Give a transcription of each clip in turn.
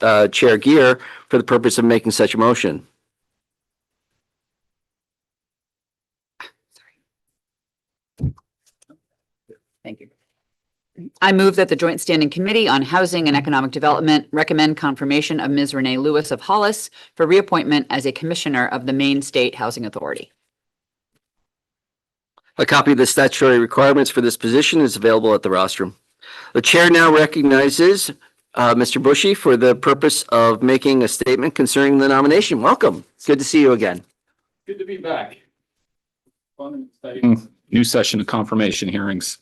Chair Gear for the purpose of making such a motion. Thank you. I move that the Joint Standing Committee on Housing and Economic Development recommend confirmation of Ms. Renee Lewis of Hollis for reappointment as a commissioner of the Maine State Housing Authority. A copy of the statutory requirements for this position is available at the rostrum. The chair now recognizes Mr. Bushy for the purpose of making a statement concerning the nomination. Welcome. Good to see you again. Good to be back. Fun and exciting new session of confirmation hearings.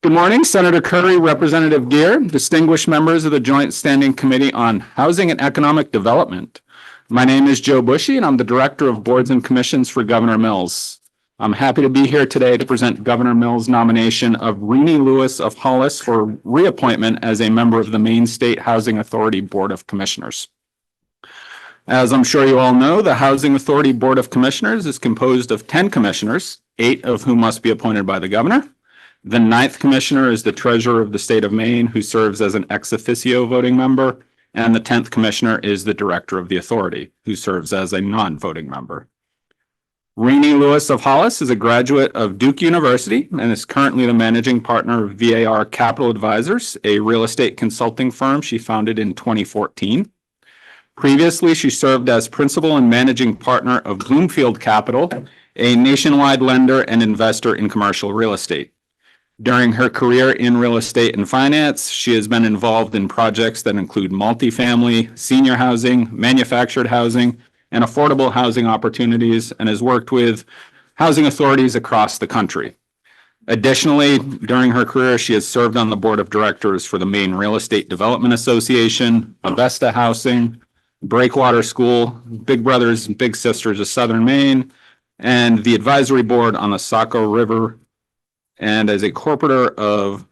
Good morning, Senator Curry, Representative Gear, distinguished members of the Joint Standing Committee on Housing and Economic Development. My name is Joe Bushy, and I'm the Director of Boards and Commissions for Governor Mills. I'm happy to be here today to present Governor Mills' nomination of Renee Lewis of Hollis for reappointment as a member of the Maine State Housing Authority Board of Commissioners. As I'm sure you all know, the Housing Authority Board of Commissioners is composed of 10 commissioners, 8 of whom must be appointed by the governor. The 9th commissioner is the treasurer of the state of Maine, who serves as an ex officio voting member, and the 10th commissioner is the director of the authority, who serves as a non-voting member. Renee Lewis of Hollis is a graduate of Duke University and is currently the managing partner of VAR Capital Advisors, a real estate consulting firm she founded in 2014. Previously, she served as principal and managing partner of Bloomfield Capital, a nationwide lender and investor in commercial real estate. During her career in real estate and finance, she has been involved in projects that include multifamily, senior housing, manufactured housing, and affordable housing opportunities, and has worked with housing authorities across the country. Additionally, during her career, she has served on the board of directors for the Maine Real Estate Development Association, Avesta Housing, Breakwater School, Big Brothers and Big Sisters of Southern Maine, and the advisory board on the Saco River, and as a corporator of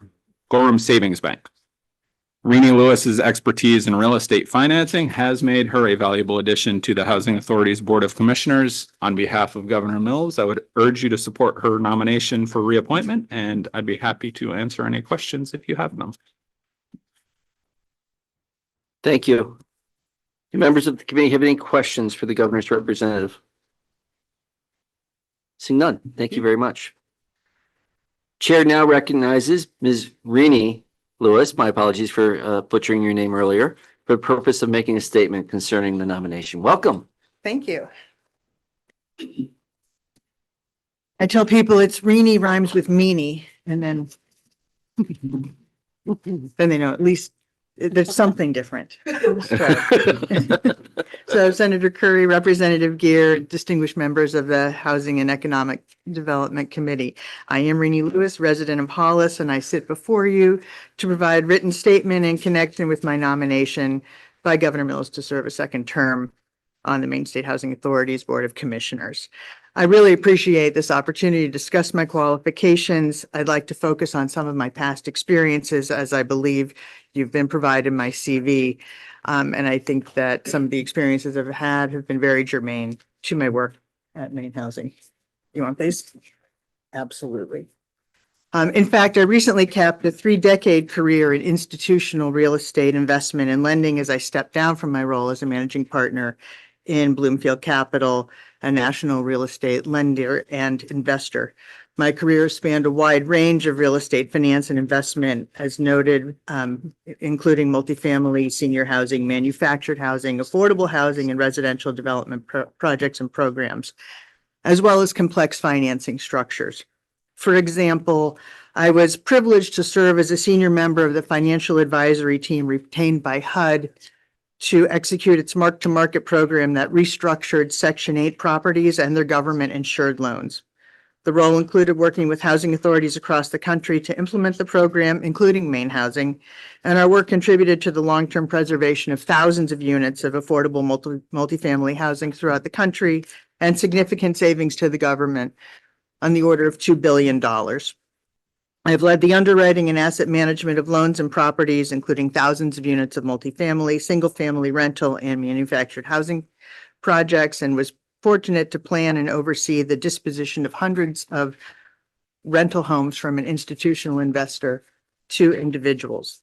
Gorham Savings Bank. Renee Lewis's expertise in real estate financing has made her a valuable addition to the Housing Authority's Board of Commissioners. On behalf of Governor Mills, I would urge you to support her nomination for reappointment, and I'd be happy to answer any questions if you have them. Thank you. Do members of the committee have any questions for the governor's representative? Seeing none. Thank you very much. Chair now recognizes Ms. Renee Lewis, my apologies for butchering your name earlier, for the purpose of making a statement concerning the nomination. Welcome. Thank you. I tell people it's Renee rhymes with meanie, and then they know at least there's something different. So Senator Curry, Representative Gear, distinguished members of the Housing and Economic Development Committee. I am Renee Lewis, resident of Hollis, and I sit before you to provide written statement in connection with my nomination by Governor Mills to serve a second term on the Maine State Housing Authority's Board of Commissioners. I really appreciate this opportunity to discuss my qualifications. I'd like to focus on some of my past experiences, as I believe you've been provided my CV. And I think that some of the experiences I've had have been very germane to my work at Maine Housing. You want these? Absolutely. In fact, I recently capped a 3-decade career in institutional real estate investment and lending as I stepped down from my role as a managing partner in Bloomfield Capital, a national real estate lender and investor. My career spanned a wide range of real estate finance and investment, as noted, including multifamily, senior housing, manufactured housing, affordable housing, and residential development projects and programs, as well as complex financing structures. For example, I was privileged to serve as a senior member of the financial advisory team retained by HUD to execute its mark-to-market program that restructured Section 8 properties and their government-insured loans. The role included working with housing authorities across the country to implement the program, including Maine Housing, and our work contributed to the long-term preservation of thousands of units of affordable multifamily housing throughout the country and significant savings to the government on the order of $2 billion. I have led the underwriting and asset management of loans and properties, including thousands of units of multifamily, single-family rental, and manufactured housing projects, and was fortunate to plan and oversee the disposition of hundreds of rental homes from an institutional investor to individuals.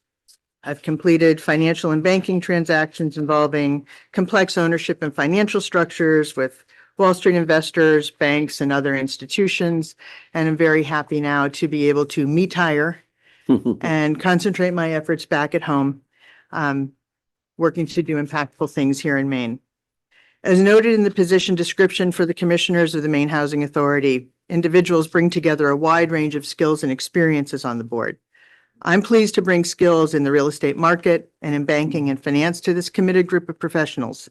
I've completed financial and banking transactions involving complex ownership and financial structures with Wall Street investors, banks, and other institutions. And I'm very happy now to be able to retire and concentrate my efforts back at home, working to do impactful things here in Maine. As noted in the position description for the commissioners of the Maine Housing Authority, individuals bring together a wide range of skills and experiences on the board. I'm pleased to bring skills in the real estate market and in banking and finance to this committed group of professionals.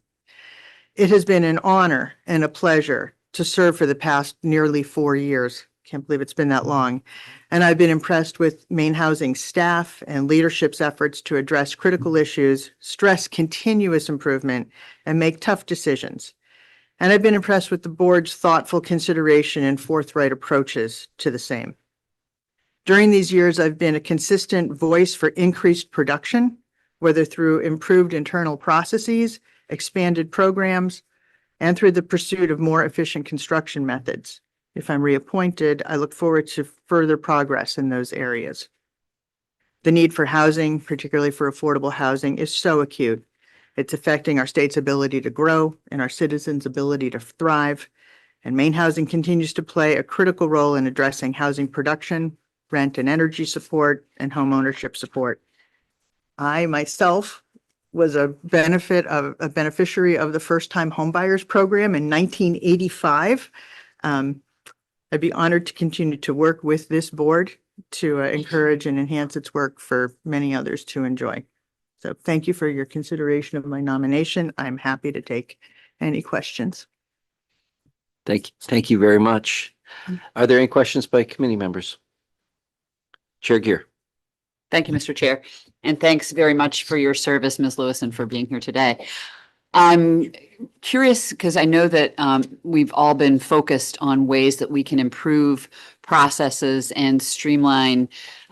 It has been an honor and a pleasure to serve for the past nearly 4 years. Can't believe it's been that long. And I've been impressed with Maine Housing staff and leadership's efforts to address critical issues, stress continuous improvement, and make tough decisions. And I've been impressed with the board's thoughtful consideration and forthright approaches to the same. During these years, I've been a consistent voice for increased production, whether through improved internal processes, expanded programs, and through the pursuit of more efficient construction methods. If I'm reappointed, I look forward to further progress in those areas. The need for housing, particularly for affordable housing, is so acute. It's affecting our state's ability to grow and our citizens' ability to thrive. And Maine Housing continues to play a critical role in addressing housing production, rent and energy support, and home ownership support. I myself was a beneficiary of the first-time homebuyers program in 1985. I'd be honored to continue to work with this board to encourage and enhance its work for many others to enjoy. So thank you for your consideration of my nomination. I'm happy to take any questions. Thank you very much. Are there any questions by committee members? Chair Gear. Thank you, Mr. Chair. And thanks very much for your service, Ms. Lewis, and for being here today. I'm curious because I know that we've all been focused on ways that we can improve processes and streamline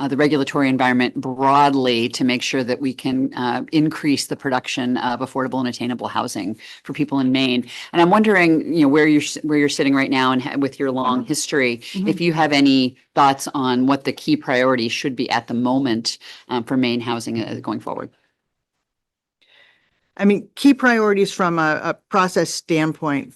the regulatory environment broadly to make sure that we can increase the production of affordable and attainable housing for people in Maine. And I'm wondering, where you're sitting right now and with your long history, if you have any thoughts on what the key priorities should be at the moment for Maine housing going forward. I mean, key priorities from a process standpoint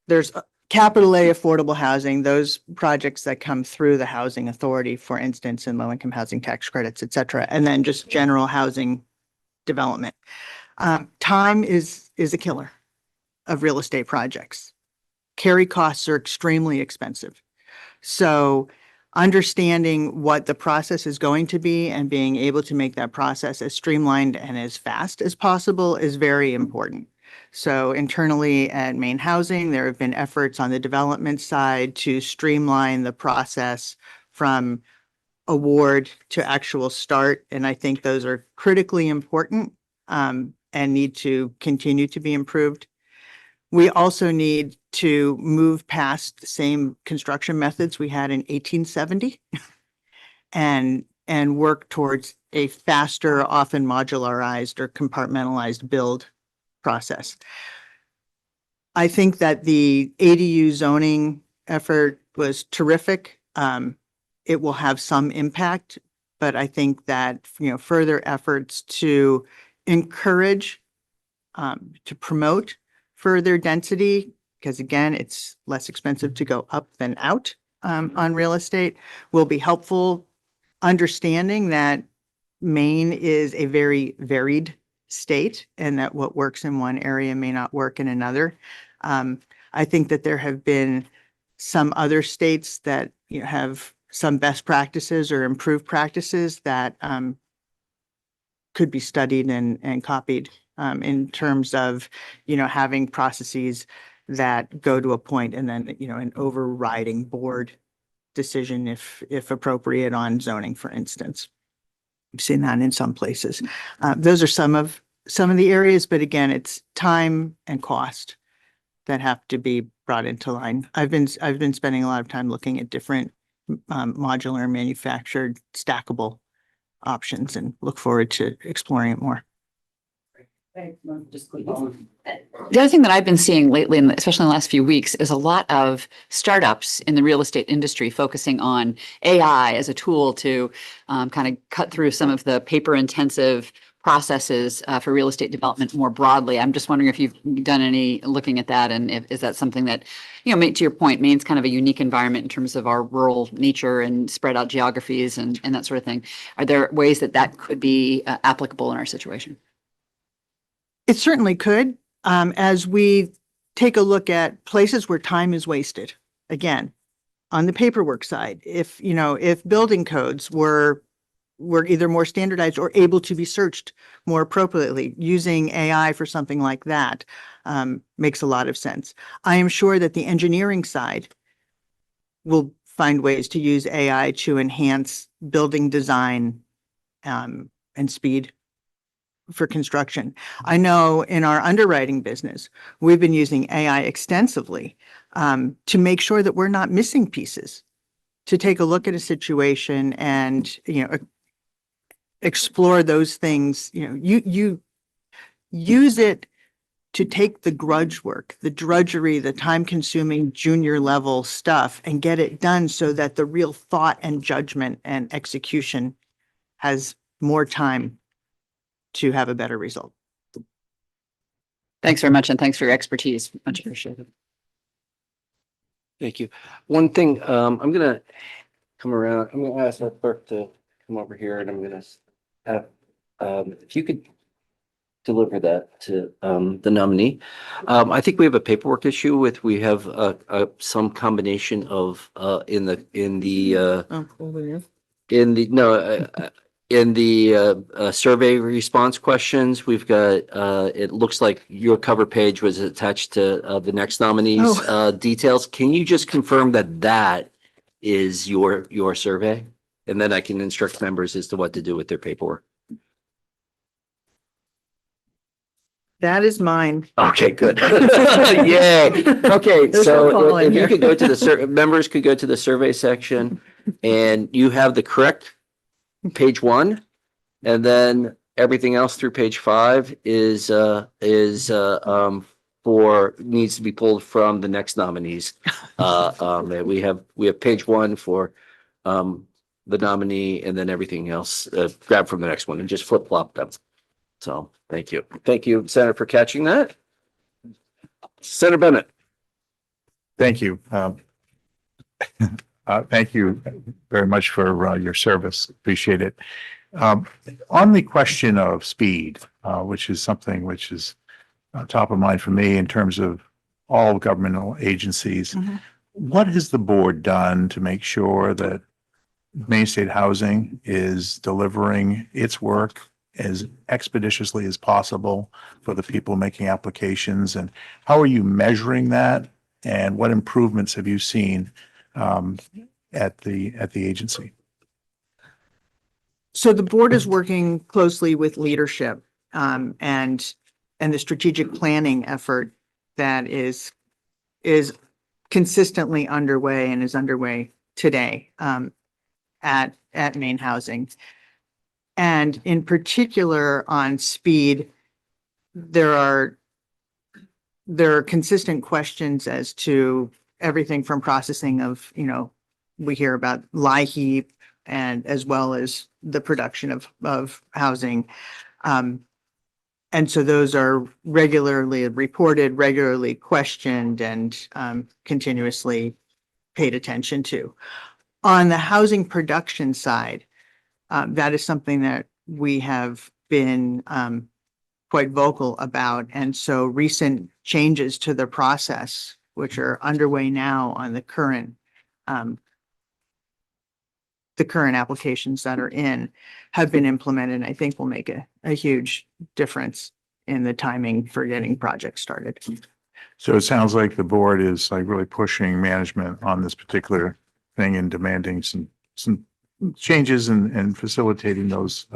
there's capital A affordable housing, those projects that come through the housing authority, for instance, in low-income housing tax credits, et cetera, and then just general housing development. Time is a killer of real estate projects. Carry costs are extremely expensive. So understanding what the process is going to be and being able to make that process as streamlined and as fast as possible is very important. So internally at Maine Housing, there have been efforts on the development side to streamline the process from award to actual start. And I think those are critically important and need to continue to be improved. We also need to move past the same construction methods we had in 1870 and work towards a faster, often modularized or compartmentalized build process. I think that the ADU zoning effort was terrific. It will have some impact, but I think that, further efforts to encourage, to promote further density, because again, it's less expensive to go up than out on real estate, will be helpful. Understanding that Maine is a very varied state and that what works in one area may not work in another. I think that there have been some other states that have some best practices or improved practices that could be studied and copied in terms of, having processes that go to a point and then, an overriding board decision if appropriate on zoning, for instance. We've seen that in some places. Those are some of the areas, but again, it's time and cost that have to be brought into line. I've been spending a lot of time looking at different modular manufactured stackable options and look forward to exploring it more. The other thing that I've been seeing lately, and especially in the last few weeks, is a lot of startups in the real estate industry focusing on AI as a tool to kind of cut through some of the paper-intensive processes for real estate development more broadly. I'm just wondering if you've done any looking at that, and if is that something that, to your point, Maine's kind of a unique environment in terms of our rural nature and spread out geographies and that sort of thing. Are there ways that that could be applicable in our situation? It certainly could, as we take a look at places where time is wasted. Again, on the paperwork side, if building codes were either more standardized or able to be searched more appropriately, using AI for something like that makes a lot of sense. I am sure that the engineering side will find ways to use AI to enhance building design and speed for construction. I know in our underwriting business, we've been using AI extensively to make sure that we're not missing pieces, to take a look at a situation and, explore those things. You use it to take the grudge work, the drudgery, the time-consuming junior level stuff and get it done so that the real thought and judgment and execution has more time to have a better result. Thanks very much, and thanks for your expertise. Much appreciated. Thank you. One thing, I'm gonna come around, I'm gonna ask our clerk to come over here, and I'm gonna have, if you could deliver that to, the nominee. I think we have a paperwork issue we have, some combination of, in the survey response questions, we've got, it looks like your cover page was attached to the next nominee's details. Can you just confirm that that is your survey? And then I can instruct members as to what to do with their paperwork. That is mine. Okay, good. Yay. Okay, There's no fall so in if you here. could go to the members could go to the survey section, and you have the correct page 1, and then everything else through page 5 is needs to be pulled from the next nominees. We have page 1 for the nominee, and then everything else grab from the next one and just flip flop them. So thank you, Senator, for catching that. Senator Bennett. Thank you. Thank you very much for your service. Appreciate it. On the question of speed, which is something which is top of mind for me in terms of all governmental agencies, what has the board done to make sure that Maine State Housing is delivering its work as expeditiously as possible for the people making applications? And how are you measuring that? And what improvements have you seen at the agency? So the board is working closely with leadership and the strategic planning effort that is consistently underway and is underway today at Maine Housing. And in particular on speed, there are consistent questions as to everything from processing of, we hear about LIHEAP and as well as the production of housing. And so those are regularly reported, regularly questioned, and continuously paid attention to. On the housing production side, that is something that we have been quite vocal about. And so recent changes to the process, which are underway now on the current applications that are in, have been implemented, and I think will make a huge difference in the timing for getting projects started. So it sounds like the board is like really pushing management on this particular thing and demanding some changes and facilitating those,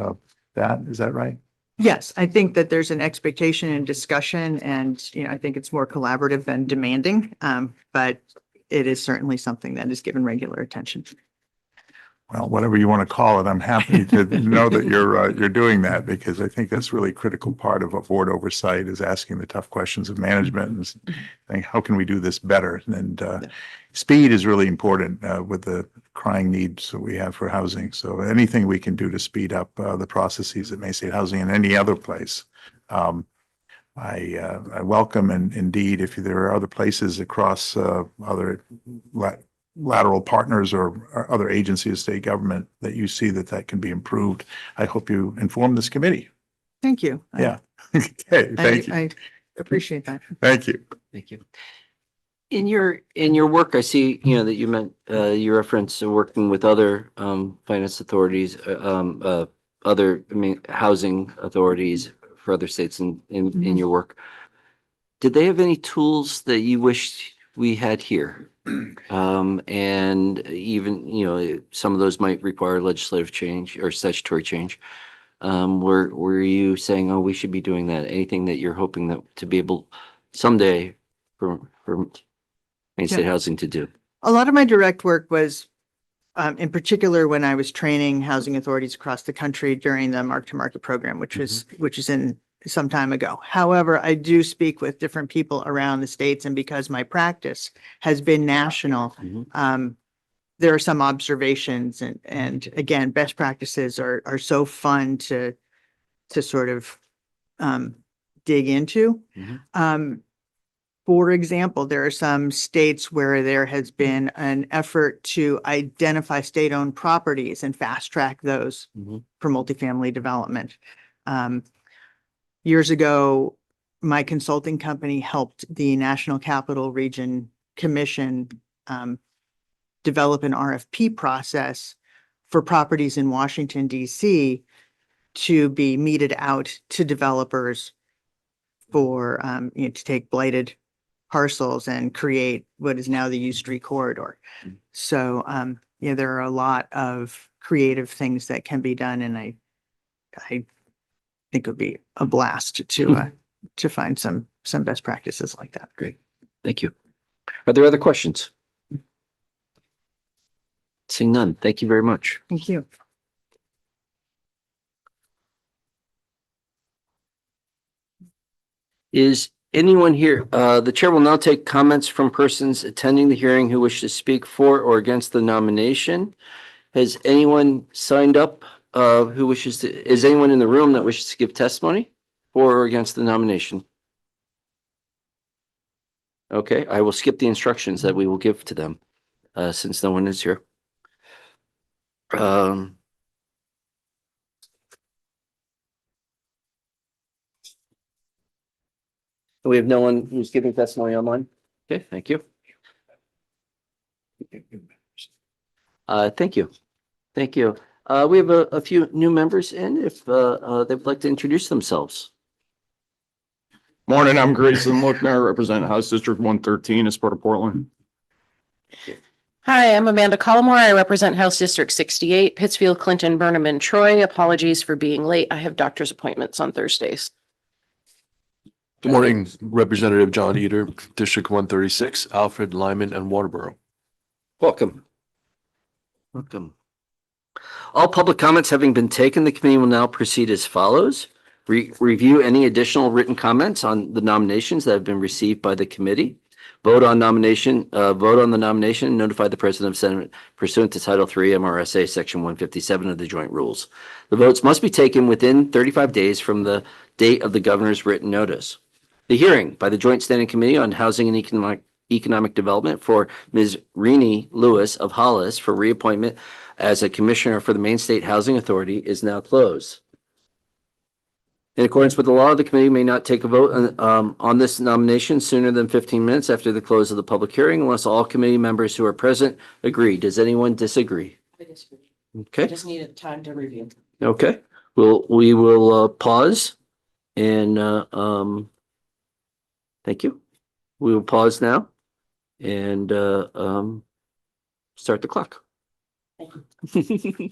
is that right? Yes, I think that there's an expectation and discussion, and, I think it's more collaborative than demanding, but it is certainly something that is given regular attention. well, whatever you want to call it, I'm happy to know that you're doing that, because I think that's really a critical part of a board oversight, is asking the tough questions of management and saying, how can we do this better? And speed is really important with the crying needs that we have for housing. So anything we can do to speed up the processes at Main State Housing and any other place. I welcome, and indeed, if there are other places across other lateral partners or other agencies of state government that you see that can be improved, I hope you inform this committee. Thank you. Yeah. Okay, thank you. I appreciate that. Thank you. Thank you. In your work, I see, that you meant, you reference working with other, finance authorities, other, housing authorities for other states in your work. Did they have any tools that you wished we had here? And even, some of those might require legislative change or statutory change. Were you saying, oh, we should be doing that? Anything that you're hoping that to be able someday for Main State Housing to do? A lot of my direct work was, in particular, when I was training housing authorities across the country during the Mark to Market program, which is in some time ago. However, I do speak with different people around the states, and because my practice has been national, there are some observations, and again, best practices are so fun to sort of dig into. For example, there are some states where there has been an effort to identify state-owned properties and fast track those for multifamily development. Years ago, my consulting company helped the National Capital Region Commission develop an RFP process for properties in Washington, D.C. to be meted out to developers for, to take blighted parcels and create what is now the U Street corridor. So, there are a lot of creative things that can be done, and I think it would be a blast to find some best practices like that. Great. Thank you. Are there other questions? Seeing none. Thank you very much. Thank you. Is anyone here? The chair will now take comments from persons attending the hearing who wish to speak for or against the nomination. Has anyone signed up who wishes to, is anyone in the room that wishes to give testimony for or against the nomination? Okay, I will skip the instructions that we will give to them since no one is here. We have no one who's giving testimony online. Okay, thank you. Thank you. Thank you. We have a few new members in if they'd like to introduce themselves. Morning, I'm Grayson Lookner, I represent House District 113 as part of Portland. Hi, I'm Amanda Collmore. I represent House District 68, Pittsfield, Clinton, Burnham, and Troy. Apologies for being late. I have doctor's appointments on Thursdays. Good morning, Representative John Eder, District 136, Alfred, Lyman, and Waterboro. Welcome. Welcome. All public comments having been taken, the committee will now proceed as follows. Review any additional written comments on the nominations that have been received by the committee. Vote on the nomination, and notify the President of Senate pursuant to Title III MRSA Section 157 of the Joint Rules. The votes must be taken within 35 days from the date of the governor's written notice. The hearing by the Joint Standing Committee on Housing and Economic Development for Ms. Renee Lewis of Hollis for reappointment as a commissioner for the Maine State Housing Authority is now closed. In accordance with the law, the committee may not take a vote on this nomination sooner than 15 minutes after the close of the public hearing unless all committee members who are present agree. Does anyone disagree? I disagree. Okay. Just needed time to review. Okay. We will pause and thank you. We will pause now and start the clock. Thank you.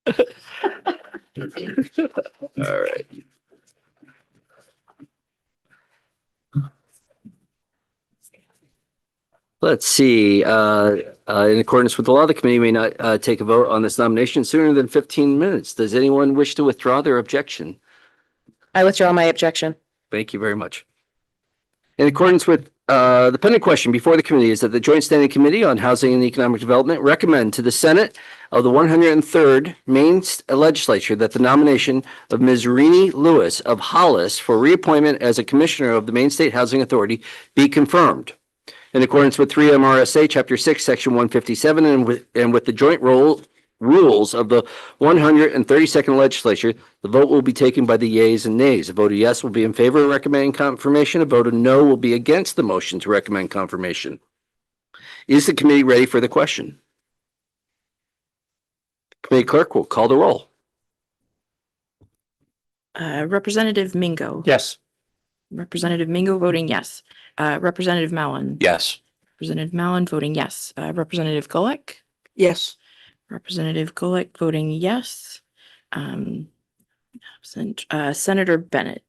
All right. Let's see, in accordance with the law, the committee may not, take a vote on this nomination sooner than 15 minutes. Does anyone wish to withdraw their objection? I withdraw my objection. Thank you very much. In accordance with the pending question before the committee is that the Joint Standing Committee on Housing and Economic Development recommend to the Senate of the 103rd Maine Legislature that the nomination of Ms. Renee Lewis of Hollis for reappointment as a Commissioner of the Maine State Housing Authority be confirmed. In accordance with 3 MRSA Chapter 6, Section 157, and with the joint rules of the 132nd Legislature, the vote will be taken by the yeas and nays. A vote of yes will be in favor of recommending confirmation. A vote of no will be against the motion to recommend confirmation. Is the committee ready for the question? Committee clerk will call the roll. Representative Mingo. Yes. Representative Mingo voting yes. Representative Mallon. Yes. Representative Mallon voting yes. Representative Golek. Yes. Representative Golek voting yes. Absent. Senator Bennett.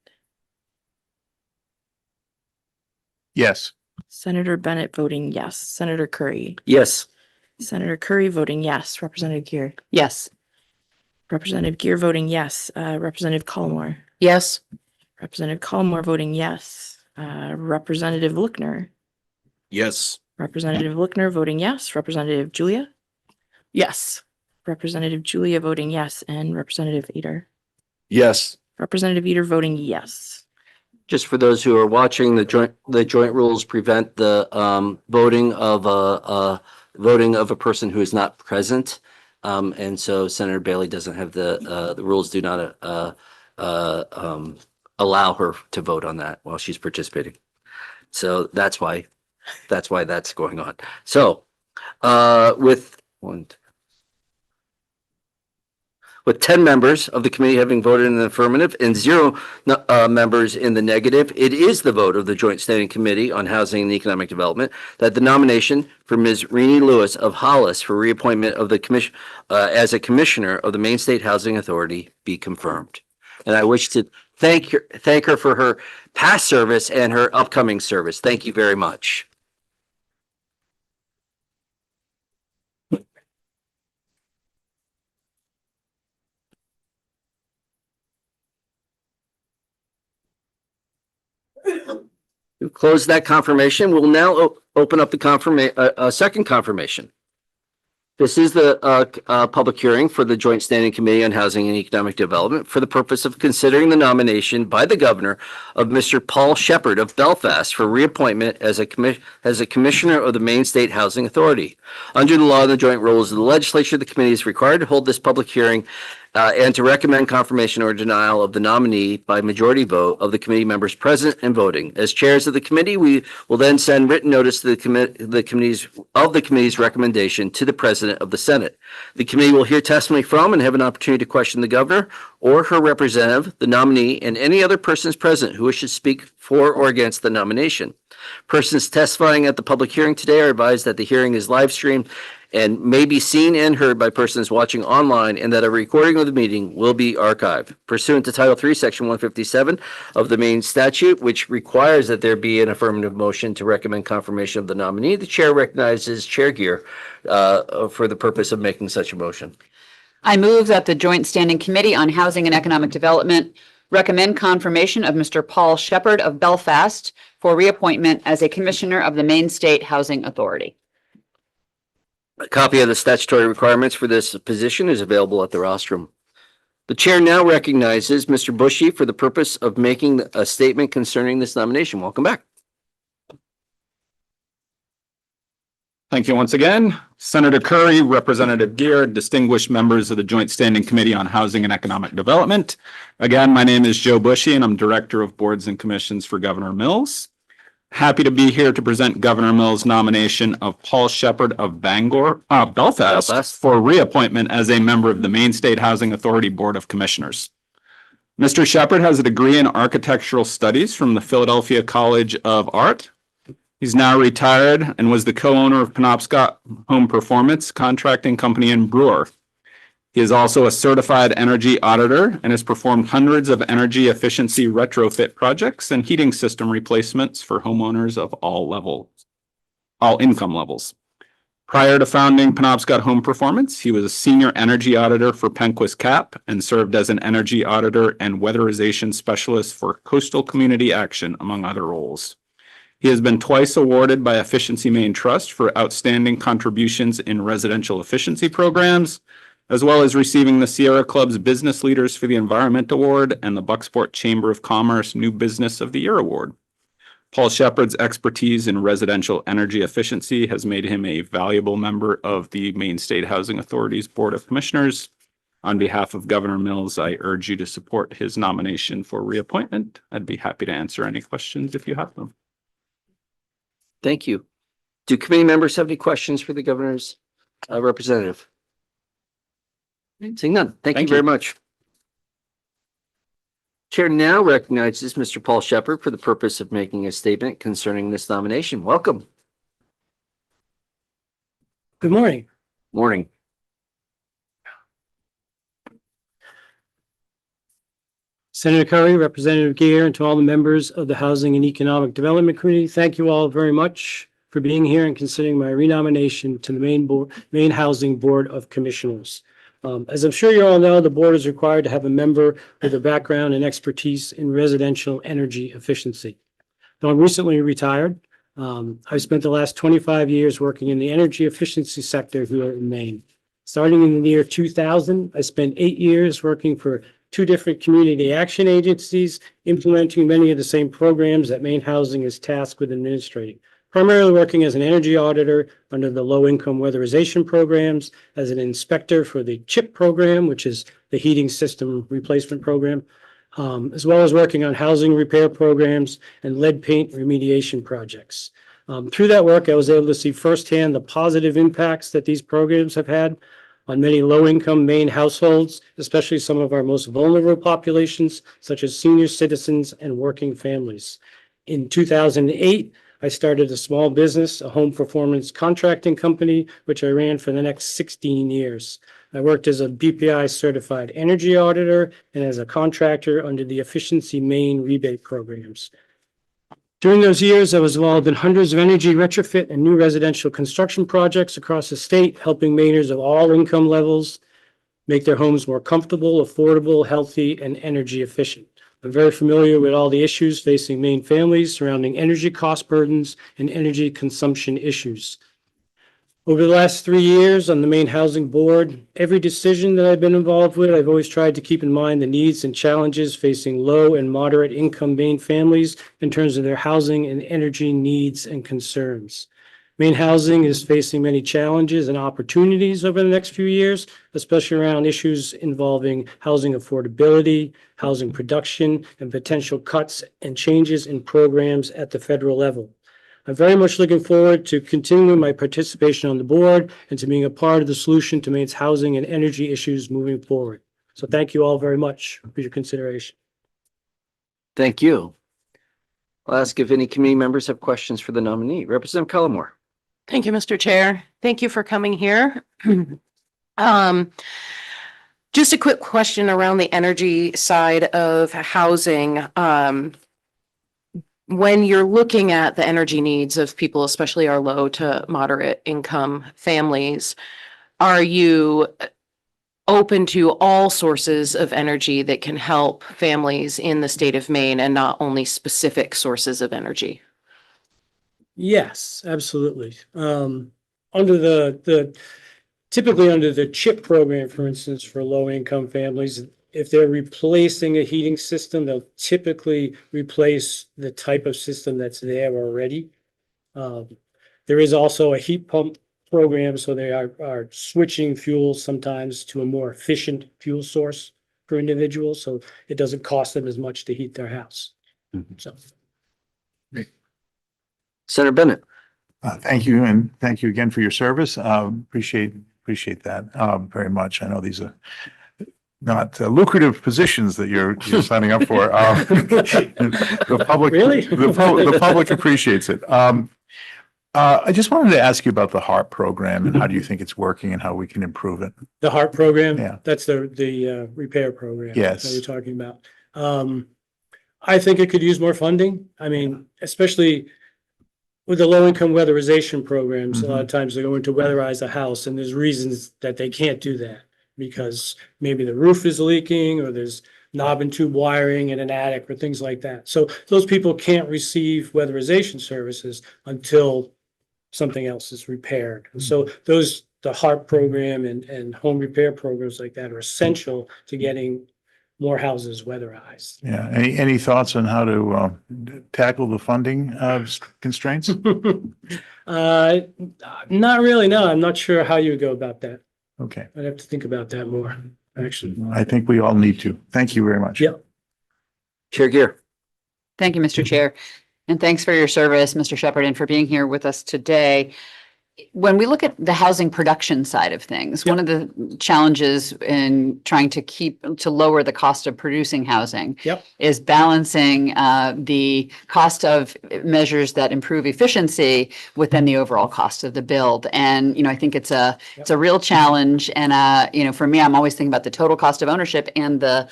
Yes. Senator Bennett voting yes. Senator Curry. Yes. Senator Curry voting yes. Representative Gear. Yes. Representative Gear voting yes. Representative Collmore. Yes. Representative Collmore voting yes. Representative Lookner. Yes. Representative Lookner voting yes. Representative Julia. Yes. Representative Julia voting yes. And Representative Eder. Yes. Representative Eder voting yes. Just for those who are watching, the joint rules prevent the voting of a person who is not present. And so Senator Bailey doesn't have the rules do not allow her to vote on that while she's participating. So that's why that's going on. So with 10 members of the committee having voted in the affirmative and 0 members in the negative, it is the vote of the Joint Standing Committee on Housing and Economic Development that the nomination for Ms. Renee Lewis of Hollis for reappointment of the commission as a Commissioner of the Maine State Housing Authority be confirmed. And I wish to thank her for her past service and her upcoming service. Thank you very much. We've closed that confirmation. We'll now open up the second confirmation. This is the public hearing for the Joint Standing Committee on Housing and Economic Development for the purpose of considering the nomination by the governor of Mr. Paul Shepard of Belfast for reappointment as a Commissioner of the Maine State Housing Authority. Under the law and the joint rules of the legislature, the committee is required to hold this public hearing and to recommend confirmation or denial of the nominee by majority vote of the committee members present and voting. As chairs of the committee, we will then send written notice to the committee's recommendation to the president of the Senate. The committee will hear testimony from and have an opportunity to question the governor or her representative, the nominee, and any other persons present who wishes to speak for or against the nomination. Persons testifying at the public hearing today are advised that the hearing is live streamed and may be seen and heard by persons watching online, and that a recording of the meeting will be archived. Pursuant to Title III, Section 157 of the Maine statute, which requires that there be an affirmative motion to recommend confirmation of the nominee, the chair recognizes Chair Gear for the purpose of making such a motion. I move that the Joint Standing Committee on Housing and Economic Development recommend confirmation of Mr. Paul Shepard of Belfast for reappointment as a Commissioner of the Maine State Housing Authority. A copy of the statutory requirements for this position is available at the rostrum. The chair now recognizes Mr. Bushy for the purpose of making a statement concerning this nomination. Welcome back. Thank you once again. Senator Curry, Representative Gear, distinguished members of the Joint Standing Committee on Housing and Economic Development. Again, my name is Joe Bushy and I'm Director of Boards and Commissions for Governor Mills. Happy to be here to present Governor Mills' nomination of Paul Shepard of Belfast for reappointment as a member of the Maine State Housing Authority Board of Commissioners. Mr. Shepard has a degree in architectural studies from the Philadelphia College of Art. He's now retired and was the co-owner of Penobscot Home Performance Contracting Company in Brewer. He is also a certified energy auditor and has performed hundreds of energy efficiency retrofit projects and heating system replacements for homeowners of all income levels. Prior to founding Penobscot Home Performance, he was a senior energy auditor for Penquist Cap and served as an energy auditor and weatherization specialist for Coastal Community Action, among other roles. He has been twice awarded by Efficiency Maine Trust for outstanding contributions in residential efficiency programs, as well as receiving the Sierra Club's Business Leaders for the Environment Award and the Bucksport Chamber of Commerce New Business of the Year Award. Paul Shepard's expertise in residential energy efficiency has made him a valuable member of the Maine State Housing Authority's Board of Commissioners. On behalf of Governor Mills, I urge you to support his nomination for reappointment. I'd be happy to answer any questions if you have them. Thank you. Do committee members have any questions for the governor's representative? Seeing none. Thank you Thank very you. much. Chair now recognizes Mr. Paul Shepard for the purpose of making a statement concerning this nomination. Welcome. Good morning. Morning. Senator Curry, Representative Gear, and to all the members of the Housing and Economic Development Committee, thank you all very much for being here and considering my renomination to the Maine Housing Board of Commissioners. As I'm sure you all know, the board is required to have a member with a background and expertise in residential energy efficiency. Though I'm recently retired, I've spent the last 25 years working in the energy efficiency sector here in Maine. Starting in the year 2000, I spent 8 years working for 2 different community action agencies, implementing many of the same programs that Maine Housing is tasked with administrating. Primarily working as an energy auditor under the low-income weatherization programs, as an inspector for the CHIP program, which is the heating system replacement program, as well as working on housing repair programs and lead paint remediation projects. Through that work, I was able to see firsthand the positive impacts that these programs have had on many low-income Maine households, especially some of our most vulnerable populations, such as senior citizens and working families. In 2008, I started a small business, a home performance contracting company, which I ran for the next 16 years. I worked as a BPI certified energy auditor and as a contractor under the Efficiency Maine rebate programs. During those years, I was involved in hundreds of energy retrofit and new residential construction projects across the state, helping Mainers of all income levels make their homes more comfortable, affordable, healthy, and energy efficient. I'm very familiar with all the issues facing Maine families surrounding energy cost burdens and energy consumption issues. Over the last 3 years on the Maine Housing Board, every decision that I've been involved with, I've always tried to keep in mind the needs and challenges facing low and moderate income Maine families in terms of their housing and energy needs and concerns. Maine Housing is facing many challenges and opportunities over the next few years, especially around issues involving housing affordability, housing production, and potential cuts and changes in programs at the federal level. I'm very much looking forward to continuing my participation on the board and to being a part of the solution to Maine's housing and energy issues moving forward. So thank you all very much for your consideration. Thank you. I'll ask if any committee members have questions for the nominee. Representative Cullimore. Thank you, Mr. Chair. Thank you for coming here. Just a quick question around the energy side of housing. When you're looking at the energy needs of people, especially our low to moderate income families, are you open to all sources of energy that can help families in the state of Maine and not only specific sources of energy? Yes, absolutely. Typically under the CHIP program, for instance, for low income families, if they're replacing a heating system, they'll typically replace the type of system that's there already. There is also a heat pump program, so they are switching fuels sometimes to a more efficient fuel source for individuals, so it doesn't cost them as much to heat their house. So. Senator Bennett. Thank you, and thank you again for your service. Appreciate that very much. I know these are not lucrative positions that you're signing up for. The public, Really? the public appreciates it. I just wanted to ask you about the HARP program and how do you think it's working and how we can improve it? The HARP program? Yeah. That's the repair program. Yes. That we're talking about. I think it could use more funding. I mean, especially with the low-income weatherization programs, a lot of times they go into weatherize a house and there's reasons that they can't do that because maybe the roof is leaking or there's knob and tube wiring in an attic or things like that. So those people can't receive weatherization services until something else is repaired. So the HARP program and home repair programs like that are essential to getting more houses weatherized. Yeah. Any thoughts on how to tackle the funding constraints? Not really, no. I'm not sure how you would go about that. Okay. I'd have to think about that more, actually. I think we all need to. Thank you very much. Yeah. Chair Gear. Thank you, Mr. Chair. And thanks for your service, Mr. Shepherd, and for being here with us today. When we look at the housing production side of things, one of the challenges in trying to lower the cost of producing housing is balancing the cost of measures that improve efficiency within the overall cost of the build. And, I think it's a real challenge. And, for me, I'm always thinking about the total cost of ownership and the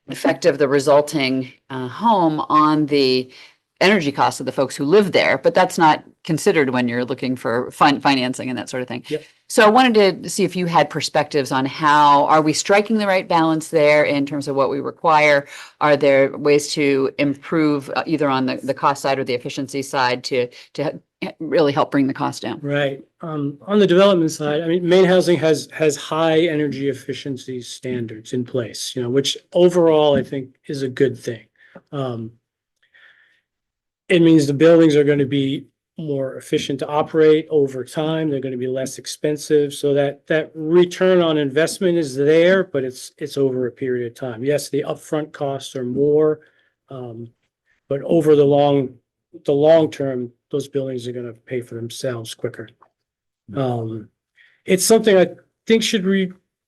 effect of the resulting home on the energy costs of the folks who live there, but that's not considered when you're looking for financing and that sort of thing. Yep. So I wanted to see if you had perspectives on how are we striking the right balance there in terms of what we require? Are there ways to improve either on the cost side or the efficiency side to really help bring the cost down? Right. On the development side, I mean, Maine Housing has high energy efficiency standards in place, which overall I think is a good thing. It means the buildings are going to be more efficient to operate over time. They're going to be less expensive. So that return on investment is there, but it's over a period of time. Yes, the upfront costs are more, but over the long term, those buildings are going to pay for themselves quicker. It's something I think should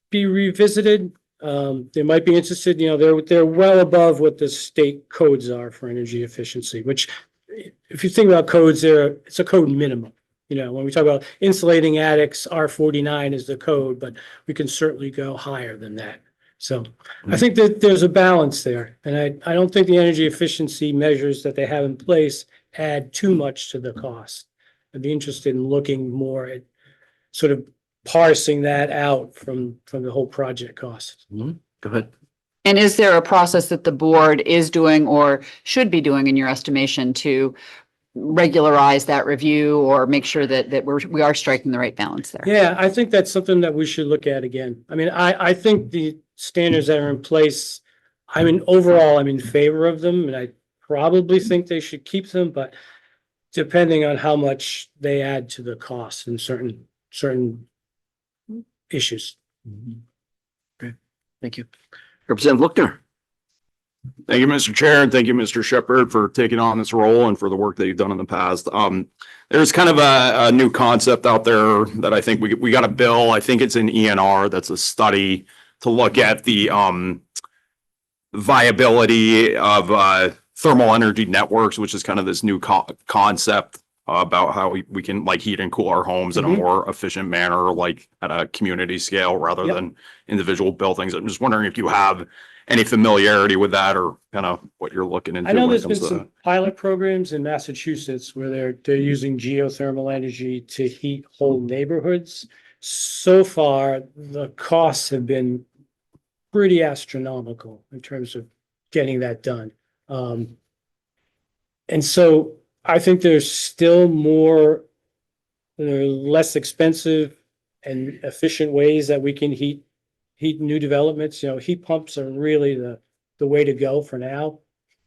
be revisited. They might be interested, they're well above what the state codes are for energy efficiency, which if you think about codes, it's a code minimum. When we talk about insulating attics, R49 is the code, but we can certainly go higher than that. So I think that there's a balance there. And I don't think the energy efficiency measures that they have in place add too much to the cost. I'd be interested in looking more at sort of parsing that out from the whole project cost. Go ahead. And is there a process that the board is doing or should be doing in your estimation to regularize that review or make sure that we are striking the right balance there? Yeah, I think that's something that we should look at again. I mean, I think the standards that are in place, overall, I'm in favor of them, and I probably think they should keep them, but depending on how much they add to the cost in certain issues. Okay, thank you. Representative Lookner. Thank you, Mr. Chair, and thank you, Mr. Shepherd, for taking on this role and for the work that you've done in the past. There's kind of a new concept out there that I think we got a bill. I think it's an ENR. That's a study to look at the viability of thermal energy networks, which is kind of this new concept about how we can heat and cool our homes in a more efficient manner, like at a community scale rather than individual buildings. I'm just wondering if you have any familiarity with that or kind of what you're looking into. I know when it there's been comes to some pilot programs in Massachusetts where they're using geothermal energy to heat whole neighborhoods. So far, the costs have been pretty astronomical in terms of getting that done. And so I think there's still less expensive and efficient ways that we can heat new developments. Heat pumps are really the way to go for now.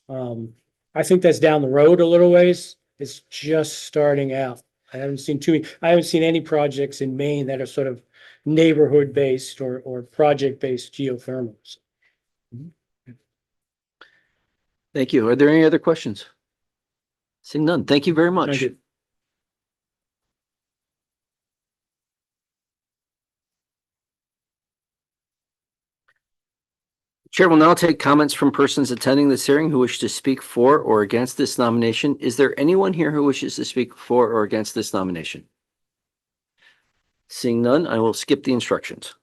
I think that's down the road a little ways. It's just starting out. I haven't seen any projects in Maine that are sort of neighborhood based or project based geothermals. Thank you. Are there any other questions? Seeing none. Thank you very much. Thank you. Chair will now take comments from persons attending this hearing who wish to speak for or against this nomination. Is there anyone here who wishes to speak for or against this nomination? Seeing none, I will skip the instructions.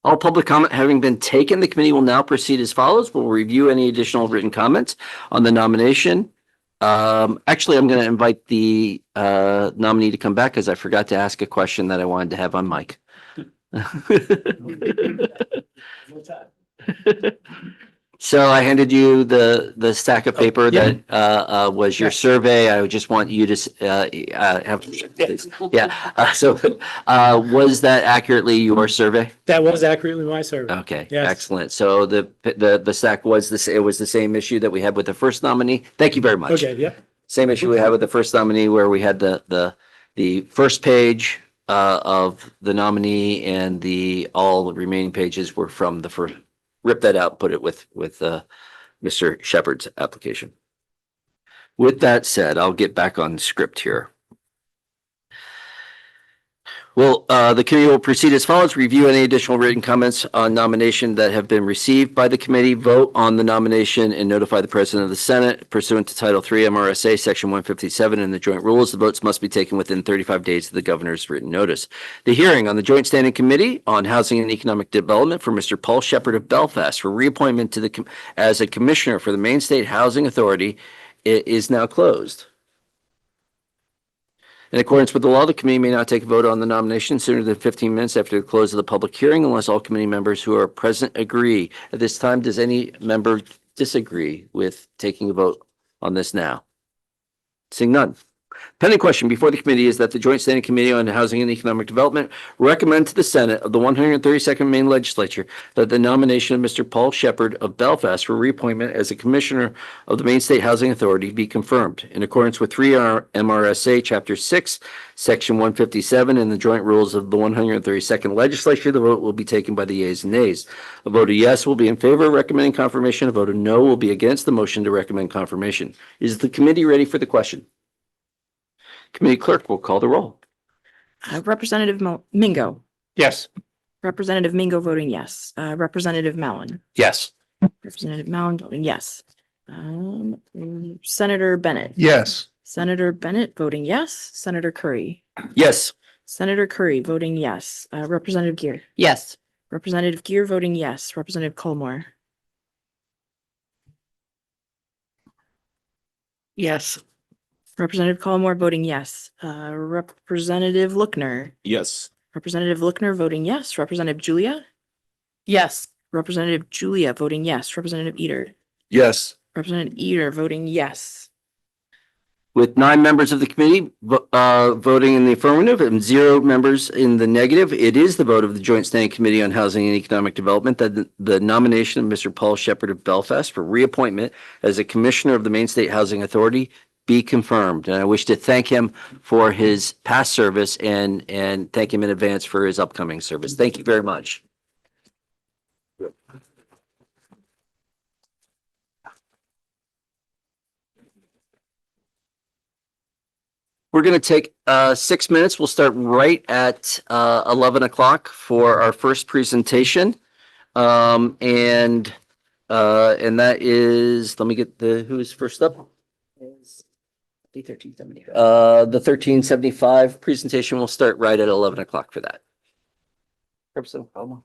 All public comment having been taken, the committee will now proceed as follows. We'll review any additional written comments on the nomination. Actually, I'm going to invite the nominee to come back because I forgot to ask a question that I wanted to have on mic. So I handed you the stack of paper that was your survey. I just want you to have, was that accurately your survey? That was accurately my survey. Okay, Yes. excellent. So the stack was this, it was the same issue that we had with the first nominee. Thank you very much. Okay, yep. Same issue we had with the first nominee where we had the first page of the nominee and all the remaining pages were from the first. Rip that out, put it with Mr. Shepherd's application. With that said, I'll get back on script here. Well, the committee will proceed as follows. Review any additional written comments on nomination that have been received by the committee, vote on the nomination, and notify the President of the Senate pursuant to Title III MRSA, Section 157, and the joint rules. The votes must be taken within 35 days of the governor's written notice. The hearing on the Joint Standing Committee on Housing and Economic Development for Mr. Paul Shepherd of Belfast for reappointment to as a commissioner for the Maine State Housing Authority is now closed. In accordance with the law, the committee may not take a vote on the nomination sooner than 15 minutes after the close of the public hearing unless all committee members who are present agree. At this time, does any member disagree with taking a vote on this now? Seeing none. Pending question before the committee is that the Joint Standing Committee on Housing and Economic Development recommend to the Senate of the 132nd Maine Legislature that the nomination of Mr. Paul Shepherd of Belfast for reappointment as a commissioner of the Maine State Housing Authority be confirmed. In accordance with 3 MRSA Chapter 6, Section 157, and the joint rules of the 132nd Legislature, the vote will be taken by the yeas and nays. A vote of yes will be in favor of recommending confirmation. A vote of no will be against the motion to recommend confirmation. Is the committee ready for the question? Committee clerk will call the roll. Representative Mingo, Yes. Representative Mingo voting yes. Representative Mallon, Yes. Representative Mallon voting yes. Senator Bennett. Yes. Senator Bennett voting yes. Senator Curry. Yes. Senator Curry voting yes. Representative Gear. Yes. Representative Gear voting yes. Representative Colmore. Yes. Representative Colmore voting yes. Representative Lookner. Yes. Representative Lookner voting yes. Representative Julia. Yes. Representative Julia voting yes. Representative Eater. Yes. Representative Eater voting yes. With 9 members of the committee voting in the affirmative and 0 members in the negative, it is the vote of the Joint Standing Committee on Housing and Economic Development that the nomination of Mr. Paul Shepherd of Belfast for reappointment as a commissioner of the Maine State Housing Authority be confirmed. And I wish to thank him for his past service and thank him in advance for his upcoming service. Thank you very much. We're going to take 6 minutes. We'll start right at 11 o'clock for our first presentation. And that is, let me get who's first up? The 1375. The 1375 presentation will start right at 11 o'clock for that. Representative Palmer.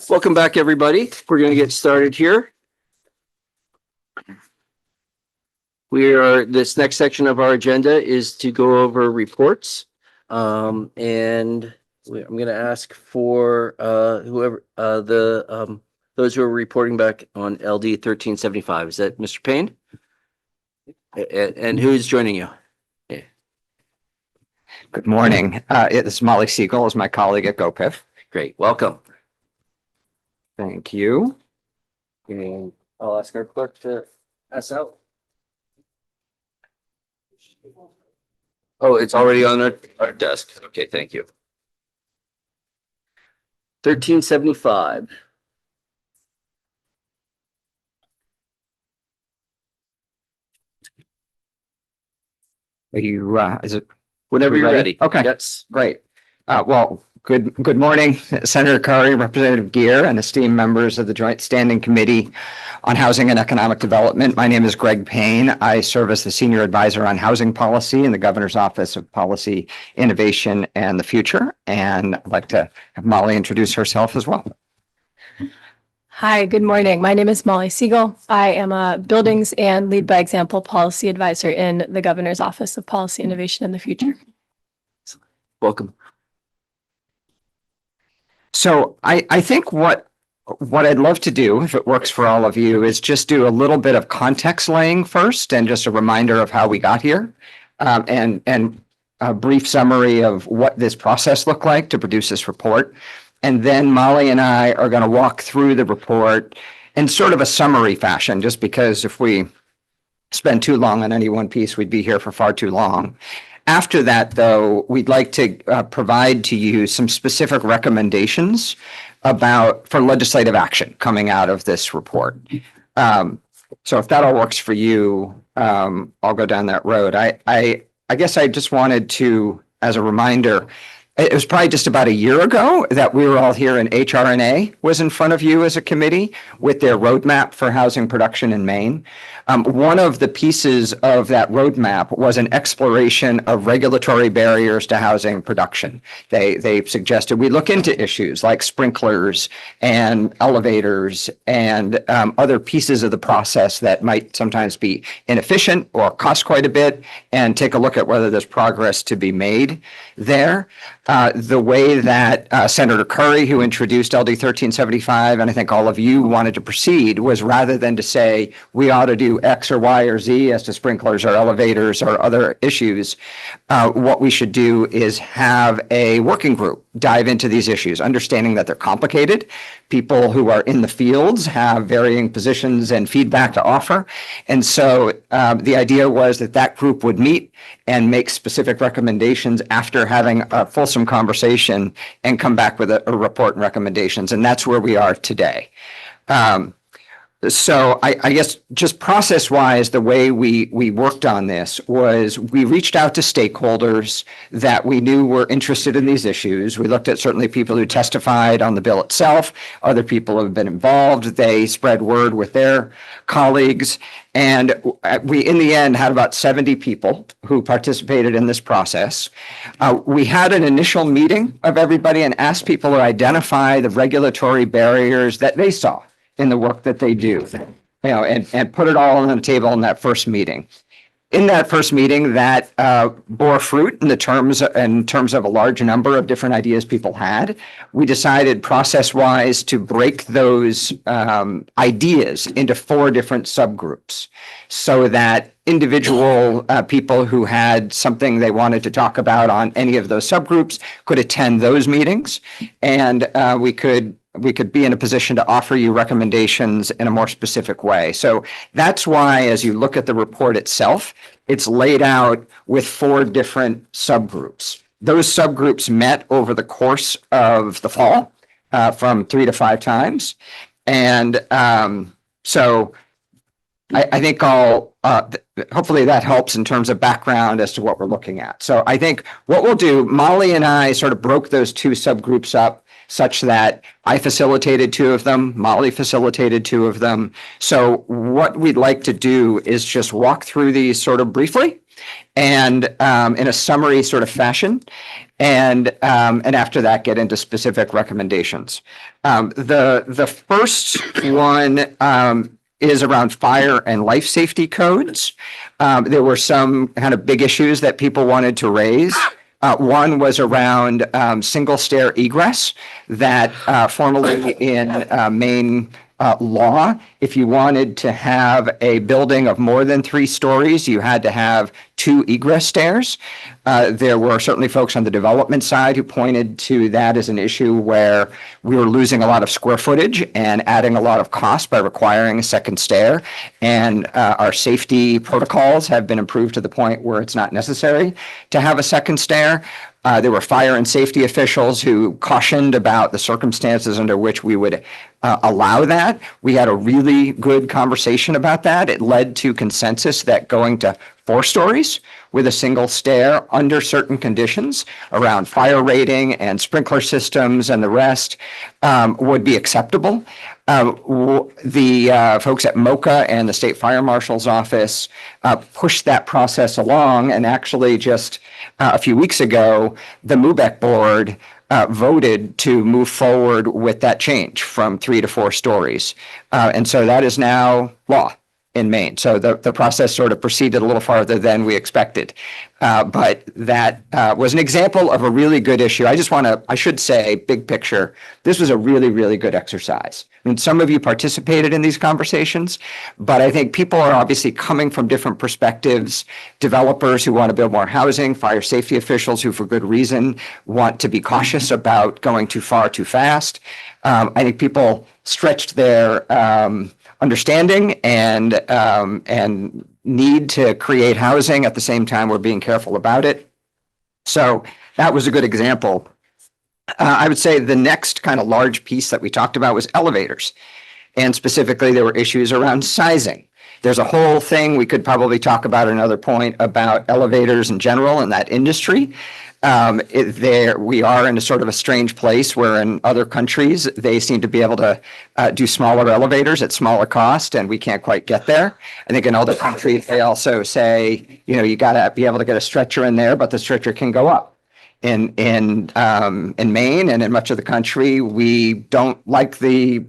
Welcome back, everybody. We're going to get started here. This next section of our agenda is to go over reports. I'm going to ask for those who are reporting back on LD 1375. Is that Mr. Payne? And who's joining you? Good morning. It's Molly Siegel, is my colleague at GoPIF. Great, welcome. Thank you. And I'll ask our clerk to pass out. Oh, it's already on our desk. Okay, thank you. 1375. Are you, is it Whenever you're ready. Okay. Yes. great? Good morning, Senator Curry, Representative Gear, and esteemed members of the Joint Standing Committee on Housing and Economic Development. My name is Greg Payne. I serve as the Senior Advisor on Housing Policy in the Governor's Office of Policy, Innovation, and the Future. And I'd like to have Molly introduce herself as well. Hi, good morning. My name is Molly Siegel. I am a Buildings and Lead by Example Policy Advisor in the Governor's Office of Policy, Innovation, and the Future. Welcome. So I think what I'd love to do, if it works for all of you, is just do a little bit of context laying first and just a reminder of how we got here, and a brief summary of what this process looked like to produce this report. And then Molly and I are going to walk through the report in sort of a summary fashion, just because if we spend too long on any one piece, we'd be here for far too long. After that, though, we'd like to provide to you some specific recommendations for legislative action coming out of this report. So if that all works for you, I'll go down that road. I guess I just wanted to, as a reminder, it was probably just about a year ago that we were all here and HRNA was in front of you as a committee with their roadmap for housing production in Maine. One of the pieces of that roadmap was an exploration of regulatory barriers to housing production. They suggested we look into issues like sprinklers and elevators and other pieces of the process that might sometimes be inefficient or cost quite a bit, and take a look at whether there's progress to be made there. The way that Senator Curry, who introduced LD 1375, and I think all of you wanted to proceed, was rather than to say we ought to do X or Y or Z as to sprinklers or elevators or other issues, what we should do is have a working group dive into these issues, understanding that they're complicated. People who are in the fields have varying positions and feedback to offer. And so the idea was that group would meet and make specific recommendations after having a fulsome conversation and come back with a report and recommendations. And that's where we are today. So I guess just process-wise, the way we worked on this was we reached out to stakeholders that we knew were interested in these issues. We looked at certainly people who testified on the bill itself, other people who have been involved. They spread word with their colleagues. And we, in the end, had about 70 people who participated in this process. We had an initial meeting of everybody and asked people to identify the regulatory barriers that they saw in the work that they do, and put it all on the table in that first meeting. In that first meeting, that bore fruit in terms of a large number of different ideas people had. We decided process-wise to break those ideas into 4 different subgroups, so that individual people who had something they wanted to talk about on any of those subgroups could attend those meetings, and we could be in a position to offer you recommendations in a more specific way. So that's why, as you look at the report itself, it's laid out with 4 different subgroups. Those subgroups met over the course of the fall from 3 to 5 times. And so I think hopefully that helps in terms of background as to what we're looking at. So I think what we'll do, Molly and I sort of broke those 2 subgroups up such that I facilitated 2 of them, Molly facilitated 2 of them. So what we'd like to do is just walk through these sort of briefly and in a summary sort of fashion. And after that, get into specific recommendations. The first one is around fire and life safety codes. There were some kind of big issues that people wanted to raise. One was around single stair egress that formally in Maine law, if you wanted to have a building of more than 3 stories, you had to have 2 egress stairs. There were certainly folks on the development side who pointed to that as an issue where we were losing a lot of square footage and adding a lot of cost by requiring a second stair. And our safety protocols have been improved to the point where it's not necessary to have a second stair. There were fire and safety officials who cautioned about the circumstances under which we would allow that. We had a really good conversation about that. It led to consensus that going to 4 stories with a single stair under certain conditions around fire rating and sprinkler systems and the rest would be acceptable. The folks at MOCA and the State Fire Marshal's office pushed that process along, and actually just a few weeks ago, the MUBEC board voted to move forward with that change from 3 to 4 stories. And so that is now law in Maine. So the process sort of proceeded a little farther than we expected. But that was an example of a really good issue. I should say, big picture, this was a really, really good exercise. I mean, some of you participated in these conversations, but I think people are obviously coming from different perspectives. Developers who want to build more housing, fire safety officials who, for good reason, want to be cautious about going too far too fast. I think people stretched their understanding and need to create housing. At the same time, we're being careful about it. So that was a good example. I would say the next kind of large piece that we talked about was elevators. And specifically, there were issues around sizing. There's a whole thing we could probably talk about at another point about elevators in general in that industry. We are in a sort of a strange place where in other countries, they seem to be able to do smaller elevators at smaller cost, and we can't quite get there. I think in other countries, they also say, you got to be able to get a stretcher in there, but the stretcher can go up. In Maine and in much of the country, we don't like the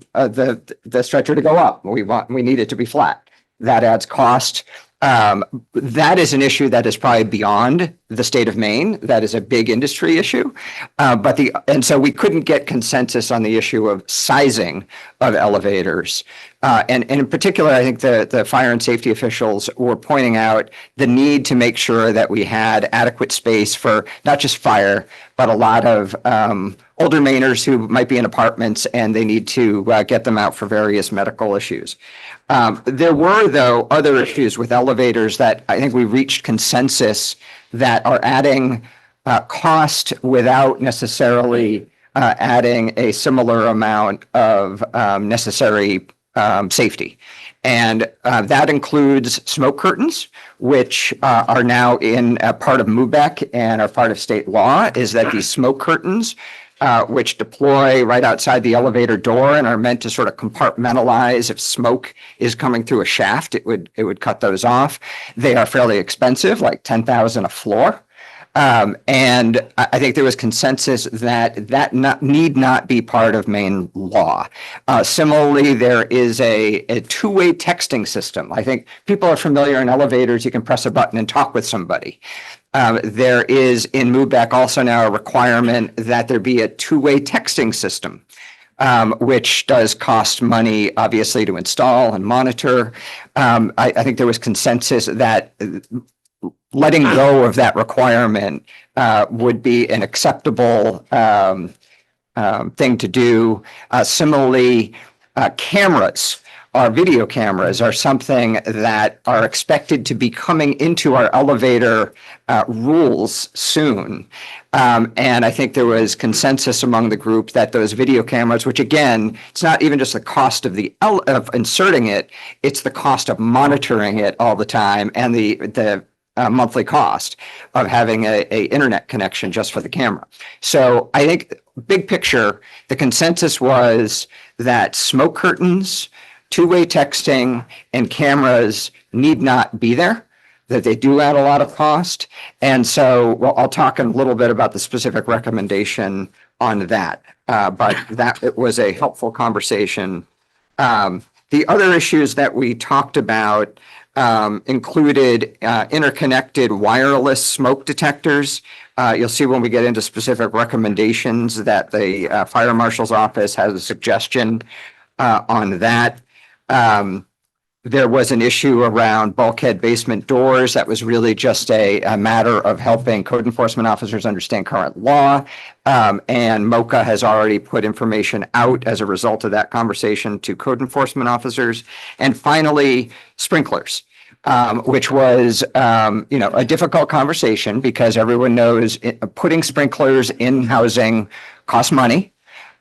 stretcher to go up. We need it to be flat. That adds cost. That is an issue that is probably beyond the state of Maine. That is a big industry issue. And so we couldn't get consensus on the issue of sizing of elevators. And in particular, I think the fire and safety officials were pointing out the need to make sure that we had adequate space for not just fire, but a lot of older Mainers who might be in apartments and they need to get them out for various medical issues. There were, though, other issues with elevators that I think we reached consensus that are adding cost without necessarily adding a similar amount of necessary safety. And that includes smoke curtains, which are now in a part of MUBEC and are part of state law, is that these smoke curtains which deploy right outside the elevator door and are meant to sort of compartmentalize. If smoke is coming through a shaft, it would cut those off. They are fairly expensive, like $10,000 a floor. And I think there was consensus that need not be part of Maine law. Similarly, there is a two-way texting system. I think people are familiar in elevators. You can press a button and talk with somebody. There is in MUBEC also now a requirement that there be a two-way texting system, which does cost money, obviously, to install and monitor. I think there was consensus that letting go of that requirement would be an acceptable thing to do. Similarly, cameras. Our video cameras are something that are expected to be coming into our elevator rules soon. And I think there was consensus among the group that those video cameras, which again, it's not even just the cost of of inserting it, it's the cost of monitoring it all the time and the monthly cost of having a internet connection just for the camera. So I think big picture, the consensus was that smoke curtains, two-way texting, and cameras need not be there. that they do add a lot of cost. And so, well, I'll talk a little bit about the specific recommendation on that. But that it was a helpful conversation. The other issues that we talked about included interconnected wireless smoke detectors. You'll see when we get into specific recommendations that the fire marshal's office has a suggestion on that. There was an issue around bulkhead basement doors. That was really just a matter of helping code enforcement officers understand current law. And MOCA has already put information out as a result of that conversation to code enforcement officers. And finally, sprinklers. Which was, a difficult conversation because everyone knows putting sprinklers in housing costs money.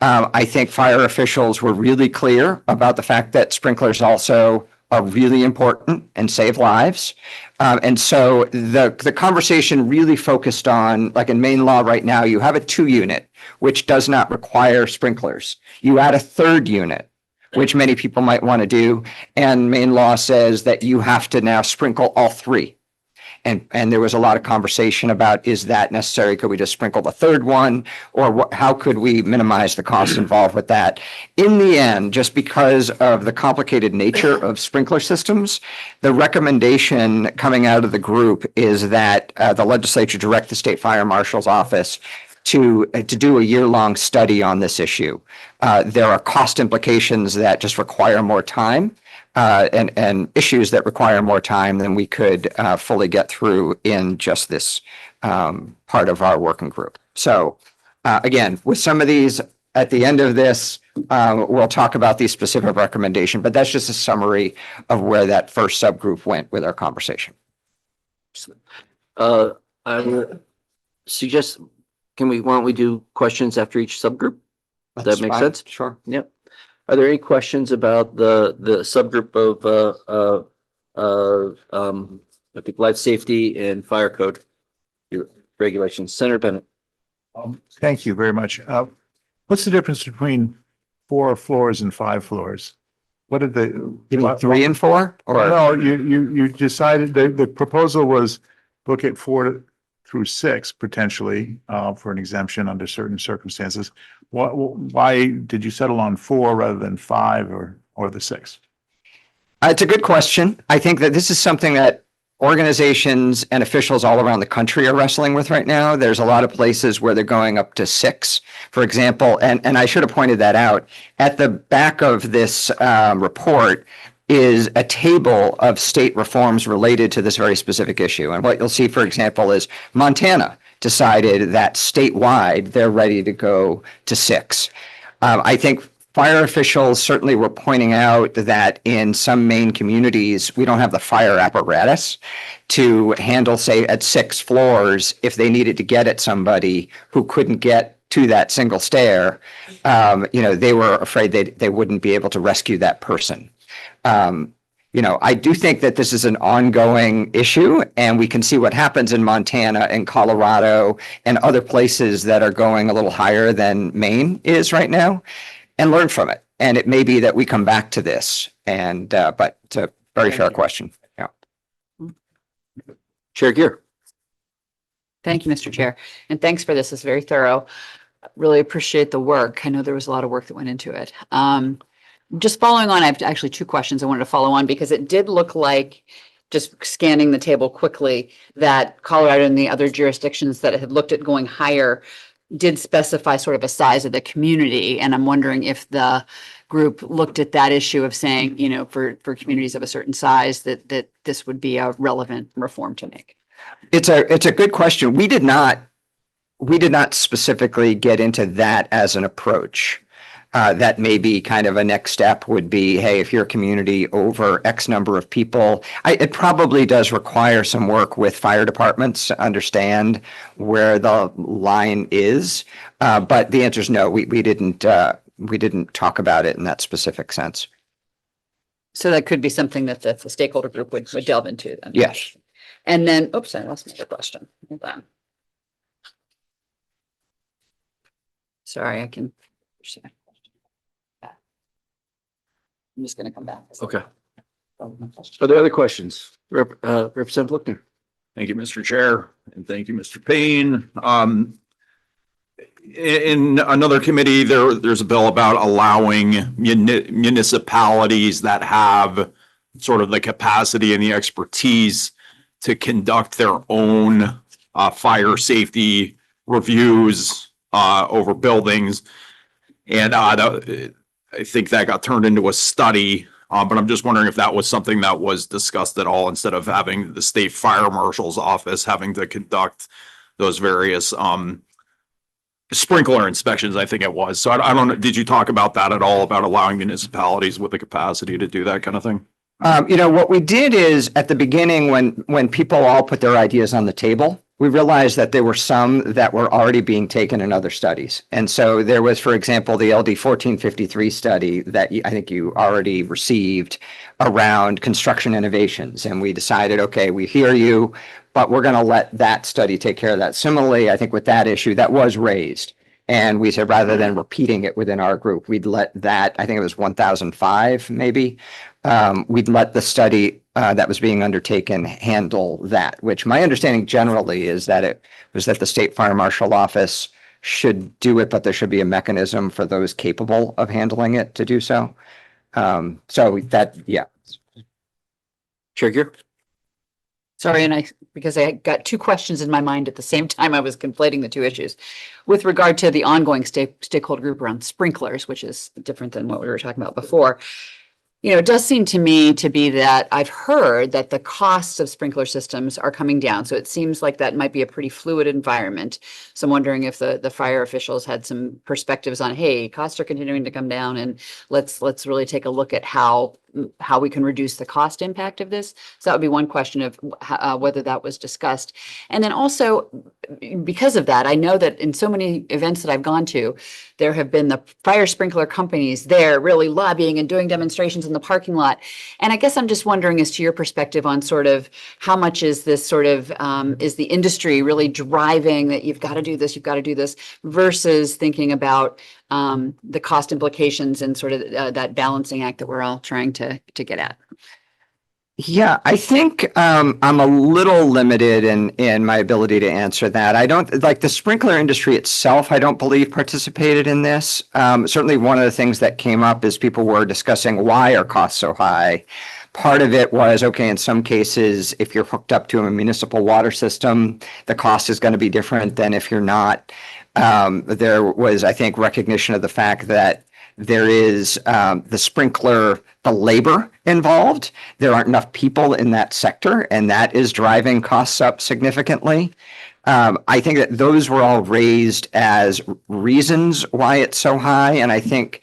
I think fire officials were really clear about the fact that sprinklers also are really important and save lives. And so the conversation really focused on, like in Maine law right now, you have a 2-unit, which does not require sprinklers. You add a 3rd unit, which many people might want to do. And Maine law says that you have to now sprinkle all 3. And there was a lot of conversation about, is that necessary? Could we just sprinkle the 3rd one? Or how could we minimize the costs involved with that? In the end, just because of the complicated nature of sprinkler systems, the recommendation coming out of the group is that the legislature direct the state fire marshal's office to do a year-long study on this issue. There are cost implications that just require more time. And issues that require more time than we could fully get through in just this part of our working group. So again, with some of these at the end of this, we'll talk about the specific recommendation, but that's just a summary of where that first subgroup went with our conversation. I would suggest, why don't we do questions after each subgroup? Does that make sense? Sure. Yep. Are there any questions about the subgroup of I think life safety and fire code regulations? Senator Bennett. Thank you very much. What's the difference between 4 floors and 5 floors? What did the? You mean 3 and 4? Or No, you decided, the proposal was look at 4 through 6 potentially for an exemption under certain circumstances. Why did you settle on 4 rather than 5 or the 6? It's a good question. I think that this is something that organizations and officials all around the country are wrestling with right now. There's a lot of places where they're going up to 6, for example, and I should have pointed that out. At the back of this report is a table of state reforms related to this very specific issue. And what you'll see, for example, is Montana decided that statewide they're ready to go to 6. I think fire officials certainly were pointing out that in some Maine communities, we don't have the fire apparatus to handle, say, at 6 floors, if they needed to get at somebody who couldn't get to that single stair, they were afraid they wouldn't be able to rescue that person. I do think that this is an ongoing issue, and we can see what happens in Montana and Colorado and other places that are going a little higher than Maine is right now, and learn from it. And it may be that we come back to this, but it's a very fair question. Yeah. Chair Gear. Thank you, Mr. Chair. And thanks for this. It's very thorough. Really appreciate the work. I know there was a lot of work that went into it. Just following on, I have actually 2 questions I wanted to follow on because it did look like, just scanning the table quickly, that Colorado and the other jurisdictions that had looked at going higher did specify sort of a size of the community. And I'm wondering if the group looked at that issue of saying, for communities of a certain size, that this would be a relevant reform to make. It's a good question. We did not specifically get into that as an approach. That may be kind of a next step would be, hey, if you're a community over X number of people, it probably does require some work with fire departments to understand where the line is. But the answer is no, we didn't talk about it in that specific sense. So that could be something that the stakeholder group would delve into then. Yes. And then, oops, I lost my other question. Hold on. Sorry, I can. I'm just going to come back. Okay. Are there other questions? Representative Luckner. Thank you, Mr. Chair, and thank you, Mr. Payne. In another committee, there's a bill about allowing municipalities that have sort of the capacity and the expertise to conduct their own fire safety reviews over buildings. And I think that got turned into a study, but I'm just wondering if that was something that was discussed at all, instead of having the state fire marshal's office having to conduct those various sprinkler inspections, I think it was. So I don't know, did you talk about that at all, about allowing municipalities with the capacity to do that kind of thing? What we did is at the beginning, when people all put their ideas on the table, we realized that there were some that were already being taken in other studies. And so there was, for example, the LD 1453 study that I think you already received around construction innovations. And we decided, okay, we hear you, but we're going to let that study take care of that. Similarly, I think with that issue, that was raised. And we said, rather than repeating it within our group, we'd let that, I think it was 1005 maybe, we'd let the study that was being undertaken handle that, which my understanding generally is that it was that the State Fire Marshal Office should do it, but there should be a mechanism for those capable of handling it to do so. So that, yeah. Chair Gear? Sorry, because I got two questions in my mind at the same time, I was conflating the two issues. With regard to the ongoing stakeholder group around sprinklers, which is different than what we were talking about before. It does seem to me to be that I've heard that the costs of sprinkler systems are coming down. So it seems like that might be a pretty fluid environment. So I'm wondering if the fire officials had some perspectives on, hey, costs are continuing to come down, and let's really take a look at how we can reduce the cost impact of this. So that would be one question of whether that was discussed. And then also, because of that, I know that in so many events that I've gone to, there have been the fire sprinkler companies there really lobbying and doing demonstrations in the parking lot. And I guess I'm just wondering, as to your perspective on sort of how much is this sort of, is the industry really driving that you've got to do this, versus thinking about the cost implications and sort of that balancing act that we're all trying to get at. Yeah, I think I'm a little limited in my ability to answer that. I don't like the sprinkler industry itself. I don't believe participated in this. Certainly one of the things that came up is people were discussing why are costs so high. Part of it was, okay, in some cases, if you're hooked up to a municipal water system, the cost is going to be different than if you're not. There was, I think, recognition of the fact that there is the sprinkler, the labor involved. There aren't enough people in that sector, and that is driving costs up significantly. I think that those were all raised as reasons why it's so high. And I think,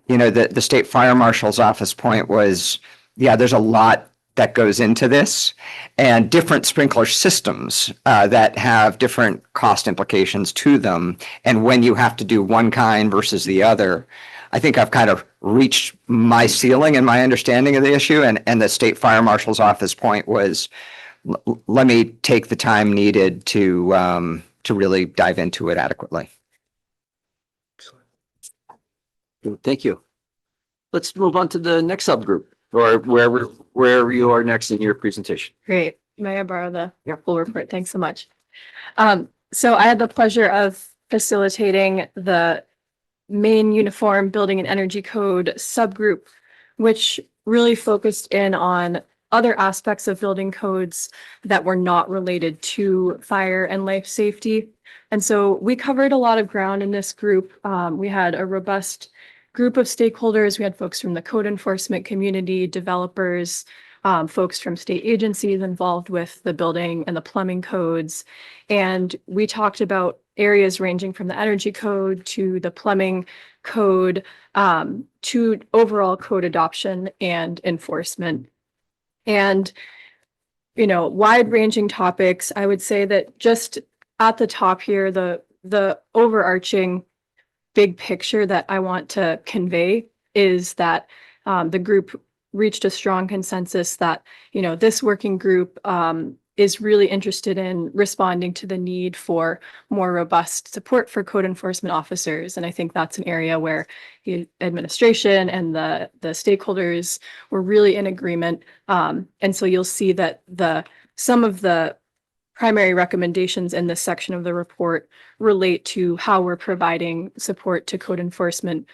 the State Fire Marshal's office point was, yeah, there's a lot that goes into this, and different sprinkler systems that have different cost implications to them. And when you have to do one kind versus the other, I think I've kind of reached my ceiling in my understanding of the issue. And the State Fire Marshal's office point was, let me take the time needed to really dive into it adequately. Thank you. Let's move on to the next subgroup, or wherever you are next in your presentation. Great. May I borrow the Yeah. full report? Thanks so much. So I had the pleasure of facilitating the Maine Uniform Building and Energy Code subgroup, which really focused in on other aspects of building codes that were not related to fire and life safety. And so we covered a lot of ground in this group. We had a robust group of stakeholders. We had folks from the code enforcement community, developers, folks from state agencies involved with the building and the plumbing codes. And we talked about areas ranging from the energy code to the plumbing code, to overall code adoption and enforcement. And, wide ranging topics. I would say that just at the top here, the overarching big picture that I want to convey is that the group reached a strong consensus that, this working group is really interested in responding to the need for more robust support for code enforcement officers. And I think that's an area where the administration and the stakeholders were really in agreement. And so you'll see that some of the primary recommendations in this section of the report relate to how we're providing support to code enforcement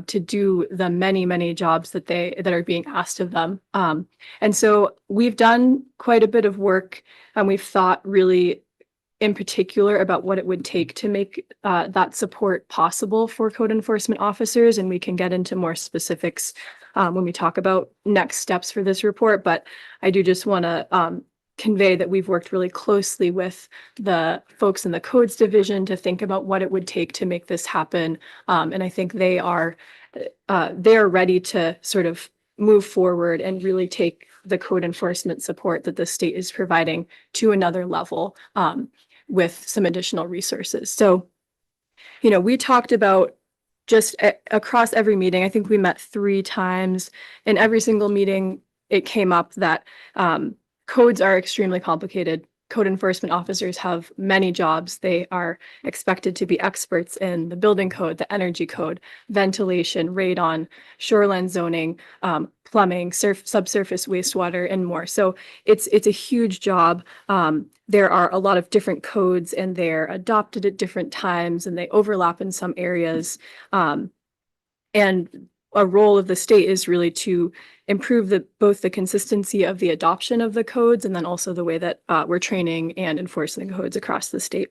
to do the many, many jobs that are being asked of them. And so we've done quite a bit of work, and we've thought really in particular about what it would take to make that support possible for code enforcement officers. And we can get into more specifics when we talk about next steps for this report. But I do just want to convey that we've worked really closely with the folks in the codes division to think about what it would take to make this happen. And I think they are ready to sort of move forward and really take the code enforcement support that the state is providing to another level with some additional resources. So, you know, we talked about just across every meeting. I think we met 3 times. In every single meeting, it came up that codes are extremely complicated. Code enforcement officers have many jobs. They are expected to be experts in the building code, the energy code, ventilation, radon, shoreline zoning, plumbing, subsurface wastewater, and more. So it's a huge job. There are a lot of different codes, and they're adopted at different times, and they overlap in some areas. And a role of the state is really to improve both the consistency of the adoption of the codes, and then also the way that we're training and enforcing the codes across the state.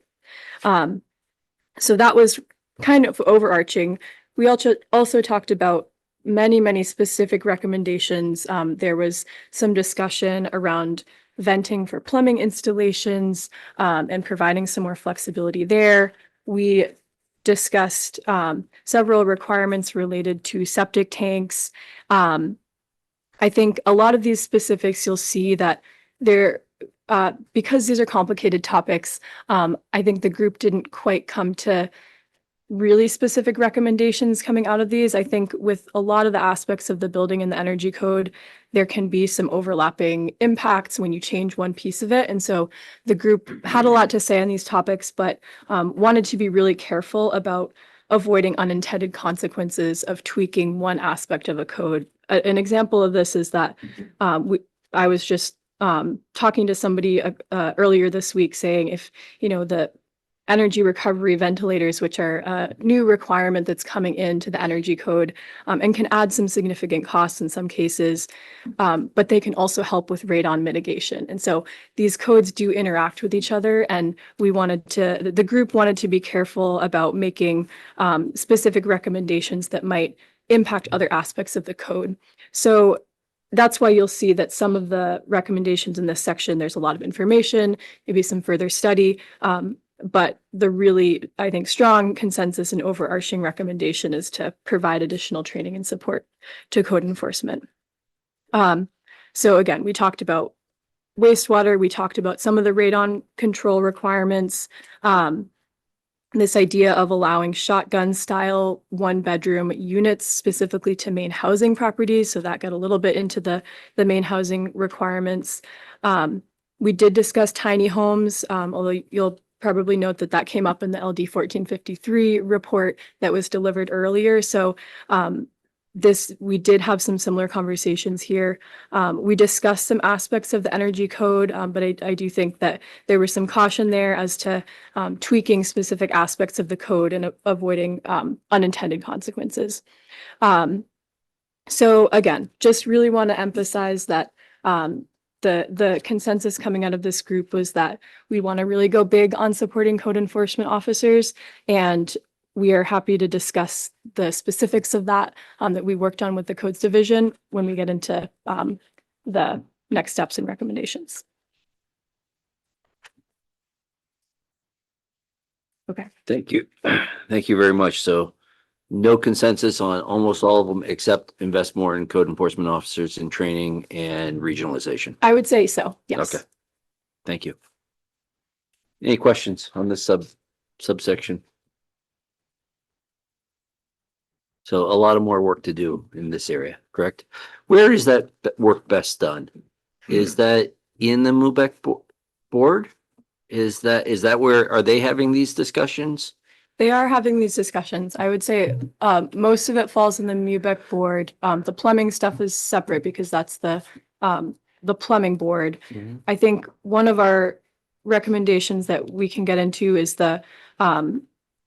So that was kind of overarching. We also talked about many, many specific recommendations. There was some discussion around venting for plumbing installations and providing some more flexibility there. We discussed several requirements related to septic tanks. I think a lot of these specifics, you'll see that they're, because these are complicated topics, I think the group didn't quite come to really specific recommendations coming out of these. I think with a lot of the aspects of the building and the energy code, there can be some overlapping impacts when you change one piece of it. And so the group had a lot to say on these topics, but wanted to be really careful about avoiding unintended consequences of tweaking one aspect of a code. An example of this is that I was just talking to somebody earlier this week saying if, you know, the energy recovery ventilators, which are a new requirement that's coming into the energy code and can add some significant costs in some cases, but they can also help with radon mitigation. And so these codes do interact with each other, and the group wanted to be careful about making specific recommendations that might impact other aspects of the code. So that's why you'll see that some of the recommendations in this section, there's a lot of information, maybe some further study, but the really, I think, strong consensus and overarching recommendation is to provide additional training and support to code enforcement. So again, we talked about wastewater, we talked about some of the radon control requirements, this idea of allowing shotgun style 1-bedroom units specifically to main housing properties. So that got a little bit into the main housing requirements. We did discuss tiny homes, although you'll probably note that came up in the LD 1453 report that was delivered earlier. So we did have some similar conversations here. We discussed some aspects of the energy code, but I do think that there was some caution there as to tweaking specific aspects of the code and avoiding unintended consequences. So again, just really want to emphasize that the consensus coming out of this group was that we want to really go big on supporting code enforcement officers, and we are happy to discuss the specifics of that that we worked on with the codes division when we get into the next steps and recommendations. Okay. Thank you. Thank you very much. So no consensus on almost all of them, except invest more in code enforcement officers in training and regionalization. I would say so, yes. Okay. Thank you. Any questions on this subsection? So a lot of more work to do in this area, correct? Where is that work best done? Is that in the MUBEC board? Is that where, are they having these discussions? They are having these discussions. I would say most of it falls in the MUBEC board. The plumbing stuff is separate because that's the plumbing board. I think one of our recommendations that we can get into is the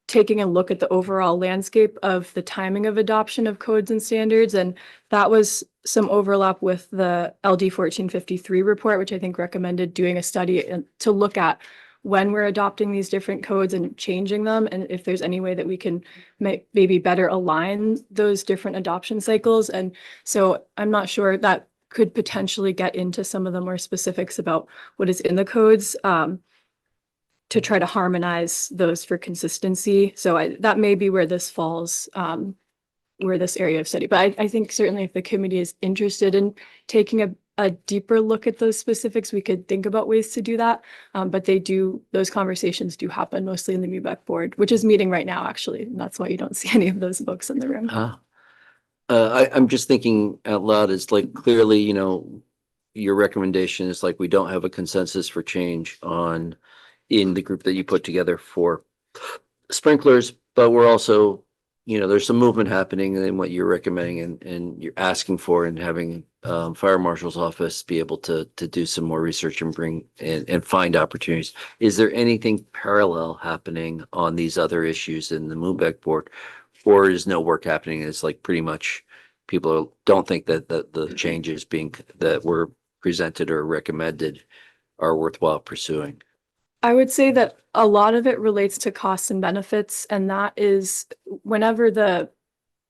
taking a look at the overall landscape of the timing of adoption of codes and standards. And that was some overlap with the LD 1453 report, which I think recommended doing a study to look at when we're adopting these different codes and changing them, and if there's any way that we can maybe better align those different adoption cycles. And so I'm not sure that could potentially get into some of the more specifics about what is in the codes to try to harmonize those for consistency. So that may be where this falls, where this area of study. But I think certainly if the committee is interested in taking a deeper look at those specifics, we could think about ways to do that. But those conversations do happen mostly in the MUBEC board, which is meeting right now, actually. And that's why you don't see any of those folks in the room. I'm just thinking out loud, it's like clearly, your recommendation is like, we don't have a consensus for change in the group that you put together for sprinklers, but we're also, there's some movement happening in what you're recommending and you're asking for, and having fire marshal's office be able to do some more research and bring and find opportunities. Is there anything parallel happening on these other issues in the MUBEC board, or is no work happening? It's like pretty much people don't think that the changes that were presented or recommended are worthwhile pursuing. I would say that a lot of it relates to costs and benefits, and that is whenever the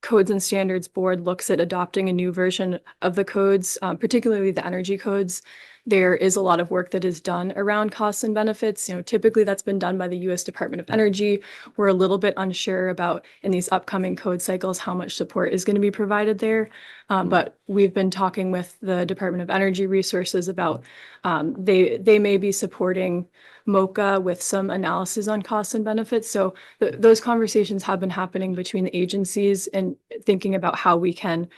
Codes and Standards Board looks at adopting a new version of the codes, particularly the energy codes, there is a lot of work that is done around costs and benefits. Typically that's been done by the U.S. Department of Energy. We're a little bit unsure about in these upcoming code cycles how much support is going to be provided there. But we've been talking with the Department of Energy Resources about they may be supporting MOCA with some analysis on costs and benefits. So those conversations have been happening between the agencies and thinking about how we can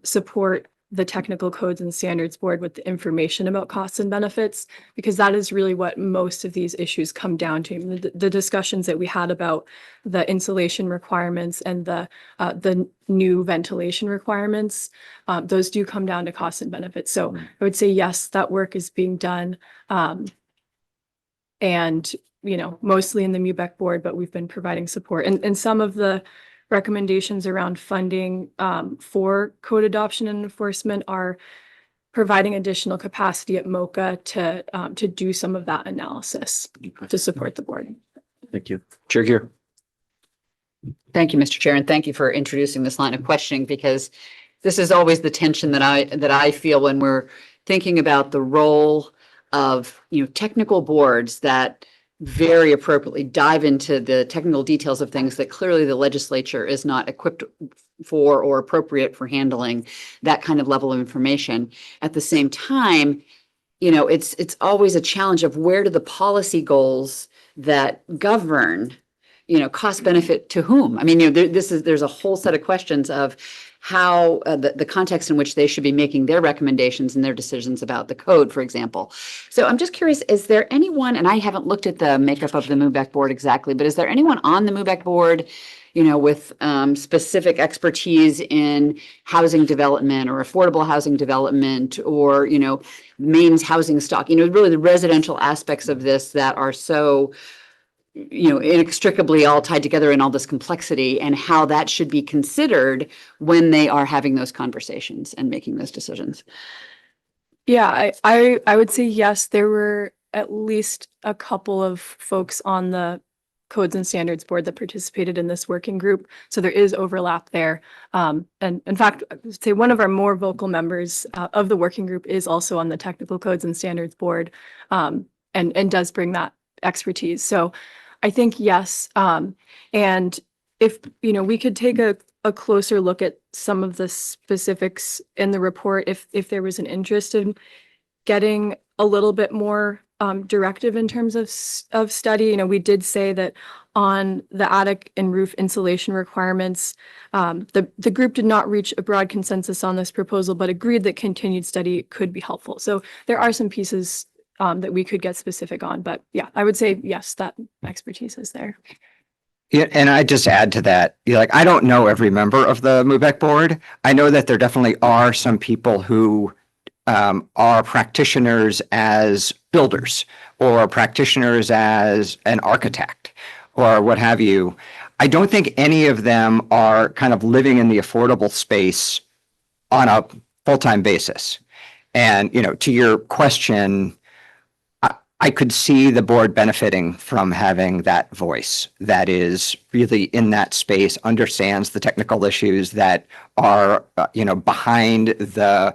support the Technical Codes and Standards Board with the information about costs and benefits, because that is really what most of these issues come down to. The discussions that we had about the insulation requirements and the new ventilation requirements, those do come down to costs and benefits. So I would say, yes, that work is being done. And, mostly in the MUBEC board, but we've been providing support. And some of the recommendations around funding for code adoption and enforcement are providing additional capacity at MOCA to do some of that analysis to support the board. Thank you. Chair Gear. Thank you, Mr. Chair, and thank you for introducing this line of questioning, because this is always the tension that I feel when we're thinking about the role of technical boards that very appropriately dive into the technical details of things that clearly the legislature is not equipped for or appropriate for handling that kind of level of information. At the same time, it's always a challenge of where do the policy goals that govern, cost benefit to whom? I mean, there's a whole set of questions of how the context in which they should be making their recommendations and their decisions about the code, for example. So I'm just curious, is there anyone, and I haven't looked at the makeup of the MUBEC board exactly, but is there anyone on the MUBEC board, with specific expertise in housing development or affordable housing development or, Maine's housing stock, really the residential aspects of this that are so inextricably all tied together in all this complexity, and how that should be considered when they are having those conversations and making those decisions? Yeah, I would say yes, there were at least a couple of folks on the Codes and Standards Board that participated in this working group. So there is overlap there. And in fact, I would say one of our more vocal members of the working group is also on the Technical Codes and Standards Board, and does bring that expertise. So I think yes. And if, we could take a closer look at some of the specifics in the report, if there was an interest in getting a little bit more directive in terms of study. We did say that on the attic and roof insulation requirements, the group did not reach a broad consensus on this proposal, but agreed that continued study could be helpful. So there are some pieces that we could get specific on, but yeah, I would say yes, that expertise is there. Yeah, and I just add to that, I don't know every member of the MUBEC board. I know that there definitely are some people who are practitioners as builders or practitioners as an architect or what have you. I don't think any of them are kind of living in the affordable space on a full-time basis. And, to your question, I could see the board benefiting from having that voice that is really in that space, understands the technical issues that are, behind the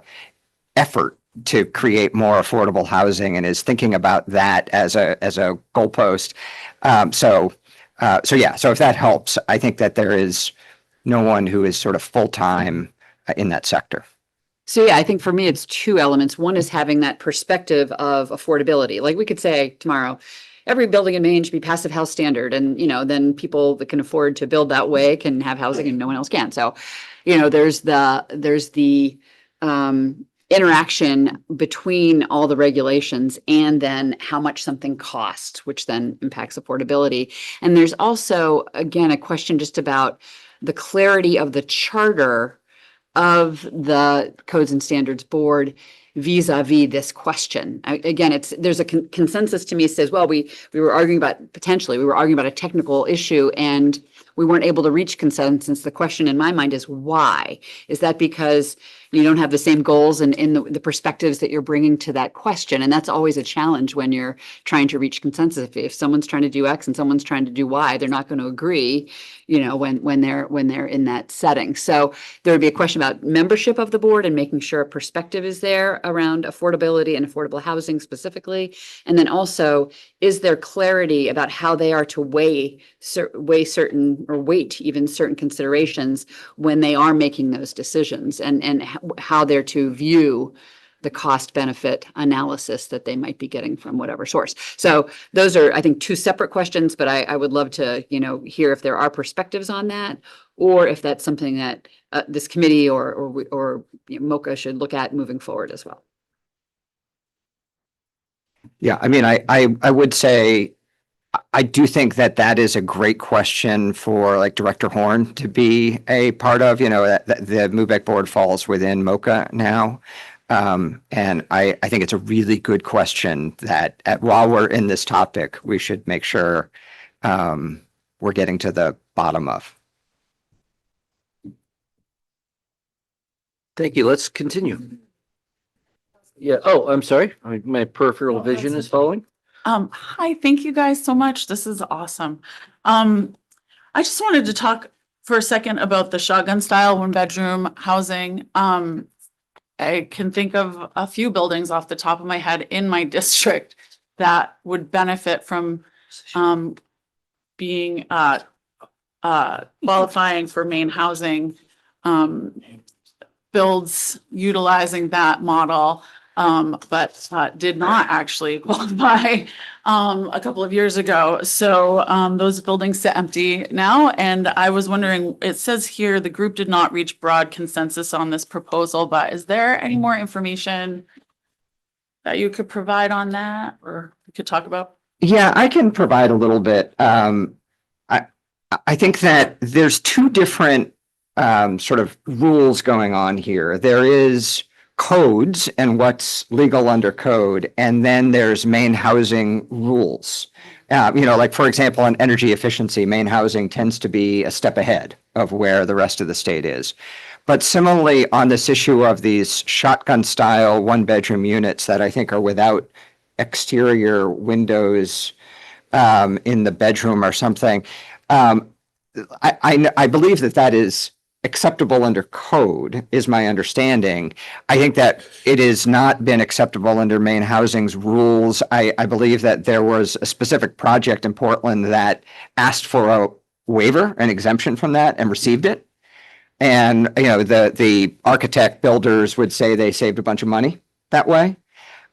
effort to create more affordable housing and is thinking about that as a goalpost. So if that helps, I think that there is no one who is sort of full-time in that sector. So yeah, I think for me, it's two elements. One is having that perspective of affordability. Like we could say tomorrow, every building in Maine should be passive house standard. And, then people that can afford to build that way can have housing and no one else can. So, there's the interaction between all the regulations and then how much something costs, which then impacts affordability. And there's also, again, a question just about the clarity of the charter of the Codes and Standards Board vis-a-vis this question. Again, there's a consensus to me says, well, we were arguing about a technical issue and we weren't able to reach consensus. The question in my mind is why? Is that because you don't have the same goals and in the perspectives that you're bringing to that question? And that's always a challenge when you're trying to reach consensus. If someone's trying to do X and someone's trying to do Y, they're not going to agree, when they're in that setting. So there would be a question about membership of the board and making sure a perspective is there around affordability and affordable housing specifically. And then also, is there clarity about how they are to weight even certain considerations when they are making those decisions and how they're to view the cost benefit analysis that they might be getting from whatever source. So those are, I think, two separate questions, but I would love to, hear if there are perspectives on that, or if that's something that this committee or MOCA should look at moving forward as well. Yeah, I mean, I would say, I do think that is a great question for like Director Horn to be a part of, the MUBEC board falls within MOCA now. And I think it's a really good question that while we're in this topic, we should make sure we're getting to the bottom of. Thank you. Let's continue. Yeah. Oh, I'm sorry. My peripheral vision is following. Hi, thank you guys so much. This is awesome. I just wanted to talk for a second about the shotgun style 1-bedroom housing. I can think of a few buildings off the top of my head in my district that would benefit from being qualifying for Maine housing builds utilizing that model. But did not actually qualify a couple of years ago. So those buildings sit empty now. And I was wondering, it says here the group did not reach broad consensus on this proposal, but is there any more information that you could provide on that or we could talk about? Yeah, I can provide a little bit. I think that there's two different sort of rules going on here. There is codes and what's legal under code, and then there's Maine housing rules. Like for example, on energy efficiency, Maine housing tends to be a step ahead of where the rest of the state is. But similarly, on this issue of these shotgun style 1-bedroom units that I think are without exterior windows in the bedroom or something, I believe that is acceptable under code, is my understanding. I think that it has not been acceptable under Maine Housing's rules. I believe that there was a specific project in Portland that asked for a waiver, an exemption from that, and received it. And, the architect builders would say they saved a bunch of money that way.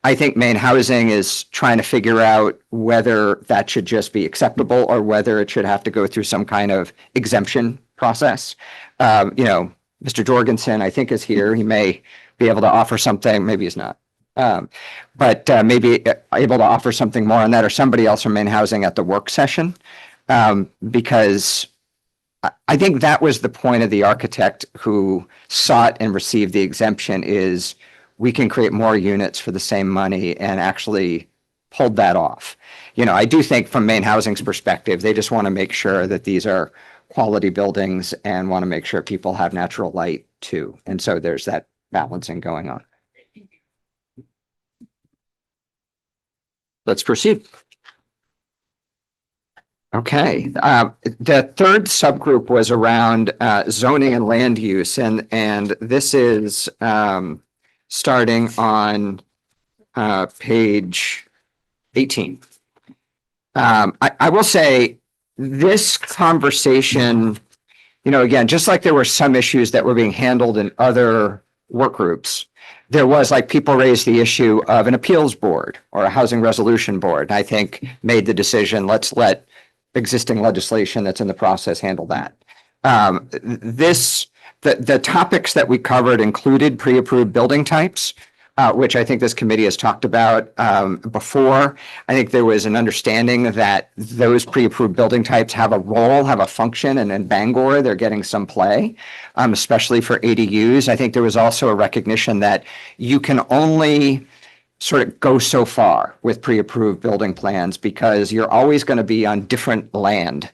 I think Maine Housing is trying to figure out whether that should just be acceptable or whether it should have to go through some kind of exemption process. Mr. Jorgensen, I think, is here. He may be able to offer something. Maybe he's not. But maybe able to offer something more on that, or somebody else from Maine Housing at the work session. Because I think that was the point of the architect who sought and received the exemption, is we can create more units for the same money and actually pulled that off. You know, I do think from Maine Housing's perspective, they just want to make sure that these are quality buildings and want to make sure people have natural light too. And so there's that balancing going on. Let's proceed. Okay, the third subgroup was around zoning and land use, and this is starting on page 18. I will say this conversation, you know, again, just like there were some issues that were being handled in other work groups, there was like people raised the issue of an appeals board or a housing resolution board. I think made the decision, let's let existing legislation that's in the process handle that. The topics that we covered included pre-approved building types, which I think this committee has talked about before. I think there was an understanding that those pre-approved building types have a role, have a function, and in Bangor, they're getting some play, especially for ADUs. I think there was also a recognition that you can only sort of go so far with pre-approved building plans because you're always going to be on different land.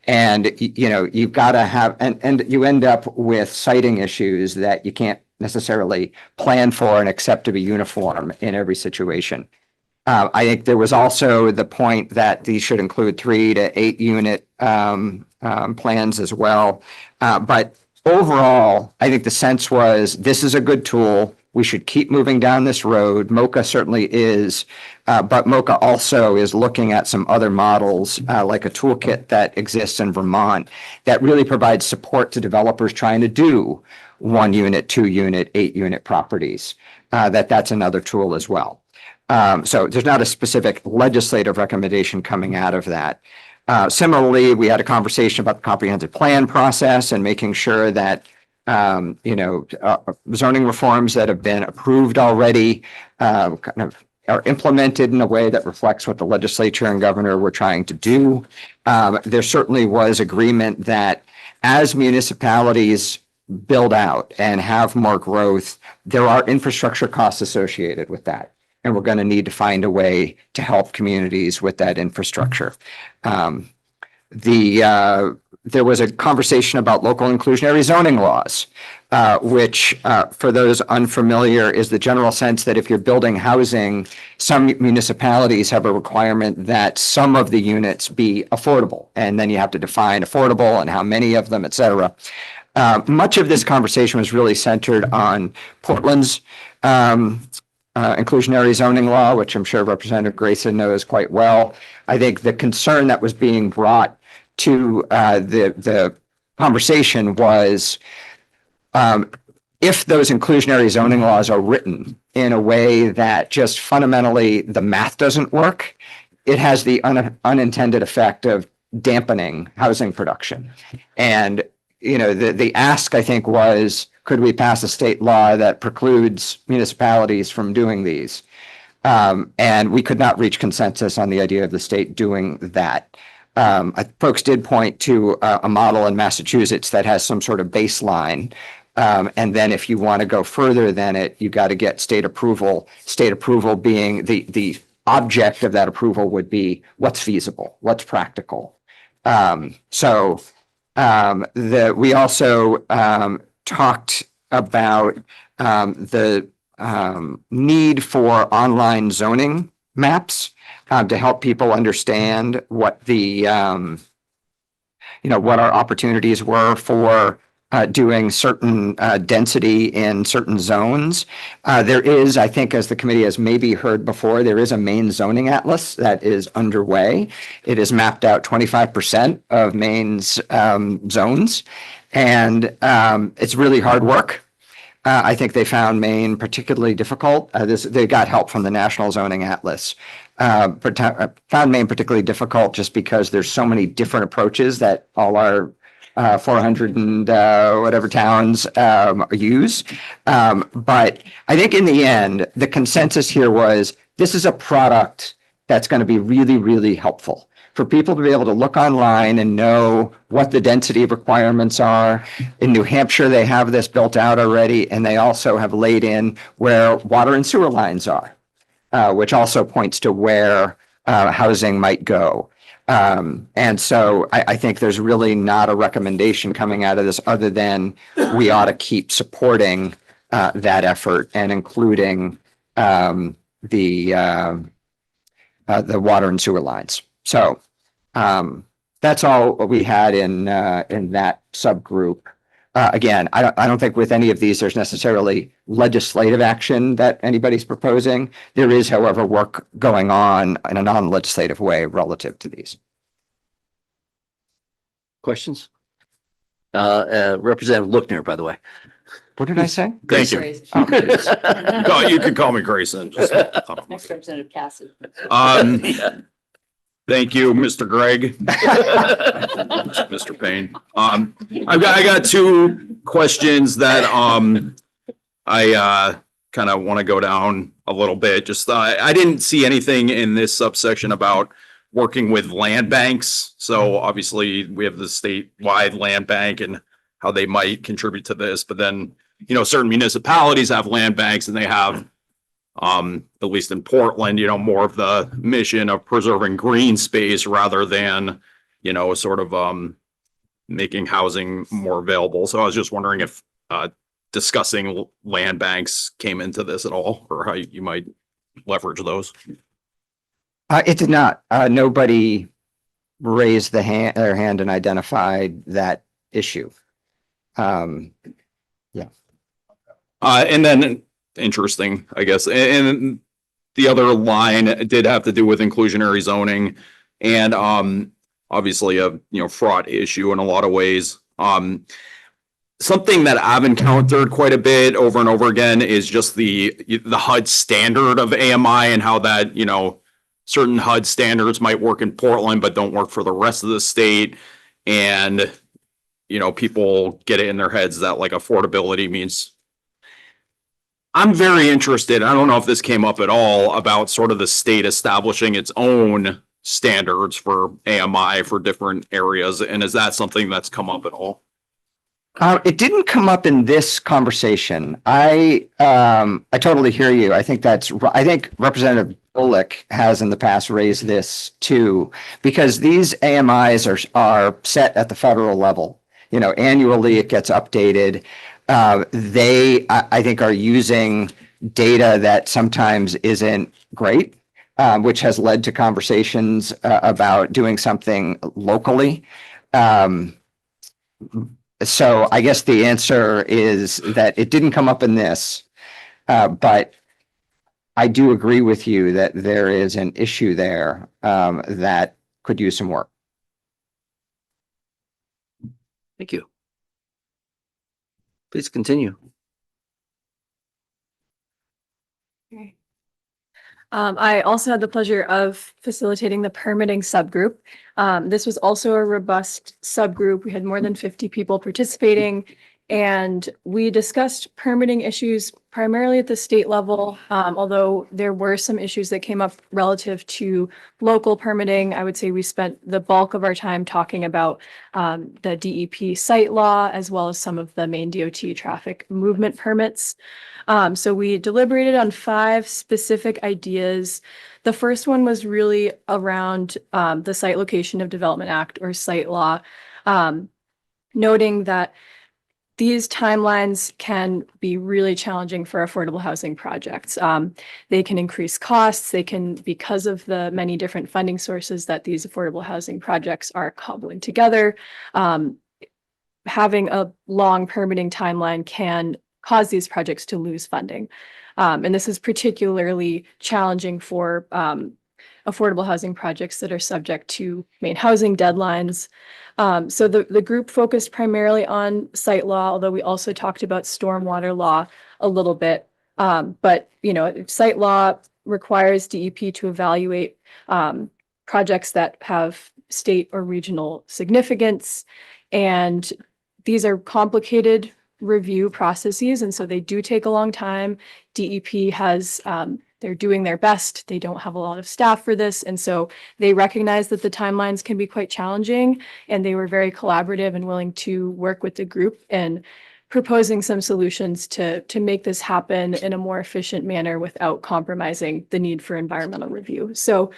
And, you know, you've got to have, and you end up with siting issues that you can't necessarily plan for and accept to be uniform in every situation. I think there was also the point that these should include 3 to 8 unit plans as well. But overall, I think the sense was this is a good tool. We should keep moving down this road. MoCA certainly is, but MoCA also is looking at some other models, like a toolkit that exists in Vermont that really provides support to developers trying to do 1 unit, 2 unit, 8 unit properties. That's another tool as well. So there's not a specific legislative recommendation coming out of that. Similarly, we had a conversation about the comprehensive plan process and making sure that zoning reforms that have been approved already kind of are implemented in a way that reflects what the legislature and governor were trying to do. There certainly was agreement that as municipalities build out and have more growth, there are infrastructure costs associated with that. And we're going to need to find a way to help communities with that infrastructure. There was a conversation about local inclusionary zoning laws, which for those unfamiliar is the general sense that if you're building housing, some municipalities have a requirement that some of the units be affordable. And then you have to define affordable and how many of them, et cetera. Much of this conversation was really centered on Portland's inclusionary zoning law, which I'm sure Representative Grayson knows quite well. I think the concern that was being brought to the conversation was if those inclusionary zoning laws are written in a way that just fundamentally the math doesn't work, it has the unintended effect of dampening housing production. And, you know, the ask, I think, was, could we pass a state law that precludes municipalities from doing these? And we could not reach consensus on the idea of the state doing that. Folks did point to a model in Massachusetts that has some sort of baseline. And then if you want to go further than it, you got to get state approval. State approval being the object of that approval would be what's feasible, what's practical. We also talked about the need for online zoning maps to help people understand what the what our opportunities were for doing certain density in certain zones. There is, I think, as the committee has maybe heard before, there is a Maine zoning atlas that is underway. It has mapped out 25% of Maine's zones, and it's really hard work. I think they found Maine particularly difficult. They got help from the National Zoning Atlas. Found Maine particularly difficult just because there's so many different approaches that all our 400 and whatever towns use. But I think in the end, the consensus here was this is a product that's going to be really, really helpful for people to be able to look online and know what the density requirements are. In New Hampshire, they have this built out already, and they also have laid in where water and sewer lines are. which also points to where housing might go. And so I think there's really not a recommendation coming out of this other than we ought to keep supporting that effort and including the water and sewer lines. So that's all we had in that subgroup. Again, I don't think with any of these, there's necessarily legislative action that anybody's proposing. There is, however, work going on in a non-legislative way relative to these. Questions? Representative Lookner, by the way. What did I say? Thank you. No, you can call me Grayson. Just- Next, Representative Cassidy. Yeah. Thank you, Mr. Gregg. Mr. Payne. I got two questions that, I, kind of want to go down a little bit. Just, I didn't see anything in this subsection about working with land banks. So obviously we have the statewide land bank and how they might contribute to this, but then, certain municipalities have land banks and they have, at least in Portland, more of the mission of preserving green space rather than, sort of, making housing more available. So I was just wondering if, discussing land banks came into this at all, or how you might leverage those. It did not. Nobody raised their hand and identified that issue. And then interesting, I guess. And the other line did have to do with inclusionary zoning and obviously a fraud issue in a lot of ways. Something that I've encountered quite a bit over and over again is just the HUD standard of AMI and how that, certain HUD standards might work in Portland, but don't work for the rest of the state. And, people get it in their heads that like affordability means. I'm very interested. I don't know if this came up at all about sort of the state establishing its own standards for AMI for different areas. And is that something that's come up at all? It didn't come up in this conversation. I totally hear you. I think Representative Bullock has in the past raised this too, because these AMIs are set at the federal level. Annually it gets updated. They, I think, are using data that sometimes isn't great, which has led to conversations about doing something locally. So I guess the answer is that it didn't come up in this, but I do agree with you that there is an issue there that could use some work. Thank you. Please continue. I also had the pleasure of facilitating the permitting subgroup. This was also a robust subgroup. We had more than 50 people participating, and we discussed permitting issues primarily at the state level, although there were some issues that came up relative to local permitting. I would say we spent the bulk of our time talking about the DEP site law, as well as some of the Maine DOT traffic movement permits. So we deliberated on 5 specific ideas. The first one was really around the Site Location of Development Act, or site law, noting that these timelines can be really challenging for affordable housing projects. They can increase costs. They can, because of the many different funding sources that these affordable housing projects are cobbling together, having a long permitting timeline can cause these projects to lose funding. And this is particularly challenging for affordable housing projects that are subject to Maine housing deadlines. So the group focused primarily on site law, although we also talked about stormwater law a little bit. But, site law requires DEP to evaluate projects that have state or regional significance. And these are complicated review processes, and so they do take a long time. DEP has they're doing their best. They don't have a lot of staff for this, and so they recognize that the timelines can be quite challenging, and they were very collaborative and willing to work with the group in proposing some solutions to make this happen in a more efficient manner without compromising the need for environmental review. So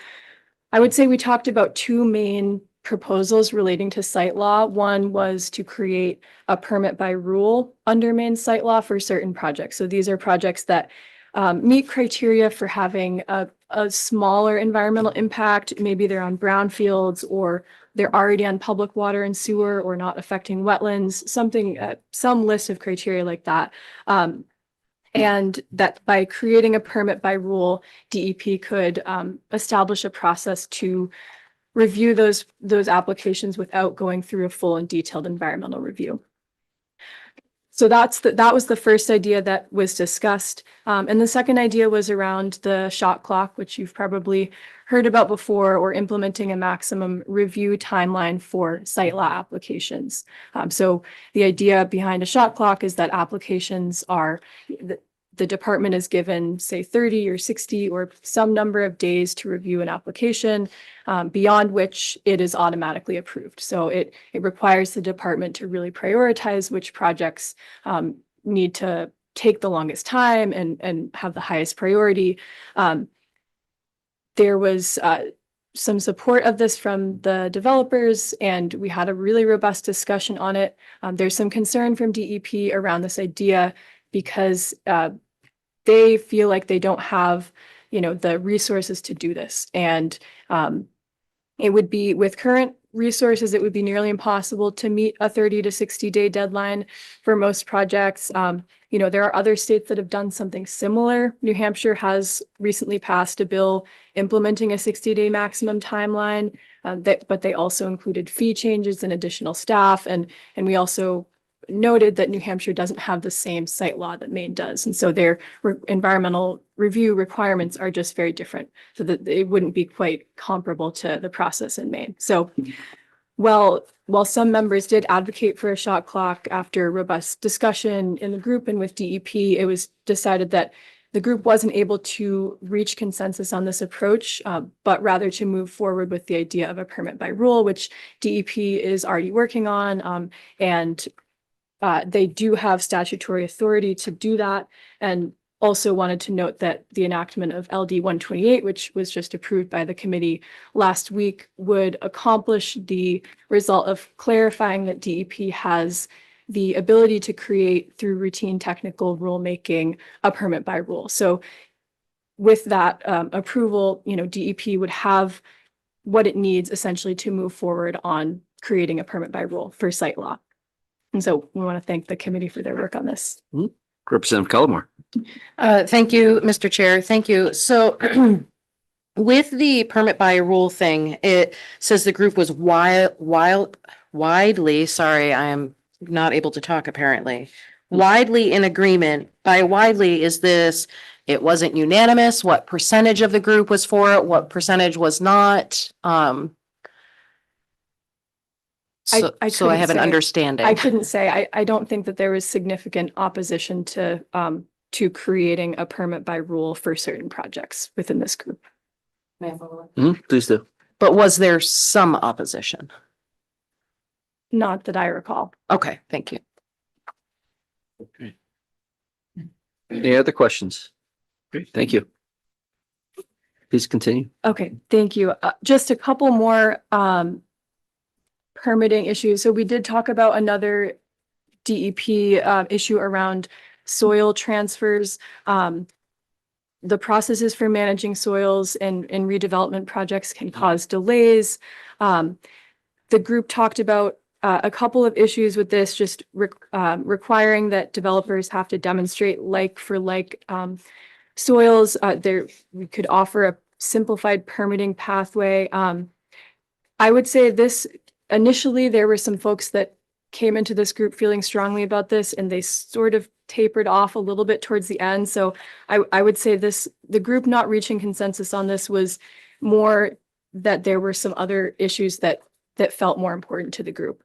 I would say we talked about two main proposals relating to site law. One was to create a permit by rule under Maine site law for certain projects. So these are projects that meet criteria for having a smaller environmental impact. Maybe they're on brownfields or they're already on public water and sewer or not affecting wetlands, something, some list of criteria like that. And that by creating a permit by rule, DEP could establish a process to review those applications without going through a full and detailed environmental review. So that was the first idea that was discussed. And the second idea was around the shot clock, which you've probably heard about before, or implementing a maximum review timeline for site law applications. So the idea behind a shot clock is that applications are, the department is given, say, 30 or 60 or some number of days to review an application, beyond which it is automatically approved. So it requires the department to really prioritize which projects need to take the longest time and have the highest priority. There was some support of this from the developers, and we had a really robust discussion on it. There's some concern from DEP around this idea because they feel like they don't have, the resources to do this. And it would be, with current resources, it would be nearly impossible to meet a 30 to 60-day deadline for most projects. There are other states that have done something similar. New Hampshire has recently passed a bill implementing a 60-day maximum timeline, but they also included fee changes and additional staff. And we also noted that New Hampshire doesn't have the same site law that Maine does. And so their environmental review requirements are just very different, so that it wouldn't be quite comparable to the process in Maine. So while some members did advocate for a shot clock, after robust discussion in the group and with DEP, it was decided that the group wasn't able to reach consensus on this approach, but rather to move forward with the idea of a permit by rule, which DEP is already working on, and they do have statutory authority to do that. And also wanted to note that the enactment of LD 128, which was just approved by the committee last week, would accomplish the result of clarifying that DEP has the ability to create, through routine technical rulemaking, a permit by rule. So with that approval, DEP would have what it needs essentially to move forward on creating a permit by rule for site law. And so we want to thank the committee for their work on this. Representative Cullimore. Thank you, Mr. Chair. Thank you. So with the permit by rule thing, it says the group was widely, sorry, I am not able to talk apparently, widely in agreement. By widely, is this, it wasn't unanimous? What percentage of the group was for it? What percentage was not? So I have an understanding. I couldn't say. I don't think that there was significant opposition to creating a permit by rule for certain projects within this group. Please do. But was there some opposition? Not that I recall. Okay, thank you. Any other questions? Great, thank you. Please continue. Okay, thank you. Just a couple more permitting issues. So we did talk about another DEP issue around soil transfers. The processes for managing soils and redevelopment projects can cause delays. The group talked about a couple of issues with this, just requiring that developers have to demonstrate like for like soils. We could offer a simplified permitting pathway. I would say this, initially, there were some folks that came into this group feeling strongly about this, and they sort of tapered off a little bit towards the end. So I would say the group not reaching consensus on this was more that there were some other issues that felt more important to the group.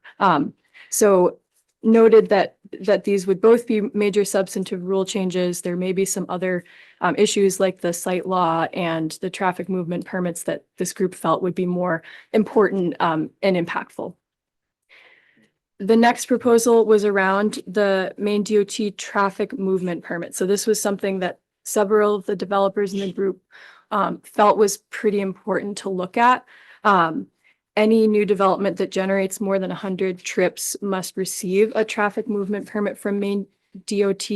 So noted that these would both be major substantive rule changes. There may be some other issues like the site law and the traffic movement permits that this group felt would be more important and impactful. The next proposal was around the Maine DOT traffic movement permit. So this was something that several of the developers in the group felt was pretty important to look at. Any new development that generates more than 100 trips must receive a traffic movement permit from Maine DOT.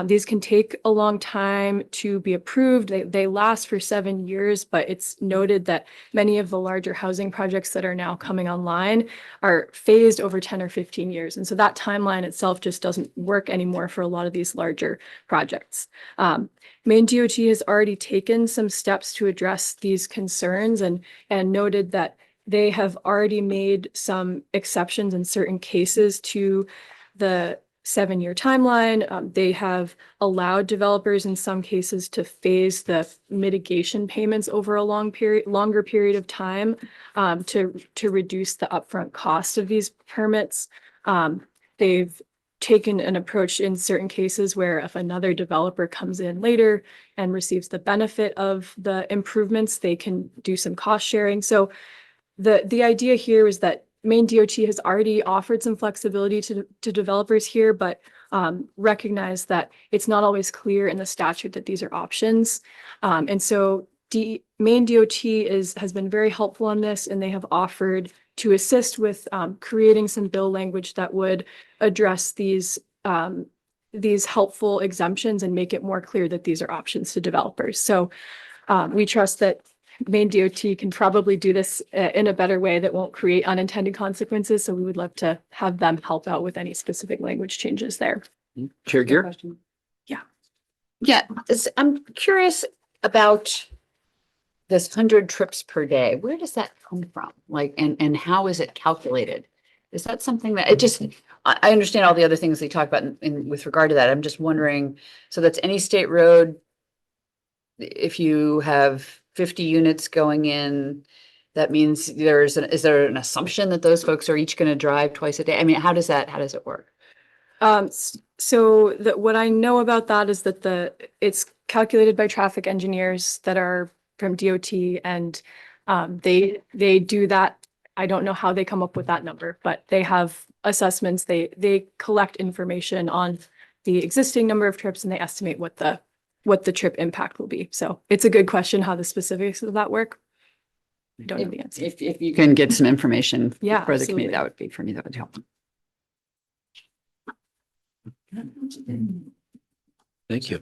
These can take a long time to be approved. They last for 7 years, but it's noted that many of the larger housing projects that are now coming online are phased over 10 or 15 years. And so that timeline itself just doesn't work anymore for a lot of these larger projects. Maine DOT has already taken some steps to address these concerns and noted that they have already made some exceptions in certain cases to the 7-year timeline. They have allowed developers in some cases to phase the mitigation payments over a longer period of time to reduce the upfront cost of these permits. They've taken an approach in certain cases where if another developer comes in later and receives the benefit of the improvements, they can do some cost sharing. So the idea here is that Maine DOT has already offered some flexibility to developers here, but recognize that it's not always clear in the statute that these are options. And so Maine DOT has been very helpful on this, and they have offered to assist with creating some bill language that would address these helpful exemptions and make it more clear that these are options to developers. So we trust that Maine DOT can probably do this in a better way that won't create unintended consequences. So we would love to have them help out with any specific language changes there. Chair Gear? Yeah, I'm curious about this 100 trips per day. Where does that come from? Like, and how is it calculated? Is that something that it just, I understand all the other things they talk about with regard to that. I'm just wondering, so that's any state road. If you have 50 units going in, that means is there an assumption that those folks are each going to drive twice a day? I mean, how does it work? So what I know about that is that it's calculated by traffic engineers that are from DOT, and they do that. I don't know how they come up with that number, but they have assessments. They collect information on the existing number of trips, and they estimate what the trip impact will be. So it's a good question how the specifics of that work. I don't know the answer. If you can get some information for the absolutely. community, that would be for me, that would help. Thank you.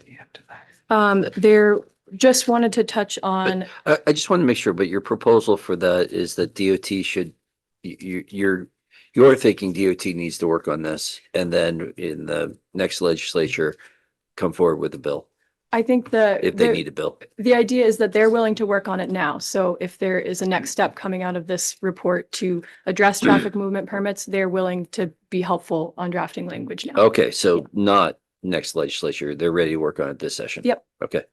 There just wanted to touch on, I just want to make sure, but your proposal for that is that DOT should, you're thinking DOT needs to work on this, and then in the next legislature, come forward with a bill, I think if they need a bill. the idea is that they're willing to work on it now. So if there is a next step coming out of this report to address traffic movement permits, they're willing to be helpful on drafting language now. Okay, so not next legislature. They're ready to work on it this session. Yep. Okay.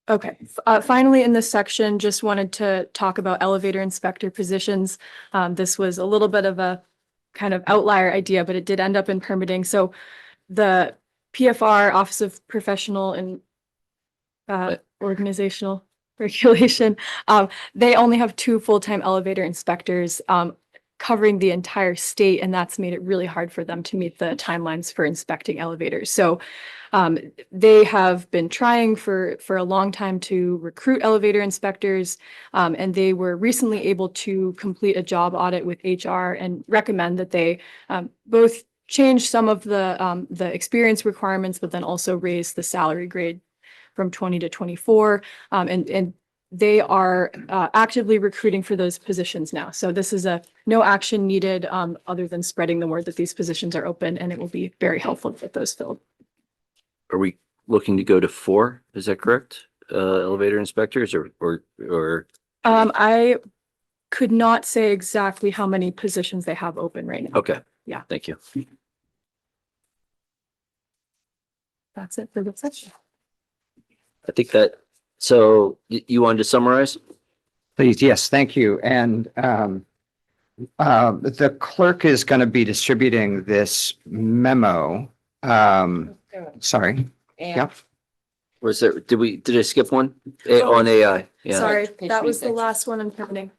Okay, finally, in this section, just wanted to talk about elevator inspector positions. This was a little bit of a kind of outlier idea, but it did end up in permitting. So the PFR, Office of Professional and Organizational Regulation, they only have 2 full-time elevator inspectors covering the entire state, and that's made it really hard for them to meet the timelines for inspecting elevators. So they have been trying for a long time to recruit elevator inspectors, and they were recently able to complete a job audit with HR and recommend that they both change some of the experience requirements, but then also raise the salary grade from 20 to 24. And they are actively recruiting for those positions now. So this is no action needed other than spreading the word that these positions are open, and it will be very helpful to get those filled. Are we looking to go to 4? Is that correct? Elevator inspectors or? I could not say exactly how many positions they have open right now. Okay. Yeah. Thank you. That's it for the section. I think that, so you wanted to summarize? Please, yes, thank you. And the clerk is going to be distributing this memo. Sorry. Yep. Was there, did I skip one? On AI? Yeah. Sorry, that was the last one I'm permitting.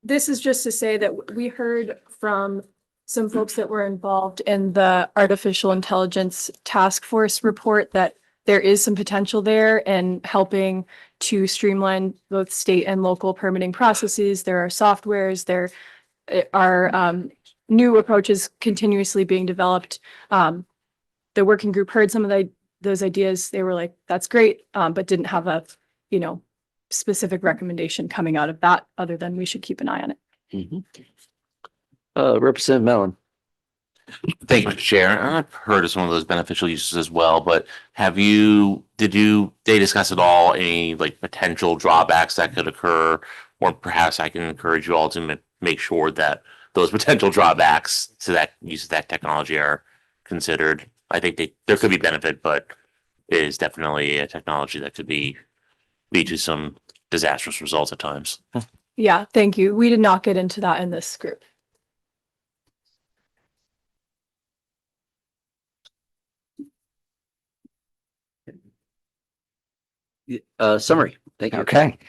this is just to say that we heard from some folks that were involved in the artificial intelligence task force report that there is some potential there in helping to streamline both state and local permitting processes. There are softwares, there are new approaches continuously being developed. The working group heard some of those ideas. They were like, that's great, but didn't have a, specific recommendation coming out of that other than we should keep an eye on it. Representative Mellon. Thank you, Mr. Chair. And I've heard of some of those beneficial uses as well, but they discuss at all any like potential drawbacks that could occur? Or perhaps I can encourage you all to make sure that those potential drawbacks to that use of that technology are considered. I think there could be benefit, but it is definitely a technology that could lead to some disastrous results at times. Yeah, thank you. We did not get into that in this group. Summary. Thank you. Okay.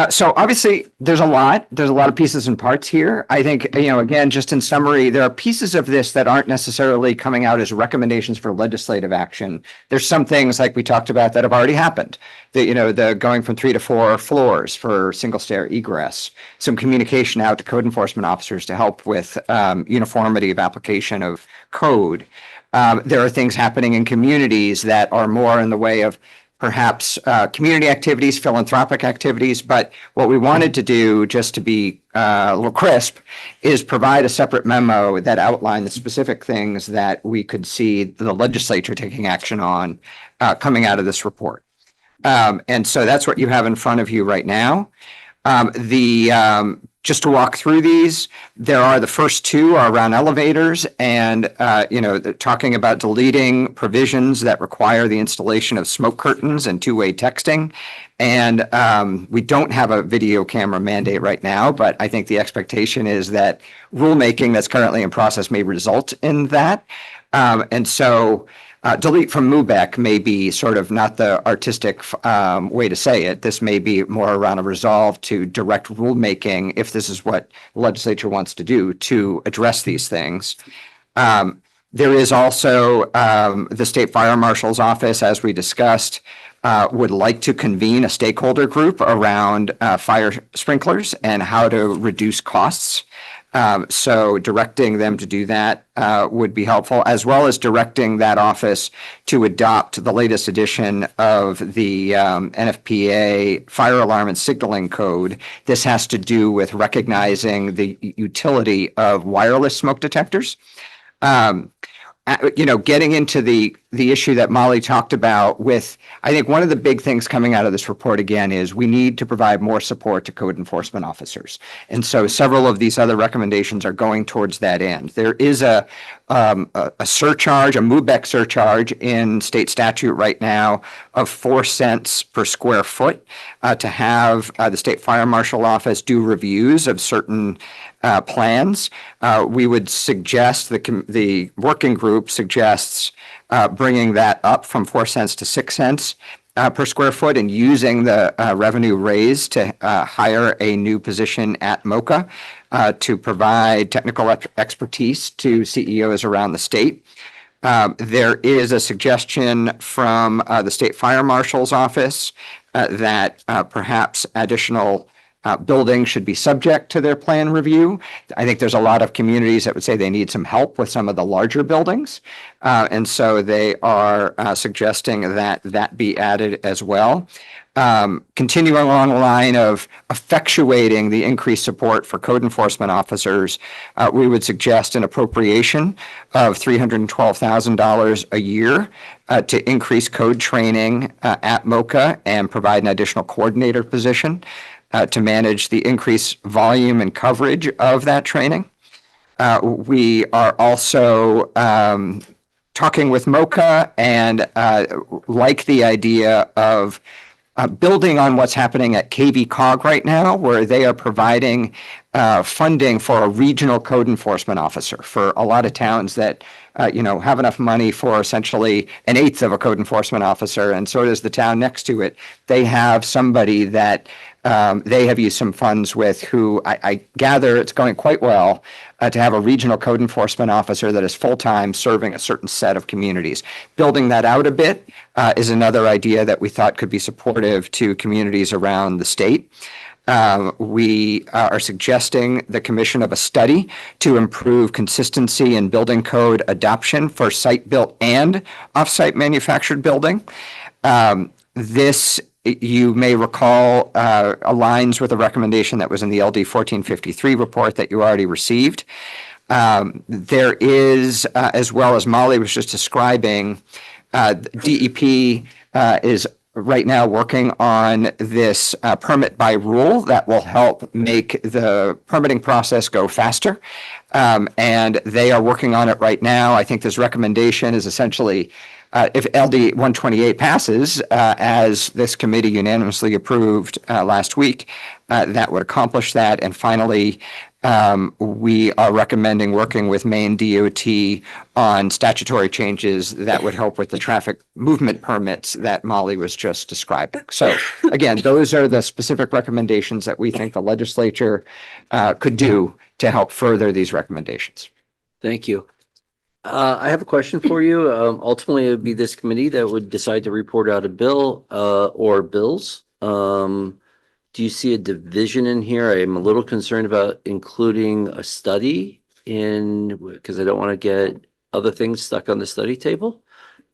So obviously there's a lot of pieces and parts here. I think, again, just in summary, there are pieces of this that aren't necessarily coming out as recommendations for legislative action. There's some things like we talked about that have already happened. The going from 3 to 4 floors for single stair egress, some communication out to code enforcement officers to help with uniformity of application of code. There are things happening in communities that are more in the way of perhaps community activities, philanthropic activities. But what we wanted to do, just to be a little crisp, is provide a separate memo that outlined the specific things that we could see the legislature taking action on coming out of this report. And so that's what you have in front of you right now. Just to walk through these, the first two are around elevators and, they're talking about deleting provisions that require the installation of smoke curtains and two-way texting. And we don't have a video camera mandate right now, but I think the expectation is that rulemaking that's currently in process may result in that. And so delete from MUBEC may be sort of not the artistic way to say it. This may be more around a resolve to direct rulemaking, if this is what the legislature wants to do, to address these things. There is also the State Fire Marshal's Office, as we discussed, would like to convene a stakeholder group around fire sprinklers and how to reduce costs. So directing them to do that would be helpful, as well as directing that office to adopt the latest edition of the NFPA fire alarm and signaling code. This has to do with recognizing the utility of wireless smoke detectors. Getting into the issue that Molly talked about with, I think one of the big things coming out of this report again is we need to provide more support to code enforcement officers. And so several of these other recommendations are going towards that end. There is a surcharge, a MUBEC surcharge in state statute right now of 4 cents per square foot to have the State Fire Marshal Office do reviews of certain plans. We would suggest, the working group suggests bringing that up from 4 cents to 6 cents per square foot and using the revenue raised to hire a new position at MOCA to provide technical expertise to CEOs around the state. There is a suggestion from the State Fire Marshal's Office that perhaps additional buildings should be subject to their plan review. I think there's a lot of communities that would say they need some help with some of the larger buildings. And so they are suggesting that that be added as well. Continuing along the line of effectuating the increased support for code enforcement officers, we would suggest an appropriation of $312,000 a year to increase code training at MOCA and provide an additional coordinator position to manage the increased volume and coverage of that training. We are also talking with MOCA and like the idea of building on what's happening at KV Cog right now, where they are providing funding for a regional code enforcement officer for a lot of towns that, have enough money for essentially an eighth of a code enforcement officer, and so does the town next to it. They have somebody that they have used some funds with who I gather it's going quite well to have a regional code enforcement officer that is full-time serving a certain set of communities. Building that out a bit is another idea that we thought could be supportive to communities around the state. We are suggesting the commission of a study to improve consistency in building code adoption for site-built and off-site manufactured building. This, you may recall, aligns with a recommendation that was in the LD 1453 report that you already received. There is, as well as Molly was just describing, DEP is right now working on this permit by rule that will help make the permitting process go faster. And they are working on it right now. I think this recommendation is essentially, if LD 128 passes, as this committee unanimously approved last week, that would accomplish that. And finally, we are recommending working with Maine DOT on statutory changes that would help with the traffic movement permits that Molly was just describing. So again, those are the specific recommendations that we think the legislature could do to help further these recommendations. Thank you. I have a question for you. Ultimately, it would be this committee that would decide to report out a bill or bills. Do you see a division in here? I am a little concerned about including a study in, because I don't want to get other things stuck on the study table.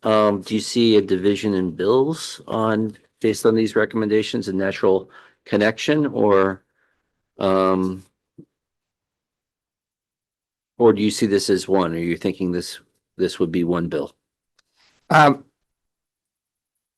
Do you see a division in bills based on these recommendations and natural connection, or do you see this as one? Are you thinking this would be one bill?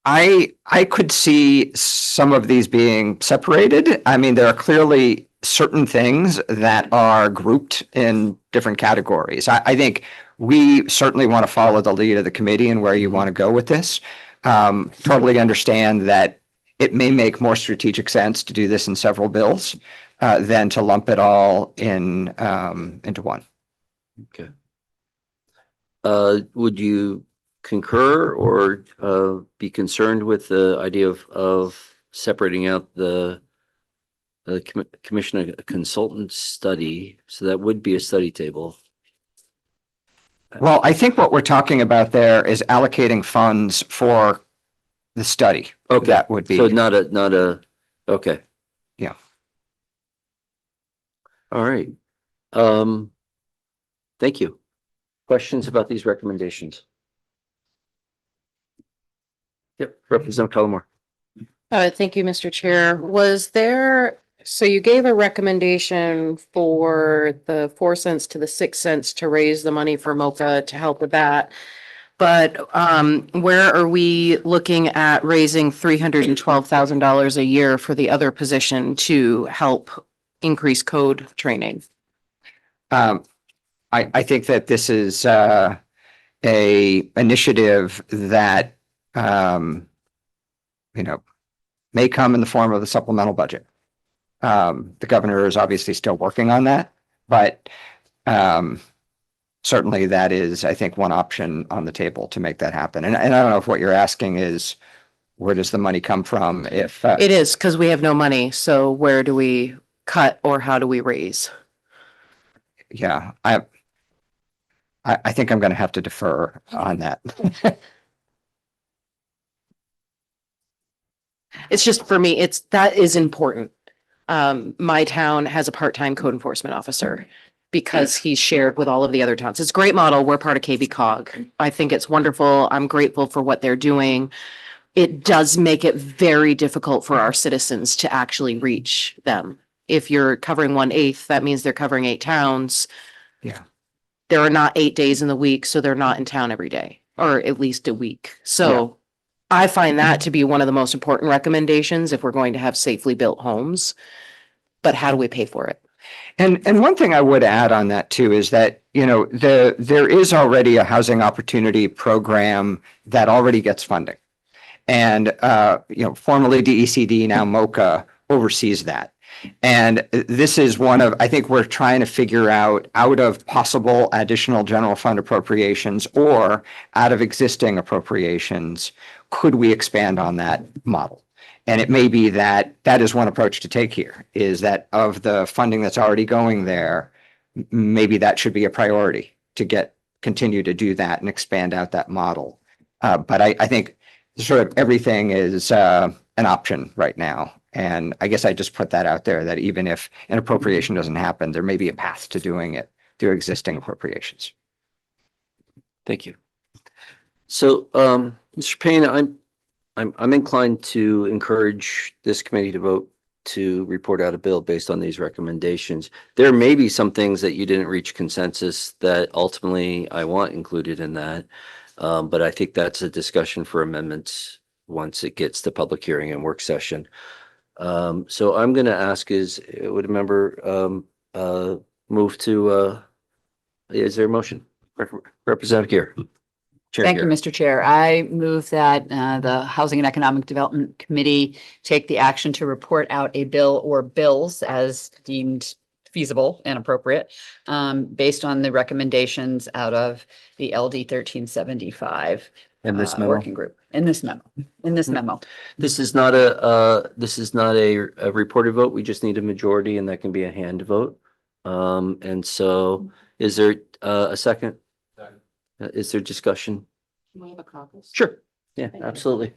I could see some of these being separated. I mean, there are clearly certain things that are grouped in different categories. I think we certainly want to follow the lead of the committee and where you want to go with this. Totally understand that it may make more strategic sense to do this in several bills than to lump it all into one. Okay. Would you concur or be concerned with the idea of separating out the commission a consultant study? So that would be a study table. Well, I think what we're talking about there is allocating funds for the study. Okay. That would be. So not a, okay. Yeah. All right. Thank you. Questions about these recommendations? Yep, Representative Cullimore. Thank you, Mr. Chair. So you gave a recommendation for the 4 cents to the 6 cents to raise the money for MOCA to help with that. But where are we looking at raising $312,000 a year for the other position to help increase code training? I think that this is a initiative that may come in the form of a supplemental budget. The governor is obviously still working on that, but certainly that is, I think, one option on the table to make that happen. And I don't know if what you're asking is, where does the money come from? If It is, because we have no money. So where do we cut or how do we raise? Yeah, I think I'm going to have to defer on that. It's just for me, that is important. My town has a part-time code enforcement officer because he's shared with all of the other towns. It's a great model. We're part of KB Cog. I think it's wonderful. I'm grateful for what they're doing. It does make it very difficult for our citizens to actually reach them. If you're covering 1/8, that means they're covering 8 towns. Yeah. There are not 8 days in the week, so they're not in town every day, or at least a week. So I find that to be one of the most important recommendations if we're going to have safely built homes. But how do we pay for it? And one thing I would add on that too is that, there is already a housing opportunity program that already gets funding. And, formerly DECD, now MOCA oversees that. And this is one of, I think we're trying to figure out of possible additional general fund appropriations or out of existing appropriations, could we expand on that model? And it may be that that is one approach to take here, is that of the funding that's already going there, maybe that should be a priority to continue to do that and expand out that model. But I think sort of everything is an option right now. And I guess I just put that out there, that even if an appropriation doesn't happen, there may be a path to doing it through existing appropriations. Thank you. So, Mr. Payne, I'm inclined to encourage this committee to vote to report out a bill based on these recommendations. There may be some things that you didn't reach consensus that ultimately I want included in that. But I think that's a discussion for amendments once it gets to public hearing and work session. So I'm going to ask would a member move to, is there a motion? Representative Gear. Chair Thank you, Gear. Mr. Chair. I move that the Housing and Economic Development Committee take the action to report out a bill or bills as deemed feasible and appropriate, based on the recommendations out of the LD 1375 And this memo? working group. In this memo. This is not a reported vote. We just need a majority and that can be a hand vote. And so is there a second? Is there discussion? Can we have a caucus? Sure. Yeah, absolutely.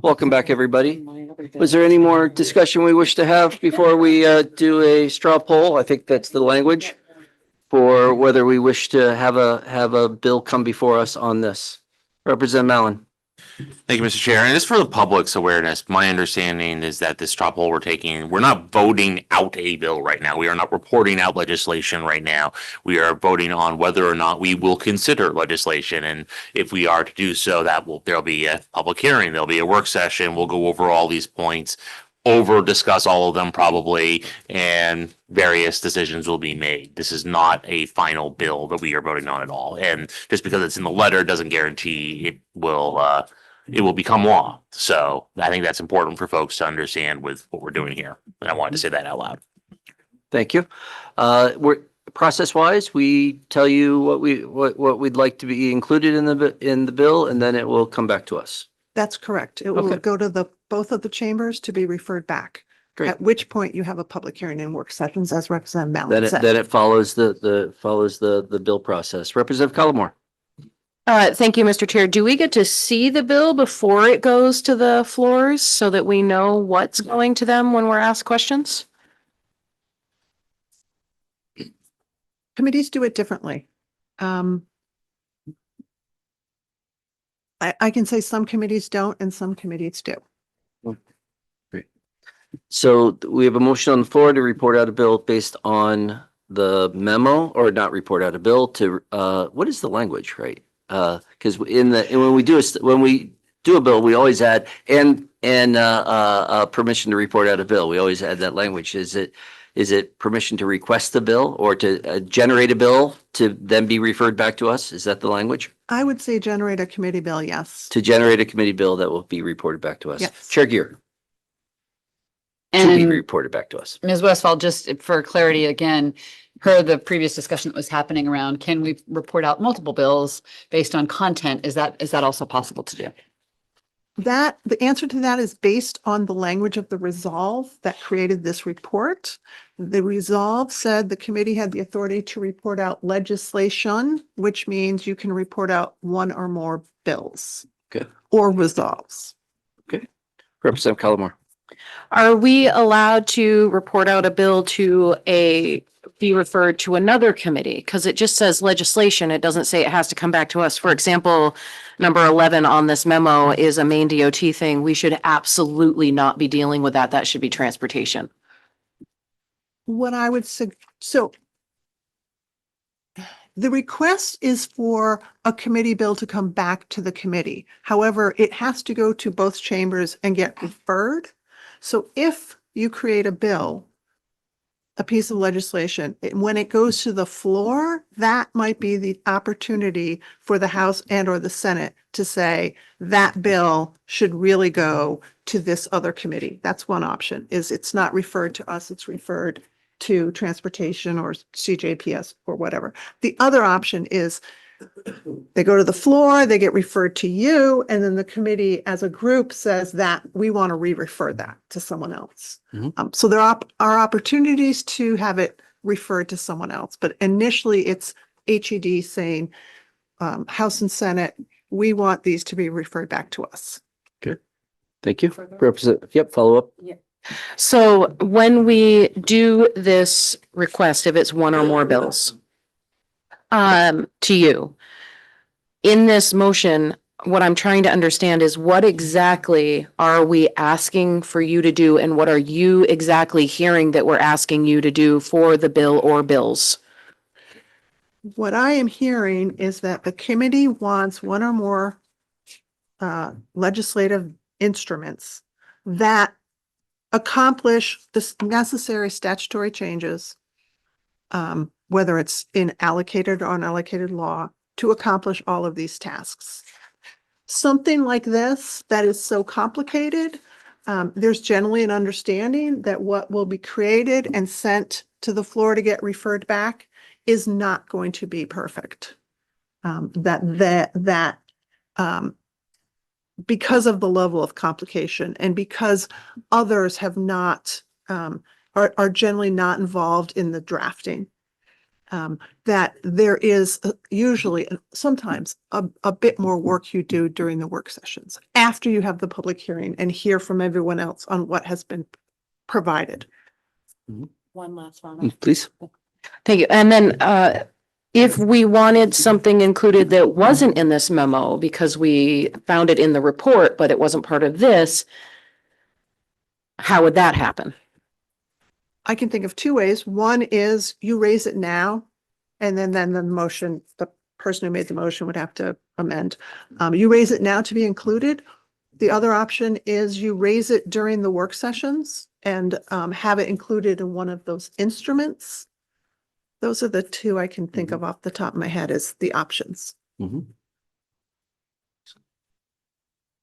Welcome back, everybody. Was there any more discussion we wish to have before we do a straw poll? I think that's the language for whether we wish to have a bill come before us on this. Representative Mallon. Thank you, Mr. Chair. And just for the public's awareness, my understanding is that this straw poll we're taking, we're not voting out a bill right now. We are not reporting out legislation right now. We are voting on whether or not we will consider legislation. And if we are to do so, there'll be a public hearing, there'll be a work session. We'll go over all these points, discuss all of them probably, and various decisions will be made. This is not a final bill that we are voting on at all. And just because it's in the letter doesn't guarantee it will become law. So I think that's important for folks to understand with what we're doing here. And I wanted to say that out loud. Thank you. We're process-wise, we tell you what we'd like to be included in the bill, and then it will come back to us. That's correct. It will Okay. go to both of the chambers to be referred back. Great. At which point you have a public hearing and work sessions, as Representative Then Mallon it, said. then it follows the bill process. Representative Collmore. Thank you, Mr. Chair. Do we get to see the bill before it goes to the floors so that we know what's going to them when we're asked questions? Committees do it differently. I can say some committees don't and some committees do. So we have a motion on the floor to report out a bill based on the memo, or not report out a bill to, what is the language, right? Because when we do a bill, we always add and permission to report out a bill. We always add that language. Is it permission to request the bill or to generate a bill to then be referred back to us? Is that the language? I would say generate a committee bill, yes. To generate a committee bill that will be reported back to us. Yes. Chair Gear. To be And reported back to us. Ms. Westfall, just for clarity, again, per the previous discussion that was happening around, can we report out multiple bills based on content? Is that also possible to do? The answer to that is based on the language of the resolve that created this report. The resolve said the committee had the authority to report out legislation, which means you can report out one or more bills. Okay. Or resolves. Representative Collmore. Are we allowed to report out a bill to be referred to another committee? Because it just says legislation. It doesn't say it has to come back to us. For example, number 11 on this memo is a Maine DOT thing. We should absolutely not be dealing with that. That should be transportation. What I would say, so the request is for a committee bill to come back to the committee. However, it has to go to both chambers and get referred. So if you create a bill, a piece of legislation, when it goes to the floor, that might be the opportunity for the House and or the Senate to say that bill should really go to this other committee. That's one option, is it's not referred to us, it's referred to transportation or CJPS or whatever. The other option is they go to the floor, they get referred to you, and then the committee as a group says that we want to re-refer that to someone else. Mhm. So there are opportunities to have it referred to someone else, but initially it's HED saying, House and Senate, we want these to be referred back to us. Thank you. Representative, follow up. So when we do this request, if it's one or more bills, to you, in this motion, what I'm trying to understand is what exactly are we asking for you to do, and what are you exactly hearing that we're asking you to do for the bill or bills? What I am hearing is that the committee wants one or more legislative instruments that accomplish the necessary statutory changes, whether it's in allocated or unallocated law, to accomplish all of these tasks. Something like this that is so complicated, there's generally an understanding that what will be created and sent to the floor to get referred back is not going to be perfect. Because of the level of complication and because others have not, are generally not involved in the drafting. that there is usually sometimes a bit more work you do during the work sessions after you have the public hearing and hear from everyone else on what has been provided. One last one. Please. Thank you. And then, if we wanted something included that wasn't in this memo because we found it in the report, but it wasn't part of this, how would that happen? I can think of two ways. One is you raise it now, and then the motion, the person who made the motion would have to amend. You raise it now to be included. The other option is you raise it during the work sessions and have it included in one of those instruments. Those are the two I can think of off the top of my head as the options.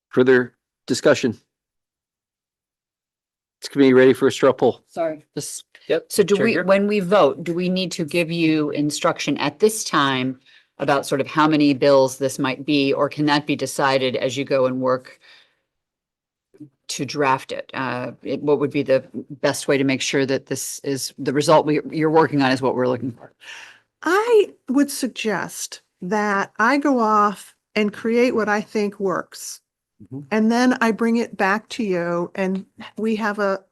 Further discussion? Is committee ready for a straw poll? Sorry. Just, Yep. so do Chair we, Gear? when we vote, do we need to give you instruction at this time about sort of how many bills this might be, or can that be decided as you go and work to draft it? What would be the best way to make sure that this is the result you're working on is what we're looking for? I would suggest that I go off and create what I think works. And then I bring it back to you and we have a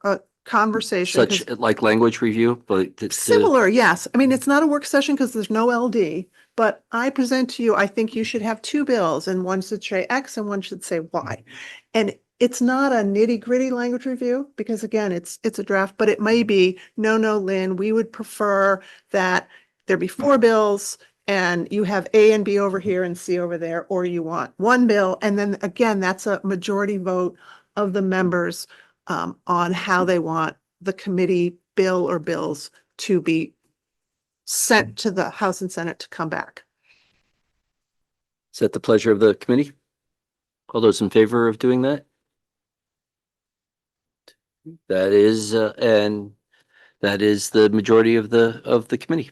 conversation. Such like language review, but Similar, yes. I mean, it's not a work session because there's no LD, but I present to you, I think you should have two bills and one should say X and one should say Y. And it's not a nitty gritty language review because again, it's a draft, but it may be, no, Lynn, we would prefer that there be four bills and you have A and B over here and C over there, or you want one bill. And then again, that's a majority vote of the members on how they want the committee bill or bills to be sent to the House and Senate to come back. Is that the pleasure of the committee? All those in favor of doing that? That is, and that is the majority of the committee.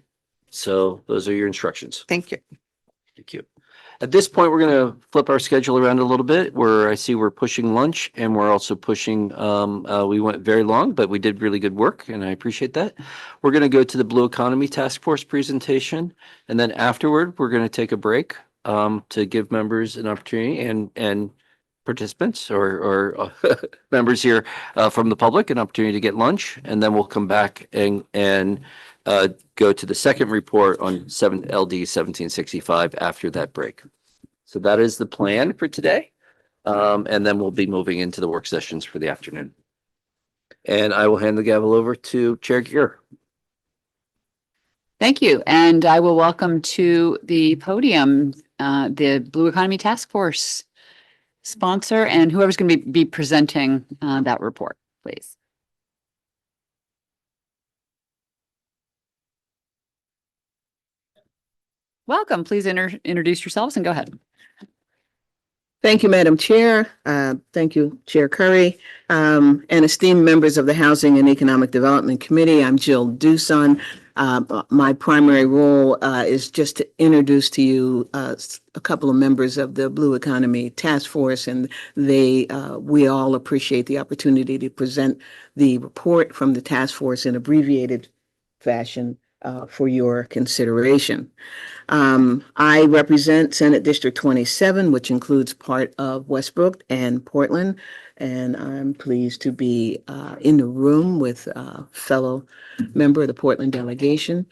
So those are your instructions. Thank you. Thank you. At this point, we're going to flip our schedule around a little bit where I see we're pushing lunch and we're also pushing, we went very long, but we did really good work and I appreciate that. We're going to go to the Blue Economy Task Force presentation. And then afterward, we're going to take a break to give members an opportunity and participants or members here from the public an opportunity to get lunch. And then we'll come back and go to the second report on LD 1765 after that break. So that is the plan for today. And then we'll be moving into the work sessions for the afternoon. And I will hand the gavel over to Chair Gear. Thank you. And I will welcome to the podium the Blue Economy Task Force sponsor and whoever's going to be presenting that report, please. Welcome. Please introduce yourselves and go ahead. Thank you, Madam Chair. Thank you, Chair Curry, and esteemed members of the Housing and Economic Development Committee. I'm Jill Dooson. My primary role is just to introduce to you a couple of members of the Blue Economy Task Force, and we all appreciate the opportunity to present the report from the task force in abbreviated fashion for your consideration. I represent Senate District 27, which includes part of Westbrook and Portland, and I'm pleased to be in the room with a fellow member of the Portland delegation.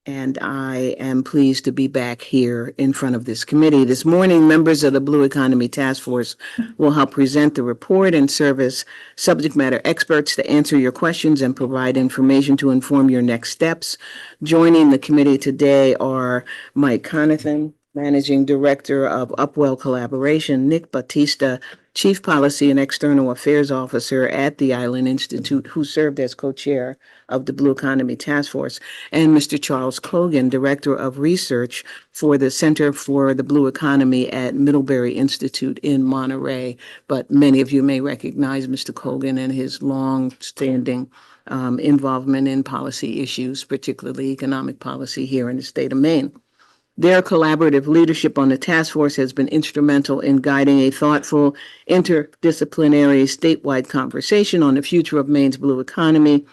And I am pleased to be back here in front of this committee. This morning, members of the Blue Economy Task Force will help present the report and serve as subject matter experts to answer your questions and provide information to inform your next steps. Joining the committee today are Mike Conathan, Managing Director of Upwell Collaboration, Nick Batista, Chief Policy and External Affairs Officer at the Island Institute, who served as co-chair of the Blue Economy Task Force, and Mr. Charles Cogan, Director of Research for the Center for the Blue Economy at Middlebury Institute in Monterey. But many of you may recognize Mr. Cogan and his long-standing involvement in policy issues, particularly economic policy here in the state of Maine. Their collaborative leadership on the task force has been instrumental in guiding a thoughtful, interdisciplinary, statewide conversation on the future of Maine's blue economy.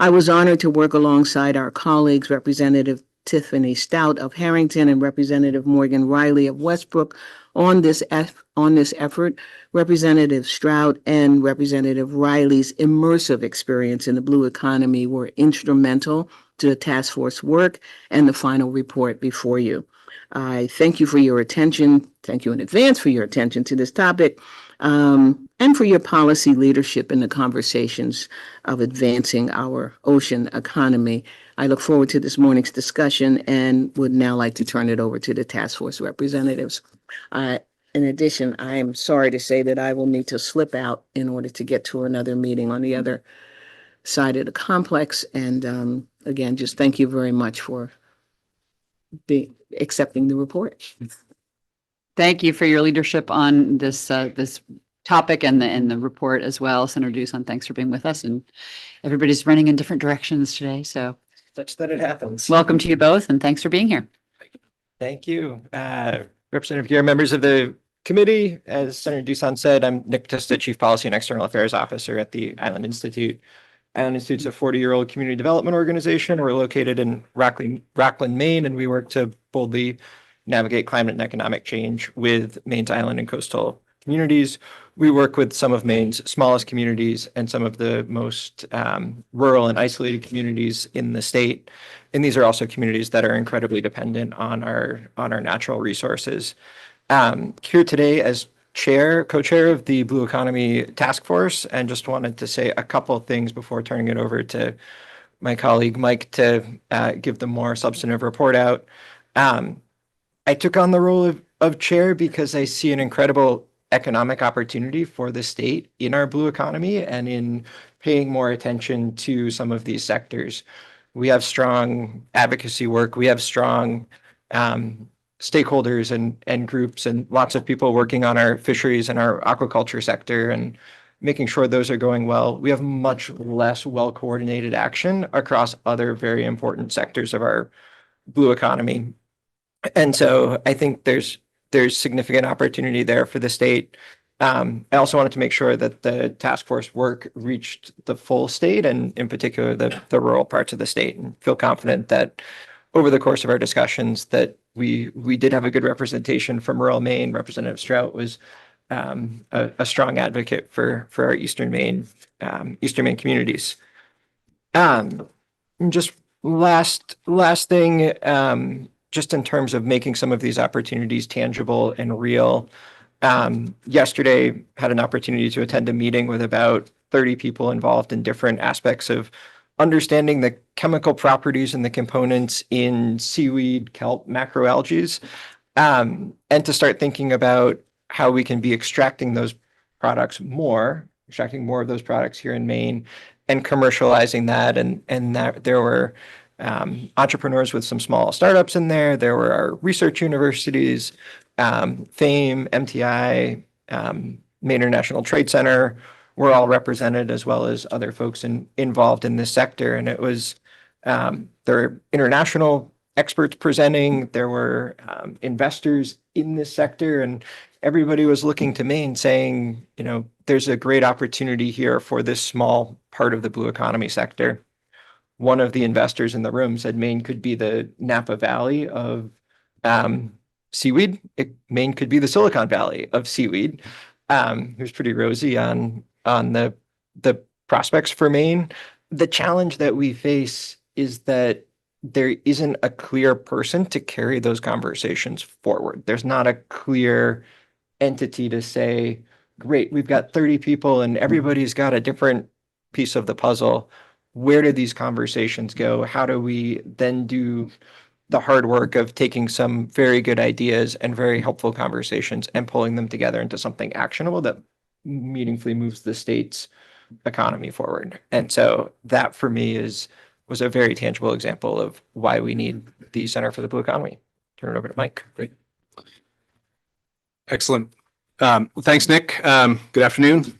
I was honored to work alongside our colleagues, Representative Tiffany Stout of Harrington and Representative Morgan Riley of Westbrook on this effort. Representative Stroud and Representative Riley's immersive experience in the blue economy were instrumental to the task force work and the final report before you. I thank you for your attention. Thank you in advance for your attention to this topic, and for your policy leadership in the conversations of advancing our ocean economy. I look forward to this morning's discussion and would now like to turn it over to the task force representatives. In addition, I am sorry to say that I will need to slip out in order to get to another meeting on the other side of the complex. And again, just thank you very much for accepting the report. Thank you for your leadership on this topic and the report as well. Senator Dusan, thanks for being with us. And everybody's running in different directions today. So Such that it happens. welcome to you both and thanks for being here. Thank you. Representative Gear, members of the committee, as Senator Dusan said, I'm Nick Testa, Chief Policy and External Affairs Officer at the Island Institute. Island Institute's a 40-year-old community development organization. We're located in Rockland, Maine, and we work to boldly navigate climate and economic change with Maine's island and coastal communities. We work with some of Maine's smallest communities and some of the most rural and isolated communities in the state. And these are also communities that are incredibly dependent on our natural resources. Here today as co-chair of the Blue Economy Task Force, and just wanted to say a couple of things before turning it over to my colleague Mike to give the more substantive report out. I took on the role of chair because I see an incredible economic opportunity for the state in our blue economy and in paying more attention to some of these sectors. We have strong advocacy work. We have strong stakeholders and groups and lots of people working on our fisheries and our aquaculture sector and making sure those are going well. We have much less well-coordinated action across other very important sectors of our blue economy. And so I think there's significant opportunity there for the state. I also wanted to make sure that the task force work reached the full state and in particular the rural parts of the state, and feel confident that over the course of our discussions that we did have a good representation from rural Maine. Representative Strout was a strong advocate for our Eastern Maine communities. Just last thing, just in terms of making some of these opportunities tangible and real. Yesterday had an opportunity to attend a meeting with about 30 people involved in different aspects of understanding the chemical properties and the components in seaweed, kelp, macroalgae, and to start thinking about how we can be extracting more of those products here in Maine and commercializing that. And that there were entrepreneurs with some small startups in there. There were our research universities, FAME, MTI, Maine International Trade Center were all represented, as well as other folks involved in this sector. And it was, there were international experts presenting, there were investors in this sector, and everybody was looking to Maine saying, there's a great opportunity here for this small part of the blue economy sector. One of the investors in the room said Maine could be the Napa Valley of seaweed. Maine could be the Silicon Valley of seaweed. He was pretty rosy on the prospects for Maine. The challenge that we face is that there isn't a clear person to carry those conversations forward. There's not a clear entity to say, great, we've got 30 people and everybody's got a different piece of the puzzle. Where do these conversations go? How do we then do the hard work of taking some very good ideas and very helpful conversations and pulling them together into something actionable that meaningfully moves the state's economy forward? And so that for me was a very tangible example of why we need the Center for the Blue Economy. Turn it over to Mike. Great. Excellent. Thanks, Nick. Good afternoon,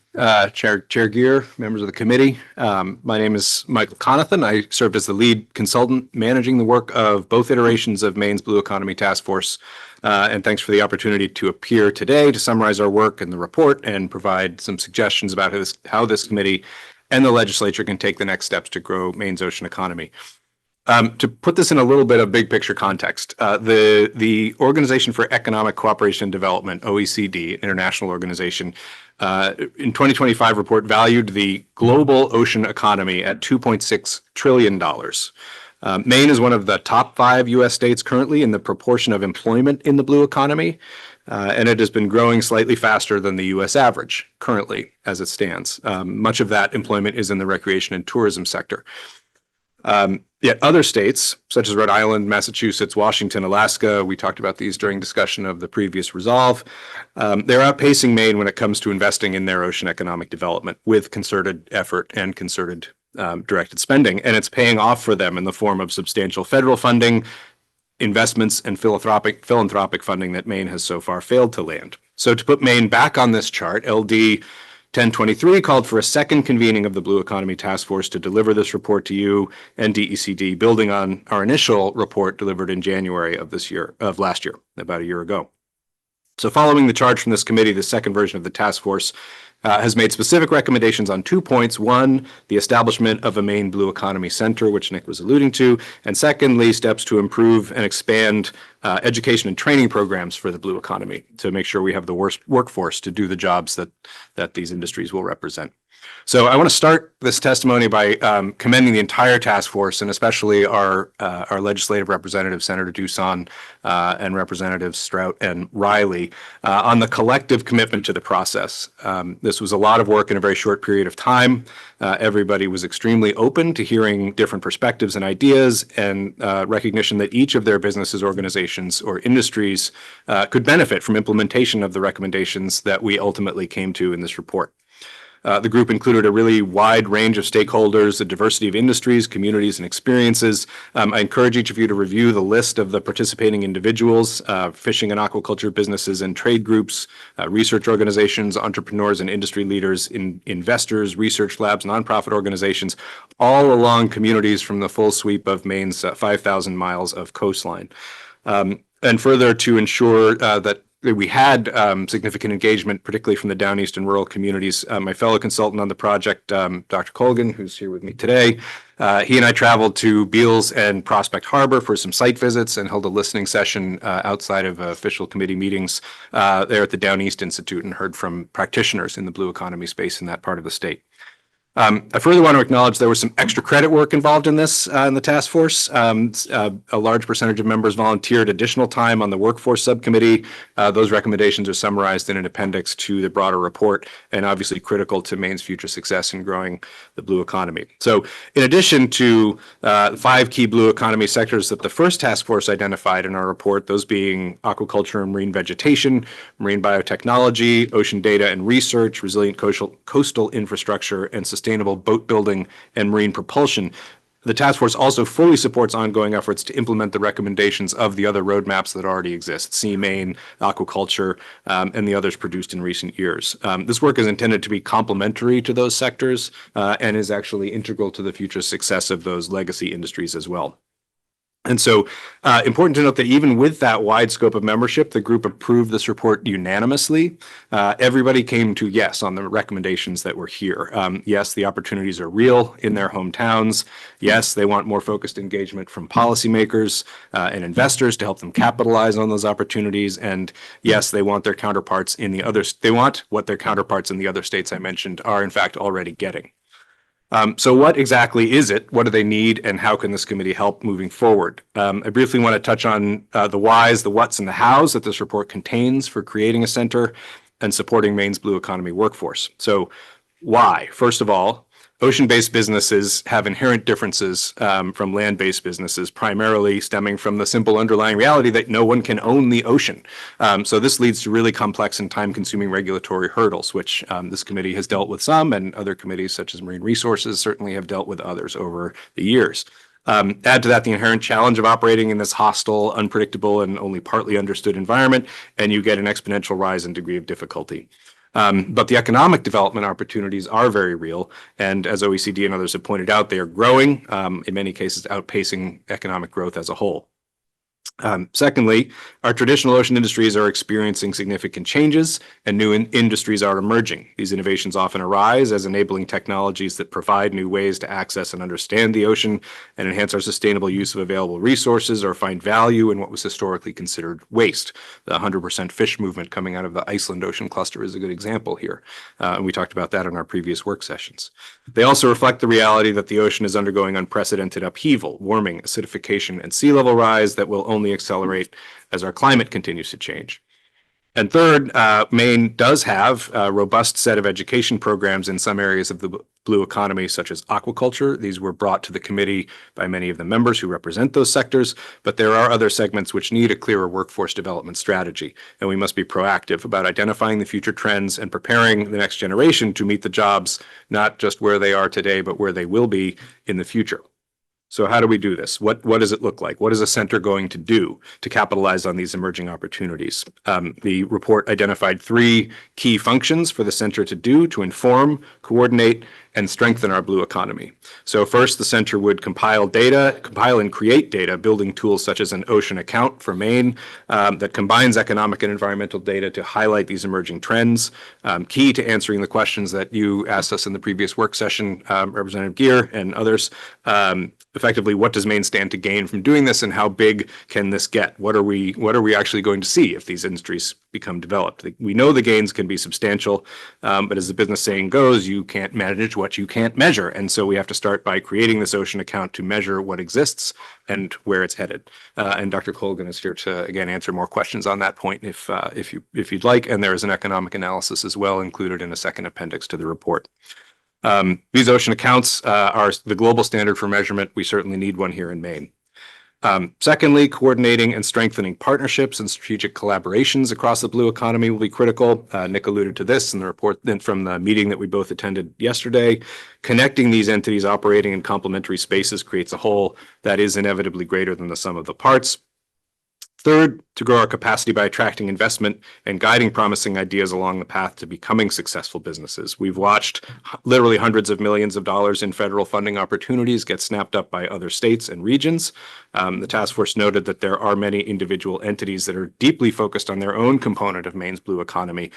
Chair Gear, members of the committee. My name is Michael Conathan. I served as the lead consultant managing the work of both iterations of Maine's Blue Economy Task Force. And thanks for the opportunity to appear today to summarize our work and the report and provide some suggestions about how this committee and the legislature can take the next steps to grow Maine's ocean economy. To put this in a little bit of big picture context, the Organization for Economic Cooperation and Development, OECD, international organization, in 2025 report valued the global ocean economy at $2.6 trillion. Maine is one of the top 5 U.S. states currently in the proportion of employment in the blue economy, and it has been growing slightly faster than the U.S. average currently as it stands. Much of that employment is in the recreation and tourism sector. Yet other states, such as Rhode Island, Massachusetts, Washington, Alaska, we talked about these during discussion of the previous resolve, they're outpacing Maine when it comes to investing in their ocean economic development with concerted effort and concerted directed spending. And it's paying off for them in the form of substantial federal funding, investments, and philanthropic funding that Maine has so far failed to land. So to put Maine back on this chart, LD 1023 called for a second convening of the Blue Economy Task Force to deliver this report to you and DECD, building on our initial report delivered in January of last year, about a year ago. So following the charge from this committee, the second version of the task force has made specific recommendations on 2 points. One, the establishment of a Maine Blue Economy Center, which Nick was alluding to. And secondly, steps to improve and expand education and training programs for the blue economy to make sure we have the workforce to do the jobs that these industries will represent. So I want to start this testimony by commending the entire task force, and especially our legislative representatives, Senator Duson and Representatives Strout and Riley, on the collective commitment to the process. This was a lot of work in a very short period of time. Everybody was extremely open to hearing different perspectives and ideas, and recognition that each of their businesses, organizations, or industries could benefit from implementation of the recommendations that we ultimately came to in this report. The group included a really wide range of stakeholders, a diversity of industries, communities, and experiences. I encourage each of you to review the list of the participating individuals, fishing and aquaculture businesses and trade groups, research organizations, entrepreneurs and industry leaders, investors, research labs, nonprofit organizations, all along communities from the full sweep of Maine's 5,000 miles of coastline. And further, to ensure that we had significant engagement, particularly from the down east and rural communities. My fellow consultant on the project, Dr. Colgan, who's here with me today, he and I traveled to Beals and Prospect Harbor for some site visits and held a listening session outside of official committee meetings there at the Down East Institute, and heard from practitioners in the blue economy space in that part of the state. I further want to acknowledge there was some extra credit work involved in this, in the task force. A large percentage of members volunteered additional time on the workforce subcommittee. Those recommendations are summarized in an appendix to the broader report, and obviously critical to Maine's future success in growing the blue economy. So in addition to 5 key blue economy sectors that the first task force identified in our report, those being aquaculture and marine vegetation, marine biotechnology, ocean data and research, resilient coastal infrastructure, and sustainable boat building and marine propulsion, the task force also fully supports ongoing efforts to implement the recommendations of the other roadmaps that already exist, Sea Maine, aquaculture, and the others produced in recent years. This work is intended to be complementary to those sectors and is actually integral to the future success of those legacy industries as well. And so important to note that even with that wide scope of membership, the group approved this report unanimously. Everybody came to yes on the recommendations that were here. Yes, the opportunities are real in their hometowns. Yes, they want more focused engagement from policymakers and investors to help them capitalize on those opportunities. And yes, they want their counterparts in the others. They want what their counterparts in the other states I mentioned are in fact already getting. So what exactly is it? What do they need? And how can this committee help moving forward? I briefly want to touch on the whys, the whats, and the hows that this report contains for creating a center and supporting Maine's blue economy workforce. So why? First of all, ocean-based businesses have inherent differences from land-based businesses, primarily stemming from the simple underlying reality that no one can own the ocean. So this leads to really complex and time-consuming regulatory hurdles, which this committee has dealt with some, and other committees such as Marine Resources certainly have dealt with others over the years. Add to that the inherent challenge of operating in this hostile, unpredictable, and only partly understood environment, and you get an exponential rise in degree of difficulty. But the economic development opportunities are very real. And as OECD and others have pointed out, they are growing, in many cases outpacing economic growth as a whole. Secondly, our traditional ocean industries are experiencing significant changes and new industries are emerging. These innovations often arise as enabling technologies that provide new ways to access and understand the ocean and enhance our sustainable use of available resources or find value in what was historically considered waste. The 100% fish movement coming out of the Iceland Ocean Cluster is a good example here. And we talked about that in our previous work sessions. They also reflect the reality that the ocean is undergoing unprecedented upheaval, warming, acidification, and sea level rise that will only accelerate as our climate continues to change. And third, Maine does have a robust set of education programs in some areas of the blue economy, such as aquaculture. These were brought to the committee by many of the members who represent those sectors, but there are other segments which need a clearer workforce development strategy. And we must be proactive about identifying the future trends and preparing the next generation to meet the jobs, not just where they are today, but where they will be in the future. So how do we do this? What does it look like? What is a center going to do to capitalize on these emerging opportunities? The report identified 3 key functions for the center to do to inform, coordinate, and strengthen our blue economy. So first, the center would compile and create data, building tools such as an ocean account for Maine that combines economic and environmental data to highlight these emerging trends. Key to answering the questions that you asked us in the previous work session, Representative Geer and others. Effectively, what does Maine stand to gain from doing this, and how big can this get? What are we actually going to see if these industries become developed? We know the gains can be substantial, but as the business saying goes, you can't manage what you can't measure. And so we have to start by creating this ocean account to measure what exists and where it's headed. And Dr. Colgan is here to, again, answer more questions on that point if you'd like. And there is an economic analysis as well included in a second appendix to the report. These ocean accounts are the global standard for measurement. We certainly need one here in Maine. Secondly, coordinating and strengthening partnerships and strategic collaborations across the blue economy will be critical. Nick alluded to this in the report from the meeting that we both attended yesterday. Connecting these entities operating in complementary spaces creates a whole that is inevitably greater than the sum of the parts. Third, to grow our capacity by attracting investment and guiding promising ideas along the path to becoming successful businesses. We've watched literally hundreds of millions of dollars in federal funding opportunities get snapped up by other states and regions. The task force noted that there are many individual entities that are deeply focused on their own component of Maine's blue economy.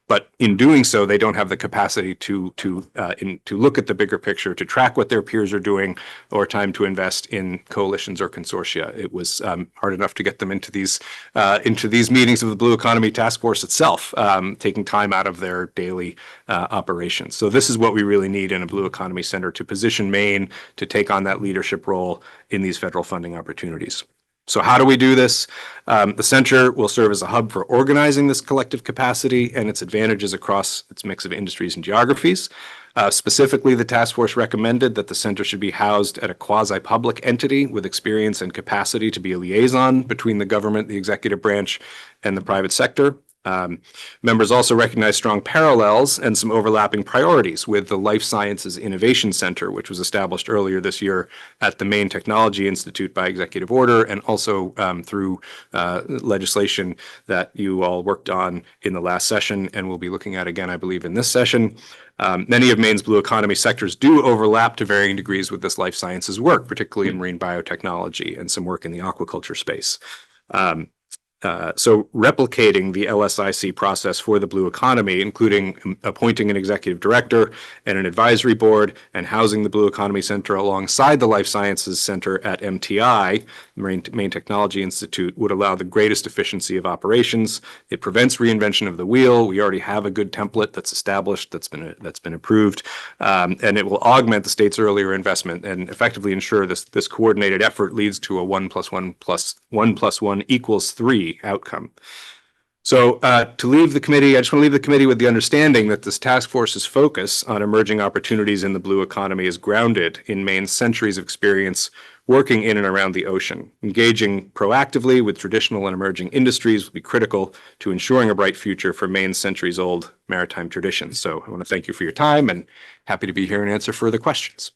But in doing so, they don't have the capacity to look at the bigger picture, to track what their peers are doing, or time to invest in coalitions or consortia. It was hard enough to get them into these meetings of the Blue Economy Task Force itself, taking time out of their daily operations. So this is what we really need in a Blue Economy Center to position Maine to take on that leadership role in these federal funding opportunities. So how do we do this? The center will serve as a hub for organizing this collective capacity and its advantages across its mix of industries and geographies. Specifically, the task force recommended that the center should be housed at a quasi-public entity with experience and capacity to be a liaison between the government, the executive branch, and the private sector. Members also recognize strong parallels and some overlapping priorities with the Life Sciences Innovation Center, which was established earlier this year at the Maine Technology Institute by executive order, and also through legislation that you all worked on in the last session and will be looking at again, I believe, in this session. Many of Maine's blue economy sectors do overlap to varying degrees with this life sciences work, particularly in marine biotechnology and some work in the aquaculture space. So replicating the LSIC process for the blue economy, including appointing an executive director and an advisory board and housing the Blue Economy Center alongside the Life Sciences Center at MTI, Maine Technology Institute, would allow the greatest efficiency of operations. It prevents reinvention of the wheel. We already have a good template that's established, that's been approved, and it will augment the state's earlier investment and effectively ensure this coordinated effort leads to a 1 + 1 + 1 + 1 = 3 outcome. So to leave the committee, I just want to leave the committee with the understanding that this task force's focus on emerging opportunities in the blue economy is grounded in Maine's centuries of experience working in and around the ocean. Engaging proactively with traditional and emerging industries will be critical to ensuring a bright future for Maine's centuries-old maritime traditions. So I want to thank you for your time and happy to be here and answer further questions.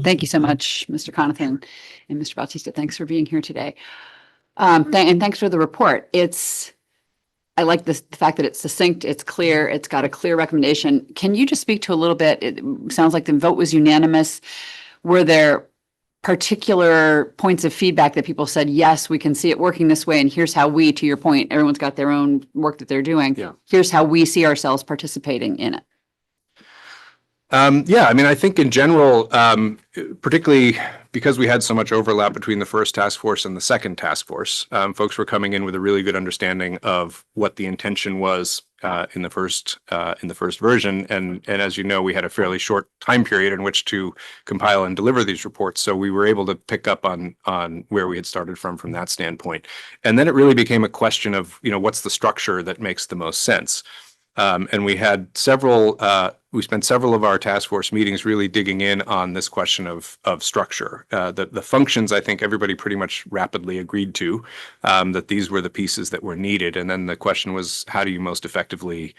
Thank you so much, Mr. Conathan and Mr. Bautista. Thanks for being here today. And thanks for the report. I like the fact that it's succinct, it's clear, it's got a clear recommendation. Can you just speak to a little bit? It sounds like the vote was unanimous. Were there particular points of feedback that people said, yes, we can see it working this way, and here's how we, to your point, everyone's got their own work that they're doing. Yeah. Here's how we see ourselves participating in it. Yeah, I mean, I think in general, particularly because we had so much overlap between the first task force and the second task force, folks were coming in with a really good understanding of what the intention was in the first version. And as you know, we had a fairly short time period in which to compile and deliver these reports. So we were able to pick up on where we had started from that standpoint. And then it really became a question of, what's the structure that makes the most sense? And we had we spent several of our task force meetings really digging in on this question of structure. The functions, I think everybody pretty much rapidly agreed to, that these were the pieces that were needed. And then the question was, how do you most effectively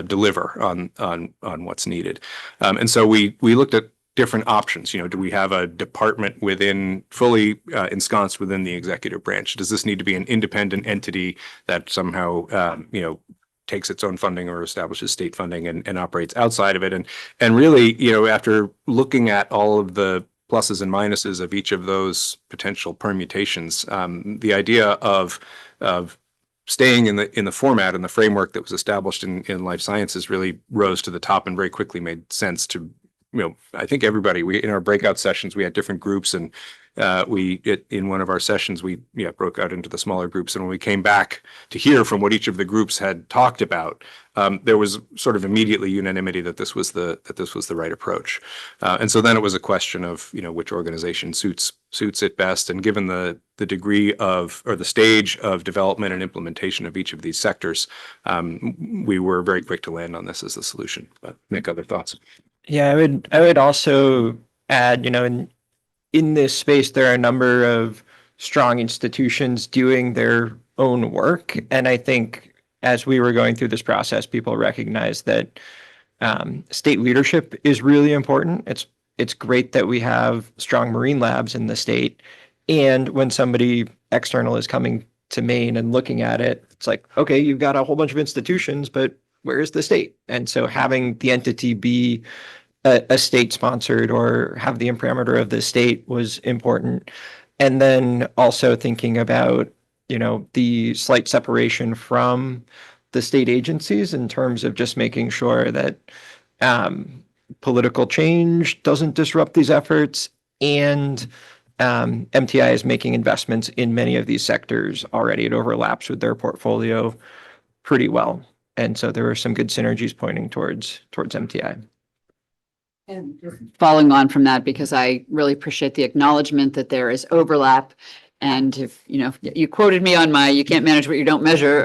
deliver on what's needed? And so we looked at different options. Do we have a department fully ensconced within the executive branch? Does this need to be an independent entity that somehow, takes its own funding or establishes state funding and operates outside of it? And really, after looking at all of the pluses and minuses of each of those potential permutations, the idea of staying in the format and the framework that was established in life sciences really rose to the top and very quickly made sense to, I think everybody, in our breakout sessions, we had different groups, and in one of our sessions, we broke out into the smaller groups. And when we came back to hear from what each of the groups had talked about, there was sort of immediately unanimity that this was the right approach. And so then it was a question of, which organization suits it best. And given the degree of, or the stage of development and implementation of each of these sectors, we were very quick to land on this as the solution. But Nick, other thoughts? Yeah, I would also add, in this space, there are a number of strong institutions doing their own work. And I think as we were going through this process, people recognized that state leadership is really important. It's great that we have strong marine labs in the state. And when somebody external is coming to Maine and looking at it, it's like, okay, you've got a whole bunch of institutions, but where is the state? And so having the entity be a state sponsored or have the imprimatur of the state was important. And then also thinking about, the slight separation from the state agencies in terms of just making sure that political change doesn't disrupt these efforts. And MTI is making investments in many of these sectors already. It overlaps with their portfolio pretty well. And so there were some good synergies pointing towards MTI. And following on from that, because I really appreciate the acknowledgement that there is overlap. And if, you quoted me on you can't manage what you don't measure,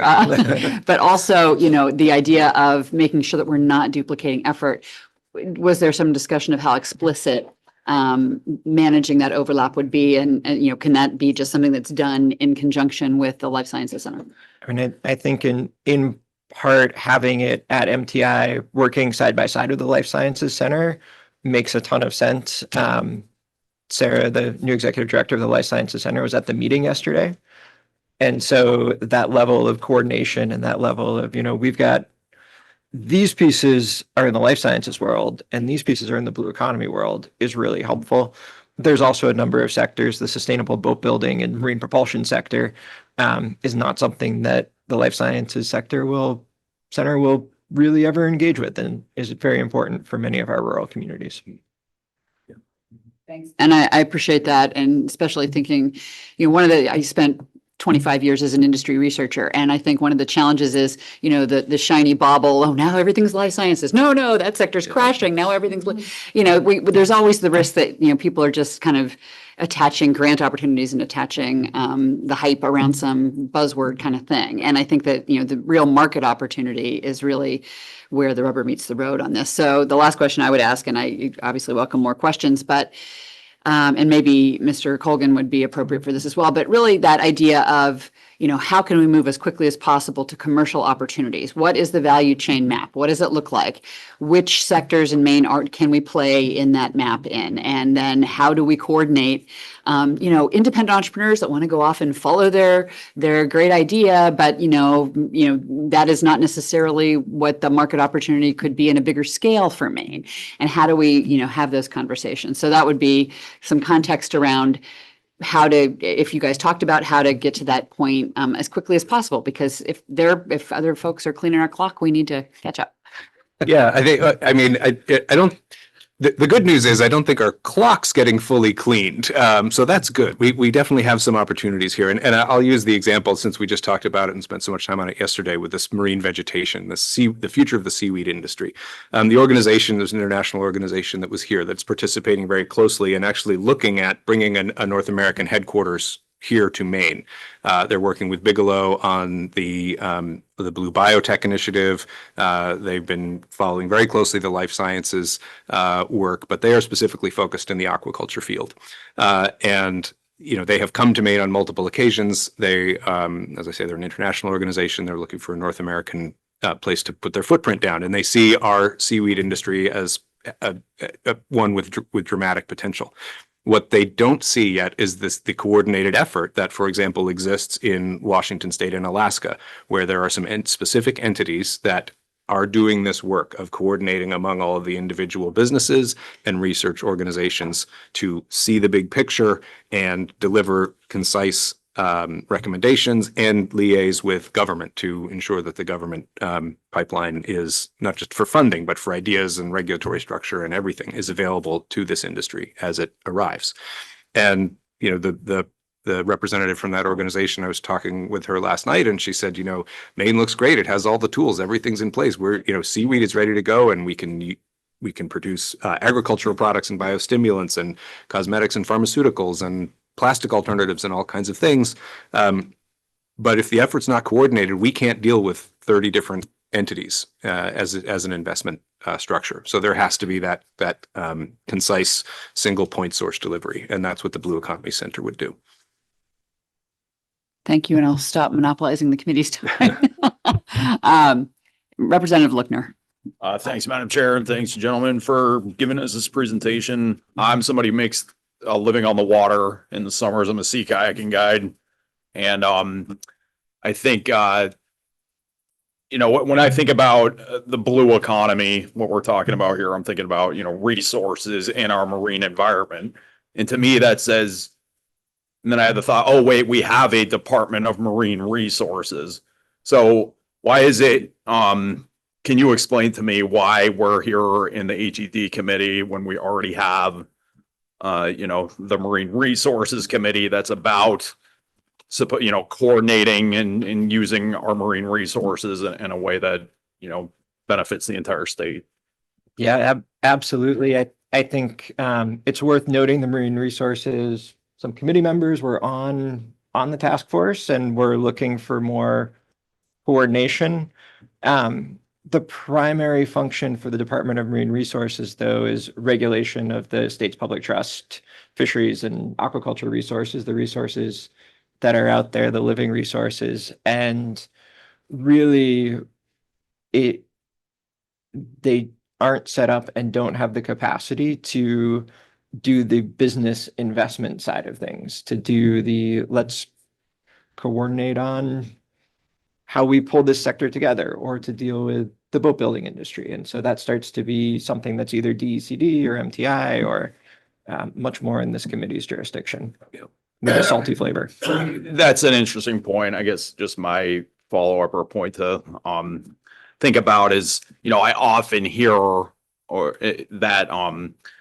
but also, the idea of making sure that we're not duplicating effort. Was there some discussion of how explicit managing that overlap would be? And can that be just something that's done in conjunction with the Life Sciences Center? I mean, I think in part, having it at MTI working side by side with the Life Sciences Center makes a ton of sense. Sarah, the new executive director of the Life Sciences Center, was at the meeting yesterday. And so that level of coordination and that level of, we've got these pieces are in the life sciences world and these pieces are in the blue economy world is really helpful. There's also a number of sectors. The sustainable boat building and marine propulsion sector is not something that the life sciences center will really ever engage with, and is very important for many of our rural communities. Thanks. And I appreciate that. And especially thinking, I spent 25 years as an industry researcher. And I think one of the challenges is, the shiny bauble. Oh, now everything's life sciences. No, that sector's crashing. Now everything's, there's always the risk that, people are just kind of attaching grant opportunities and attaching the hype around some buzzword kind of thing. And I think that, the real market opportunity is really where the rubber meets the road on this. So the last question I would ask, and I obviously welcome more questions, but and maybe Mr. Colgan would be appropriate for this as well, but really that idea of, how can we move as quickly as possible to commercial opportunities? What is the value chain map? What does it look like? Which sectors in Maine can we play in that map in? And then how do we coordinate, independent entrepreneurs that want to go off and follow their great idea, but that is not necessarily what the market opportunity could be in a bigger scale for Maine. And how do we, have those conversations? So that would be some context around if you guys talked about how to get to that point as quickly as possible, because if other folks are cleaning our clock, we need to catch up. Yeah, I think, I don't, the good news is I don't think our clock's getting fully cleaned. So that's good. We definitely have some opportunities here. And I'll use the example, since we just talked about it and spent so much time on it yesterday, with this marine vegetation, the future of the seaweed industry. The organization, there's an international organization that was here that's participating very closely and actually looking at bringing a North American headquarters here to Maine. They're working with Bigelow on the Blue Biotech Initiative. They've been following very closely the life sciences work, but they are specifically focused in the aquaculture field. And they have come to Maine on multiple occasions. They, as I say, they're an international organization. They're looking for a North American place to put their footprint down, and they see our seaweed industry as one with dramatic potential. What they don't see yet is the coordinated effort that, for example, exists in Washington State and Alaska, where there are some specific entities that are doing this work of coordinating among all of the individual businesses and research organizations to see the big picture and deliver concise recommendations and liaise with government to ensure that the government pipeline is not just for funding, but for ideas and regulatory structure and everything is available to this industry as it arrives. And, the representative from that organization, I was talking with her last night, and she said, Maine looks great. It has all the tools. Everything's in place. Seaweed is ready to go, and we can produce agricultural products and biostimulants and cosmetics and pharmaceuticals and plastic alternatives and all kinds of things. But if the effort's not coordinated, we can't deal with 30 different entities as an investment structure. So there has to be that concise single point source delivery. And that's what the Blue Economy Center would do. Thank you. And I'll stop monopolizing the committee's time. Representative Lookner. Thanks, Madam Chair, and thanks, gentlemen, for giving us this presentation. I'm somebody who makes a living on the water in the summers. I'm a sea kayaking guide. And I think, when I think about the blue economy, what we're talking about here, I'm thinking about, resources in our marine environment. And to me, that says, and then I had the thought, oh, wait, we have a Department of Marine Resources. So why is it, can you explain to me why we're here in the HED committee when we already have the Marine Resources Committee that's about, coordinating and using our marine resources in a way that, benefits the entire state? Yeah, absolutely. I think it's worth noting the Marine Resources, some committee members were on the task force, and we're looking for more coordination. The primary function for the Department of Marine Resources, though, is regulation of the state's public trust, fisheries and aquaculture resources, the resources that are out there, the living resources. And really, they aren't set up and don't have the capacity to do the business investment side of things, to do let's coordinate on how we pull this sector together, or to deal with the boat building industry. And so that starts to be something that's either DECD or MTI or much more in this committee's jurisdiction with a salty flavor. That's an interesting point. I guess just my follow-up or point to think about is, I often hear that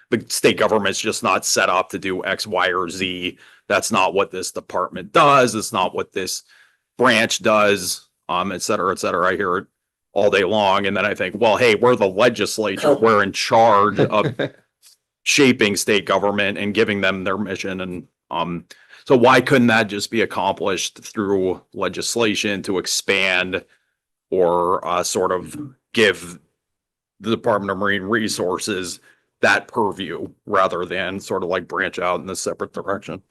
the state government's just not set up to do X, Y, or Z. That's not what this department does. It's not what this branch does, et cetera, et cetera. I hear it all day long. And then I think, well, hey, we're the legislature. We're in charge of shaping state government and giving them their mission. And so why couldn't that just be accomplished through legislation to expand or sort of give the Department of Marine Resources that purview rather than sort of like branch out in a separate direction?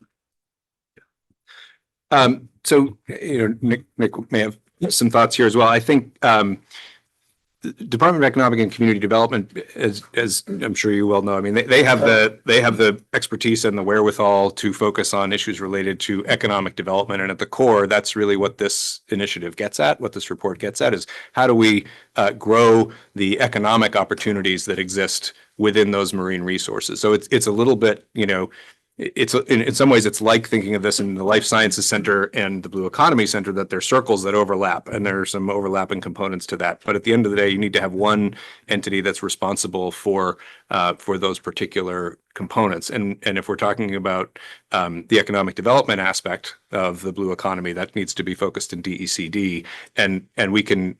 So, Nick may have some thoughts here as well. I think, the Department of Economic and Community Development, as I'm sure you well know, I mean, they have the expertise and the wherewithal to focus on issues related to economic development. And at the core, that's really what this initiative gets at, what this report gets at, is how do we grow the economic opportunities that exist within those marine resources. So it's a little bit, it's in some ways, it's like thinking of this in the Life Sciences Center and the Blue Economy Center, that they're circles that overlap, and there are some overlapping components to that. But at the end of the day, you need to have one entity that's responsible for those particular components. And if we're talking about the economic development aspect of the blue economy, that needs to be focused in DECD, and we can.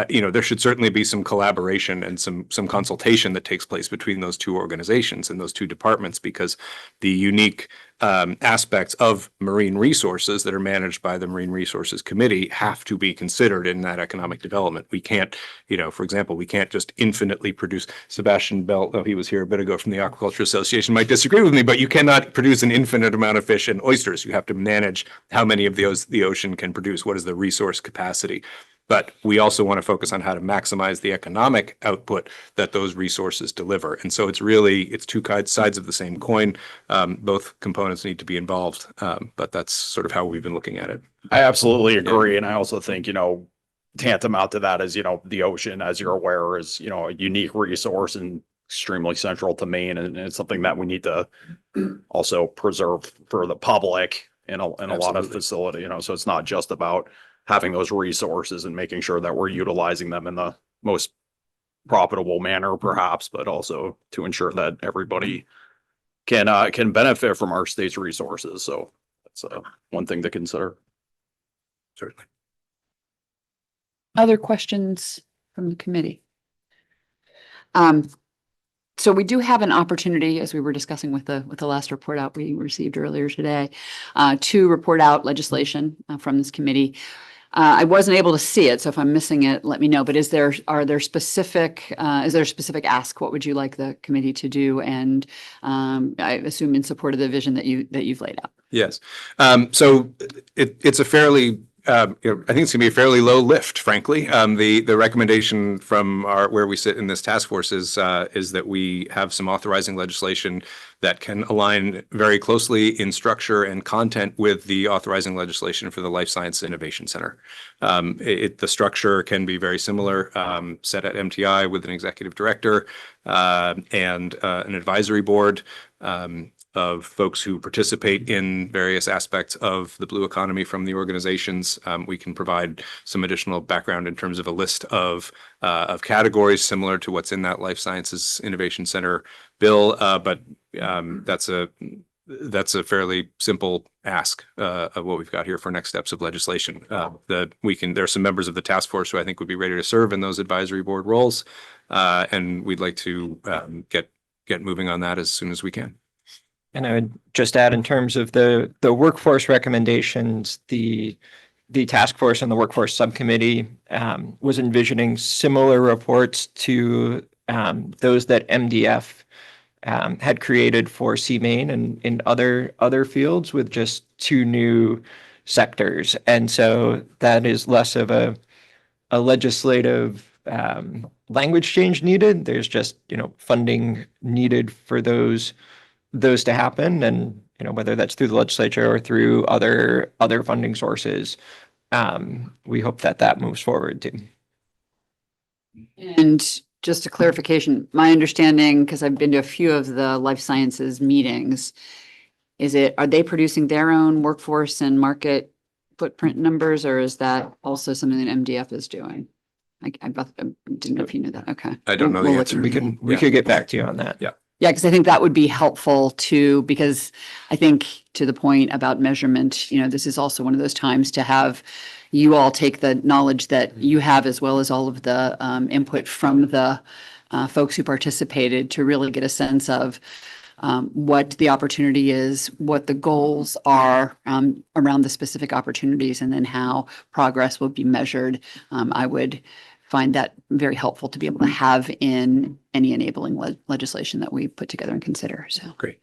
There should certainly be some collaboration and some consultation that takes place between those two organizations and those two departments, because the unique aspects of marine resources that are managed by the Marine Resources Committee have to be considered in that economic development. We can't, for example, we can't just infinitely produce. Sebastian Bell, though he was here a bit ago from the Aquaculture Association, might disagree with me, but you cannot produce an infinite amount of fish and oysters. You have to manage how many of those the ocean can produce. What is the resource capacity? But we also want to focus on how to maximize the economic output that those resources deliver. And so it's two sides of the same coin. Both components need to be involved, but that's sort of how we've been looking at it. I absolutely agree. And I also think, tantamount to that is, the ocean, as you're aware, is, a unique resource and extremely central to Maine. And it's something that we need to also preserve for the public in a lot of facility, so it's not just about having those resources and making sure that we're utilizing them in the most profitable manner, perhaps, but also to ensure that everybody can benefit from our state's resources. So that's one thing to consider. Certainly. Other questions from the committee? So we do have an opportunity, as we were discussing with the last report out we received earlier today, to report out legislation from this committee. I wasn't able to see it, so if I'm missing it, let me know. But is there a specific ask? What would you like the committee to do? And I assume in support of the vision that you've laid out. Yes. So it's a fairly I think it's gonna be a fairly low lift, frankly. The recommendation from where we sit in this task force is that we have some authorizing legislation that can align very closely in structure and content with the authorizing legislation for the Life Science Innovation Center. The structure can be very similar, set at MTI with an executive director and an advisory board of folks who participate in various aspects of the blue economy from the organizations. We can provide some additional background in terms of a list of categories similar to what's in that Life Sciences Innovation Center bill, but that's a fairly simple ask of what we've got here for next steps of legislation. There are some members of the task force who I think would be ready to serve in those advisory board roles, and we'd like to get moving on that as soon as we can. And I would just add, in terms of the workforce recommendations, the task force and the workforce subcommittee was envisioning similar reports to those that MDF had created for CMaine and in other fields, with just two new sectors. And so that is less of a legislative language change needed. There's just, funding needed for those to happen, and whether that's through the legislature or through other funding sources, we hope that moves forward too. And just a clarification, my understanding, because I've been to a few of the life sciences meetings, are they producing their own workforce and market footprint numbers, or is that also something that MDF is doing? I didn't know if you knew that. Okay. I don't know the answer. We could get back to you on that. Yeah. Yeah, because I think that would be helpful too, because I think, to the point about measurement, this is also one of those times to have you all take the knowledge that you have, as well as all of the input from the folks who participated, to really get a sense of what the opportunity is, what the goals are around the specific opportunities, and then how progress will be measured. I would find that very helpful to be able to have in any enabling legislation that we put together and consider. So great.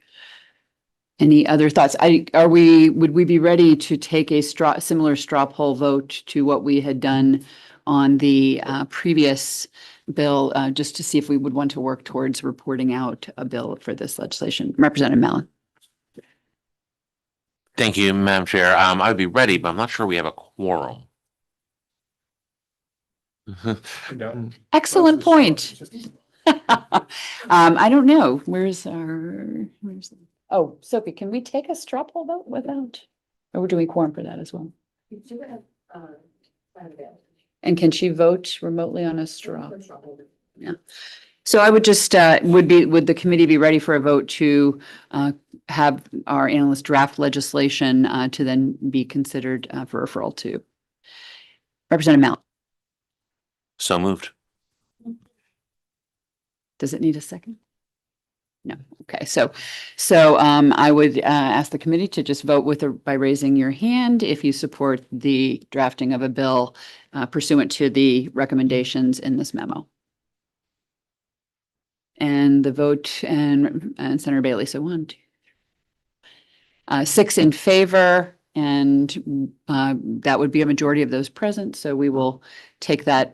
Any other thoughts? Would we be ready to take a similar straw poll vote to what we had done on the previous bill, just to see if we would want to work towards reporting out a bill for this legislation? Representative Mellon. Thank you, Madam Chair. I would be ready, but I'm not sure we have a quorum. Excellent point. I don't know. Oh, Sophie, can we take a straw poll vote without, or do we quorum for that as well? And can she vote remotely on a straw? Yeah. So I would just, would the committee be ready for a vote to have our analyst draft legislation to then be considered for referral to Representative Mount? So moved. Does it need a second? No. Okay. So I would ask the committee to just vote by raising your hand if you support the drafting of a bill pursuant to the recommendations in this memo. And the vote and Senator Bailey. So 1, 2, 6 in favor, and that would be a majority of those present. So we will take that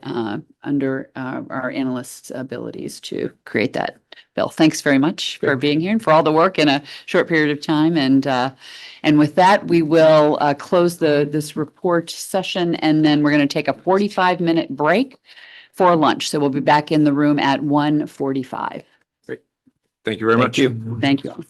under our analysts' abilities to create that bill. Thanks very much for being here and for all the work in a short period of time. And with that, we will close this report session, and then we're going to take a 45-minute break for lunch. So we'll be back in the room at 1:45. Great. Thank you very much. Thank you.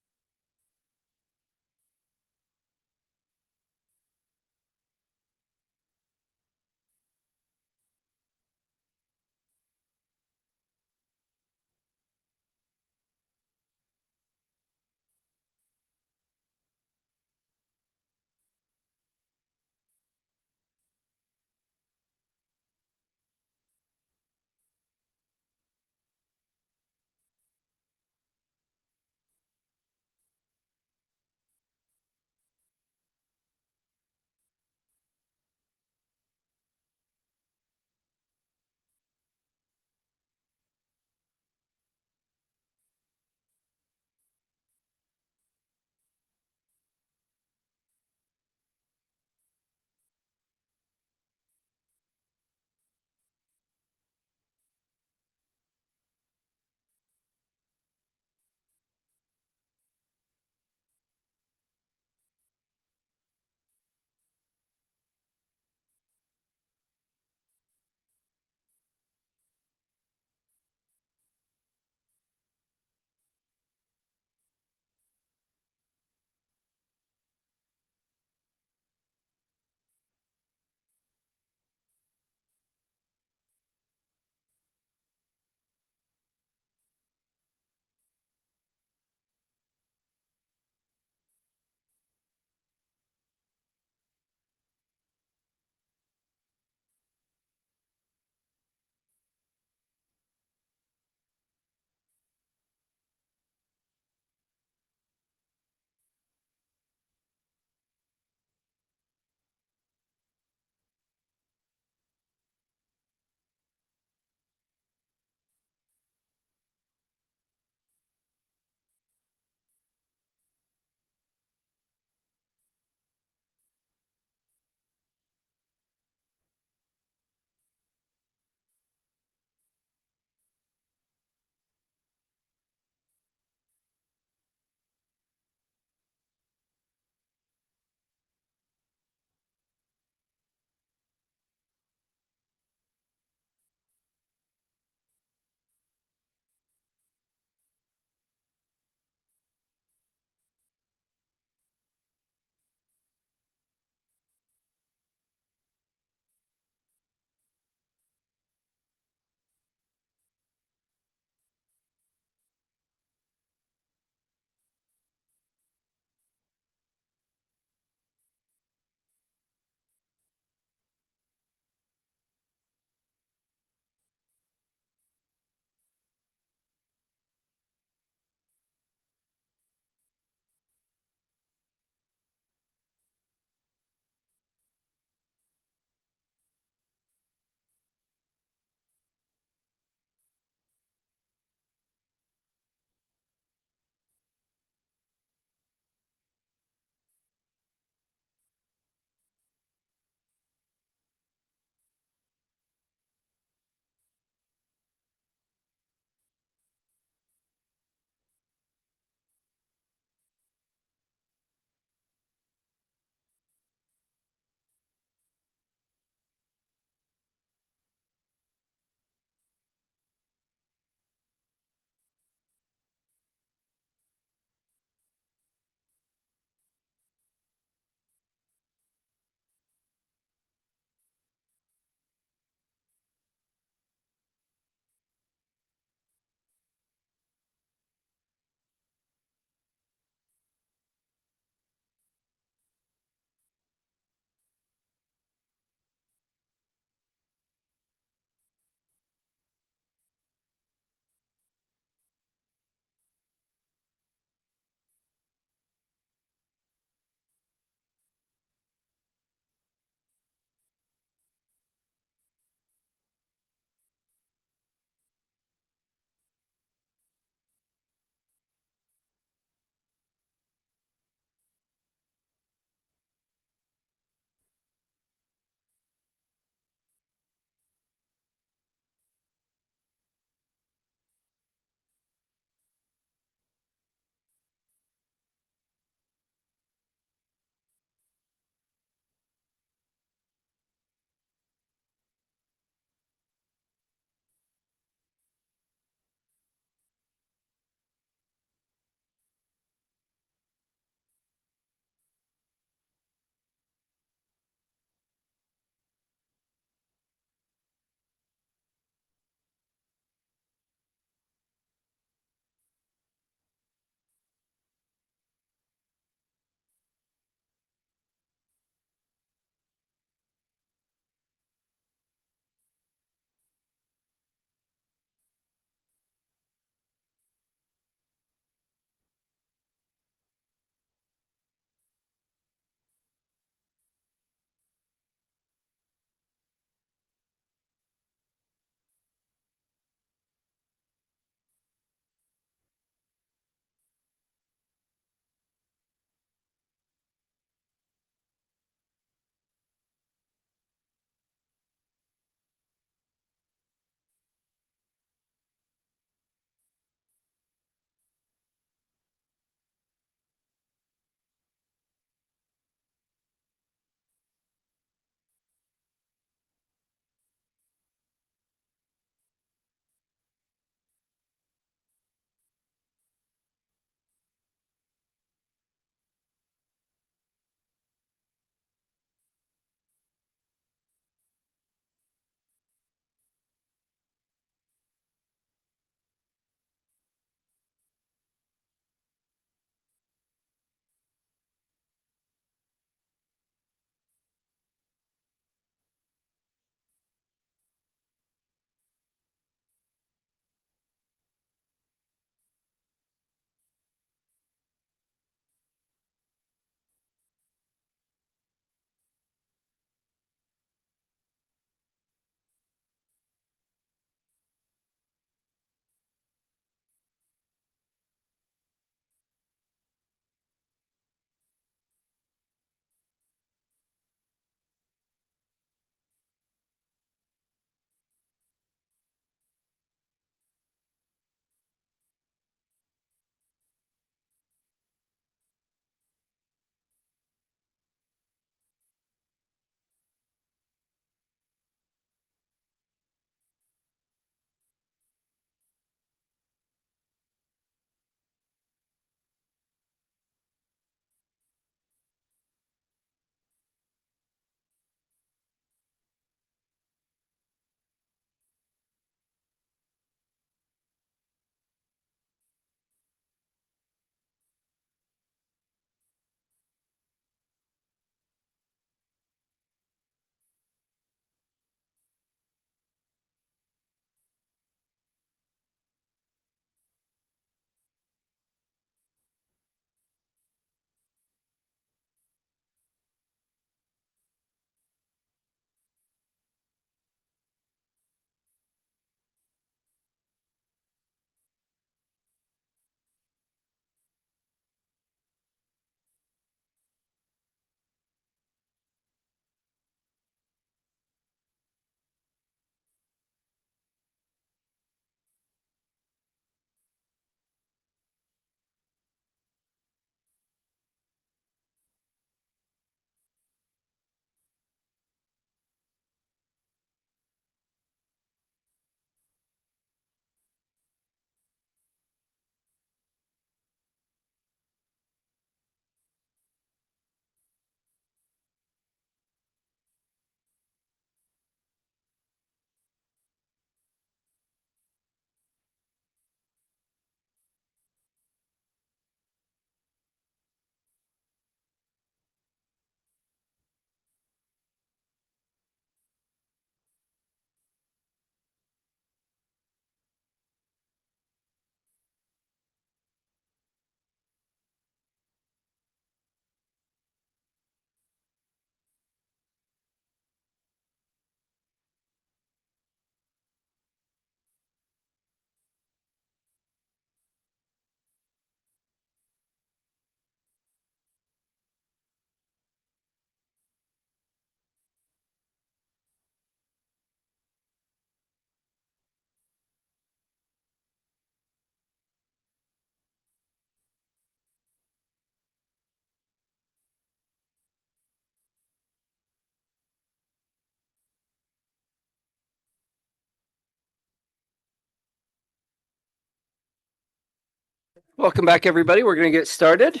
Welcome back, everybody. We're going to get started.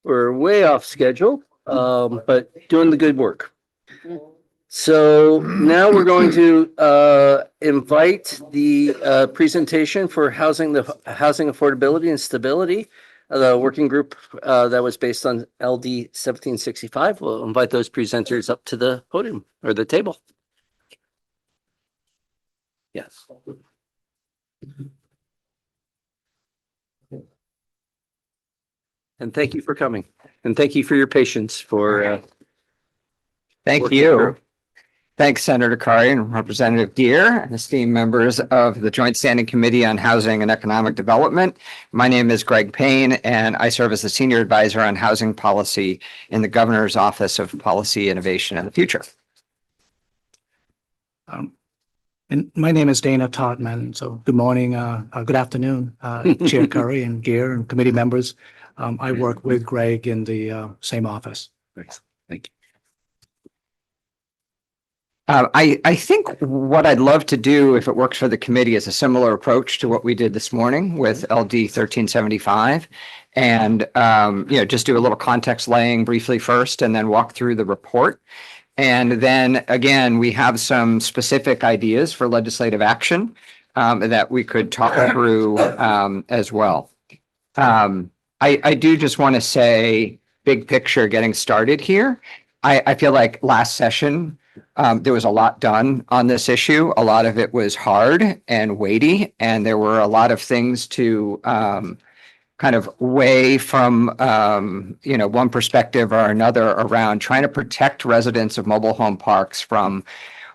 We're way off schedule, but doing the good work. So now we're going to invite the presentation for housing affordability and stability. The working group that was based on LD 1765. We'll invite those presenters up to the podium or the table. Yes. And thank you for coming. And thank you for your patience for Thank working you. through. Thanks, Senator Curry and Representative Gear and esteemed members of the Joint Standing Committee on Housing and Economic Development. My name is Greg Payne, and I serve as the Senior Advisor on Housing Policy in the Governor's Office of Policy Innovation and the Future. And my name is Dana Todman. So good morning, good afternoon, Chair Curry and Gear and committee members. I work with Greg in the same office. Thanks. Thank you. I think what I'd love to do, if it works for the committee, is a similar approach to what we did this morning with LD 1375. And, just do a little context laying briefly first and then walk through the report. And then again, we have some specific ideas for legislative action that we could talk through as well. I do just want to say, big picture getting started here. I feel like last session, there was a lot done on this issue. A lot of it was hard and weighty, and there were a lot of things to kind of weigh from, one perspective or another around trying to protect residents of mobile home parks from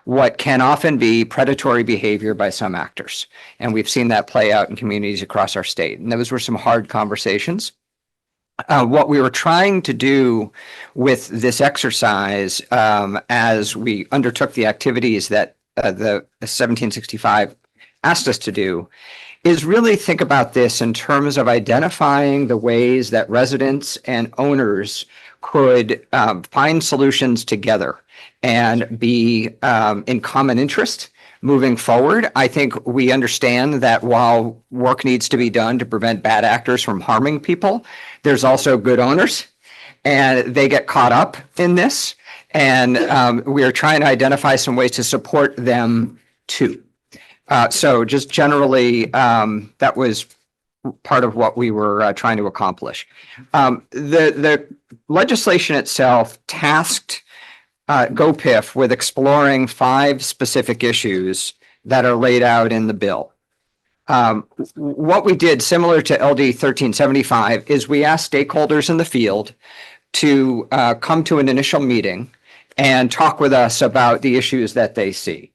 what can often be predatory behavior by some actors. And we've seen that play out in communities across our state. And those were some hard conversations. What we were trying to do with this exercise as we undertook the activities that the 1765 asked us to do is really think about this in terms of identifying the ways that residents and owners could find solutions together and be in common interest moving forward. I think we understand that while work needs to be done to prevent bad actors from harming people, there's also good owners, and they get caught up in this. And we are trying to identify some ways to support them too. So just generally, that was part of what we were trying to accomplish. The legislation itself tasked GOPIF with exploring 5 specific issues that are laid out in the bill. What we did, similar to LD 1375, is we asked stakeholders in the field to come to an initial meeting and talk with us about the issues that they see.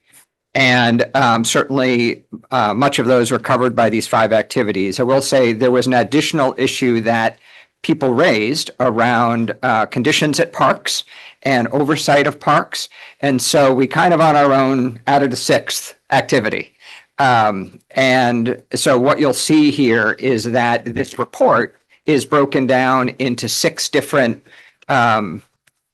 And certainly much of those were covered by these 5 activities. I will say there was an additional issue that people raised around conditions at parks and oversight of parks. And so we kind of on our own added a 6th activity. And so what you'll see here is that this report is broken down into 6 different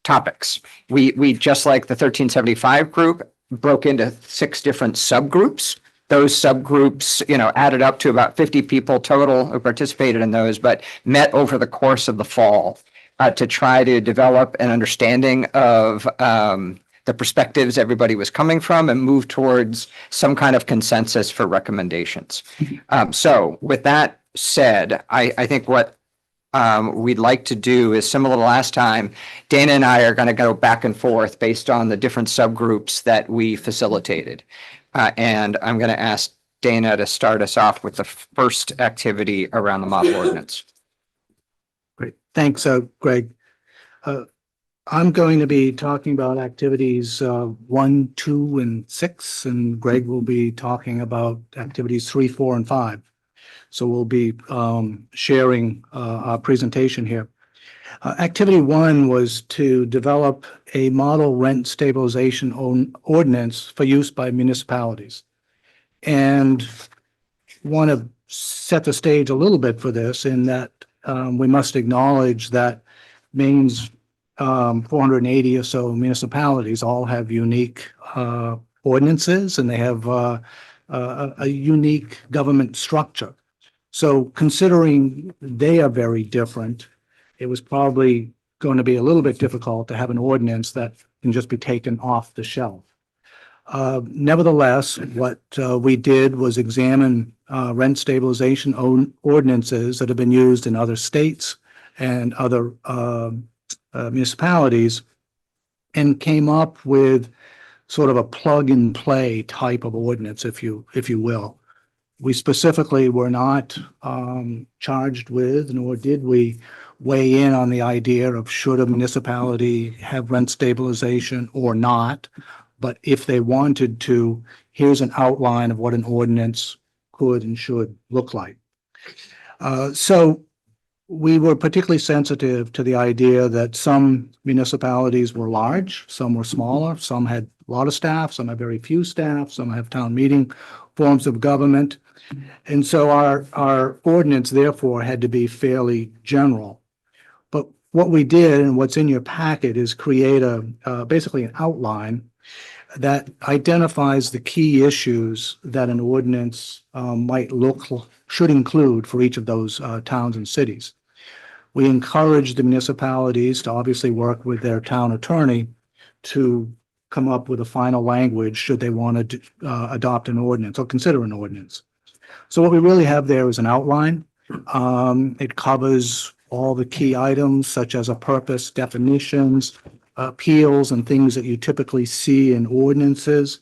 topics. We just like the 1375 group broke into 6 different subgroups. Those subgroups, added up to about 50 people total who participated in those, but met over the course of the fall to try to develop an understanding of the perspectives everybody was coming from and move towards some kind of consensus for recommendations. So with that said, I think what we'd like to do is similar to last time. Dana and I are going to go back and forth based on the different subgroups that we facilitated. And I'm going to ask Dana to start us off with the first activity around the model ordinance. Great. Thanks, Greg. I'm going to be talking about activities 1, 2, and 6, and Greg will be talking about activities 3, 4, and 5. So we'll be sharing our presentation here. Activity 1 was to develop a model rent stabilization ordinance for use by municipalities. And want to set the stage a little bit for this in that we must acknowledge that Maine's 480 or so municipalities all have unique ordinances, and they have a unique government structure. So considering they are very different, it was probably going to be a little bit difficult to have an ordinance that can just be taken off the shelf. Nevertheless, what we did was examine rent stabilization ordinances that have been used in other states and other municipalities, and came up with sort of a plug and play type of ordinance, if you will. We specifically were not charged with, nor did we weigh in on the idea of should a municipality have rent stabilization or not. But if they wanted to, here's an outline of what an ordinance could and should look like. So we were particularly sensitive to the idea that some municipalities were large, some were smaller, some had a lot of staff, some had very few staff, some have town meeting forms of government. And so our ordinance therefore had to be fairly general. But what we did and what's in your packet is create basically an outline that identifies the key issues that an ordinance should include for each of those towns and cities. We encourage the municipalities to obviously work with their town attorney to come up with a final language should they want to adopt an ordinance or consider an ordinance. So what we really have there is an outline. It covers all the key items such as a purpose, definitions, appeals, and things that you typically see in ordinances.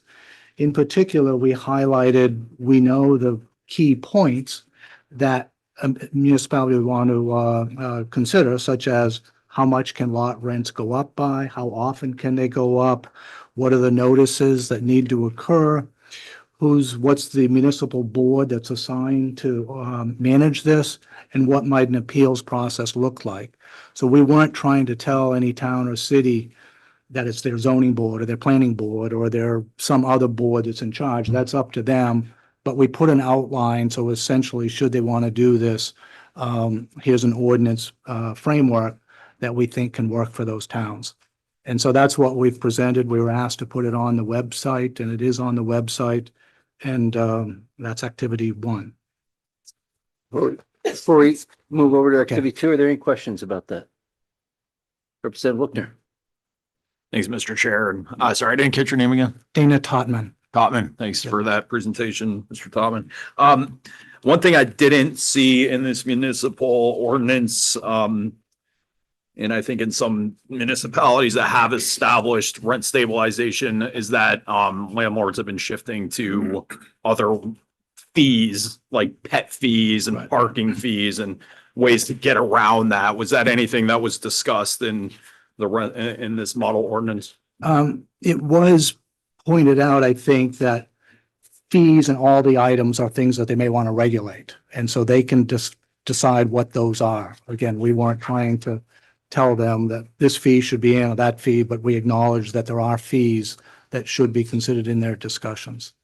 In particular, we highlighted, we know the key points that a municipality would want to consider, such as how much can lot rents go up by, how often can they go up, what are the notices that need to occur, what's the municipal board that's assigned to manage this, and what might an appeals process look like. So we weren't trying to tell any town or city that it's their zoning board or their planning board or their some other board that's in charge. That's up to them. But we put an outline, so essentially, should they want to do this, here's an ordinance framework that we think can work for those towns. And so that's what we've presented. We were asked to put it on the website, and it is on the website. And that's activity 1. Before we move over to activity 2, are there any questions about that? Representative Lookner. Thanks, Mr. Chair. And sorry, I didn't catch your name again. Dana Totman. Topman, thanks for that presentation, Mr. Topman. One thing I didn't see in this municipal ordinance, and I think in some municipalities that have established rent stabilization, is that landlords have been shifting to other fees, like pet fees and parking fees and ways to get around that. Was that anything that was discussed in the rent in this model ordinance? It was pointed out, I think, that fees and all the items are things that they may want to regulate. And so they can just decide what those are. Again, we weren't trying to tell them that this fee should be in or that fee, but we acknowledge that there are fees that should be considered in their discussions.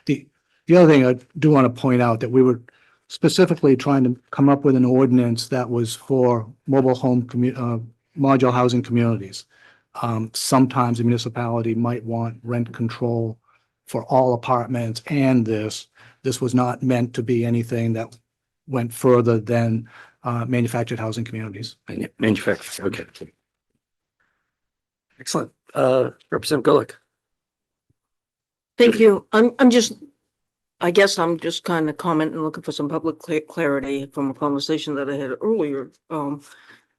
The other thing I do want to point out that we were specifically trying to come up with an ordinance that was for mobile home modular housing communities. Sometimes a municipality might want rent control for all apartments, and this was not meant to be anything that went further than manufactured housing communities. Manufactured, okay. Excellent. Representative Gulick. Thank you. I guess I'm just kind of commenting, looking for some public clarity from a conversation that I had earlier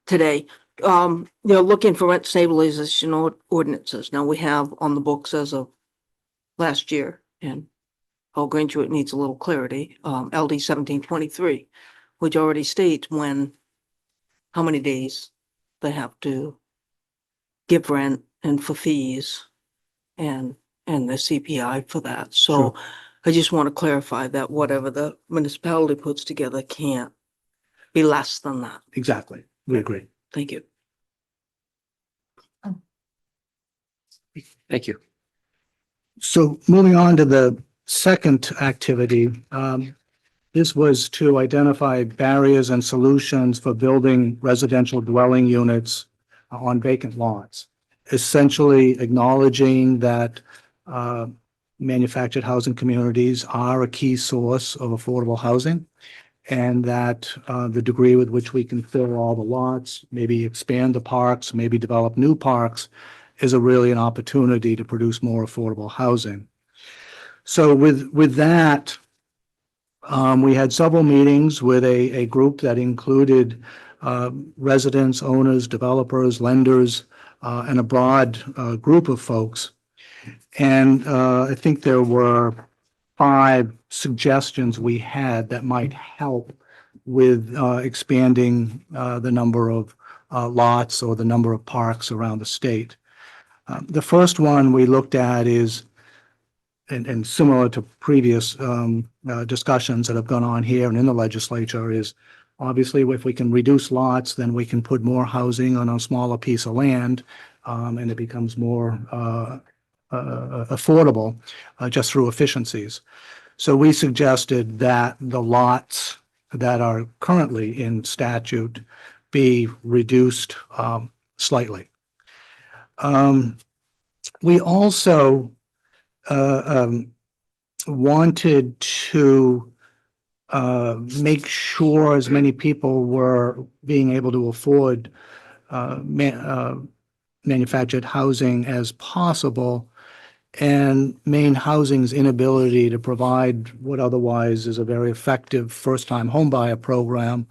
today. They're looking for rent stabilization ordinances. Now we have on the books as of last year, and I'll grant you it needs a little clarity, LD 1723, which already states how many days they have to give rent and for fees and the CPI for that. So Sure. I just want to clarify that whatever the municipality puts together can't be less than that. Exactly. We agree. Thank you. Thank you. So moving on to the second activity, this was to identify barriers and solutions for building residential dwelling units on vacant lots. Essentially acknowledging that manufactured housing communities are a key source of affordable housing. And that the degree with which we can fill all the lots, maybe expand the parks, maybe develop new parks, is really an opportunity to produce more affordable housing. So with that, we had several meetings with a group that included residents, owners, developers, lenders, and a broad group of folks. And I think there were 5 suggestions we had that might help with expanding the number of lots or the number of parks around the state. The first one we looked at is, and similar to previous discussions that have gone on here and in the legislature, is obviously if we can reduce lots, then we can put more housing on a smaller piece of land, and it becomes more affordable just through efficiencies. So we suggested that the lots that are currently in statute be reduced slightly. We also wanted to make sure as many people were being able to afford manufactured housing as possible, and Maine Housing's inability to provide what otherwise is a very effective first-time homebuyer program,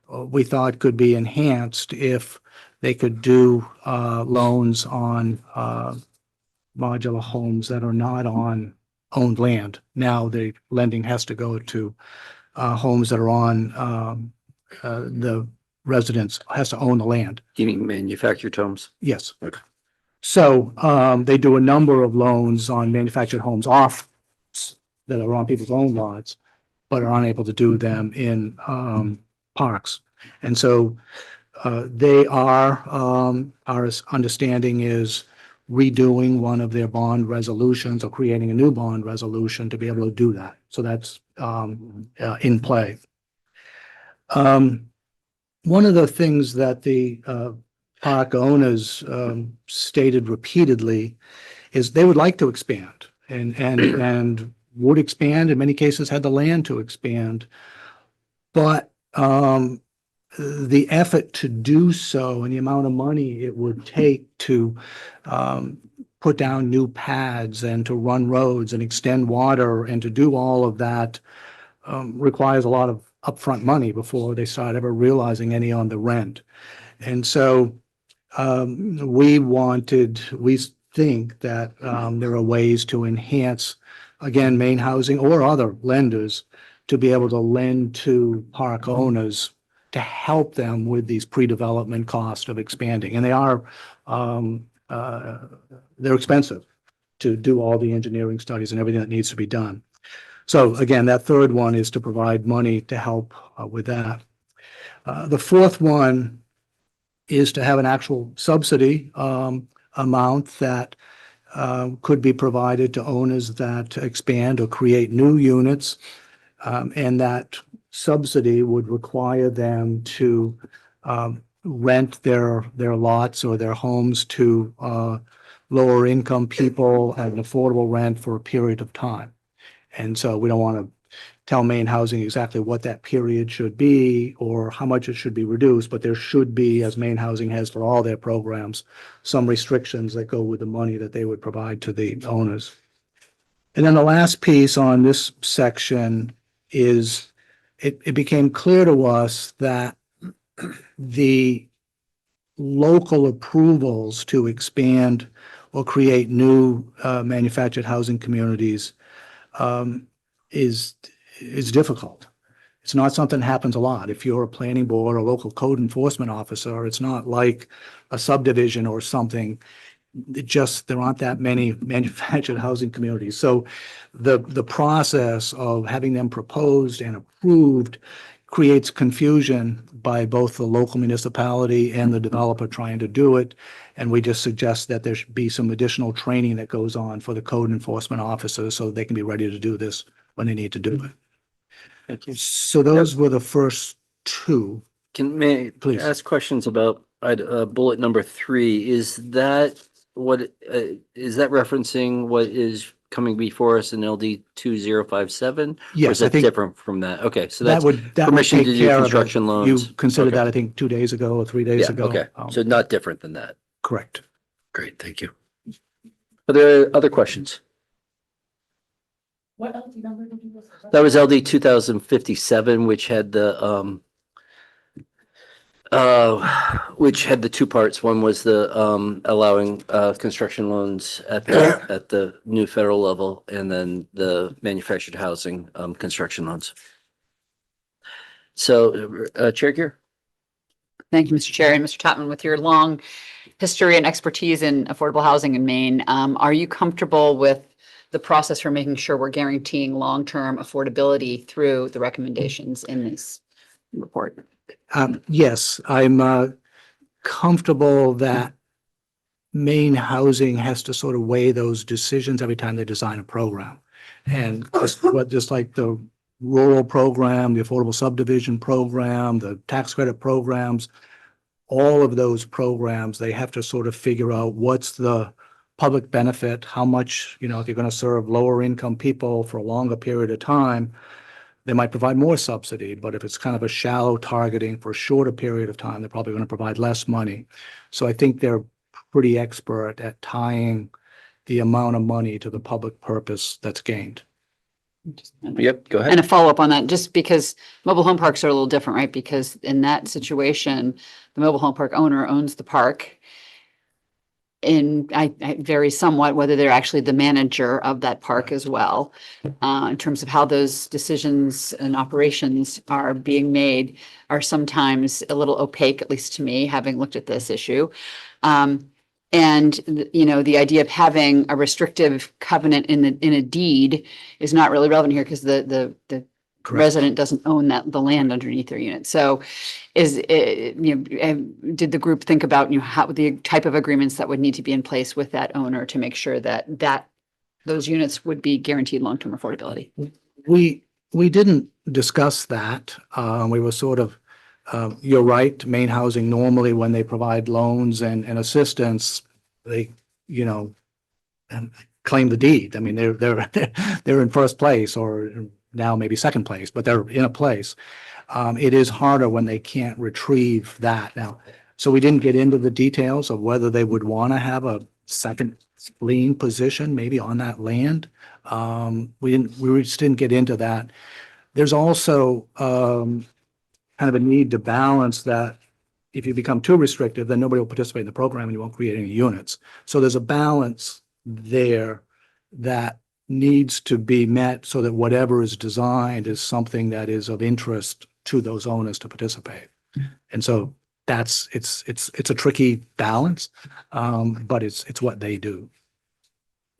we thought could be enhanced if they could do loans on modular homes that are not on owned land. Now the lending has to go to homes that are on the residents has to own the land. You mean manufactured homes? Yes. Okay. So they do a number of loans on manufactured homes off that are on people's own lots, but are unable to do them in parks. And so they are, our understanding is redoing one of their bond resolutions or creating a new bond resolution to be able to do that. So that's in play. One of the things that the park owners stated repeatedly is they would like to expand and would expand, in many cases had the land to expand, but the effort to do so and the amount of money it would take to put down new pads and to run roads and extend water and to do all of that requires a lot of upfront money before they start ever realizing any on the rent. And so we think that there are ways to enhance, again, Maine Housing or other lenders to be able to lend to park owners to help them with these pre-development costs of expanding. And they are, they're expensive to do all the engineering studies and everything that needs to be done. So again, that third one is to provide money to help with that. The fourth one is to have an actual subsidy amount that could be provided to owners that expand or create new units. And that subsidy would require them to rent their lots or their homes to lower income people at an affordable rent for a period of time. And so we don't want to tell Maine Housing exactly what that period should be or how much it should be reduced, but there should be, as Maine Housing has for all their programs, some restrictions that go with the money that they would provide to the owners. And then the last piece on this section is it became clear to us that the local approvals to expand or create new manufactured housing communities is difficult. It's not something that happens a lot. If you're a planning board or local code enforcement officer, it's not like a subdivision or something. There aren't that many manufactured housing communities. So the process of having them proposed and approved creates confusion by both the local municipality and the developer trying to do it. And we just suggest that there should be some additional training that goes on for the code enforcement officers so they can be ready to do this when they need to do it. Thank you. So those were the first two. May I Please ask questions about bullet number 3? Is that what is that referencing what is coming before us in LD 2057? Or Yes, is I that think different from that? Okay, so that that's would permission take to do care of it. construction loans. You considered Okay. that, I think, 2 days ago or 3 days Yeah, ago. okay. So not different than that. Correct. Great, thank you. Are there other questions? What LD number did you? That was LD 2057, which had the two parts. One was the allowing construction loans at the new federal level, and then the manufactured housing construction loans. So, Chair Gear? Thank you, Mr. Chair. And Mr. Chapman, with your long history and expertise in affordable housing in Maine, are you comfortable with the process for making sure we're guaranteeing long-term affordability through the recommendations in this report? Yes, I'm comfortable that Maine Housing has to sort of weigh those decisions every time they design a program. And just like the rural program, the affordable subdivision program, the tax credit programs, all of those programs, they have to sort of figure out what's the public benefit, how much, if you're going to serve lower income people for a longer period of time, they might provide more subsidy, but if it's kind of a shallow targeting for a shorter period of time, they're probably going to provide less money. So I think they're pretty expert at tying the amount of money to the public purpose that's gained. Yep, go ahead. And a follow-up on that, just because mobile home parks are a little different, right? Because in that situation, the mobile home park owner owns the park. And I vary somewhat whether they're actually the manager of that park as well. In terms of how those decisions and operations are being made are sometimes a little opaque, at least to me, having looked at this issue. And, the idea of having a restrictive covenant in a deed is not really relevant here because the resident doesn't own the land underneath their unit. So did the group think about, how the type of agreements that would need to be in place with that owner to make sure that those units would be guaranteed long-term affordability? We didn't discuss that. We were sort of, you're right, Maine Housing normally when they provide loans and assistance, they, claim the deed. I mean, they're in first place or now maybe second place, but they're in a place. It is harder when they can't retrieve that now. So we didn't get into the details of whether they would want to have a second lien position maybe on that land. We just didn't get into that. There's also kind of a need to balance that. If you become too restrictive, then nobody will participate in the program and you won't create any units. So there's a balance there that needs to be met so that whatever is designed is something that is of interest to those owners to participate. And so it's a tricky balance, but it's what they do.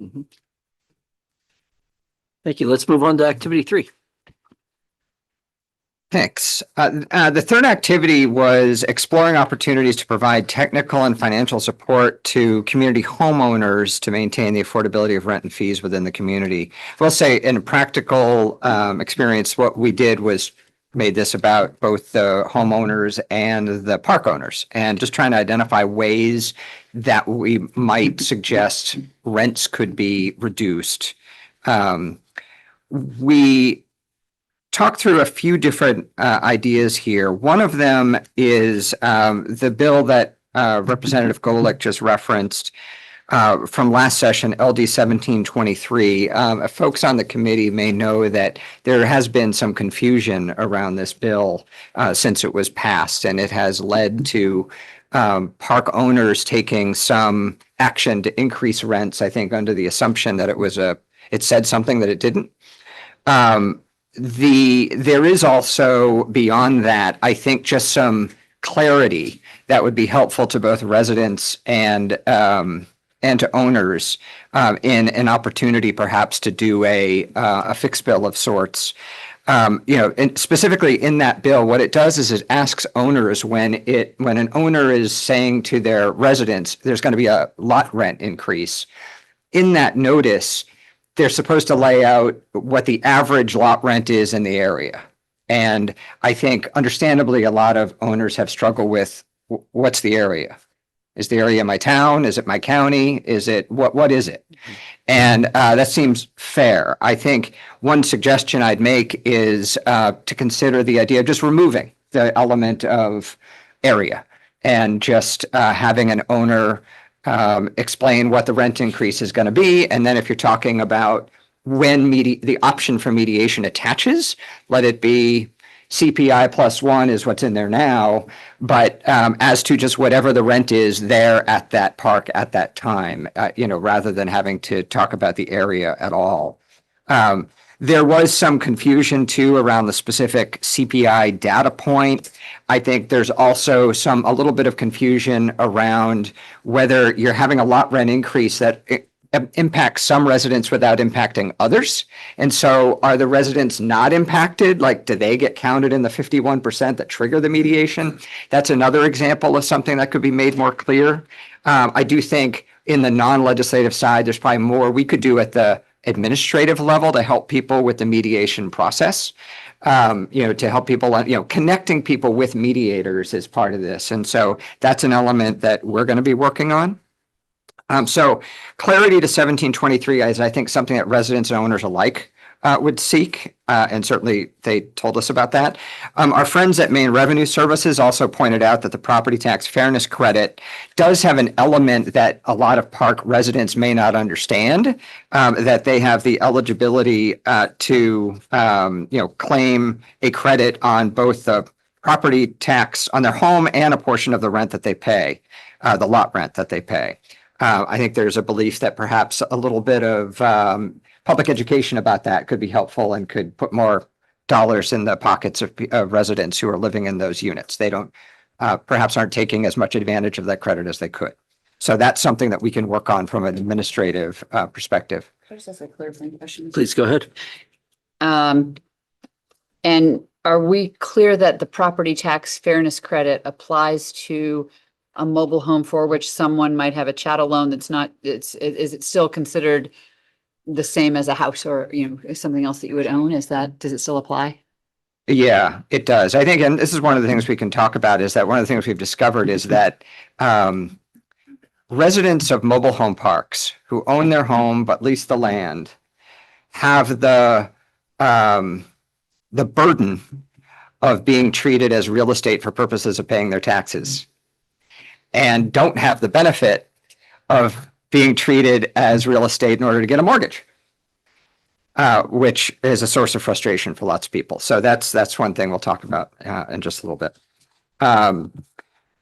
Mm-hmm. Thank you. Let's move on to activity 3. Thanks. The third activity was exploring opportunities to provide technical and financial support to community homeowners to maintain the affordability of rent and fees within the community. We'll say in a practical experience, what we did was made this about both the homeowners and the park owners, and just trying to identify ways that we might suggest rents could be reduced. We talk through a few different ideas here. One of them is the bill that Representative Golick just referenced from last session, LD 1723. Folks on the committee may know that there has been some confusion around this bill since it was passed, and it has led to park owners taking some action to increase rents, I think, under the assumption that it said something that it didn't. There is also beyond that, I think, just some clarity that would be helpful to both residents and to owners in an opportunity perhaps to do a fixed bill of sorts. And specifically in that bill, what it does is it asks owners when an owner is saying to their residents, there's going to be a lot rent increase. In that notice, they're supposed to lay out what the average lot rent is in the area. And I think understandably, a lot of owners have struggled with what's the area. Is the area my town? Is it my county? Is it, what is it? And that seems fair. I think one suggestion I'd make is to consider the idea of just removing the element of area and just having an owner explain what the rent increase is going to be. And then if you're talking about when the option for mediation attaches, let it be CPI +1 is what's in there now, but as to just whatever the rent is there at that park at that time, rather than having to talk about the area at all. There was some confusion too around the specific CPI data point. I think there's also a little bit of confusion around whether you're having a lot rent increase that impacts some residents without impacting others. And so are the residents not impacted? Like, do they get counted in the 51% that trigger the mediation? That's another example of something that could be made more clear. I do think in the non-legislative side, there's probably more we could do at the administrative level to help people with the mediation process. To help people, connecting people with mediators is part of this. And so that's an element that we're going to be working on. So clarity to 1723 is, I think, something that residents and owners alike would seek, and certainly they told us about that. Our friends at Maine Revenue Services also pointed out that the property tax fairness credit does have an element that a lot of park residents may not understand, that they have the eligibility to claim a credit on both the property tax on their home and a portion of the rent that they pay, the lot rent that they pay. I think there's a belief that perhaps a little bit of public education about that could be helpful and could put more dollars in the pockets of residents who are living in those units. They don't, perhaps aren't taking as much advantage of that credit as they could. So that's something that we can work on from an administrative perspective. Can I just ask a clarifying question? Please go ahead. And are we clear that the property tax fairness credit applies to a mobile home for which someone might have a chattel loan that's not, is it still considered the same as a house or, something else that you would own? Does it still apply? Yeah, it does. I think, and this is one of the things we can talk about, is that one of the things we've discovered is that residents of mobile home parks who own their home but lease the land have the burden of being treated as real estate for purposes of paying their taxes, and don't have the benefit of being treated as real estate in order to get a mortgage, which is a source of frustration for lots of people. So that's one thing we'll talk about in just a little bit.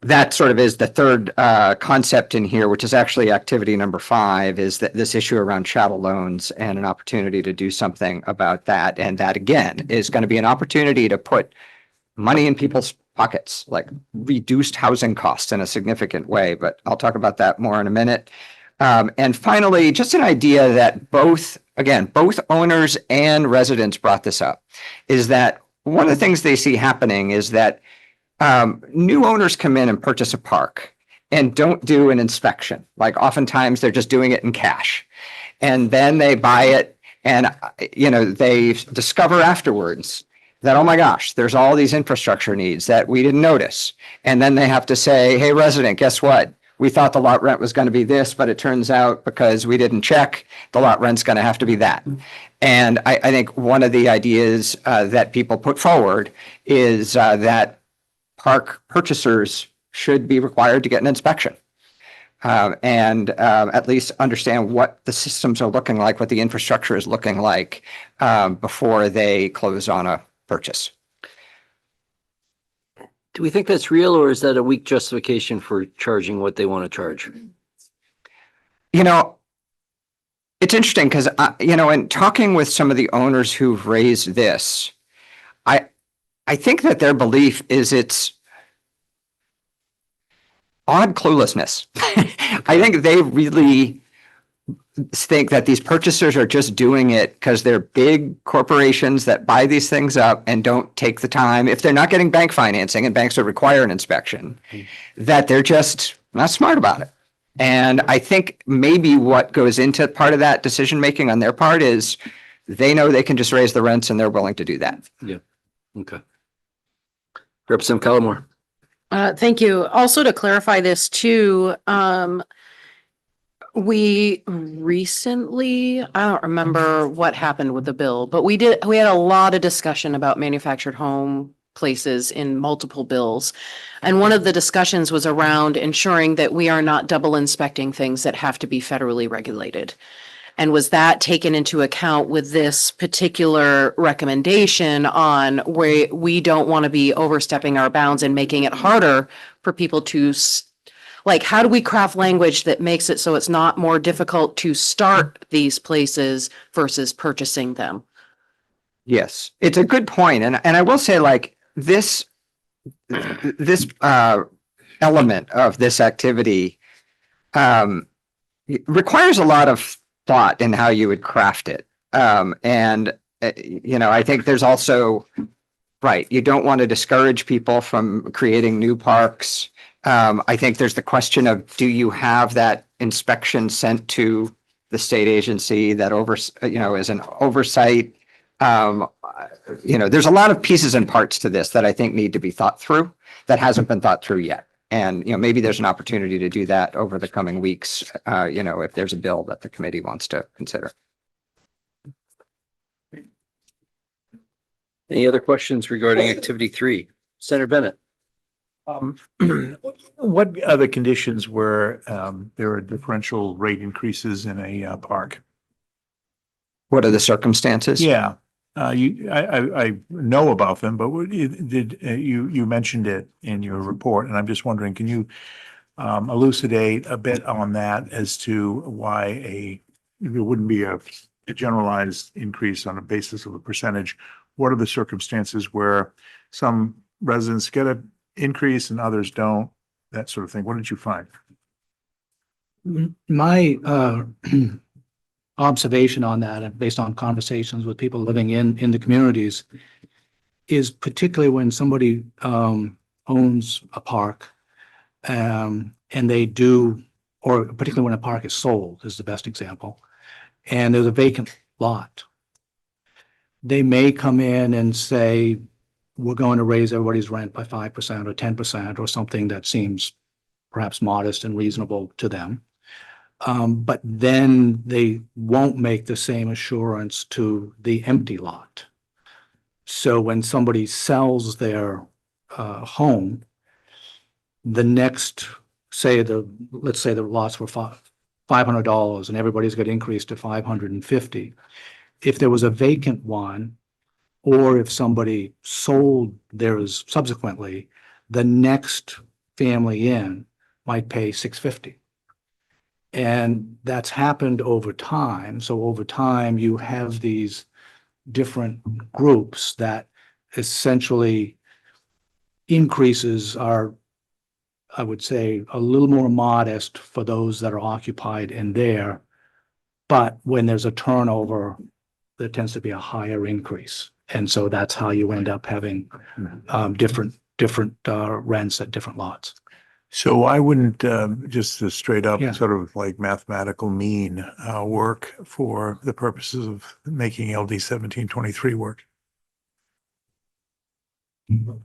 That sort of is the third concept in here, which is actually activity number 5, is that this issue around chattel loans and an opportunity to do something about that. And that, again, is going to be an opportunity to put money in people's pockets, like reduced housing costs in a significant way. But I'll talk about that more in a minute. And finally, just an idea that both owners and residents brought this up, is that one of the things they see happening is that new owners come in and purchase a park and don't do an inspection. Like, oftentimes they're just doing it in cash. And then they buy it and, they discover afterwards that, oh my gosh, there's all these infrastructure needs that we didn't notice. And then they have to say, hey, resident, guess what? We thought the lot rent was going to be this, but it turns out because we didn't check, the lot rent's going to have to be that. And I think one of the ideas that people put forward is that park purchasers should be required to get an inspection and at least understand what the systems are looking like, what the infrastructure is looking like before they close on a purchase. Do we think that's real, or is that a weak justification for charging what they want to charge? It's interesting because, in talking with some of the owners who've raised this, I think that their belief is it's odd cluelessness. I think they really think that these purchasers are just doing it because they're big corporations that buy these things up and don't take the time, if they're not getting bank financing and banks would require an inspection, that they're just not smart about it. And I think maybe what goes into part of that decision making on their part is they know they can just raise the rents and they're willing to do that. Yeah. Okay. Representative Cullimore. Thank you. Also to clarify this too, we recently, I don't remember what happened with the bill, but we had a lot of discussion about manufactured home places in multiple bills. And one of the discussions was around ensuring that we are not double inspecting things that have to be federally regulated. And was that taken into account with this particular recommendation on where we don't want to be overstepping our bounds and making it harder for people to, like, how do we craft language that makes it so it's not more difficult to start these places versus purchasing them? Yes, it's a good point. And I will say, like, this element of this activity requires a lot of thought in how you would craft it. I think there's also, right, you don't want to discourage people from creating new parks. I think there's the question of, do you have that inspection sent to the state agency that is an oversight? There's a lot of pieces and parts to this that I think need to be thought through that hasn't been thought through yet. And, maybe there's an opportunity to do that over the coming weeks, if there's a bill that the committee wants to consider. Any other questions regarding activity 3? Senator Bennett. What are the conditions where there are differential rate increases in a park? What are the circumstances? Yeah, I know about them, but you mentioned it in your report, and I'm just wondering, can you elucidate a bit on that as to why there wouldn't be a generalized increase on a basis of a percentage? What are the circumstances where some residents get an increase and others don't? That sort of thing. What did you find? My observation on that, and based on conversations with people living in the communities, is particularly when somebody owns a park, and they do, or particularly when a park is sold, is the best example, and there's a vacant lot. They may come in and say, we're going to raise everybody's rent by 5% or 10% or something that seems perhaps modest and reasonable to them. But then they won't make the same assurance to the empty lot. So when somebody sells their home, the next, let's say the lots were $500 and everybody's got increased to $550. If there was a vacant one, or if somebody sold theirs subsequently, the next family in might pay $650. And that's happened over time. So over time, you have these different groups that essentially increases are, I would say, a little more modest for those that are occupied in there. But when there's a turnover, there tends to be a higher increase. And so that's how you end up having different rents at different lots. So why wouldn't just a straight up Yeah. sort of like mathematical mean work for the purposes of making LD 1723 work? Do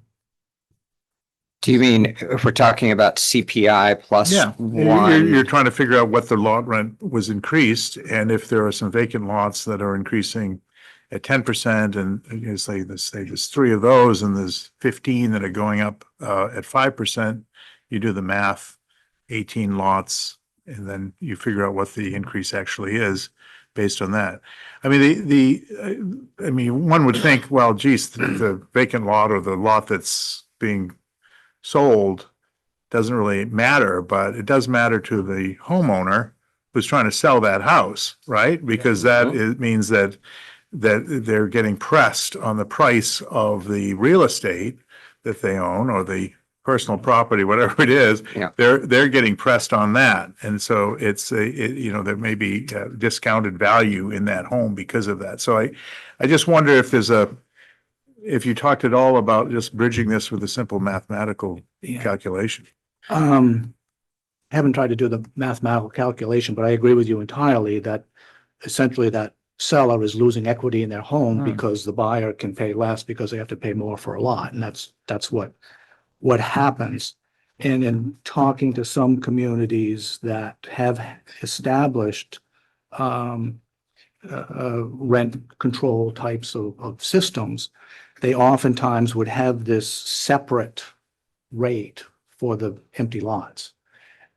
you mean if we're talking about CPI plus Yeah, one? you're trying to figure out what the lot rent was increased, and if there are some vacant lots that are increasing at 10%, and you say there's 3 of those, and there's 15 that are going up at 5%. You do the math, 18 lots, and then you figure out what the increase actually is based on that. I mean, one would think, well, geez, the vacant lot or the lot that's being sold doesn't really matter, but it does matter to the homeowner who's trying to sell that house, right? Because it means that they're getting pressed on the price of the real estate that they own, or the personal property, whatever it is. Yeah. They're getting pressed on that. And so there may be discounted value in that home because of that. So I just wonder if you talked at all about just bridging this with a simple mathematical calculation. Haven't tried to do the mathematical calculation, but I agree with you entirely that essentially that seller is losing equity in their home because the buyer can pay less because they have to pay more for a lot. And that's what what happens. And in talking to some communities that have established rent control types of systems, they oftentimes would have this separate rate for the empty lots.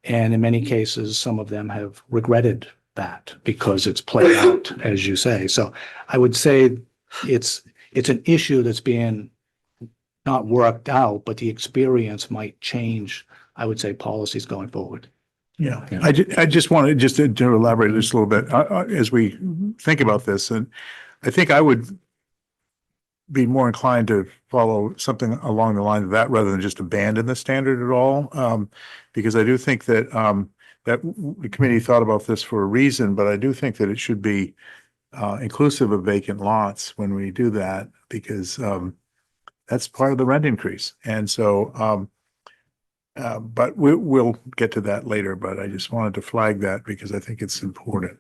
And in many cases, some of them have regretted that because it's played out, as you say. So I would say it's an issue that's being not worked out, but the experience might change, I would say, policies going forward. Yeah, I just wanted to elaborate just a little bit as we think about this. And I think I would be more inclined to follow something along the line of that rather than just abandon the standard at all. Because I do think that that the committee thought about this for a reason, but I do think that it should be inclusive of vacant lots when we do that, because that's part of the rent increase. And so, but we'll get to that later, but I just wanted to flag that because I think it's important.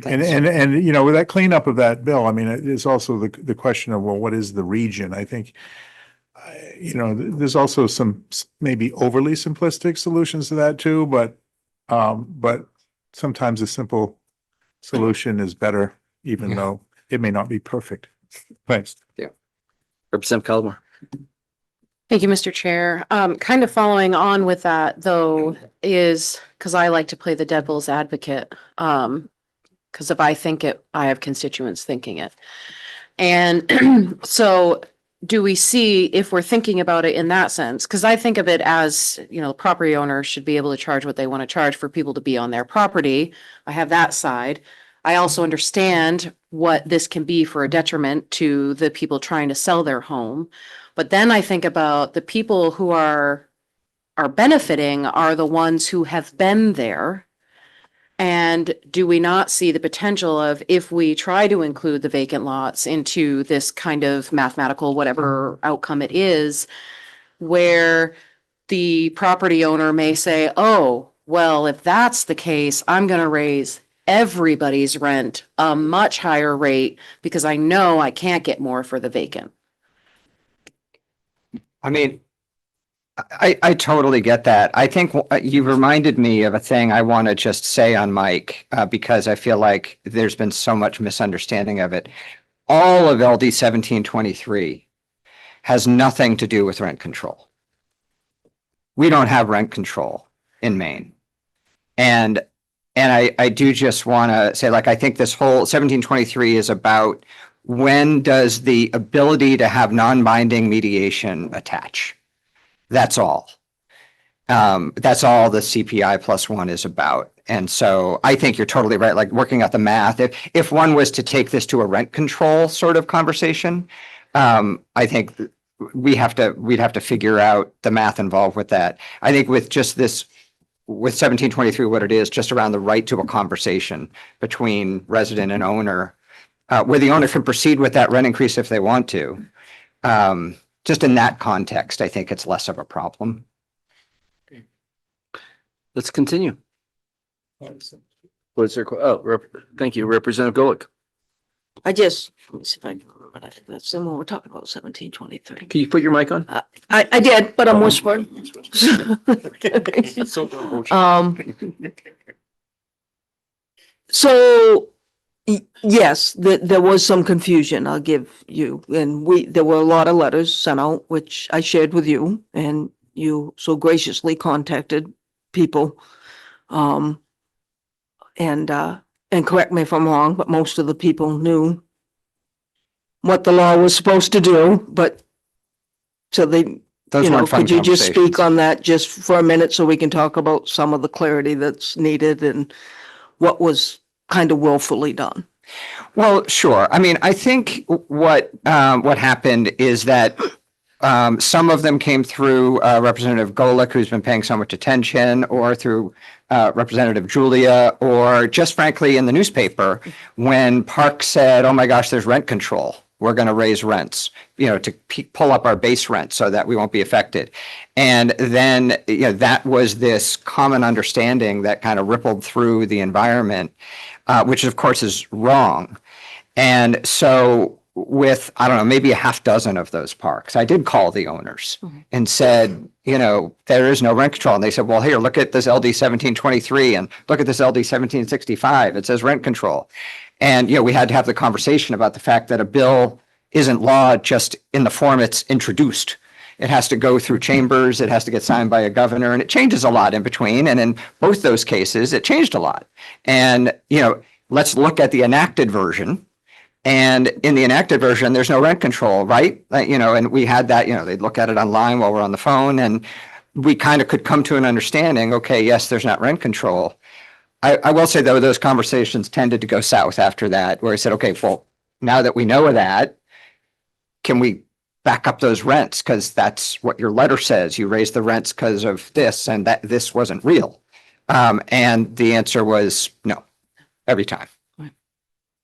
And you know, with that cleanup of that bill, I mean, it's also the question of, well, what is the region? I think, you know, there's also some maybe overly simplistic solutions to that too, but sometimes a simple solution is better, even though it may not be perfect. Thanks. Yeah. Representative Callamore. Thank you, Mr. Chair. Kind of following on with that though, is because I like to play the devil's advocate. Because if I think it, I have constituents thinking it. And so do we see, if we're thinking about it in that sense, because I think of it as, you know, property owners should be able to charge what they want to charge for people to be on their property. I have that side. I also understand what this can be for a detriment to the people trying to sell their home. But then I think about the people who are benefiting are the ones who have been there. And do we not see the potential of, if we try to include the vacant lots into this kind of mathematical, whatever outcome it is, where the property owner may say, oh, well, if that's the case, I'm going to raise everybody's rent a much higher rate because I know I can't get more for the vacant. I mean, I totally get that. I think you reminded me of a thing I want to just say on mic because I feel like there's been so much misunderstanding of it. All of LD 1723 has nothing to do with rent control. We don't have rent control in Maine. And I do just want to say, like, I think this whole 1723 is about when does the ability to have non-binding mediation attach? That's all. That's all the CPI +1 is about. And so I think you're totally right. Like working out the math, if one was to take this to a rent control sort of conversation, I think we'd have to figure out the math involved with that. I think with just this, with 1723, what it is, just around the right to a conversation between resident and owner, where the owner can proceed with that rent increase if they want to. Just in that context, I think it's less of a problem. Let's continue. What's there? Thank you, Representative Golick. Let me see if I can remember. I think that's the one we're talking about, 1723. Can you put your mic on? I did, but I'm whispering. So yes, there was some confusion, I'll give you, and there were a lot of letters sent out, which I shared with you, and you so graciously contacted people. And correct me if I'm wrong, but most of the people knew what the law was supposed to do, but so they, Those weren't fun could you just speak conversations. on that just for a minute so we can talk about some of the clarity that's needed and what was kind of willfully done? Well, sure. I mean, I think what happened is that some of them came through Representative Golick, who's been paying so much attention, or through Representative Julia, or just frankly in the newspaper when Park said, oh my gosh, there's rent control. We're going to raise rents, to pull up our base rent so that we won't be affected. And then, that was this common understanding that kind of rippled through the environment, which of course is wrong. And so with, I don't know, maybe a half dozen of those parks. I did call the owners and said, you know, there is no rent control. And they said, well, here, look at this LD 1723 and look at this LD 1765. It says rent control. And, you know, we had to have the conversation about the fact that a bill isn't law just in the form it's introduced. It has to go through chambers, it has to get signed by a governor, and it changes a lot in between. And in both those cases, it changed a lot. And, you know, let's look at the enacted version. And in the enacted version, there's no rent control, right? You know, and we had that, you know, they'd look at it online while we're on the phone, and we kind of could come to an understanding, okay, yes, there's not rent control. I will say, though, those conversations tended to go south after that, where I said, okay, well, now that we know that, can we back up those rents? Because that's what your letter says. You raised the rents because of this, and that this wasn't real. And the answer was no, every time.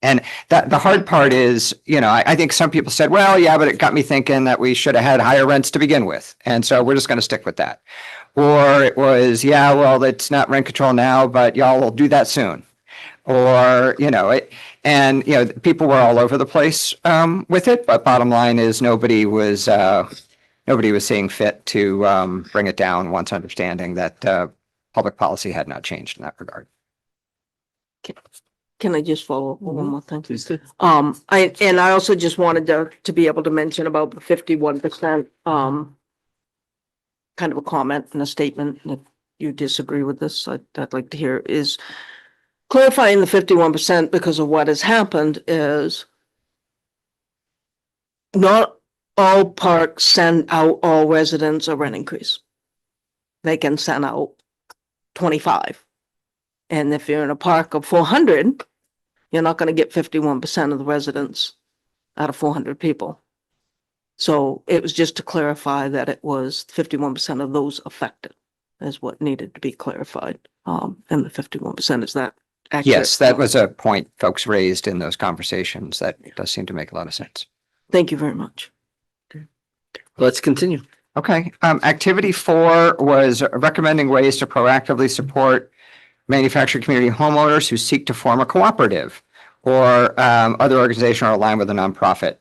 And that the hard part is, you know, I think some people said, well, yeah, but it got me thinking that we should have had higher rents to begin with. And so we're just going to stick with that. Or it was, yeah, well, it's not rent control now, but y'all will do that soon. Or, you know, and, you know, people were all over the place with it. But bottom line is nobody was seeing fit to bring it down once understanding that public policy had not changed in that regard. Can I just follow up with one more thing? Please do. I also just wanted to be able to mention about the 51%, kind of a comment and a statement. If you disagree with this, I'd like to hear is clarifying the 51% because of what has happened is not all parks send out all residents a rent increase. They can send out 25. And if you're in a park of 400, you're not going to get 51% of the residents out of 400 people. So it was just to clarify that it was 51% of those affected is what needed to be clarified. And the 51%, is that accurate? Yes, that was a point folks raised in those conversations. That does seem to make a lot of sense. Thank you very much. Let's continue. Okay. Activity 4 was recommending ways to proactively support manufacturing community homeowners who seek to form a cooperative or other organization or align with a nonprofit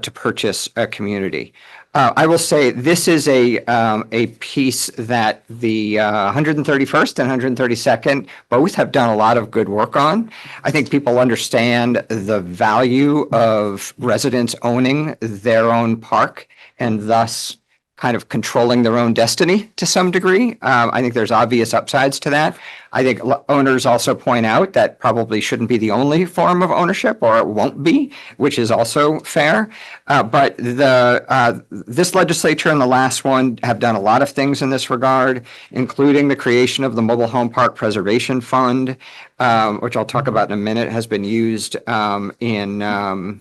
to purchase a community. I will say this is a piece that the 131st and 132nd both have done a lot of good work on. I think people understand the value of residents owning their own park and thus kind of controlling their own destiny to some degree. I think there's obvious upsides to that. I think owners also point out that probably shouldn't be the only form of ownership, or it won't be, which is also fair. But this legislature and the last one have done a lot of things in this regard, including the creation of the Mobile Home Park Preservation Fund, which I'll talk about in a minute, has been used in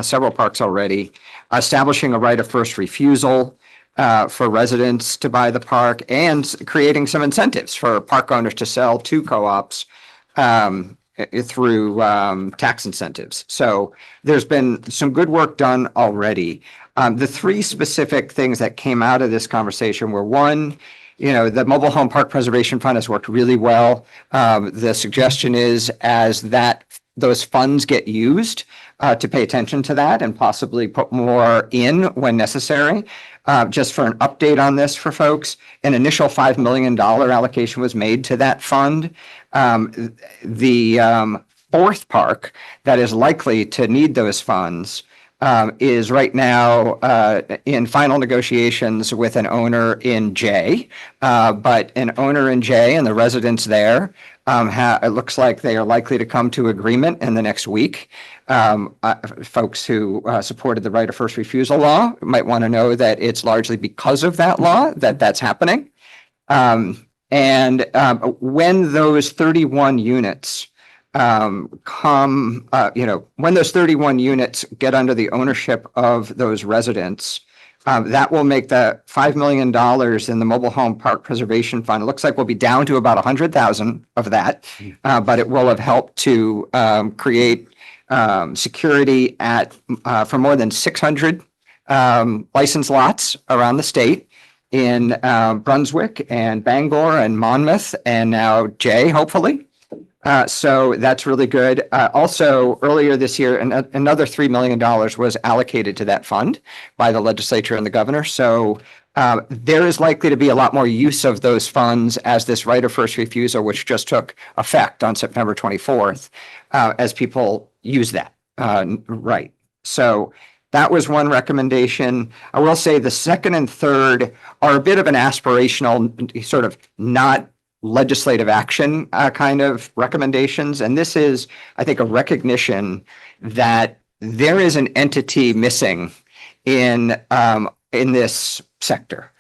several parks already, establishing a right of first refusal for residents to buy the park, and creating some incentives for park owners to sell to co-ops through tax incentives. So there's been some good work done already. The 3 specific things that came out of this conversation were, one, you know, the Mobile Home Park Preservation Fund has worked really well. The suggestion is as those funds get used, to pay attention to that and possibly put more in when necessary. Just for an update on this for folks, an initial $5 million allocation was made to that fund. The 4th park that is likely to need those funds is right now in final negotiations with an owner in J. But an owner in J and the residents there, it looks like they are likely to come to agreement in the next week. Folks who supported the right of first refusal law might want to know that it's largely because of that law that that's happening. And when those 31 units when those 31 units get under the ownership of those residents, that will make the $5 million in the Mobile Home Park Preservation Fund. It looks like we'll be down to about 100,000 of that, but it will have helped to create security for more than 600 licensed lots around the state in Brunswick and Bangor and Monmouth and now Jay, hopefully. So that's really good. Also, earlier this year, another $3 million was allocated to that fund by the legislature and the governor. So there is likely to be a lot more use of those funds as this right of first refusal, which just took effect on September 24th, as people use that right. So that was one recommendation. I will say the second and third are a bit of an aspirational, sort of not legislative action kind of recommendations. And this is, I think, a recognition that there is an entity missing in this sector.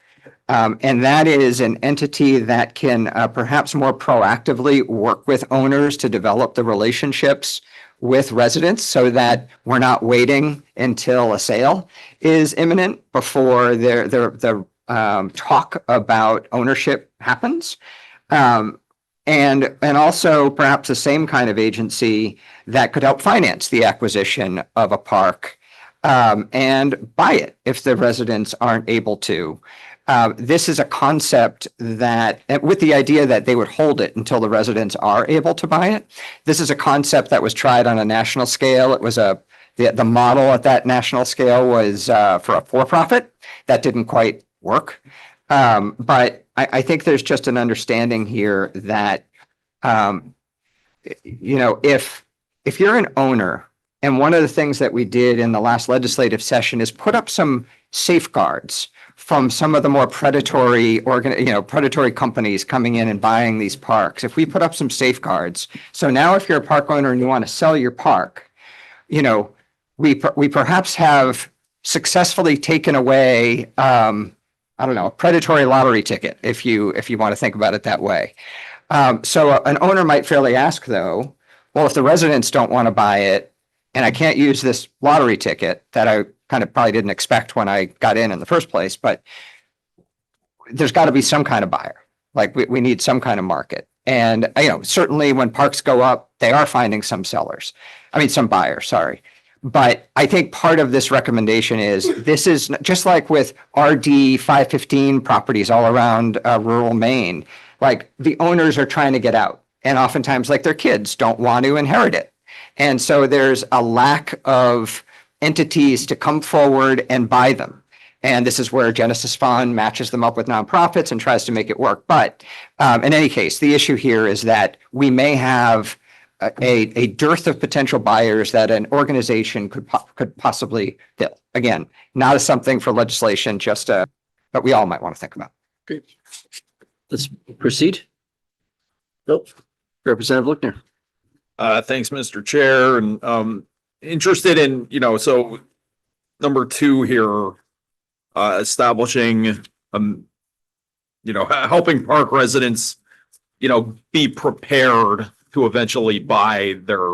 And that is an entity that can perhaps more proactively work with owners to develop the relationships with residents so that we're not waiting until a sale is imminent before the talk about ownership happens. And also perhaps the same kind of agency that could help finance the acquisition of a park and buy it if the residents aren't able to. This is a concept that, with the idea that they would hold it until the residents are able to buy it. This is a concept that was tried on a national scale. It was the model at that national scale was for a for-profit. That didn't quite work. But I think there's just an understanding here that, if you're an owner, and one of the things that we did in the last legislative session is put up some safeguards from some of the more predatory predatory companies coming in and buying these parks. If we put up some safeguards, so now if you're a park owner and you want to sell your park, we perhaps have successfully taken away, a predatory lottery ticket, if you want to think about it that way. So an owner might fairly ask, though, well, if the residents don't want to buy it, and I can't use this lottery ticket that I kind of probably didn't expect when I got in the first place, but there's got to be some kind of buyer. Like we need some kind of market. And, certainly when parks go up, they are finding some buyers, sorry. But I think part of this recommendation is this is just like with RD 515 properties all around rural Maine, like the owners are trying to get out. And oftentimes, like their kids don't want to inherit it. And so there's a lack of entities to come forward and buy them. And this is where Genesis Fund matches them up with nonprofits and tries to make it work. But in any case, the issue here is that we may have a dearth of potential buyers that an organization could possibly fill. Again, not as something for legislation, but we all might want to think about. Great. Let's proceed. Nope. Representative Lookner. Thanks, Mr. Chair, and interested in, so number 2 here, establishing, helping park residents, be prepared to eventually buy their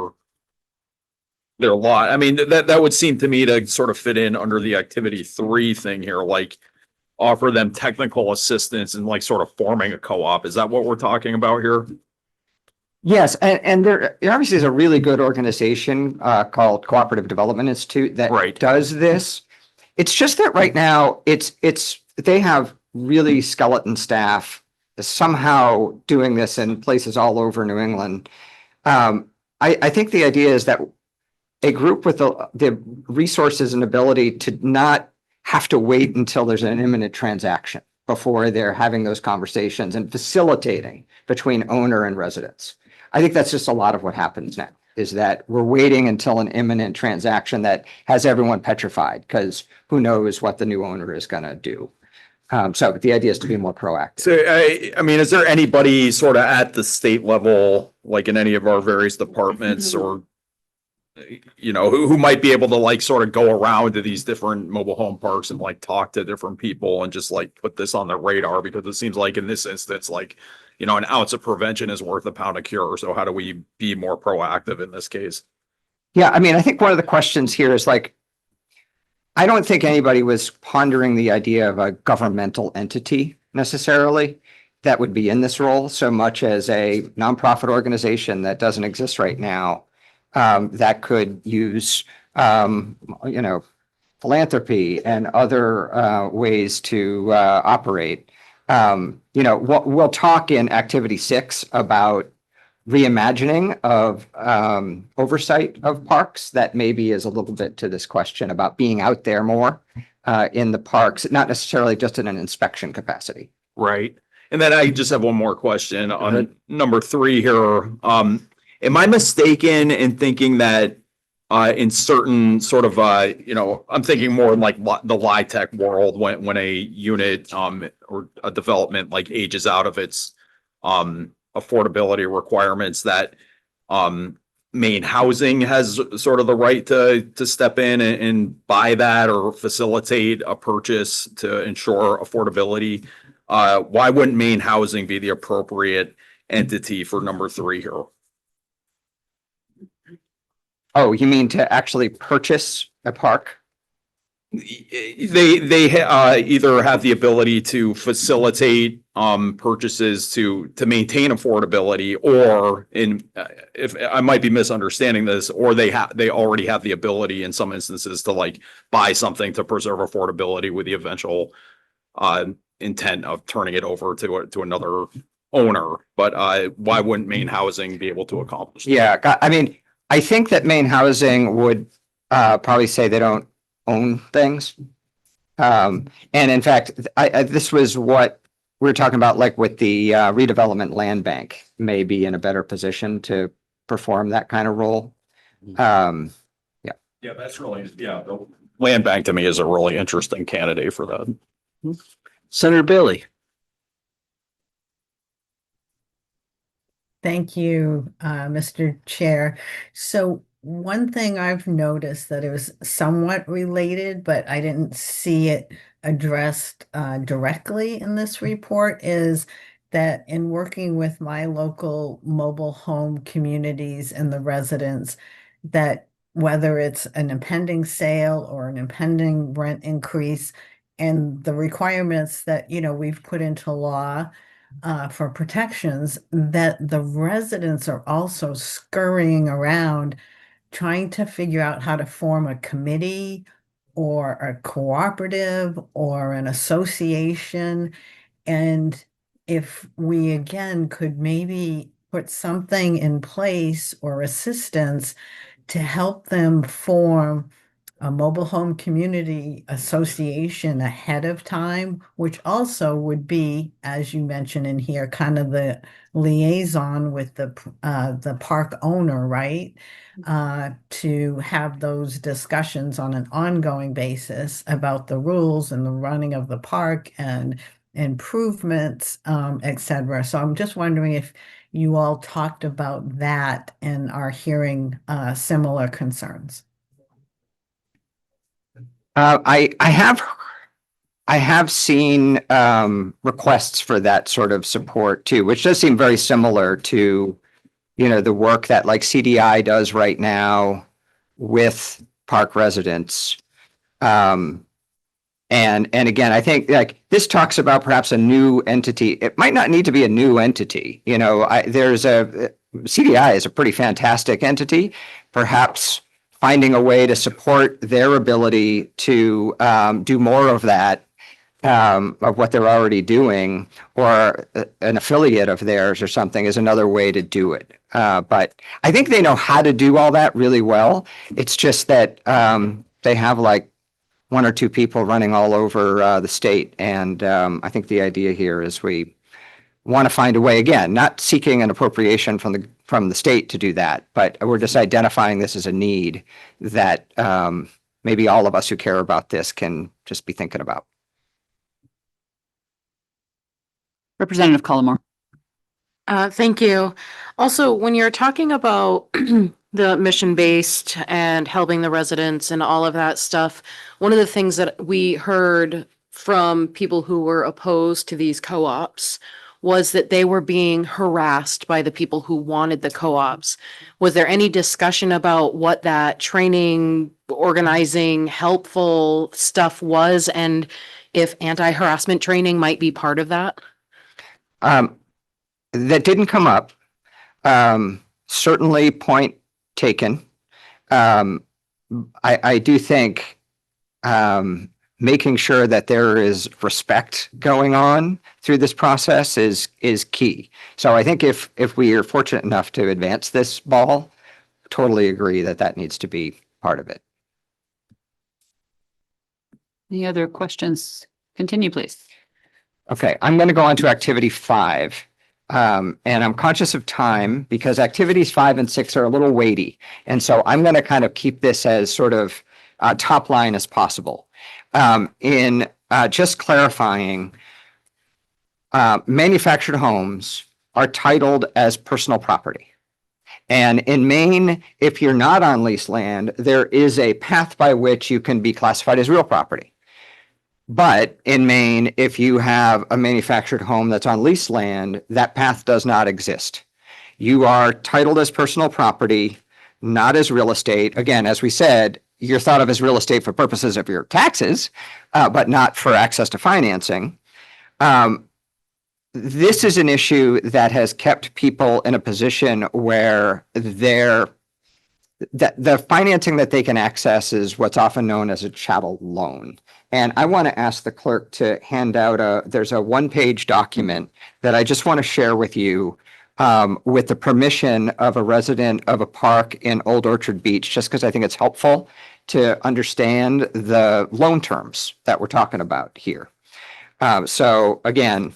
lot. I mean, that would seem to me to sort of fit in under the activity 3 thing here, like offer them technical assistance and like sort of forming a co-op. Is that what we're talking about here? Yes, and there obviously is a really good organization called Cooperative Development Institute that does this. It's just that right now they have really skeleton staff somehow doing this in places all over New England. I think the idea is that a group with the resources and ability to not have to wait until there's an imminent transaction before they're having those conversations and facilitating between owner and residents. I think that's just a lot of what happens now, is that we're waiting until an imminent transaction that has everyone petrified because who knows what the new owner is going to do. So the idea is to be more proactive. So, I mean, is there anybody sort of at the state level, like in any of our various departments or, who might be able to like sort of go around to these different mobile home parks and like talk to different people and just like put this on their radar? Because it seems like in this instance, like, an ounce of prevention is worth a pound of cure. So how do we be more proactive in this case? Yeah, I mean, I think one of the questions here is like, I don't think anybody was pondering the idea of a governmental entity necessarily that would be in this role so much as a nonprofit organization that doesn't exist right now that could use, philanthropy and other ways to operate. We'll talk in activity 6 about reimagining of oversight of parks that maybe is a little bit to this question about being out there more in the parks, not necessarily just in an inspection capacity. Right. And then I just have one more question on ahead. number 3 here. Am I mistaken in thinking that in certain sort of I'm thinking more in like the LIHTC world when a unit or a development like ages out of its affordability requirements, that Maine Housing has sort of the right to step in and buy that or facilitate a purchase to ensure affordability. Why wouldn't Maine Housing be the appropriate entity for number 3 here? Oh, you mean to actually purchase a park? They either have the ability to facilitate purchases to maintain affordability, or if I might be misunderstanding this, or they already have the ability in some instances to like buy something to preserve affordability with the eventual intent of turning it over to another owner. But why wouldn't Maine Housing be able to accomplish that? Yeah, I mean, I think that Maine Housing would probably say they don't own things. And in fact, this was what we were talking about, like with the redevelopment land bank may be in a better position to perform that kind of role. Yeah, that's really, the land bank to me is a really interesting candidate for that. Senator Bailey. Thank you, Mr. Chair. So one thing I've noticed that it was somewhat related, but I didn't see it addressed directly in this report, is that in working with my local mobile home communities and the residents, that whether it's an impending sale or an impending rent increase and the requirements that, we've put into law for protections, that the residents are also scurrying around trying to figure out how to form a committee or a cooperative or an association. And if we again could maybe put something in place or assistance to help them form a mobile home community association ahead of time, which also would be, as you mentioned in here, kind of the liaison with the park owner, right? To have those discussions on an ongoing basis about the rules and the running of the park and improvements, et cetera. So I'm just wondering if you all talked about that and are hearing similar concerns. I have seen requests for that sort of support too, which does seem very similar to, the work that like CDI does right now with park residents. And again, I think like this talks about perhaps a new entity. It might not need to be a new entity. CDI is a pretty fantastic entity. Perhaps finding a way to support their ability to do more of that, of what they're already doing, or an affiliate of theirs or something is another way to do it. But I think they know how to do all that really well. It's just that they have like 1 or 2 people running all over the state. And I think the idea here is we want to find a way, again, not seeking an appropriation from the state to do that, but we're just identifying this as a need that maybe all of us who care about this can just be thinking about. Representative Collmore. Thank you. Also, when you're talking about the mission-based and helping the residents and all of that stuff, one of the things that we heard from people who were opposed to these co-ops was that they were being harassed by the people who wanted the co-ops. Was there any discussion about what that training, organizing, helpful stuff was, and if anti-harassment training might be part of that? That didn't come up. Certainly point taken. I do think making sure that there is respect going on through this process is key. So I think if we are fortunate enough to advance this ball, totally agree that that needs to be part of it. Any other questions? Continue, please. Okay, I'm going to go on to activity 5. And I'm conscious of time because activities 5 and 6 are a little weighty. And so I'm going to kind of keep this as sort of top line as possible. In just clarifying, manufactured homes are titled as personal property. And in Maine, if you're not on leased land, there is a path by which you can be classified as real property. But in Maine, if you have a manufactured home that's on leased land, that path does not exist. You are titled as personal property, not as real estate. Again, as we said, you're thought of as real estate for purposes of your taxes, but not for access to financing. This is an issue that has kept people in a position where the financing that they can access is what's often known as a chattel loan. And I want to ask the clerk to hand out there's a one-page document that I just want to share with you with the permission of a resident of a park in Old Orchard Beach, just because I think it's helpful to understand the loan terms that we're talking about here. So again,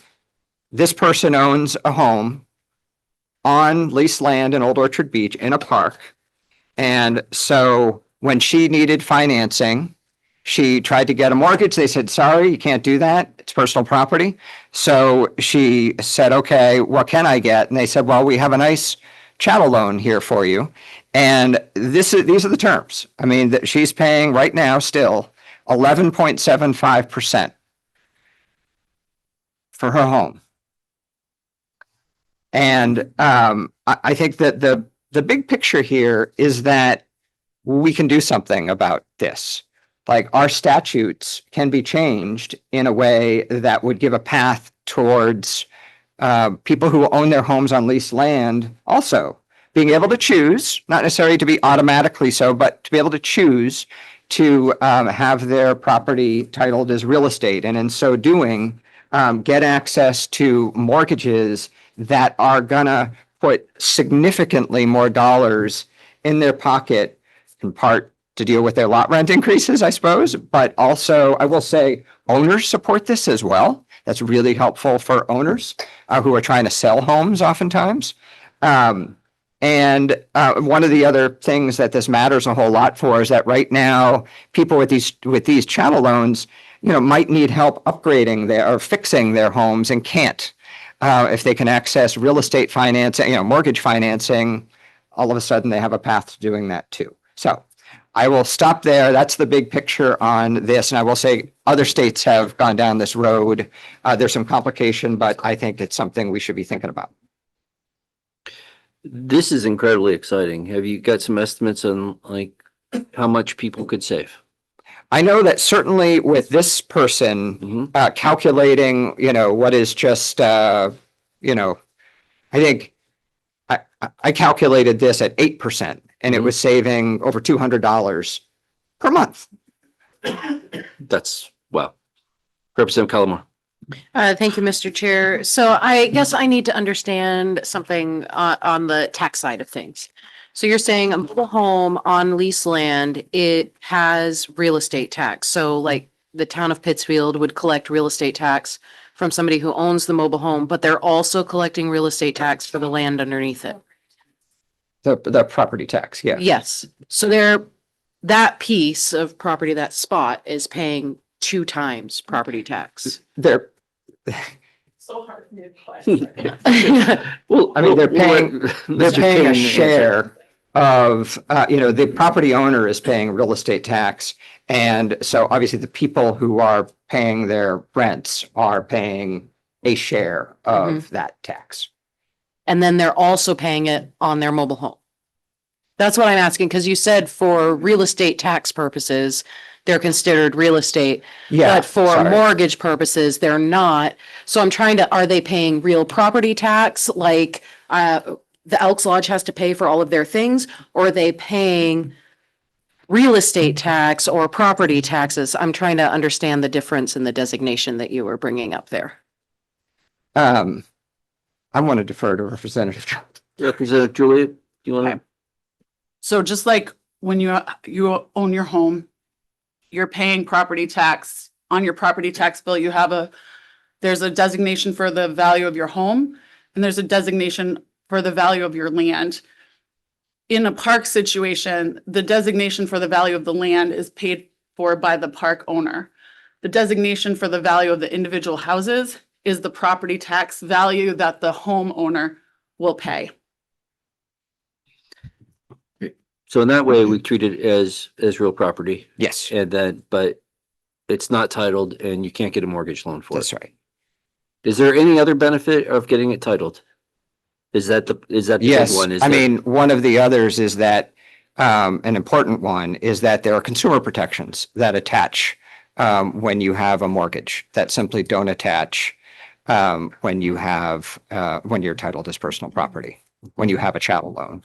this person owns a home on leased land in Old Orchard Beach in a park. And so when she needed financing, she tried to get a mortgage. They said, sorry, you can't do that. It's personal property. So she said, okay, what can I get? And they said, well, we have a nice chattel loan here for you. And these are the terms. I mean, that she's paying right now still 11.75% for her home. And I think that the big picture here is that we can do something about this. Like our statutes can be changed in a way that would give a path towards people who own their homes on leased land also being able to choose, not necessarily to be automatically so, but to be able to choose to have their property titled as real estate. And in so doing, get access to mortgages that are gonna put significantly more dollars in their pocket, in part to deal with their lot rent increases, I suppose, but also I will say owners support this as well. That's really helpful for owners who are trying to sell homes oftentimes. And one of the other things that this matters a whole lot for is that right now, people with these chattel loans, might need help upgrading or fixing their homes and can't. If they can access real estate financing, mortgage financing, all of a sudden they have a path to doing that too. So I will stop there. That's the big picture on this. And I will say other states have gone down this road. There's some complication, but I think it's something we should be thinking about. This is incredibly exciting. Have you got some estimates on like how much people could save? I know that certainly with this person calculating, what is just, I think I calculated this at 8% and it was saving over $200 per month. That's wow. Representative Callamore. Thank you, Mr. Chair. So I guess I need to understand something on the tax side of things. So you're saying a mobile home on leased land, it has real estate tax. So like the town of Pittsfield would collect real estate tax from somebody who owns the mobile home, but they're also collecting real estate tax for the land underneath it. The property tax, yeah. Yes. So that piece of property, that spot is paying 2 times property tax. They're So hard for me to question. well, I mean, they're paying a share of, the property owner is paying real estate tax. And so obviously the people who are paying their rents are paying a share of that tax. And then they're also paying it on their mobile home. That's what I'm asking, because you said for real estate tax purposes, they're considered real estate. Yeah, but for mortgage purposes, they're not. So I'm trying to, are they paying real property tax? Like the Elks Lodge has to pay for all of their things, or are they paying real estate tax or property taxes? I'm trying to understand the difference in the designation that you were bringing up there. I want to defer to Representative. Representative Julia, do you want to? So just like when you own your home, you're paying property tax. On your property tax bill, there's a designation for the value of your home, and there's a designation for the value of your land. In a park situation, the designation for the value of the land is paid for by the park owner. The designation for the value of the individual houses is the property tax value that the homeowner will pay. So in that way, we treat it as real property. Yes, And then, but it's not titled and you can't get a mortgage loan for it. that's right. Is there any other benefit of getting it titled? Is that the big Yes, one? I mean, one of the others is that, an important one is that there are consumer protections that attach when you have a mortgage that simply don't attach when you have, when you're titled as personal property, when you have a chattel loan.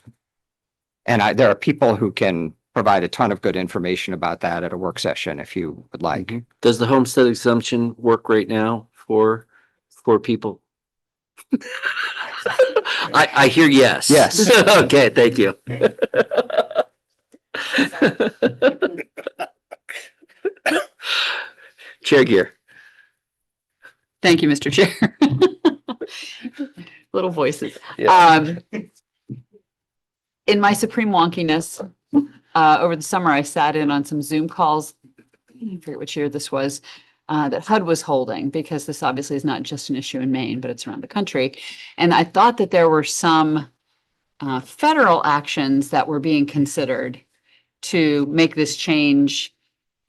And there are people who can provide a ton of good information about that at a work session if you would like. Does the homestead exemption work right now for people? I hear yes. Yes. Okay, thank you. Chair Gear. Thank you, Mr. Chair. Little voices. Yeah. In my supreme wonkiness, over the summer, I sat in on some Zoom calls. I forget which year this was, that HUD was holding, because this obviously is not just an issue in Maine, but it's around the country. And I thought that there were some federal actions that were being considered to make this change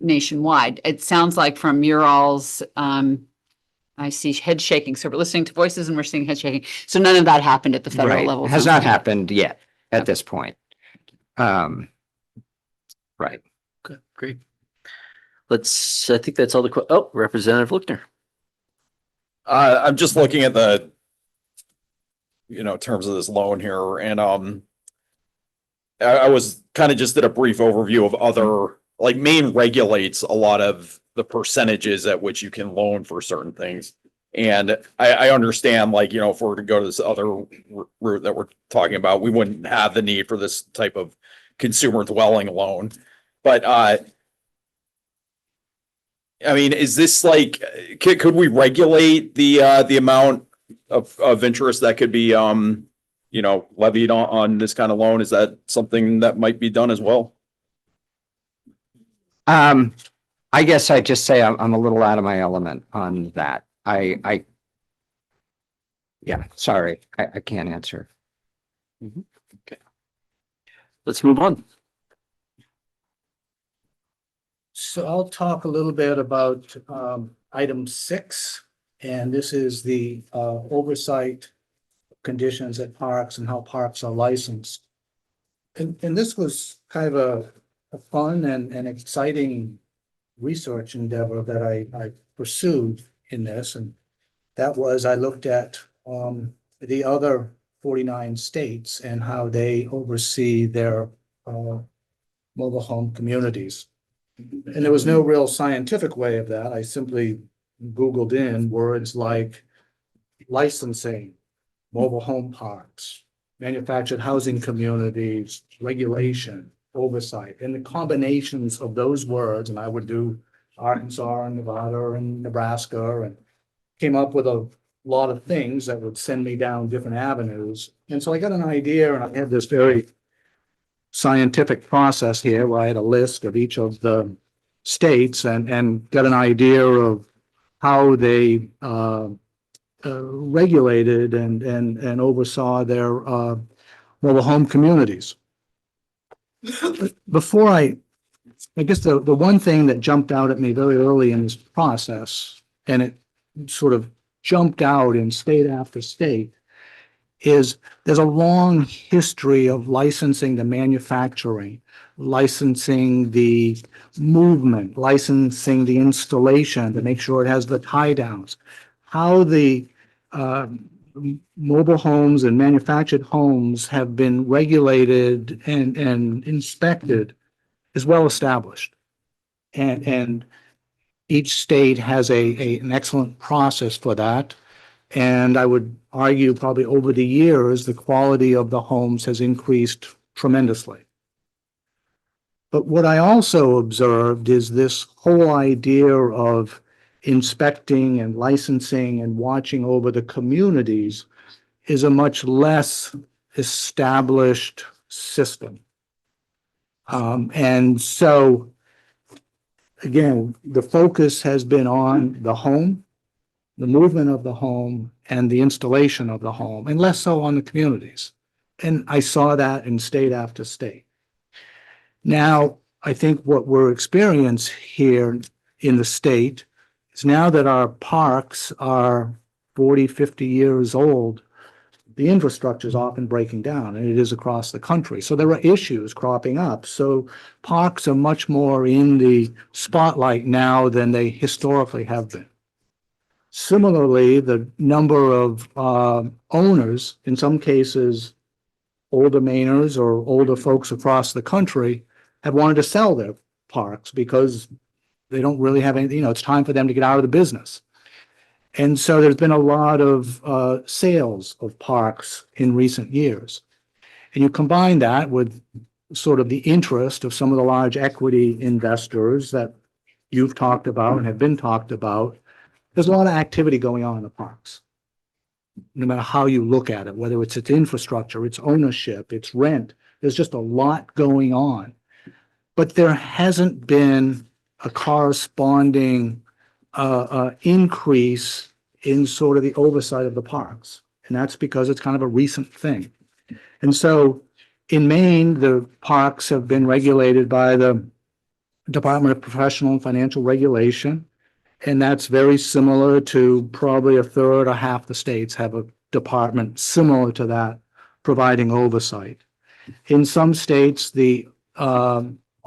nationwide. It sounds like from your all's, I see head shaking. So we're listening to voices and we're seeing head shaking. So none of that happened at the federal Right. level. Has sounds not like. happened yet at this point. Right. Okay, great. I think that's all Representative Lookner. I'm just looking at the, terms of this loan here, and I was kind of just did a brief overview of other, like Maine regulates a lot of the percentages at which you can loan for certain things. And I understand, like, if we're to go to this other route that we're talking about, we wouldn't have the need for this type of consumer dwelling loan. But I mean, is this like, could we regulate the amount of interest that could be, levied on this kind of loan? Is that something that might be done as well? I guess I'd just say I'm a little out of my element on that. Yeah, sorry, I can't answer. Okay. Let's move on. So I'll talk a little bit about item 6, and this is the oversight conditions at parks and how parks are licensed. And this was kind of a fun and exciting research endeavor that I pursued in this, and that was I looked at the other 49 states and how they oversee their mobile home communities. And there was no real scientific way of that. I simply Googled in words like licensing, mobile home parks, manufactured housing communities, regulation, oversight, and the combinations of those words. And I would do Arkansas and Nevada and Nebraska, and came up with a lot of things that would send me down different avenues. And so I got an idea, and I had this very scientific process here where I had a list of each of the states and got an idea of how they regulated and oversaw their mobile home communities. Before I guess the one thing that jumped out at me very early in this process, and it sort of jumped out in state after state, is there's a long history of licensing the manufacturing, licensing the movement, licensing the installation to make sure it has the tie downs. How the mobile homes and manufactured homes have been regulated and inspected is well established. And each state has an excellent process for that. And I would argue probably over the years, the quality of the homes has increased tremendously. But what I also observed is this whole idea of inspecting and licensing and watching over the communities is a much less established system. And so, again, the focus has been on the home, the movement of the home, and the installation of the home, and less so on the communities. And I saw that in state after state. Now, I think what we're experiencing here in the state is now that our parks are 40, 50 years old, the infrastructure is often breaking down, and it is across the country. So there are issues cropping up. So parks are much more in the spotlight now than they historically have been. Similarly, the number of owners, in some cases, older Mainers or older folks across the country, have wanted to sell their parks because they don't really have anything, it's time for them to get out of the business. And so there's been a lot of sales of parks in recent years. And you combine that with sort of the interest of some of the large equity investors that you've talked about and have been talked about. There's a lot of activity going on in the parks, no matter how you look at it, whether it's its infrastructure, its ownership, its rent. There's just a lot going on. But there hasn't been a corresponding increase in sort of the oversight of the parks. And that's because it's kind of a recent thing. And so in Maine, the parks have been regulated by the Department of Professional and Financial Regulation. And that's very similar to probably a third or half the states have a department similar to that providing oversight. In some states,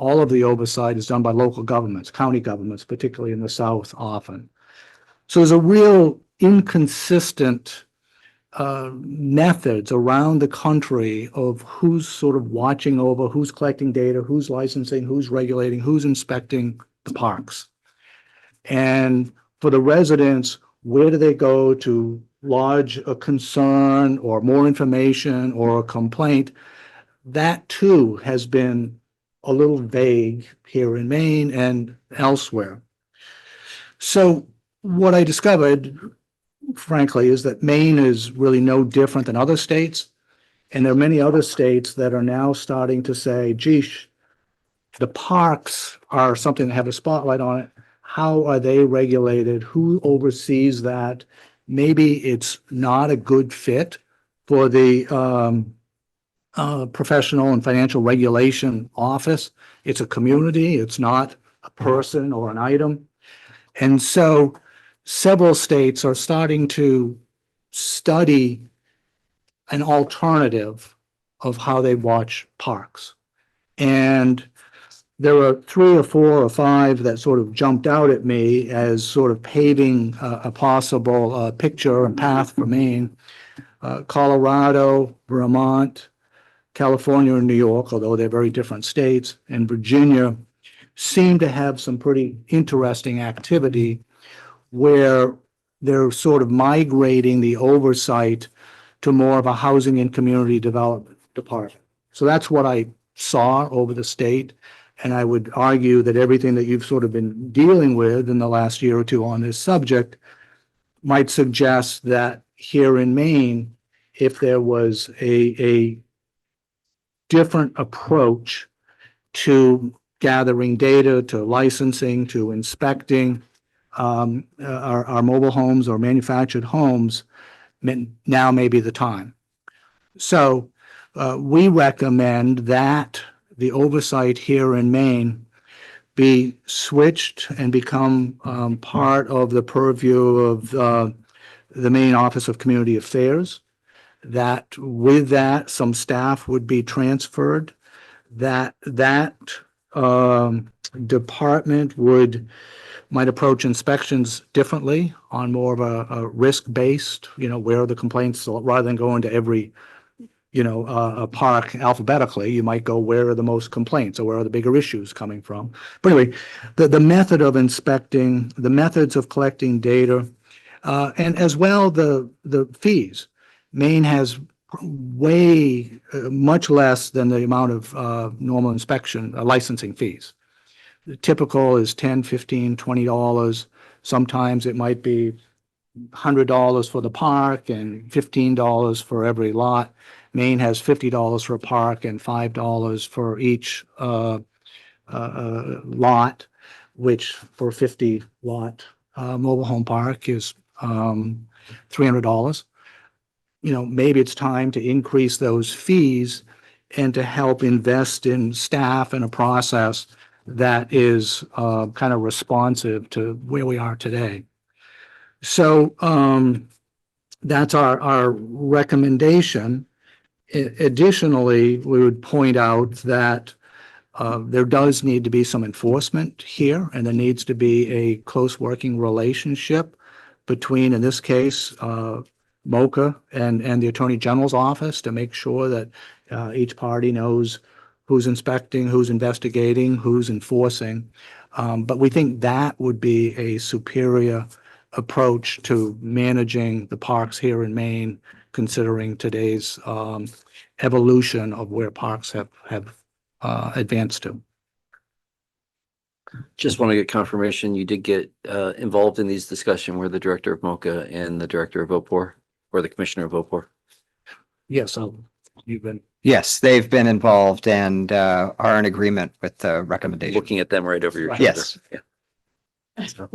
all of the oversight is done by local governments, county governments, particularly in the South often. So there's a real inconsistent methods around the country of who's sort of watching over, who's collecting data, who's licensing, who's regulating, who's inspecting the parks. And for the residents, where do they go to lodge a concern or more information or a complaint? That too has been a little vague here in Maine and elsewhere. So what I discovered, frankly, is that Maine is really no different than other states. And there are many other states that are now starting to say, geesh, the parks are something that have a spotlight on it. How are they regulated? Who oversees that? Maybe it's not a good fit for the professional and financial regulation office. It's a community. It's not a person or an item. And so several states are starting to study an alternative of how they watch parks. And there are 3 or 4 or 5 that sort of jumped out at me as sort of paving a possible picture and path for Maine. Colorado, Vermont, California, and New York, although they're very different states, and Virginia seem to have some pretty interesting activity where they're sort of migrating the oversight to more of a housing and community development department. So that's what I saw over the state. And I would argue that everything that you've sort of been dealing with in the last year or two on this subject might suggest that here in Maine, if there was a different approach to gathering data, to licensing, to inspecting our mobile homes or manufactured homes, now may be the time. So we recommend that the oversight here in Maine be switched and become part of the purview of the Maine Office of Community Affairs. That with that, some staff would be transferred. That department might approach inspections differently on more of a risk-based, where are the complaints, rather than going to every a park alphabetically, you might go, where are the most complaints or where are the bigger issues coming from? But anyway, the method of inspecting, the methods of collecting data, and as well the fees. Maine has way much less than the amount of normal inspection licensing fees. The typical is $10, $15, $20. Sometimes it might be $100 for the park and $15 for every lot. Maine has $50 for a park and $5 for each lot, which for 50 lot mobile home park is $300. Maybe it's time to increase those fees and to help invest in staff and a process that is kind of responsive to where we are today. So that's our recommendation. Additionally, we would point out that there does need to be some enforcement here, and there needs to be a close working relationship between, in this case, MOCA and the Attorney General's office to make sure that each party knows who's inspecting, who's investigating, who's enforcing. But we think that would be a superior approach to managing the parks here in Maine, considering today's evolution of where parks have advanced to. Just want to get confirmation, you did get involved in these discussions where the director of MOCA and the director of OPOR or the commissioner of OPOR? Yes, you've been. Yes, they've been involved and are in agreement with the recommendation. Looking at them right over your shoulder. Yes. Yeah. So,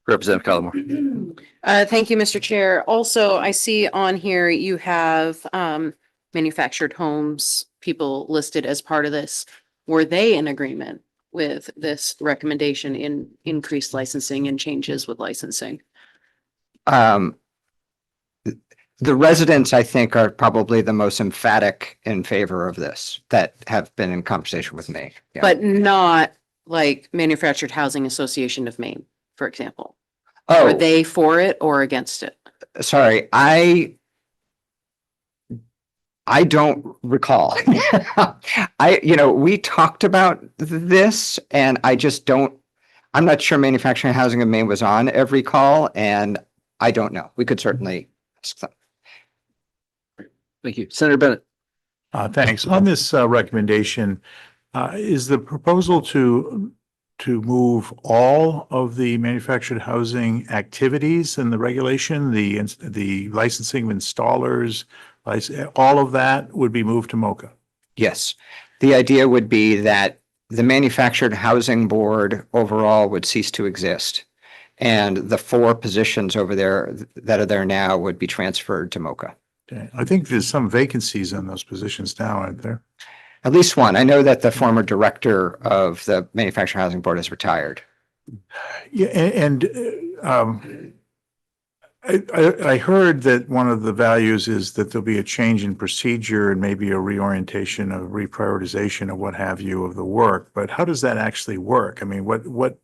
Representative Collmore. Thank you, Mr. Chair. Also, I see on here you have manufactured homes, people listed as part of this. Were they in agreement with this recommendation in increased licensing and changes with licensing? The residents, I think, are probably the most emphatic in favor of this that have been in conversation with me. Yeah. But not like Manufactured Housing Association of Maine, for example. Oh. Were they for it or against it? Sorry, I don't recall. We talked about this and I'm not sure Manufacturing Housing of Maine was on every call, and I don't know. We could certainly ask them. Thank you. Senator Bennett. Thanks. On this recommendation, is the proposal to move all of the manufactured housing activities in the regulation, the licensing of installers, all of that would be moved to MOCA? Yes. The idea would be that the Manufactured Housing Board overall would cease to exist. And the 4 positions over there that are there now would be transferred to MOCA. Okay. I think there's some vacancies in those positions now, aren't there? At least one. I know that the former director of the Manufactured Housing Board has retired. Yeah, I heard that one of the values is that there'll be a change in procedure and maybe a reorientation of reprioritization of what have you of the work. But how does that actually work? I mean, what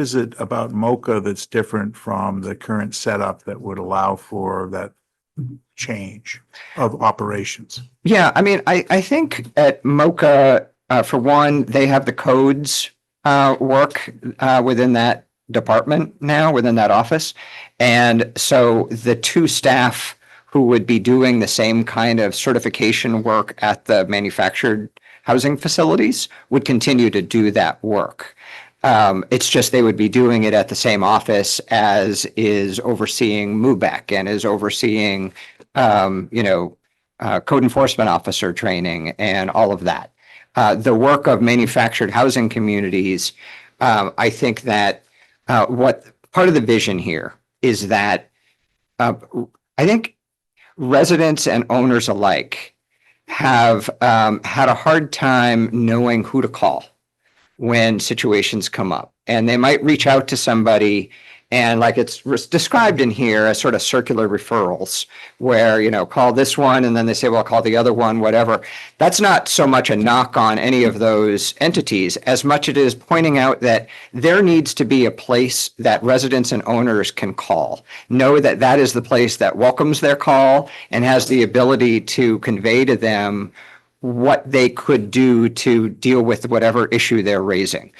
is it about MOCA that's different from the current setup that would allow for that change of operations? Yeah, I mean, I think at MOCA, for one, they have the codes work within that department now, within that office. And so the 2 staff who would be doing the same kind of certification work at the manufactured housing facilities would continue to do that work. It's just they would be doing it at the same office as is overseeing MUBEC and is overseeing, code enforcement officer training and all of that. The work of manufactured housing communities, I think that what part of the vision here is that I think residents and owners alike have had a hard time knowing who to call when situations come up. And they might reach out to somebody And like it's described in here as sort of circular referrals where, call this one and then they say, well, call the other one, whatever. That's not so much a knock on any of those entities as much it is pointing out that there needs to be a place that residents and owners can call. Know that that is the place that welcomes their call and has the ability to convey to them what they could do to deal with whatever issue they're raising.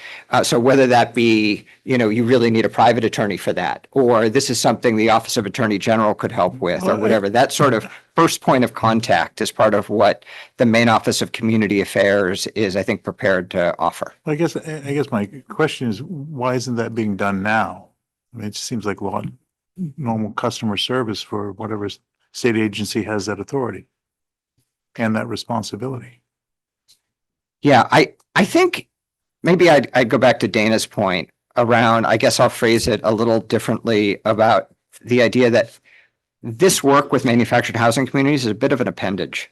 So whether that be, you really need a private attorney for that, or this is something the Office of Attorney General could help with, or whatever, that sort of first point of contact is part of what the Maine Office of Community Affairs is, I think, prepared to offer. I guess my question is, why isn't that being done now? I mean, it seems like normal customer service for whatever state agency has that authority and that responsibility. Yeah, I think maybe I'd go back to Dana's point around, I guess I'll phrase it a little differently about the idea that this work with manufactured housing communities is a bit of an appendage,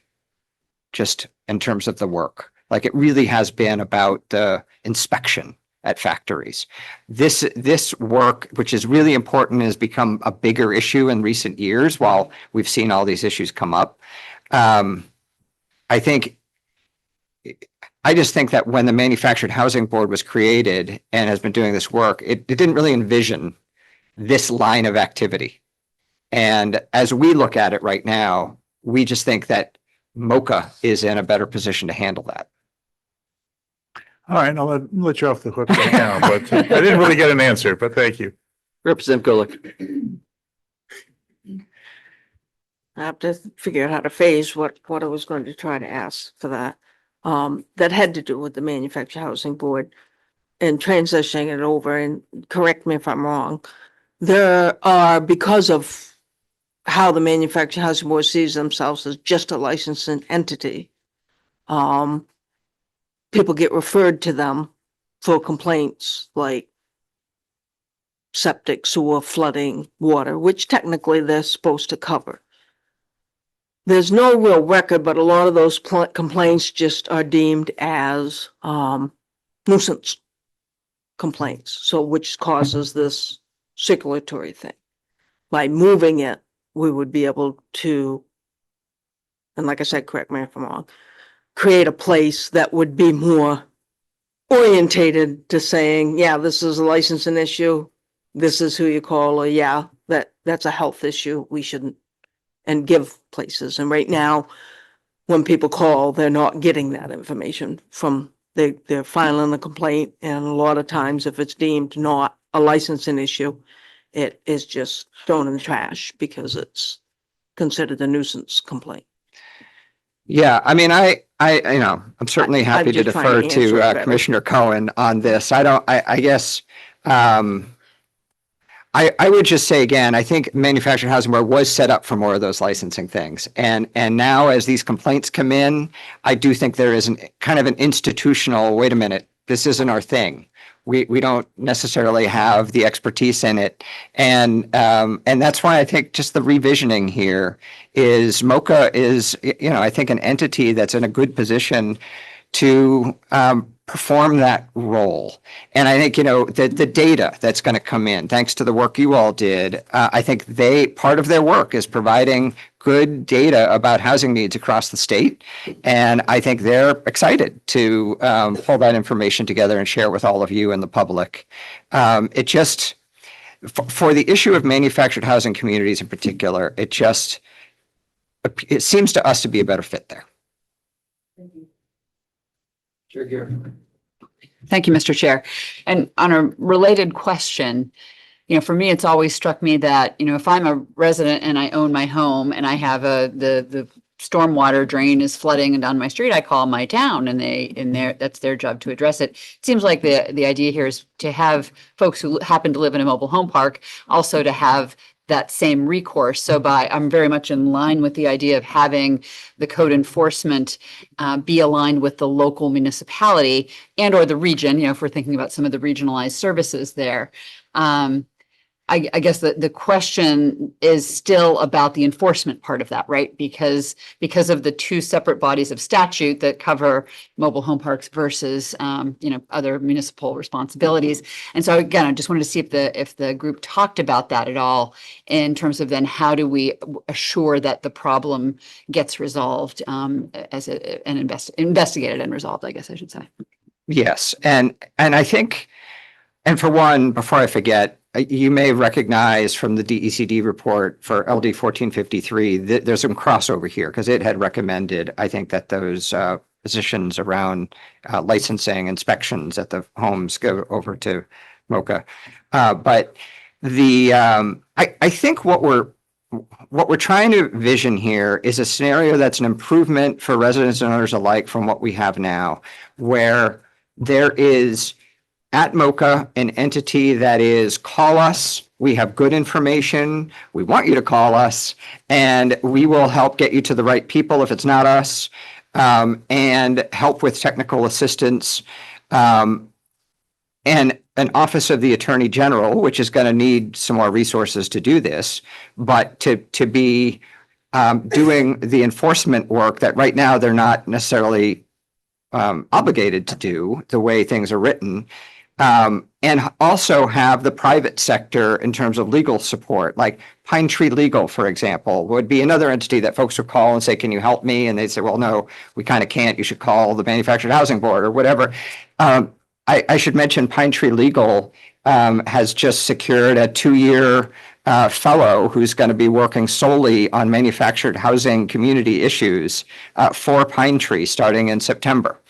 just in terms of the work. Like it really has been about the inspection at factories. This work, which is really important, has become a bigger issue in recent years while we've seen all these issues come up. I just think that when the Manufactured Housing Board was created and has been doing this work, it didn't really envision this line of activity. And as we look at it right now, we just think that MOCA is in a better position to handle that. All right, I'll let you off the hook right now, but I didn't really get an answer, but thank you. Representative Golick. I have to figure out how to phase what I was going to try to ask for that. That had to do with the Manufactured Housing Board and transitioning it over, and correct me if I'm wrong. There are, because of how the Manufactured Housing Board sees themselves as just a licensing entity, people get referred to them for complaints like septic, sewer, flooding, water, which technically they're supposed to cover. There's no real record, but a lot of those complaints just are deemed as nuisance complaints. So which causes this circulatory thing. By moving it, we would be able to, and like I said, correct me if I'm wrong, create a place that would be more orientated to saying, yeah, this is a licensing issue. This is who you call, or yeah, that's a health issue. We shouldn't. And give places. And right now, when people call, they're not getting that information from, they're filing a complaint. And a lot of times, if it's deemed not a licensing issue, it is just thrown in the trash because it's considered a nuisance complaint. Yeah, I mean, I'm certainly happy to defer to Commissioner Cohen on this. I guess, I would just say again, I think Manufactured Housing Board was set up for more of those licensing things. And now as these complaints come in, I do think there is kind of an institutional, wait a minute, this isn't our thing. We don't necessarily have the expertise in it. And that's why I think just the revisioning here is MOCA is, I think an entity that's in a good position to perform that role. And I think, the data that's going to come in, thanks to the work you all did, I think part of their work is providing good data about housing needs across the state. And I think they're excited to pull that information together and share with all of you and the public. It just, for the issue of manufactured housing communities in particular, it seems to us to be a better fit there. Thank you, Mr. Chair. And on a related question, for me, it's always struck me that, if I'm a resident and I own my home and I have the stormwater drain is flooding and down my street, I call my town and that's their job to address it. It seems like the idea here is to have folks who happen to live in a mobile home park also to have that same recourse. So I'm very much in line with the idea of having the code enforcement be aligned with the local municipality and or the region, if we're thinking about some of the regionalized services there. I guess the question is still about the enforcement part of that, right? Because of the two separate bodies of statute that cover mobile home parks versus, other municipal responsibilities. And so again, I just wanted to see if the group talked about that at all in terms of then how do we assure that the problem gets resolved, investigated and resolved, I guess I should say. Yes, and I think, and for one, before I forget, you may recognize from the DECD report for LD 1453 that there's some crossover here because it had recommended, I think, that those positions around licensing inspections at the homes go over to MOCA. But I think what we're trying to vision here is a scenario that's an improvement for residents and owners alike from what we have now, where there is at MOCA an entity that is call us, we have good information, we want you to call us, and we will help get you to the right people if it's not us, and help with technical assistance, and an Office of the Attorney General, which is going to need some more resources to do this, but to be doing the enforcement work that right now they're not necessarily obligated to do the way things are written, and also have the private sector in terms of legal support, like Pine Tree Legal, for example, would be another entity that folks would call and say, can you help me? And they'd say, well, no, we kind of can't. You should call the Manufactured Housing Board or whatever. I should mention Pine Tree Legal has just secured a 2-year fellow who's going to be working solely on manufactured housing community issues for Pine Tree starting in September.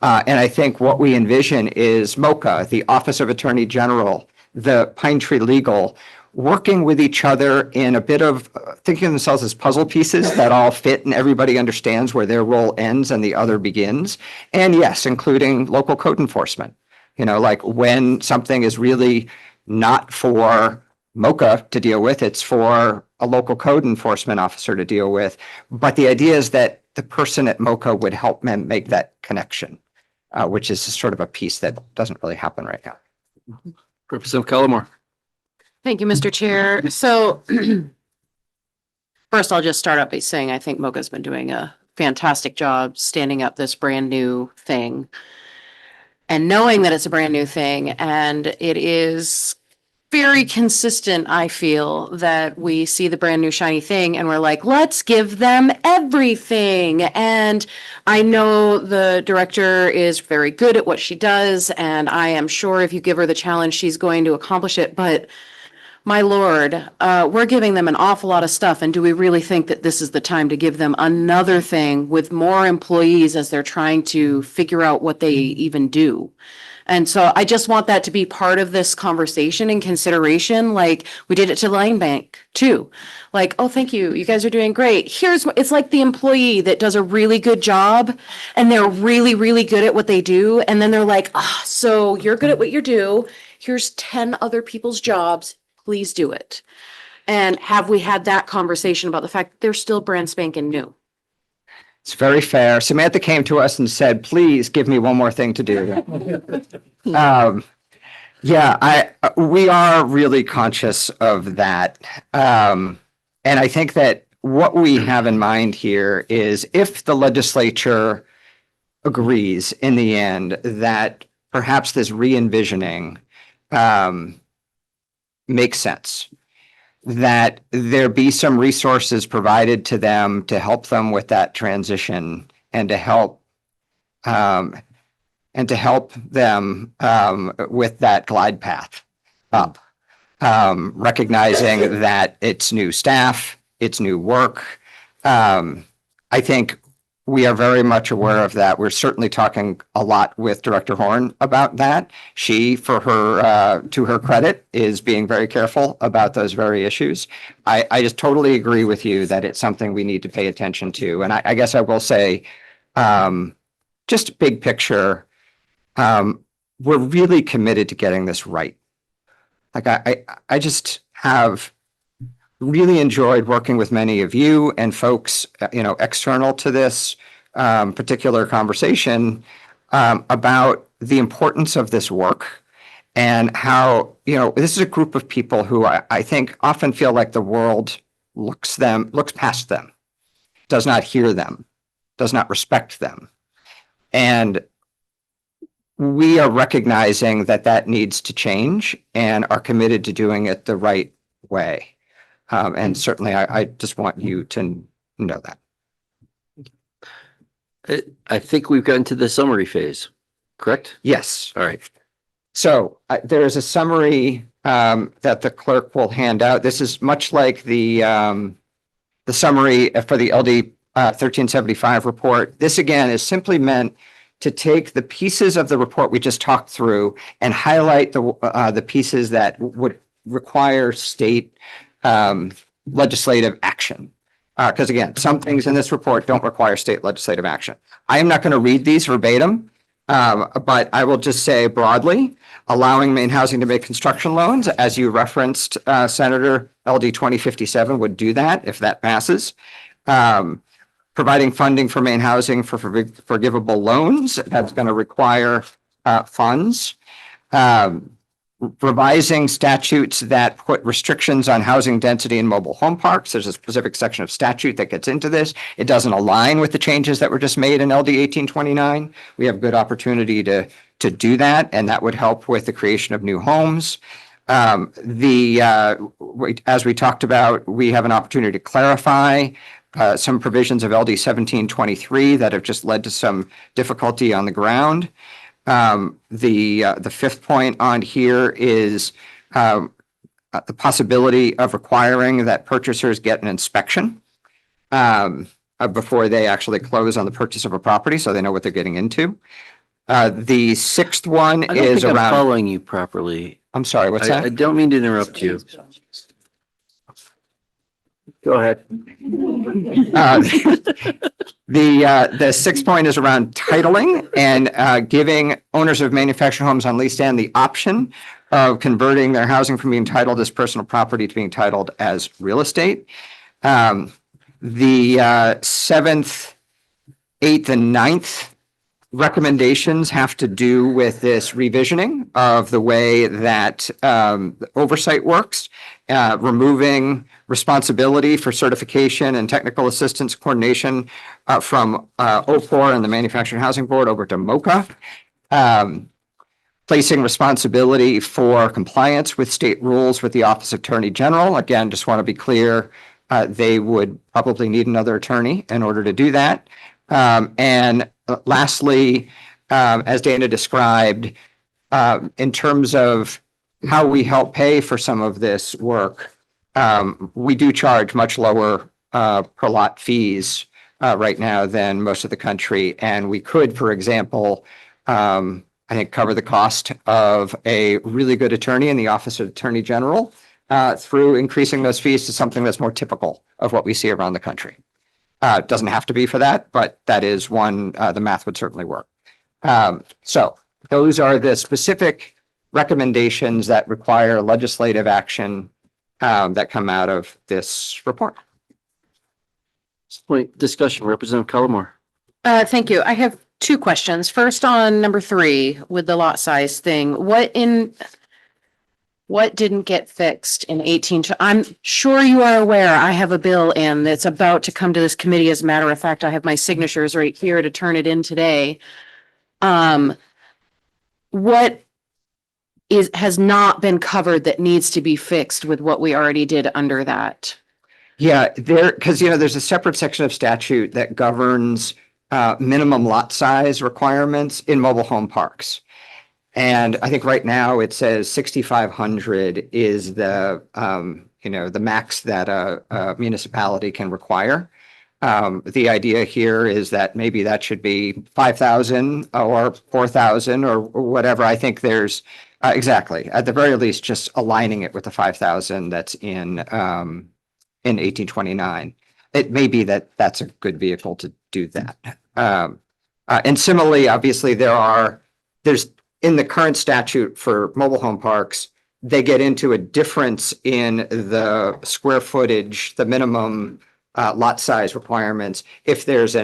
And I think what we envision is MOCA, the Office of Attorney General, the Pine Tree Legal, working with each other in a bit of thinking of themselves as puzzle pieces that all fit and everybody understands where their role ends and the other begins. And yes, including local code enforcement. Like when something is really not for MOCA to deal with, it's for a local code enforcement officer to deal with. But the idea is that the person at MOCA would help them make that connection, which is sort of a piece that doesn't really happen right now. Representative Cullimore. Thank you, Mr. Chair. So first, I'll just start out by saying I think MOCA's been doing a fantastic job standing up this brand new thing. And knowing that it's a brand new thing, and it is very consistent, I feel, that we see the brand new shiny thing and we're like, let's give them everything. And I know the director is very good at what she does, and I am sure if you give her the challenge, she's going to accomplish it. But my Lord, we're giving them an awful lot of stuff. And do we really think that this is the time to give them another thing with more employees as they're trying to figure out what they even do? And so I just want that to be part of this conversation and consideration. Like we did it to Line Bank too. Like, oh, thank you. You guys are doing great. It's like the employee that does a really good job and they're really, really good at what they do. And then they're like, so you're good at what you do. Here's 10 other people's jobs. Please do it. And have we had that conversation about the fact that they're still brand spanking new? It's very fair. Samantha came to us and said, please give me one more thing to do. We are really conscious of that. And I think that what we have in mind here is if the legislature agrees in the end that perhaps this re-envisioning makes sense, that there be some resources provided to them to help them with that transition and to help them with that glide path up, recognizing that it's new staff, it's new work. I think we are very much aware of that. We're certainly talking a lot with Director Horn about that. She, for her, to her credit, is being very careful about those very issues. I just totally agree with you that it's something we need to pay attention to. And I guess I will say, just big picture, we're really committed to getting this right. Like I just have really enjoyed working with many of you and folks, external to this particular conversation about the importance of this work and how, this is a group of people who I think often feel like the world looks past them, does not hear them, does not respect them. And we are recognizing that that needs to change and are committed to doing it the right way. And certainly I just want you to know that. I think we've gotten to the summary phase, correct? Yes. All right. So there is a summary that the clerk will hand out. This is much like the summary for the LD 1375 report. This again is simply meant to take the pieces of the report we just talked through and highlight the pieces that would require state legislative action. Because again, some things in this report don't require state legislative action. I am not going to read these verbatim, but I will just say broadly, allowing Maine Housing to make construction loans, as you referenced, Senator, LD 2057 would do that if that passes. Providing funding for Maine Housing for forgivable loans, that's going to require funds. Revising statutes that put restrictions on housing density in mobile home parks. There's a specific section of statute that gets into this. It doesn't align with the changes that were just made in LD 1829. We have good opportunity to do that, and that would help with the creation of new homes. As we talked about, we have an opportunity to clarify some provisions of LD 1723 that have just led to some difficulty on the ground. The fifth point on here is the possibility of requiring that purchasers get an inspection before they actually close on the purchase of a property, so they know what they're getting into. The sixth one I don't is think I'm around. following you properly. I'm sorry, what's that? I don't mean to interrupt you. Go ahead. The sixth point is around titling and giving owners of manufactured homes on lease stand the option of converting their housing from being titled as personal property to being titled as real estate. The seventh, eighth, and ninth recommendations have to do with this revisioning of the way that oversight works, removing responsibility for certification and technical assistance coordination from OPOR and the Manufactured Housing Board over to MOCA, placing responsibility for compliance with state rules with the Office of Attorney General. Again, just want to be clear, they would probably need another attorney in order to do that. And lastly, as Dana described, in terms of how we help pay for some of this work, we do charge much lower per lot fees right now than most of the country. And we could, for example, I think cover the cost of a really good attorney in the Office of Attorney General through increasing those fees to something that's more typical of what we see around the country. It doesn't have to be for that, but that is one, the math would certainly work. So those are the specific recommendations that require legislative action that come out of this report. Point discussion, Representative Cullimore. Thank you. I have two questions. First, on number 3 with the lot size thing, what didn't get fixed in 18? I'm sure you are aware, I have a bill in that's about to come to this committee. As a matter of fact, I have my signatures right here to turn it in today. What has not been covered that needs to be fixed with what we already did under that? Yeah, because there's a separate section of statute that governs minimum lot size requirements in mobile home parks. And I think right now it says 6,500 is the max that a municipality can require. The idea here is that maybe that should be 5,000 or 4,000 or whatever. I think there's exactly, at the very least, just aligning it with the 5,000 that's in 1829. It may be that that's a good vehicle to do that. And similarly, obviously, there's in the current statute for mobile home parks, they get into a difference in the square footage, the minimum lot size requirements. If there's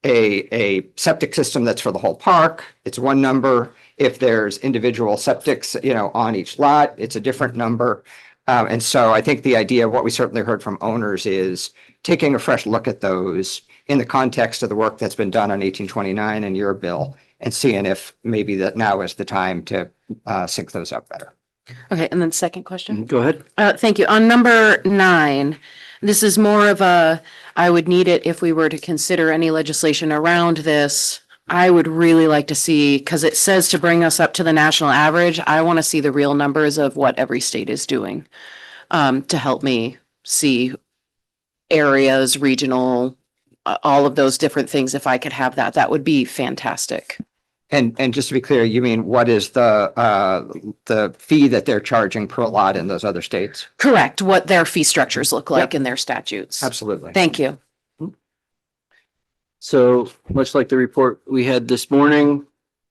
a septic system that's for the whole park, it's one number. If there's individual septics, on each lot, it's a different number. And so I think the idea of what we certainly heard from owners is taking a fresh look at those in the context of the work that's been done on 1829 and your bill, and seeing if maybe that now is the time to sync those up better. Okay, and then second question. Go ahead. Thank you. On number 9, this is more of a, I would need it if we were to consider any legislation around this. I would really like to see, because it says to bring us up to the national average, I want to see the real numbers of what every state is doing to help me see areas, regional, all of those different things. If I could have that, that would be fantastic. And just to be clear, you mean what is the fee that they're charging per lot in those other states? Correct. What their fee structures look like in their statutes. Absolutely. Thank you. So much like the report we had this morning,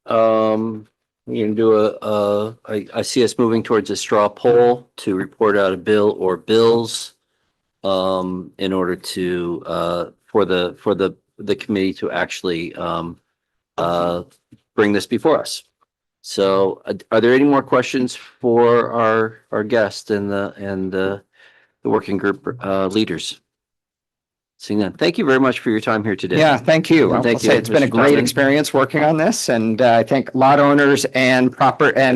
we can do I see us moving towards a straw poll to report out a bill or bills in order to for the committee to actually bring this before us. So are there any more questions for our guest and the working group leaders? Seeing none. Thank you very much for your time here today. Yeah, thank you. And thank I'll say you, it's been a Mr. great Tubman. experience working on this, and I think lot owners and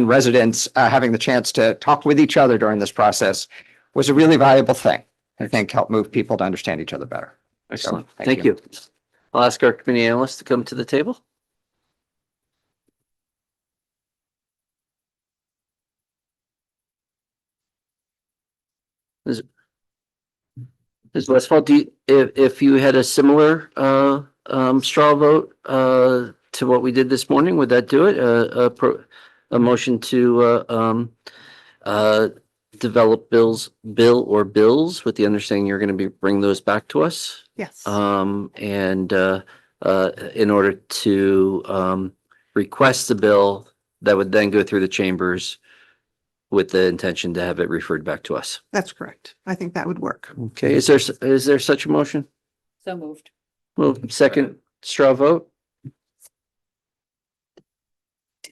residents having the chance to talk with each other during this process was a really valuable thing. I think helped move people to understand each other better. Excellent. So, Thank you. I'll ask our committee analyst to come to the table. Ms. Westfall, if you had a similar straw vote to what we did this morning, would that do it? A motion to develop bill or bills with the understanding you're going to bring those back to us? Yes. And in order to request the bill that would then go through the chambers with the intention to have it referred back to us. That's correct. I think that would work. Okay, is there such a motion? So moved. Well, second straw vote?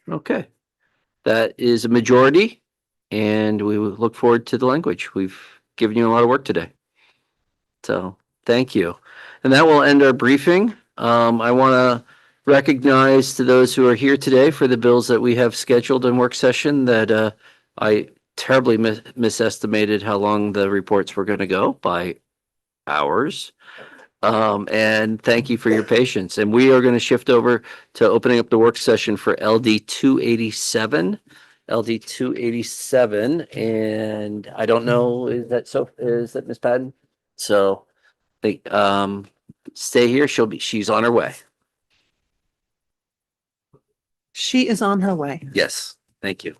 Okay, that is a majority, and we will look forward to the language. We've given you a lot of work today. So, thank you. And that will end our briefing. I want to recognize to those who are here today for the bills that we have scheduled in work session that I terribly misestimated how long the reports were going to go by hours. And thank you for your patience. And we are going to shift over to opening up the work session for LD 287. LD 287, and I don't know, is that Ms. Patton? So stay here. She's on her way. She is on her way. Yes, thank you.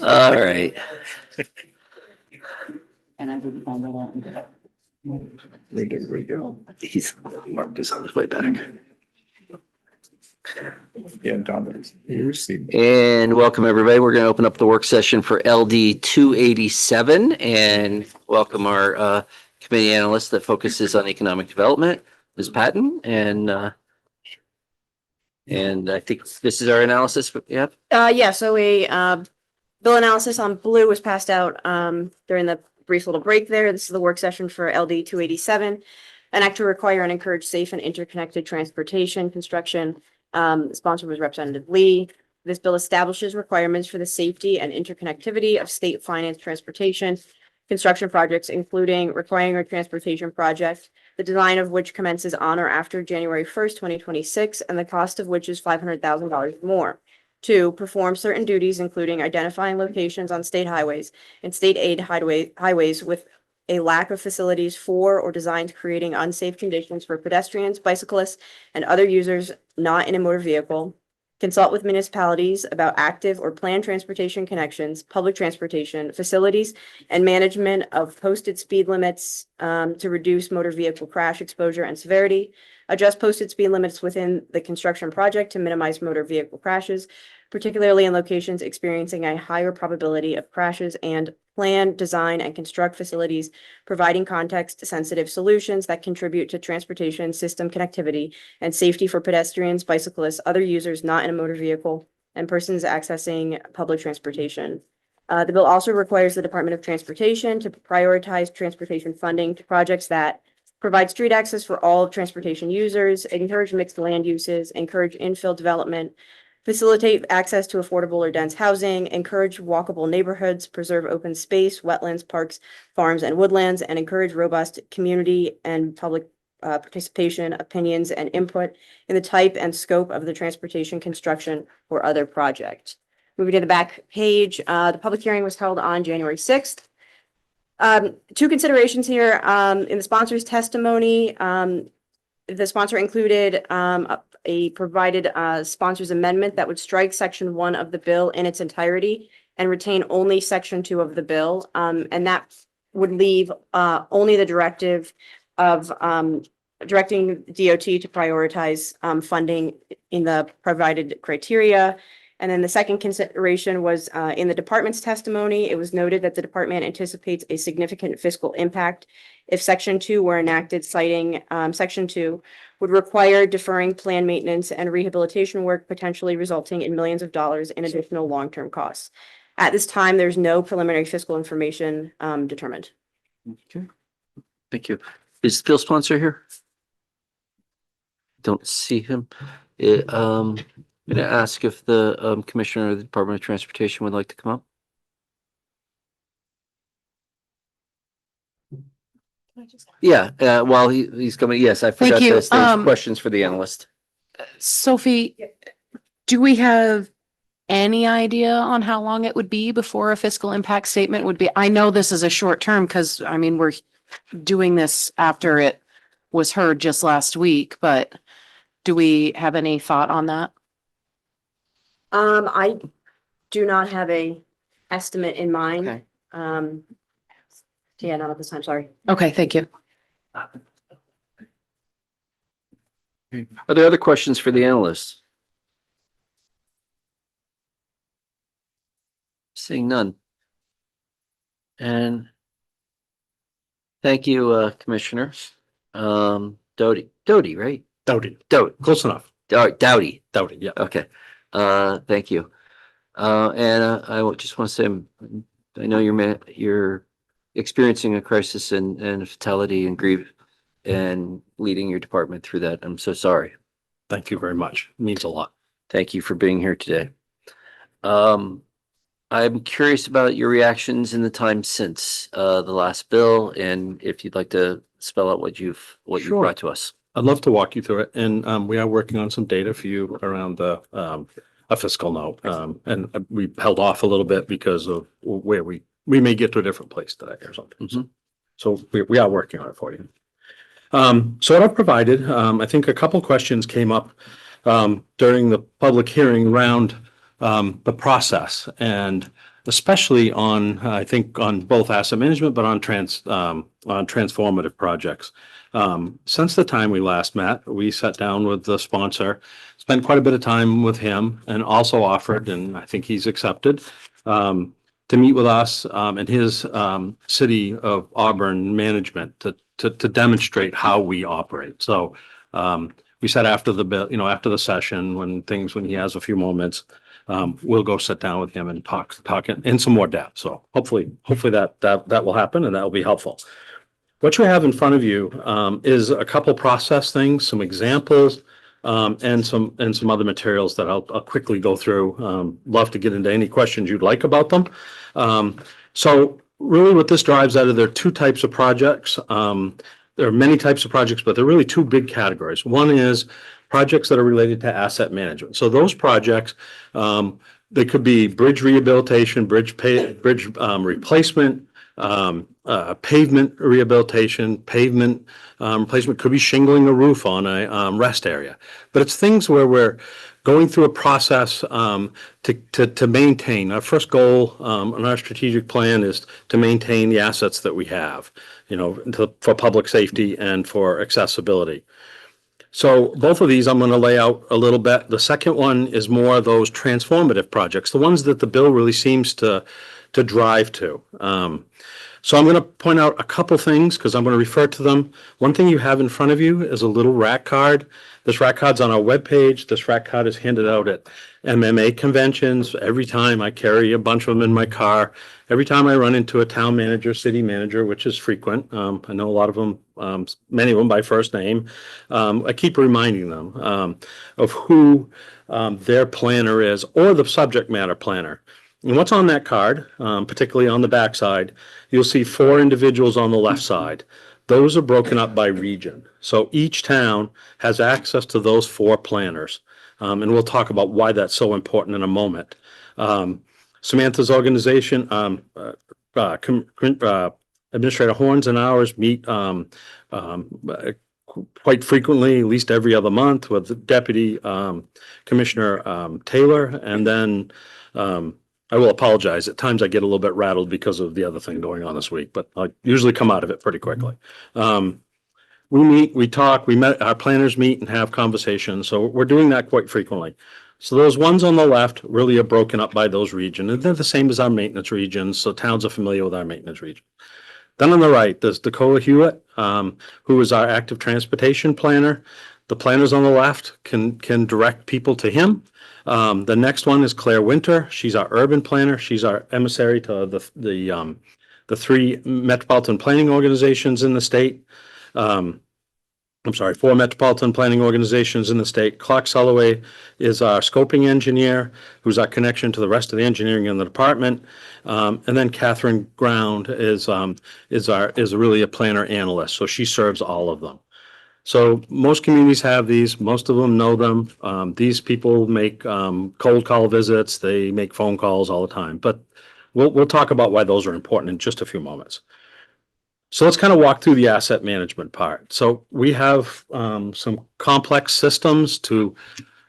All right. And I didn't find that out. There we go. He's marked this on his way back. Yeah, Don. And welcome, everybody. We're going to open up the work session for LD 287 and welcome our committee analyst that focuses on economic development, Ms. Patton. And I think this is our analysis. Yep. Yeah, so a bill analysis on blue was passed out during the brief little break there. This is the work session for LD 287. An act to require and encourage safe and interconnected transportation construction. Sponsor was Representative Lee. This bill establishes requirements for the safety and interconnectivity of state financed transportation construction projects, including requiring a transportation project, the design of which commences on or after January 1st, 2026, and the cost of which is $500,000 more. 2, perform certain duties, including identifying locations on state highways and state aid highways with a lack of facilities for or designs creating unsafe conditions for pedestrians, bicyclists, and other users not in a motor vehicle. Consult with municipalities about active or planned transportation connections, public transportation, facilities, and management of posted speed limits to reduce motor vehicle crash exposure and severity. Adjust posted speed limits within the construction project to minimize motor vehicle crashes, particularly in locations experiencing a higher probability of crashes, and plan, design, and construct facilities providing context-sensitive solutions that contribute to transportation system connectivity and safety for pedestrians, bicyclists, other users not in a motor vehicle, and persons accessing public transportation. The bill also requires the Department of Transportation to prioritize transportation funding to projects that provide street access for all transportation users, encourage mixed land uses, encourage infill development, facilitate access to affordable or dense housing, encourage walkable neighborhoods, preserve open space, wetlands, parks, farms, and woodlands, and encourage robust community and public participation, opinions, and input in the type and scope of the transportation construction or other project. Moving to the back page, the public hearing was held on January 6th. 2 considerations here in the sponsor's testimony. The sponsor included a provided sponsor's amendment that would strike section 1 of the bill in its entirety and retain only section 2 of the bill. And that would leave only the directive of directing DOT to prioritize funding in the provided criteria. And then the second consideration was in the department's testimony. It was noted that the department anticipates a significant fiscal impact if section 2 were enacted, citing section 2 would require deferring plan maintenance and rehabilitation work, potentially resulting in millions of dollars in additional long-term costs. At this time, there's no preliminary fiscal information determined. Okay. Thank you. Is the bill sponsor here? Don't see him. I'm going to ask if the Commissioner of the Department of Transportation would like to come up. Yeah, while he's coming, yes, I forgot you. this. There's questions for the analyst. Sophie, do we have any idea on how long it would be before a fiscal impact statement would be? I know this is a short term because, I mean, we're doing this after it was heard just last week, but do we have any thought on that? I do not have a estimate in mind. Okay. Yeah, not at this time, sorry. Okay, thank you. Are there other questions for the analyst? Seeing none. And thank you, Commissioner. Doughty, right? Doughty. Close enough. Doughty. Doughty, yeah. Okay. Thank you. And I just want to say, I know you're experiencing a crisis and fatality and grief and leading your department through that. I'm so sorry. Thank you very much. It means a lot. Thank you for being here today. I'm curious about your reactions in the time since the last bill, and if you'd like to spell out what you've Sure. brought to us. I'd love to walk you through it. And we are working on some data for you around the a fiscal note. And we held off a little bit because of where we may get to a different place today or something. Mm-hmm. So we are working on it for you. So what I've provided, I think a couple questions came up during the public hearing around the process, and especially on, I think, on both asset management, but on transformative projects. Since the time we last met, we sat down with the sponsor, spent quite a bit of time with him, and also offered, and I think he's accepted, to meet with us and his City of Auburn management to demonstrate how we operate. So we said after after the session, when he has a few moments, we'll go sit down with him and talk in some more depth. So hopefully that will happen, and that will be helpful. What you have in front of you is a couple process things, some examples, and some other materials that I'll quickly go through. Love to get into any questions you'd like about them. So really what this drives out of, there are two types of projects. There are many types of projects, but there are really two big categories. One is projects that are related to asset management. So those projects, they could be bridge rehabilitation, bridge replacement, pavement rehabilitation, pavement replacement, could be shingling a roof on a rest area. But it's things where we're going through a process to maintain. Our first goal on our strategic plan is to maintain the assets that we have, for public safety and for accessibility. So both of these I'm going to lay out a little bit. The second one is more of those transformative projects, the ones that the bill really seems to drive to. So I'm going to point out a couple things because I'm going to refer to them. One thing you have in front of you is a little rack card. This rack card's on our webpage. This rack card is handed out at MMA conventions. Every time I carry a bunch of them in my car. Every time I run into a town manager, city manager, which is frequent. I know a lot of them, many of them by first name. I keep reminding them of who their planner is, or the subject matter planner. And what's on that card, particularly on the backside, you'll see 4 individuals on the left side. Those are broken up by region. So each town has access to those 4 planners. And we'll talk about why that's so important in a moment. Samantha's organization, Administrator Horns and ours meet quite frequently, at least every other month, with Deputy Commissioner Taylor. And then I will apologize. At times I get a little bit rattled because of the other thing going on this week, but I usually come out of it pretty quickly. We meet, we talk, our planners meet and have conversations. So we're doing that quite frequently. So those ones on the left really are broken up by those regions, and they're the same as our maintenance regions. So towns are familiar with our maintenance region. Then on the right, there's Nicola Hewitt, who is our active transportation planner. The planners on the left can direct people to him. The next one is Claire Winter. She's our urban planner. She's our emissary to the 3 metropolitan planning organizations in the state. 4 metropolitan planning organizations in the state. Clark Sulloway is our scoping engineer, who's our connection to the rest of the engineering in the department. And then Catherine Ground is really a planner analyst. So she serves all of them. So most communities have these, most of them know them. These people make cold call visits, they make phone calls all the time, but we'll talk about why those are important in just a few moments. So let's kind of walk through the asset management part. So we have some complex systems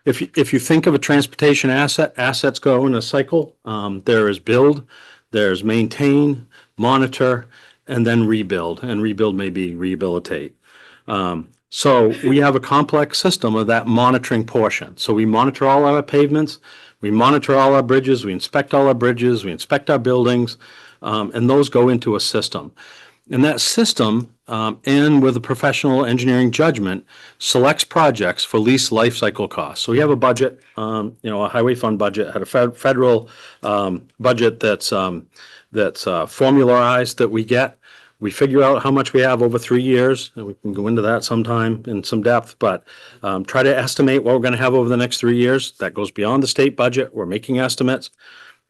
if you think of a transportation asset, assets go in a cycle. There is build, there's maintain, monitor, and then rebuild, and rebuild may be rehabilitate. So we have a complex system of that monitoring portion. So we monitor all our pavements, we monitor all our bridges, we inspect all our bridges, we inspect our buildings, and those go into a system. And that system, and with a professional engineering judgment, selects projects for least life cycle costs. So we have a budget, a highway fund budget, had a federal budget that's formularized that we get. We figure out how much we have over 3 years, and we can go into that sometime in some depth, but try to estimate what we're going to have over the next 3 years. That goes beyond the state budget. We're making estimates.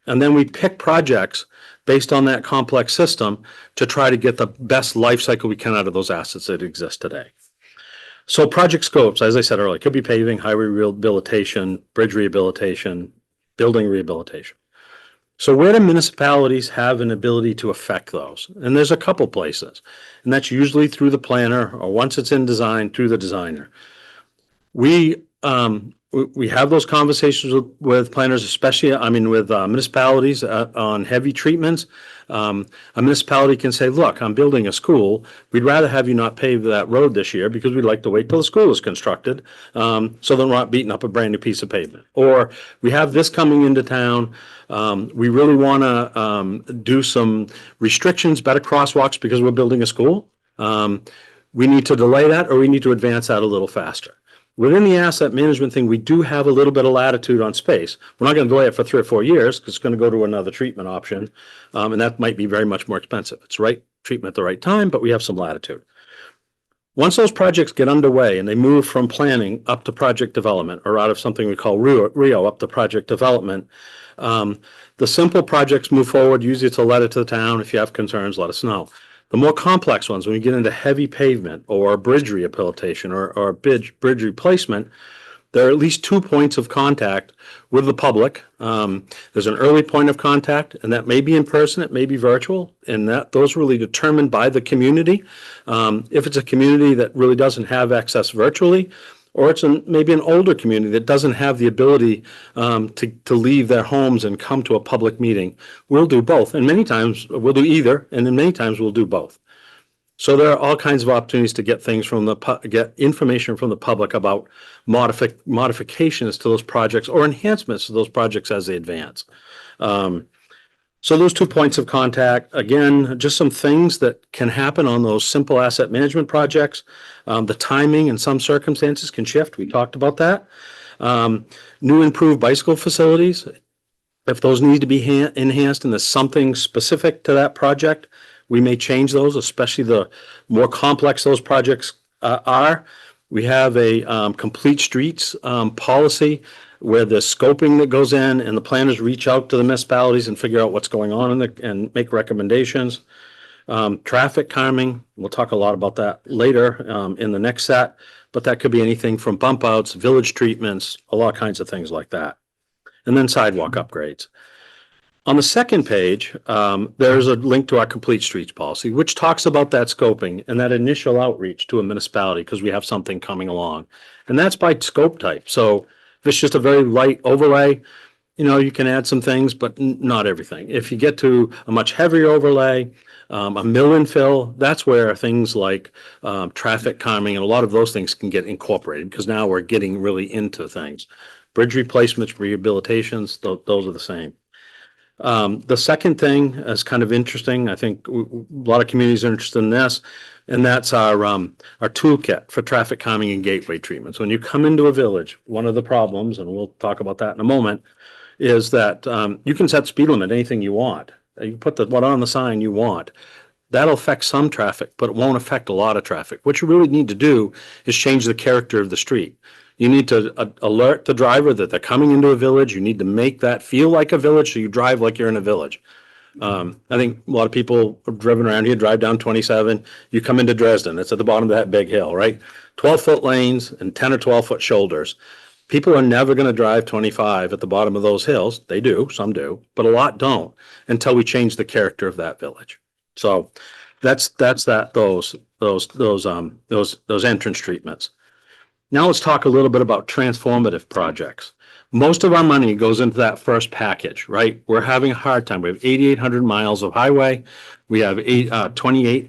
And then we pick projects based on that complex system to try to get the best life cycle we can out of those assets that exist today. So project scopes, as I said earlier, could be paving, highway rehabilitation, bridge rehabilitation, building rehabilitation. So where do municipalities have an ability to affect those? And there's a couple places, and that's usually through the planner, or once it's in design, through the designer. We we have those conversations with planners, especially, I mean, with municipalities on heavy treatments. A municipality can say, look, I'm building a school. We'd rather have you not pave that road this year because we'd like to wait till the school is constructed. So then we're not beating up a brand new piece of pavement. Or we have this coming into town. We really want to do some restrictions, better crosswalks because we're building a school. We need to delay that or we need to advance that a little faster. Within the asset management thing, we do have a little bit of latitude on space. We're not going to delay it for 3 or 4 years because it's going to go to another treatment option. And that might be very much more expensive. It's right treatment at the right time, but we have some latitude. Once those projects get underway and they move from planning up to project development or out of something we call Rio up to project development, the simple projects move forward. Usually it's a letter to the town. If you have concerns, let us know. The more complex ones, when you get into heavy pavement or bridge rehabilitation or bridge replacement, there are at least 2 points of contact with the public. There's an early point of contact, and that may be in person, it may be virtual, and those are really determined by the community. If it's a community that really doesn't have access virtually, or it's maybe an older community that doesn't have the ability to leave their homes and come to a public meeting, we'll do both. And many times we'll do either, and then many times we'll do both. So there are all kinds of opportunities to get things from get information from the public about modifications to those projects or enhancements to those projects as they advance. So those 2 points of contact, again, just some things that can happen on those simple asset management projects. The timing in some circumstances can shift. We talked about that. New improved bicycle facilities, if those need to be enhanced and there's something specific to that project, we may change those, especially the more complex those projects are. We have a complete streets policy where the scoping that goes in and the planners reach out to the municipalities and figure out what's going on and make recommendations. Traffic calming, we'll talk a lot about that later in the next set, but that could be anything from bump outs, village treatments, a lot of kinds of things like that. And then sidewalk upgrades. On the second page, there's a link to our complete streets policy, which talks about that scoping and that initial outreach to a municipality because we have something coming along. And that's by scope type. So if it's just a very light overlay, you can add some things, but not everything. If you get to a much heavier overlay, a mill and fill, that's where things like traffic calming and a lot of those things can get incorporated because now we're getting really into things. Bridge replacements, rehabilitations, those are the same. The second thing is kind of interesting. I think a lot of communities are interested in this, and that's our toolkit for traffic calming and gateway treatments. When you come into a village, one of the problems, and we'll talk about that in a moment, is that you can set speed limit anything you want. You can put what on the sign you want. That'll affect some traffic, but it won't affect a lot of traffic. What you really need to do is change the character of the street. You need to alert the driver that they're coming into a village. You need to make that feel like a village, so you drive like you're in a village. I think a lot of people have driven around here, drive down 27. You come into Dresden, it's at the bottom of that big hill, right? 12-foot lanes and 10 or 12-foot shoulders. People are never going to drive 25 at the bottom of those hills. They do, some do, but a lot don't until we change the character of that village. So that's those entrance treatments. Now let's talk a little bit about transformative projects. Most of our money goes into that first package, right? We're having a hard time. We have 8,800 miles of highway. We have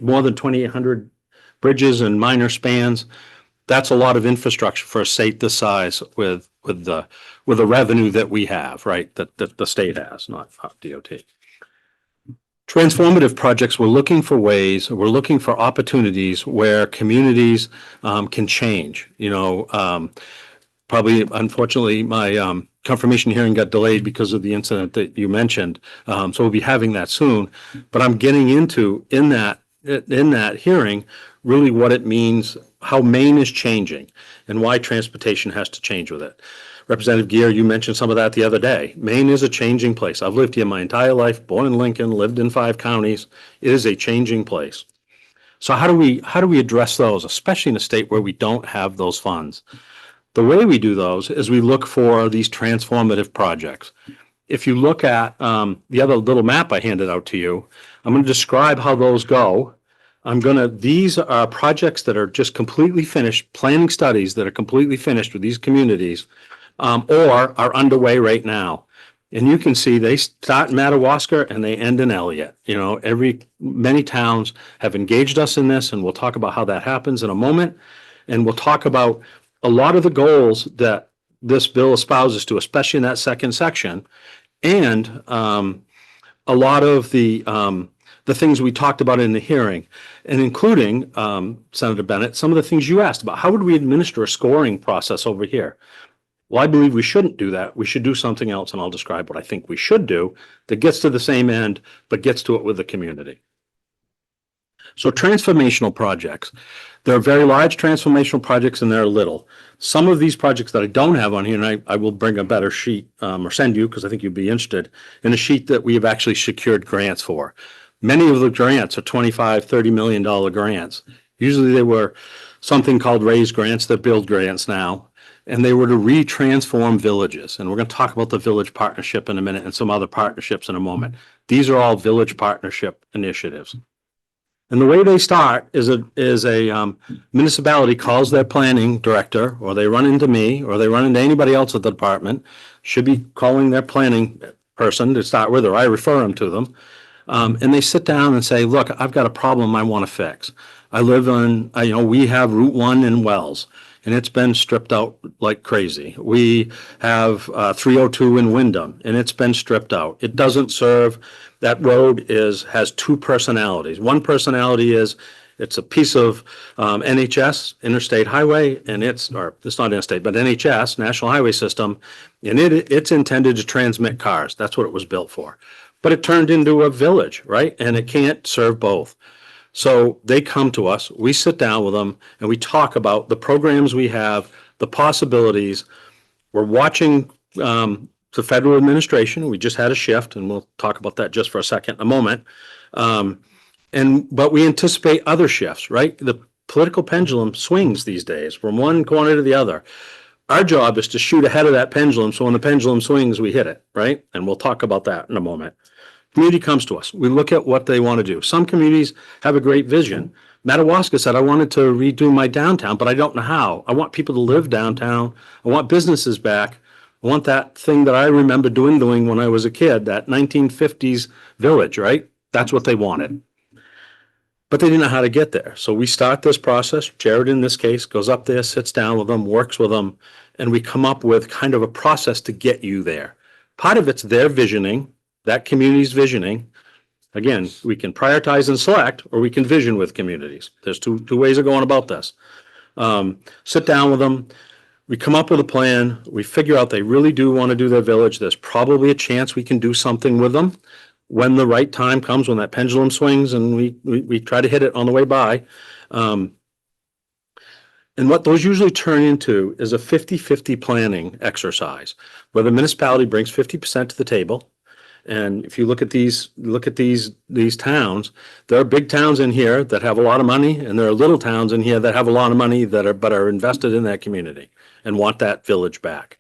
more than 2,800 bridges and minor spans. That's a lot of infrastructure for a state this size with the revenue that we have, right? That the state has, not DOT. Transformative projects, we're looking for ways, we're looking for opportunities where communities can change. Probably, unfortunately, my confirmation hearing got delayed because of the incident that you mentioned. So we'll be having that soon. But I'm getting into, in that hearing, really what it means, how Maine is changing and why transportation has to change with it. Representative Geer, you mentioned some of that the other day. Maine is a changing place. I've lived here my entire life, born in Lincoln, lived in 5 counties. It is a changing place. So how do we address those, especially in a state where we don't have those funds? The way we do those is we look for these transformative projects. If you look at the other little map I handed out to you, I'm going to describe how those go. These are projects that are just completely finished, planning studies that are completely finished with these communities, or are underway right now. And you can see they start in Madawaska and they end in Elliott. You know, many towns have engaged us in this, and we'll talk about how that happens in a moment. And we'll talk about a lot of the goals that this bill espouses to, especially in that second section, and a lot of the things we talked about in the hearing, and including, Senator Bennett, some of the things you asked about. How would we administer a scoring process over here? Well, I believe we shouldn't do that. We should do something else, and I'll describe what I think we should do that gets to the same end, but gets to it with the community. So transformational projects. There are very large transformational projects and there are little. Some of these projects that I don't have on here, and I will bring a better sheet or send you, because I think you'd be interested, in a sheet that we have actually secured grants for. Many of the grants are $25, $30 million grants. Usually they were something called RAISE grants, they're build grants now. And they were to retransform villages. And we're going to talk about the village partnership in a minute and some other partnerships in a moment. These are all village partnership initiatives. And the way they start is a municipality calls their planning director, or they run into me, or they run into anybody else at the department, should be calling their planning person to start with, or I refer them to them. And they sit down and say, look, I've got a problem I want to fix. I live on, we have Route 1 in Wells, and it's been stripped out like crazy. We have 302 in Wyndham, and it's been stripped out. It doesn't serve, that road has two personalities. One personality is it's a piece of NHS, Interstate Highway, and it's not interstate, but NHS, National Highway System, and it's intended to transmit cars. That's what it was built for. But it turned into a village, right? And it can't serve both. So they come to us, we sit down with them, and we talk about the programs we have, the possibilities. We're watching the federal administration. We just had a shift, and we'll talk about that just for a second in a moment. But we anticipate other shifts, right? The political pendulum swings these days from one corner to the other. Our job is to shoot ahead of that pendulum, so when the pendulum swings, we hit it, right? And we'll talk about that in a moment. Community comes to us. We look at what they want to do. Some communities have a great vision. Madawaska said, I wanted to redo my downtown, but I don't know how. I want people to live downtown. I want businesses back. I want that thing that I remember dwindling when I was a kid, that 1950s village, right? That's what they wanted. But they didn't know how to get there. So we start this process. Jared, in this case, goes up there, sits down with them, works with them, and we come up with kind of a process to get you there. Part of it's their visioning, that community's visioning. Again, we can prioritize and select, or we can vision with communities. There's two ways of going about this. Sit down with them. We come up with a plan. We figure out they really do want to do their village. There's probably a chance we can do something with them when the right time comes, when that pendulum swings, and we try to hit it on the way by. And what those usually turn into is a 50-50 planning exercise, where the municipality brings 50% to the table. And if you look at these towns, there are big towns in here that have a lot of money, and there are little towns in here that have a lot of money but are invested in that community and want that village back.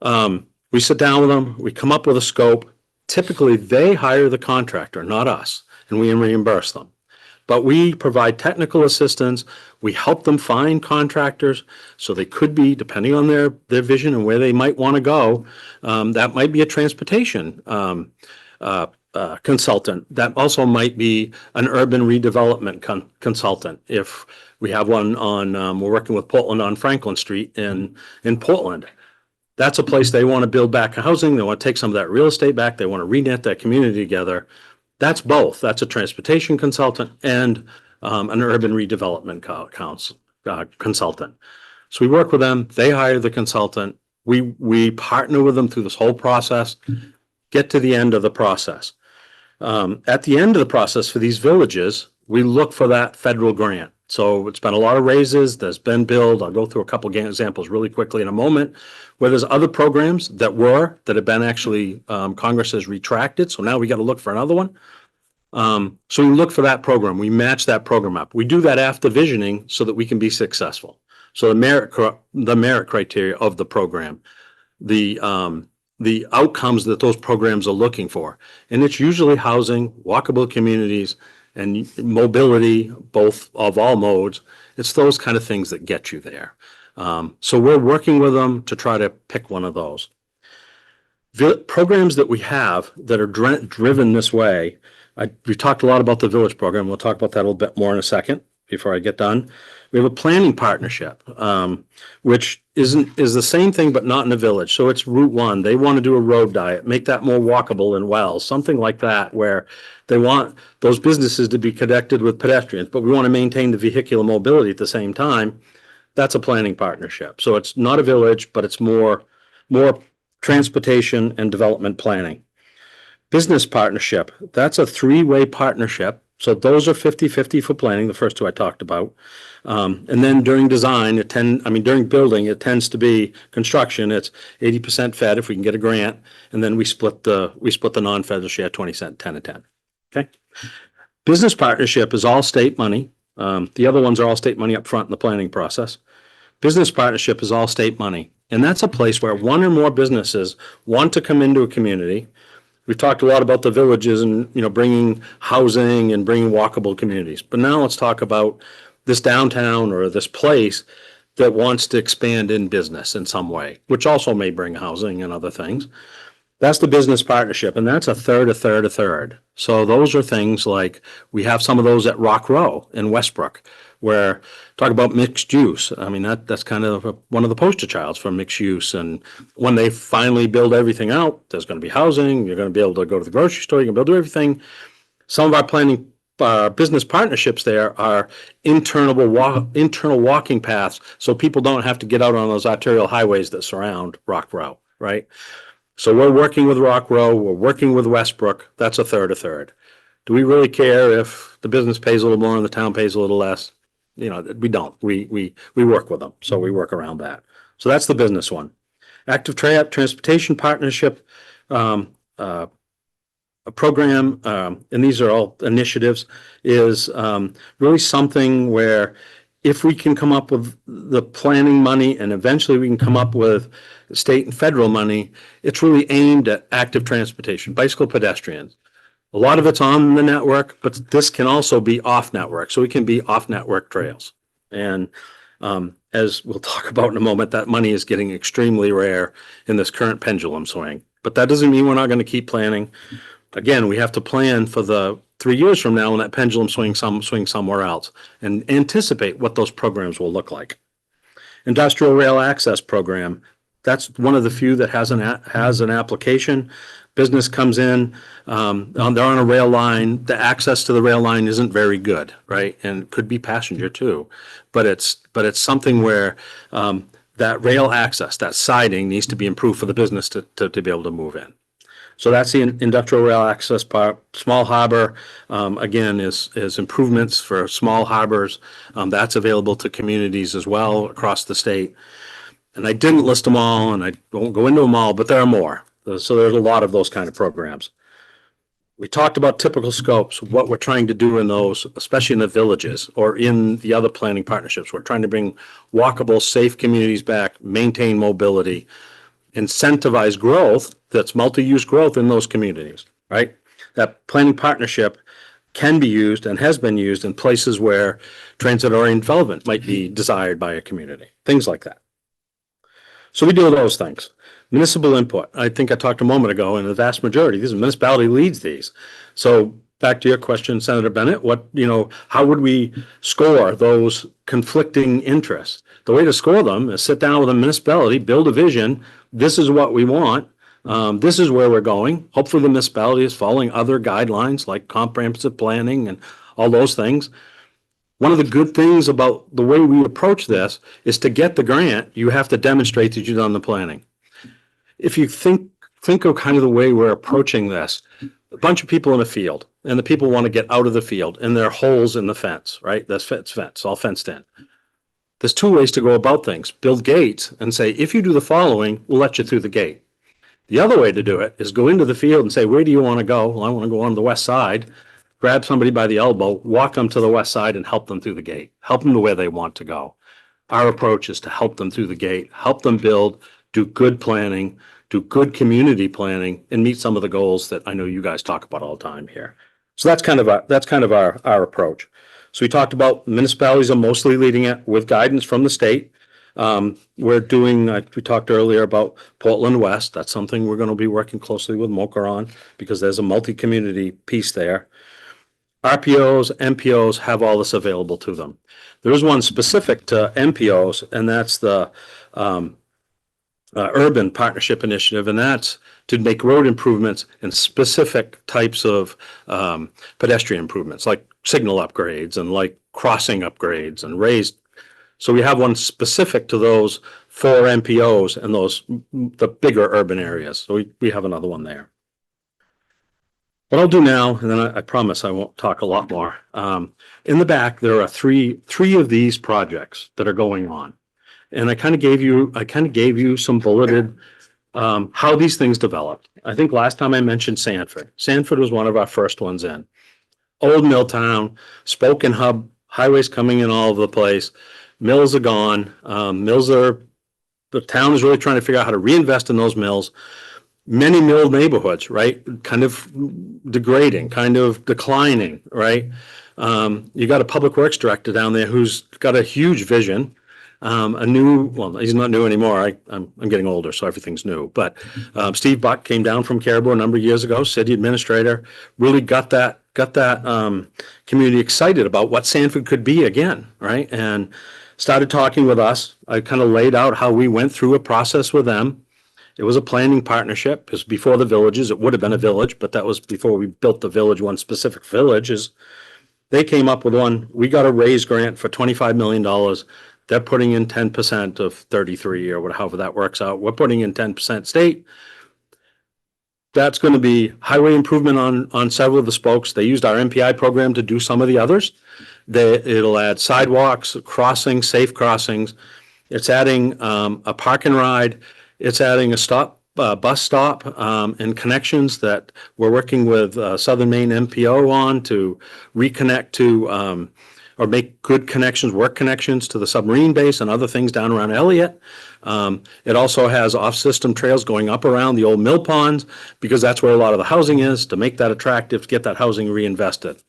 We sit down with them, we come up with a scope. Typically, they hire the contractor, not us, and we reimburse them. But we provide technical assistance. We help them find contractors. So they could be, depending on their vision and where they might want to go, that might be a transportation consultant. That also might be an urban redevelopment consultant. If we have one on, we're working with Portland on Franklin Street in Portland. That's a place they want to build back housing. They want to take some of that real estate back. They want to reknit that community together. That's both. That's a transportation consultant and an urban redevelopment consultant. So we work with them. They hire the consultant. We partner with them through this whole process, get to the end of the process. At the end of the process for these villages, we look for that federal grant. So it's been a lot of raises. There's been build. I'll go through a couple of examples really quickly in a moment, where there's other programs that have been actually, Congress has retracted. So now we got to look for another one. So we look for that program. We match that program up. We do that after visioning so that we can be successful. So the merit criteria of the program, the outcomes that those programs are looking for. And it's usually housing, walkable communities, and mobility, both of all modes. It's those kind of things that get you there. So we're working with them to try to pick one of those. Programs that we have that are driven this way. We talked a lot about the village program. We'll talk about that a little bit more in a second before I get done. We have a planning partnership, which is the same thing, but not in a village. So it's Route 1. They want to do a road diet, make that more walkable in Wells, something like that, where they want those businesses to be connected with pedestrians, but we want to maintain the vehicular mobility at the same time. That's a planning partnership. So it's not a village, but it's more transportation and development planning. Business partnership, that's a three-way partnership. So those are 50-50 for planning, the first two I talked about. And then during design, during building, it tends to be construction. It's 80% Fed if we can get a grant. And then we split the non-federal share 20%, 10 and 10. Okay. Business partnership is all state money. The other ones are all state money up front in the planning process. Business partnership is all state money. And that's a place where one or more businesses want to come into a community. We've talked a lot about the villages and, bringing housing and bringing walkable communities. But now let's talk about this downtown or this place that wants to expand in business in some way, which also may bring housing and other things. That's the business partnership, and that's a third. So those are things like, we have some of those at Rock Row in Westbrook, where talk about mixed use. I mean, that's kind of one of the poster childs for mixed use. And when they finally build everything out, there's going to be housing. You're going to be able to go to the grocery store. You can build everything. Some of our planning business partnerships there are internal walking paths, so people don't have to get out on those arterial highways that surround Rock Row, right? So we're working with Rock Row. We're working with Westbrook. That's a third. Do we really care if the business pays a little more and the town pays a little less? We don't. We work with them. So we work around that. So that's the business one. Active transportation partnership, a program, and these are all initiatives, is really something where if we can come up with the planning money and eventually we can come up with state and federal money, it's really aimed at active transportation, bicycle pedestrians. A lot of it's on the network, but this can also be off network. So it can be off network trails. And as we'll talk about in a moment, that money is getting extremely rare in this current pendulum swing. But that doesn't mean we're not going to keep planning. Again, we have to plan for the 3 years from now when that pendulum swings somewhere else and anticipate what those programs will look like. Industrial Rail Access Program, that's one of the few that has an application. Business comes in, they're on a rail line. The access to the rail line isn't very good, right? And it could be passenger too, but it's something where that rail access, that siding needs to be improved for the business to be able to move in. So that's the industrial rail access part. Small harbor, again, is improvements for small harbors. That's available to communities as well across the state. And I didn't list them all, and I won't go into them all, but there are more. So there's a lot of those kind of programs. We talked about typical scopes, what we're trying to do in those, especially in the villages or in the other planning partnerships. We're trying to bring walkable, safe communities back, maintain mobility, incentivize growth that's multi-use growth in those communities, right? That planning partnership can be used and has been used in places where transit-oriented development might be desired by a community, things like that. So we do those things. Municipal input. I think I talked a moment ago, and the vast majority, this municipality leads these. So back to your question, Senator Bennett, how would we score those conflicting interests? The way to score them is sit down with a municipality, build a vision. This is what we want. This is where we're going. Hopefully the municipality is following other guidelines like comprehensive planning and all those things. One of the good things about the way we approach this is to get the grant, you have to demonstrate that you've done the planning. If you think of kind of the way we're approaching this, a bunch of people in a field, and the people want to get out of the field, and there are holes in the fence, right? That's fence, all fenced in. There's two ways to go about things. Build gates and say, if you do the following, we'll let you through the gate. The other way to do it is go into the field and say, where do you want to go? Well, I want to go on the west side. Grab somebody by the elbow, walk them to the west side and help them through the gate. Help them to where they want to go. Our approach is to help them through the gate, help them build, do good planning, do good community planning, and meet some of the goals that I know you guys talk about all the time here. So that's kind of our approach. So we talked about municipalities are mostly leading it with guidance from the state. We're doing, we talked earlier about Portland West. That's something we're going to be working closely with MOCR on because there's a multi-community piece there. RPOs, MPOs have all this available to them. There is one specific to MPOs, and that's the Urban Partnership Initiative, and that's to make road improvements and specific types of pedestrian improvements, like signal upgrades and like crossing upgrades and raised. So we have one specific to those 4 MPOs and those, the bigger urban areas. So we have another one there. What I'll do now, and then I promise I won't talk a lot more. In the back, there are three of these projects that are going on. And I kind of gave you some bulleted how these things developed. I think last time I mentioned Sanford. Sanford was one of our first ones in. Old Milltown, Spoken Hub, highways coming in all over the place. Mills are gone. The town is really trying to figure out how to reinvest in those mills. Many mill neighborhoods, right? Kind of degrading, kind of declining, right? You got a public works director down there who's got a huge vision. Well, he's not new anymore. I'm getting older, so everything's new. But Steve Buck came down from Caribou a number of years ago, city administrator, really got that community excited about what Sanford could be again, right? And started talking with us. I kind of laid out how we went through a process with them. It was a planning partnership. It was before the villages. It would have been a village, but that was before we built the village. One specific village is they came up with one. We got a raise grant for $25 million. They're putting in 10% of 33 or however that works out. We're putting in 10% state. That's going to be highway improvement on several of the spokes. They used our MPI program to do some of the others. It'll add sidewalks, crossings, safe crossings. It's adding a park and ride. It's adding a bus stop, and connections that we're working with Southern Maine MPO on to reconnect to or make good connections, work connections to the submarine base and other things down around Elliott. It also has off-system trails going up around the old mill ponds because that's where a lot of the housing is, to make that attractive, to get that housing reinvested.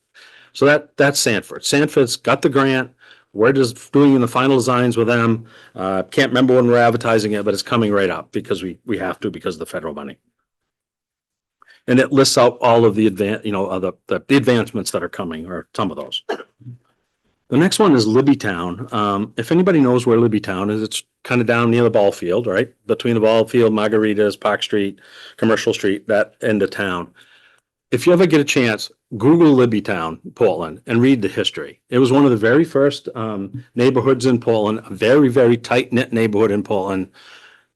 So that's Sanford. Sanford's got the grant. We're just doing the final designs with them. Can't remember when we're advertising it, but it's coming right up because we have to because of the federal money. And it lists out all of the the advancements that are coming, or some of those. The next one is Libbytown. If anybody knows where Libbytown is, it's kind of down near the ball field, right? Between the ball field, Margaritas, Park Street, Commercial Street, that end of town. If you ever get a chance, Google Libbytown, Portland, and read the history. It was one of the very first neighborhoods in Portland, a very, very tight-knit neighborhood in Portland.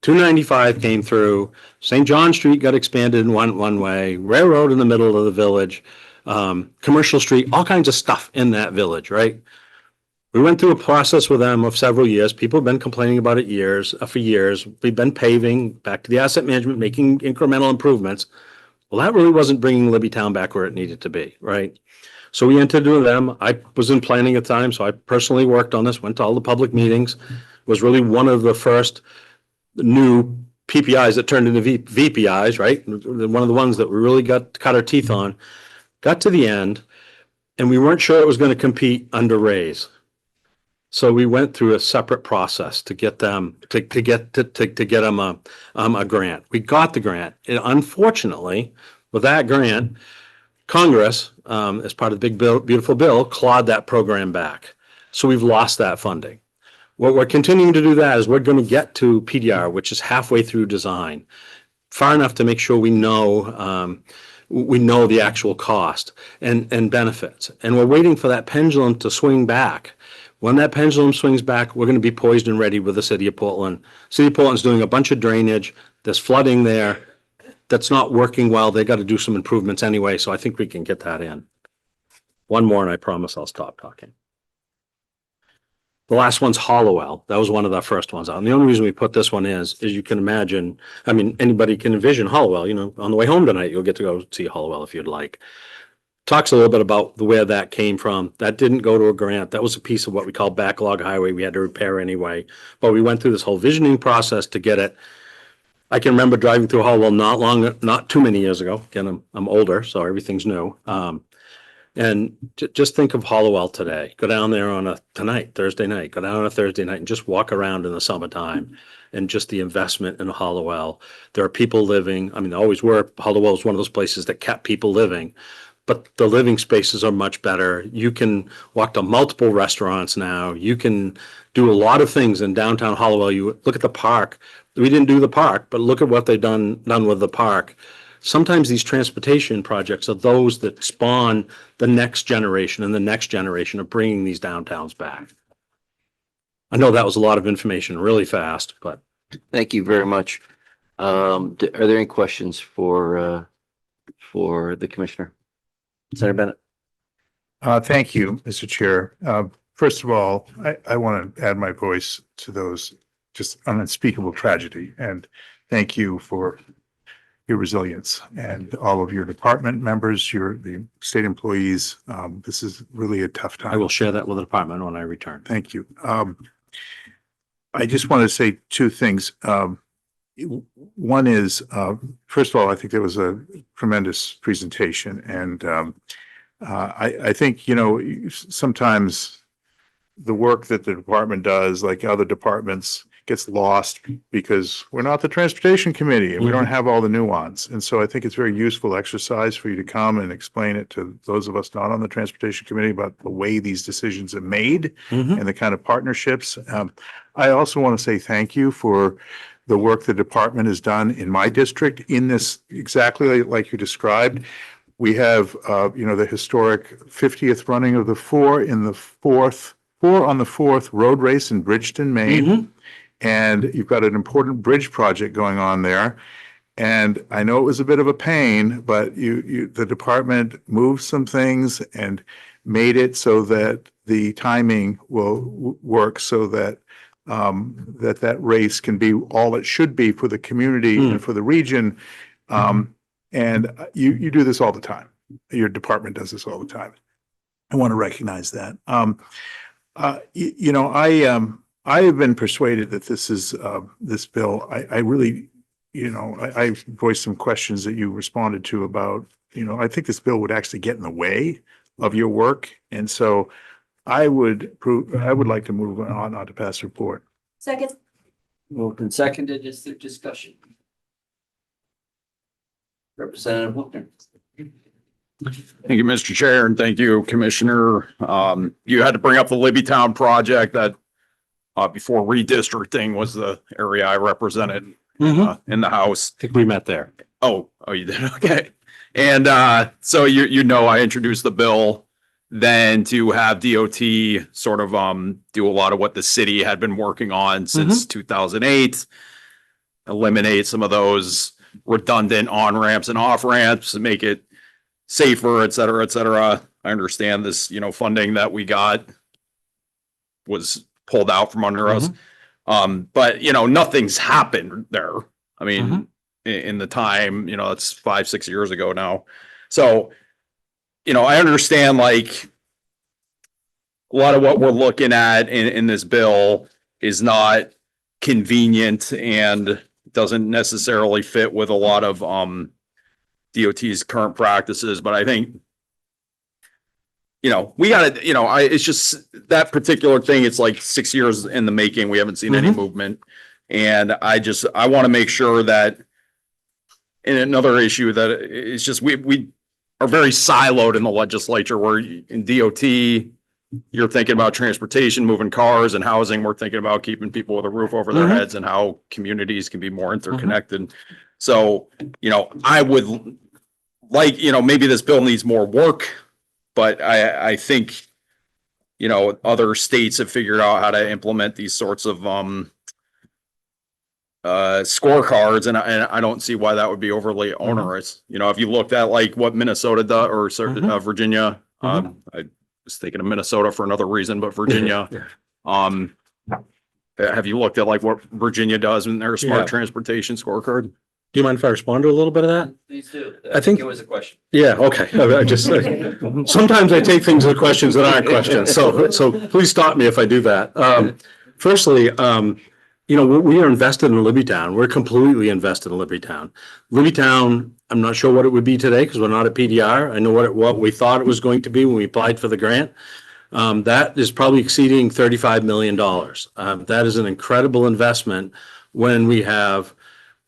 295 came through. St. John Street got expanded and went one way. Railroad in the middle of the village. Commercial Street, all kinds of stuff in that village, right? We went through a process with them of several years. People have been complaining about it for years. We've been paving, back to the asset management, making incremental improvements. Well, that really wasn't bringing Libbytown back where it needed to be, right? So we entered into them. I was in planning at the time, so I personally worked on this, went to all the public meetings, was really one of the first new PPIs that turned into VPIs, right? One of the ones that we really got to cut our teeth on. Got to the end, and we weren't sure it was going to compete under Raise. So we went through a separate process to get them to get them a grant. We got the grant. And unfortunately, with that grant, Congress, as part of the big beautiful bill, clawed that program back. So we've lost that funding. What we're continuing to do that is we're going to get to PDR, which is halfway through design, far enough to make sure we know the actual cost and benefits. And we're waiting for that pendulum to swing back. When that pendulum swings back, we're going to be poised and ready with the City of Portland. City of Portland's doing a bunch of drainage. There's flooding there. That's not working well. They got to do some improvements anyway, so I think we can get that in. One more, and I promise I'll stop talking. The last one's Hollowell. That was one of the first ones out. And the only reason we put this one is you can imagine, I mean, anybody can envision Hollowell. On the way home tonight, you'll get to go see Hollowell if you'd like. Talks a little bit about where that came from. That didn't go to a grant. That was a piece of what we call backlog highway we had to repair anyway. But we went through this whole visioning process to get it. I can remember driving through Hollowell not too many years ago. Again, I'm older, so everything's new. And just think of Hollowell today. Go down there on a Thursday night, go down on a Thursday night and just walk around in the summertime and just the investment in Hollowell. There are people living, I mean, there always were. Hollowell is one of those places that kept people living, but the living spaces are much better. You can walk to multiple restaurants now. You can do a lot of things in downtown Hollowell. You look at the park. We didn't do the park, but look at what they've done with the park. Sometimes these transportation projects are those that spawn the next generation and the next generation of bringing these downtowns back. I know that was a lot of information really fast, but. Thank you very much. Are there any questions for the commissioner? Senator Bennett. Thank you, Mr. Chair. First of all, I want to add my voice to those just unspeakable tragedy, and thank you for your resilience and all of your department members, the state employees. This is really a tough time. I will share that with the department when I return. Thank you. I just want to say two things. One is, first of all, I think there was a tremendous presentation, and I think, sometimes the work that the department does, like other departments, gets lost because we're not the transportation committee and we don't have all the nuance. And so I think it's very useful exercise for you to come and explain it to those of us not on the transportation committee about the way these decisions are made and the kind of partnerships. I also want to say thank you for the work the department has done in my district in this exactly like you described. We have, the historic 50th running of the four on the fourth road race in Bridgeton, Maine. And you've got an important bridge project going on there. And I know it was a bit of a pain, but the department moved some things and made it so that the timing will work so that that race can be all it should be for the community and for the region. And you do this all the time. Your department does this all the time. I want to recognize that. I have been persuaded that this is this bill. I really, I voiced some questions that you responded to about, I think this bill would actually get in the way of your work. And so I would like to move on to pass the report. Second. Moved and seconded. Is there discussion? Representative Wilkner. Thank you, Mr. Chair, and thank you, Commissioner. You had to bring up the Libbytown project that before redistricting was the area I represented in the House. I think we met there. Oh, you did? Okay. And so I introduced the bill then to have DOT sort of do a lot of what the city had been working on since 2008, eliminate some of those redundant on-ramps and off-ramps and make it safer, et cetera, et cetera. I understand this, funding that we got was pulled out from under us. But, nothing's happened there. I mean, in the time, it's 5-6 years ago now. So, I understand like a lot of what we're looking at in this bill is not convenient and doesn't necessarily fit with a lot of DOT's current practices, but I think we got to, it's just that particular thing. It's like 6 years in the making. We haven't seen any movement. And I want to make sure that in another issue that it's just, we are very siloed in the legislature where in DOT, you're thinking about transportation, moving cars and housing. We're thinking about keeping people with a roof over their heads and how communities can be more interconnected. So, I would like, maybe this bill needs more work. But I think, other states have figured out how to implement these sorts of scorecards, and I don't see why that would be overly onerous. If you looked at like what Minnesota does or Virginia, I was thinking of Minnesota for another reason, but Virginia, have you looked at like what Virginia does in their smart transportation scorecard? Do you mind if I respond to a little bit of that? Please do. I think it was a question. Yeah, okay. I just, sometimes I take things as questions that aren't questions. So please stop me if I do that. Firstly, you know, we are invested in Libbytown. We're completely invested in Libbytown. Libbytown, I'm not sure what it would be today because we're not at PDR. I know what we thought it was going to be when we applied for the grant. That is probably exceeding $35 million. That is an incredible investment when we have,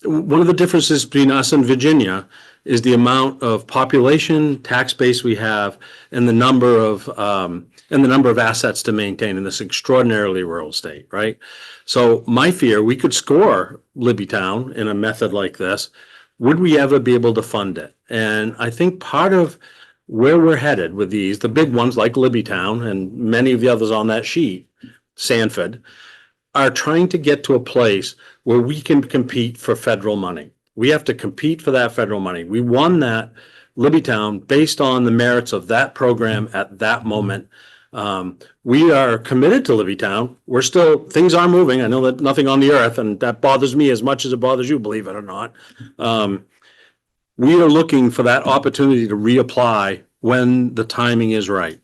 one of the differences between us and Virginia is the amount of population, tax base we have, and the number of assets to maintain in this extraordinarily rural state, right? So my fear, we could score Libbytown in a method like this. Would we ever be able to fund it? And I think part of where we're headed with these, the big ones like Libbytown and many of the others on that sheet, Sanford, are trying to get to a place where we can compete for federal money. We have to compete for that federal money. We won that Libbytown based on the merits of that program at that moment. We are committed to Libbytown. We're still, things are moving. I know that nothing on the earth, and that bothers me as much as it bothers you, believe it or not. We are looking for that opportunity to reapply when the timing is right.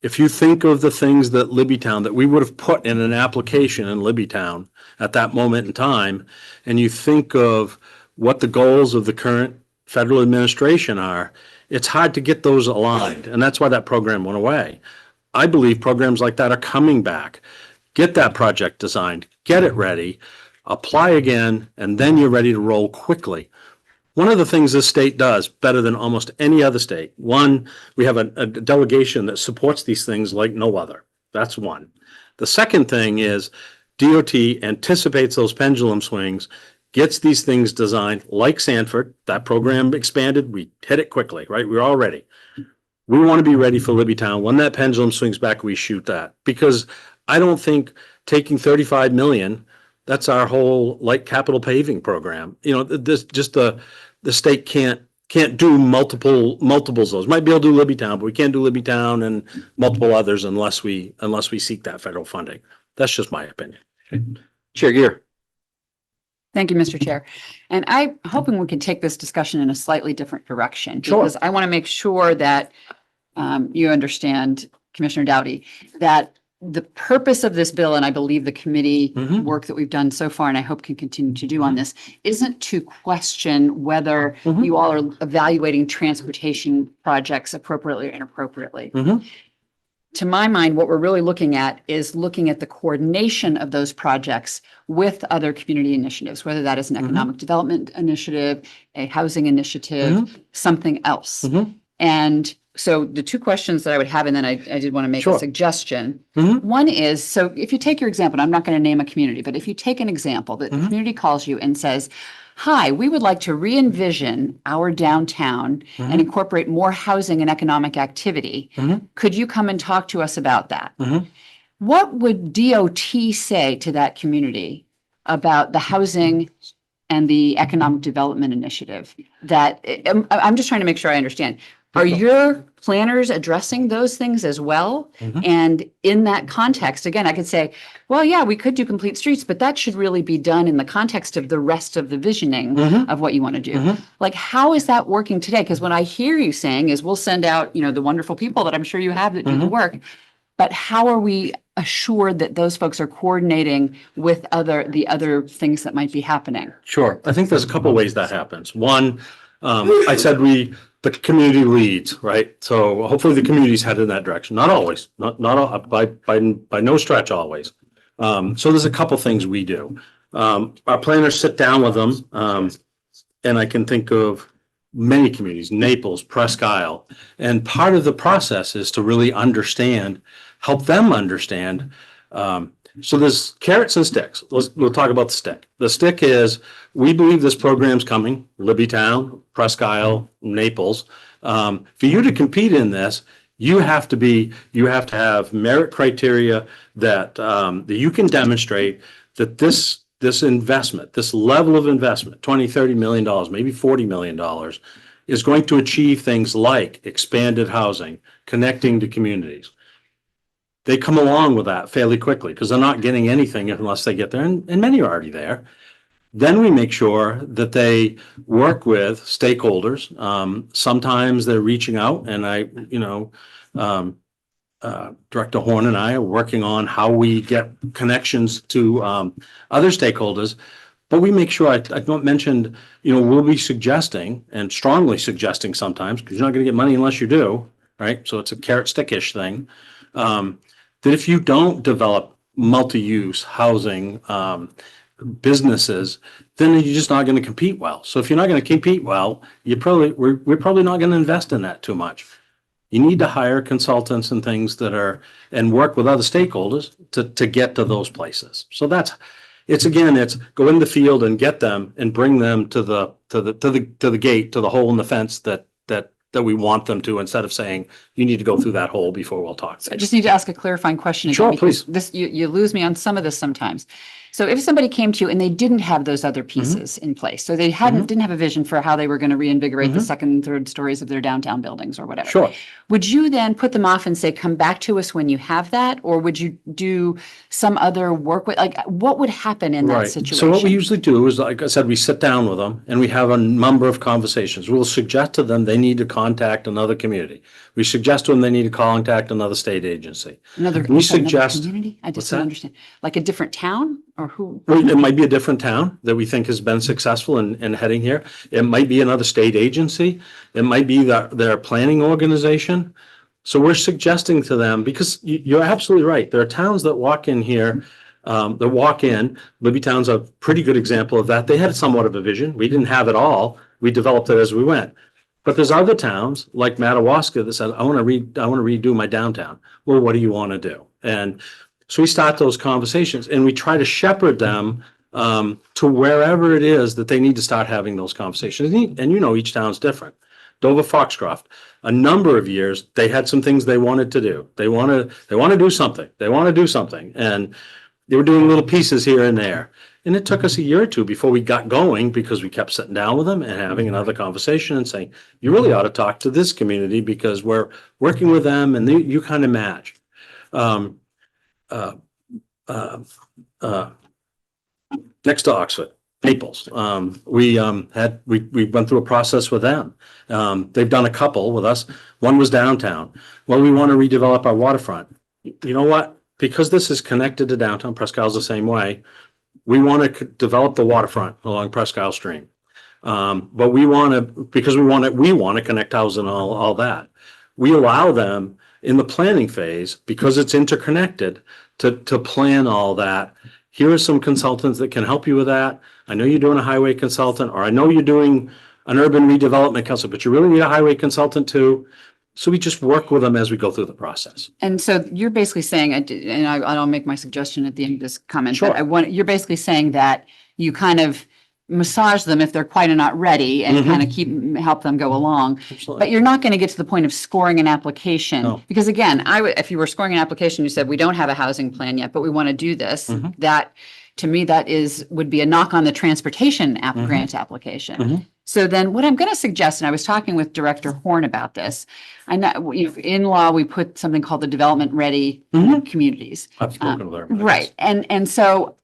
If you think of the things that Libbytown, that we would have put in an application in Libbytown at that moment in time, and you think of what the goals of the current federal administration are, it's hard to get those aligned. And that's why that program went away. I believe programs like that are coming back. Get that project designed, get it ready, apply again, and then you're ready to roll quickly. One of the things this state does better than almost any other state, one, we have a delegation that supports these things like no other. That's one. The second thing is DOT anticipates those pendulum swings, gets these things designed like Sanford. That program expanded, we hit it quickly, right? We're all ready. We want to be ready for Libbytown. When that pendulum swings back, we shoot that. Because I don't think taking 35 million, that's our whole light capital paving program. You know, this just the state can't do multiples of those. Might be able to do Libbytown, but we can't do Libbytown and multiple others unless we seek that federal funding. That's just my opinion. Chair Gear. Thank you, Mr. Chair. And I'm hoping we can take this discussion in a slightly different direction. Sure. Because I want to make sure that you understand, Commissioner Doughty, that the purpose of this bill, and I believe the committee work that we've done so far, and I hope can continue to do on this, isn't to question whether you all are evaluating transportation projects appropriately or inappropriately. To my mind, what we're really looking at is looking at the coordination of those projects with other community initiatives, whether that is an economic development initiative, a housing initiative, something else. And so the two questions that I would have, and then I did want to make a suggestion. One is, so if you take your example, and I'm not going to name a community, but if you take an example that the community calls you and says, hi, we would like to re-envision our downtown and incorporate more housing and economic activity. Could you come and talk to us about that? What would DOT say to that community about the housing and the economic development initiative? That I'm just trying to make sure I understand. Are your planners addressing those things as well? And in that context, again, I could say, well, yeah, we could do complete streets, but that should really be done in the context of the rest of the visioning of what you want to do. Like, how is that working today? Because what I hear you saying is we'll send out, you know, the wonderful people that I'm sure you have that do the work, but how are we assured that those folks are coordinating with the other things that might be happening? Sure. I think there's a couple ways that happens. One, I said the community leads, right? So hopefully the community's headed in that direction. Not always, not by no stretch always. So there's a couple things we do. Our planners sit down with them, and I can think of many communities, Naples, Presque Isle. And part of the process is to really help them understand. So there's carrots and sticks. We'll talk about the stick. The stick is, we believe this program's coming, Libbytown, Presque Isle, Naples. For you to compete in this, you have to have merit criteria that you can demonstrate that this investment, this level of investment, $20, $30 million, maybe $40 million, is going to achieve things like expanded housing, connecting to communities. They come along with that fairly quickly because they're not getting anything unless they get there, and many are already there. Then we make sure that they work with stakeholders. Sometimes they're reaching out, and Director Horn and I are working on how we get connections to other stakeholders. But we make sure, I mentioned, we'll be suggesting and strongly suggesting sometimes, because you're not going to get money unless you do, right? So it's a carrot stickish thing. That if you don't develop multi-use housing businesses, then you're just not going to compete well. So if you're not going to compete well, we're probably not going to invest in that too much. You need to hire consultants and things and work with other stakeholders to get to those places. So it's go in the field and get them and bring them to the gate, to the hole in the fence that we want them to, instead of saying, you need to go through that hole before we'll talk. I just need to ask a clarifying question again. Sure, because please. You lose me on some of this sometimes. So if somebody came to you and they didn't have those other pieces in place, so they didn't have a vision for how they were going to reinvigorate the second and third stories of their downtown buildings or whatever. Sure. Would you then put them off and say, come back to us when you have that? Or would you do some other work with, what would happen in that Right. situation? So what we usually do is, like I said, we sit down with them and we have a number of conversations. We'll suggest to them they need to contact another community. We suggest to them they need to contact another state agency. Another community? I just don't understand. Like a different town or who? Well, it might be a different town that we think has been successful in heading here. It might be another state agency. It might be their planning organization. So we're suggesting to them, because you're absolutely right. There are towns that walk in here, Libby Town's a pretty good example of that. They had somewhat of a vision. We didn't have it all. We developed it as we went. But there's other towns like Madawaska that said, I want to redo my downtown. Well, what do you want to do? And so we start those conversations and we try to shepherd them to wherever it is that they need to start having those conversations. And each town's different. Dover Foxcroft, a number of years, they had some things they wanted to do. They want to do something. They want to do something. And they were doing little pieces here and there. And it took us a year or two before we got going, because we kept sitting down with them and having another conversation and saying, you really ought to talk to this community because we're working with them and you kind of match. Next to Oxford, Naples, we went through a process with them. They've done a couple with us. One was downtown. Well, we want to redevelop our waterfront. You know what? Because this is connected to downtown, Presque Isle's the same way. We want to develop the waterfront along Presque Isle Stream. But we want to connect housing and all that. We allow them in the planning phase, because it's interconnected, to plan all that. Here are some consultants that can help you with that. I know you're doing a highway consultant, or I know you're doing an urban redevelopment council, but you really need a highway consultant too. So we just work with them as we go through the process. And so you're basically saying, and I'll make my suggestion at the end of this comment, Sure. but you're basically saying that you kind of massage them if they're quite not ready and kind of help them go along. Absolutely. But you're not going to get to the point of scoring an application. No. Because again, if you were scoring an application, you said, we don't have a housing plan yet, but we want to do this. That, to me, would be a knock on the transportation grant application. So then what I'm going to suggest, and I was talking with Director Horn about this, I know, in law, we put something called the development ready communities. I've spoken with her. Right. And so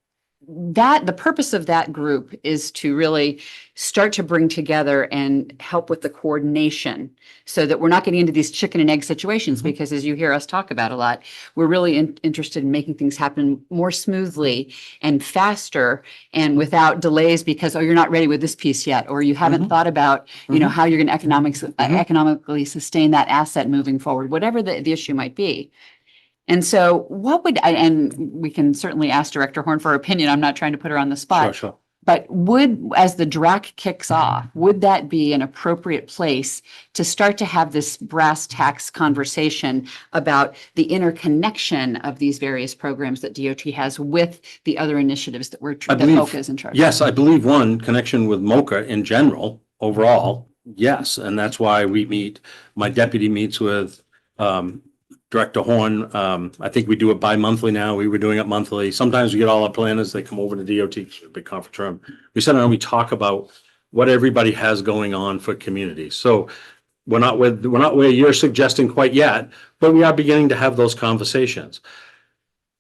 the purpose of that group is to really start to bring together and help with the coordination so that we're not getting into these chicken and egg situations, because as you hear us talk about a lot, we're really interested in making things happen more smoothly and faster and without delays because, you're not ready with this piece yet, or you haven't thought about, how you're going to economically sustain that asset moving forward, whatever the issue might be. And so and we can certainly ask Director Horn for her opinion. I'm not trying to put her on the spot. Sure. But as the DRAC kicks off, would that be an appropriate place to start to have this brass tacks conversation about the interconnection of these various programs that DOT has with the other initiatives that MOCA is in charge of? Yes, I believe one connection with MOCA in general, overall, yes. And that's why my deputy meets with Director Horn. I think we do it bi-monthly now. We were doing it monthly. Sometimes we get all our planners, they come over to DOT, big conference room. We sit down and we talk about what everybody has going on for communities. So we're not where you're suggesting quite yet, but we are beginning to have those conversations.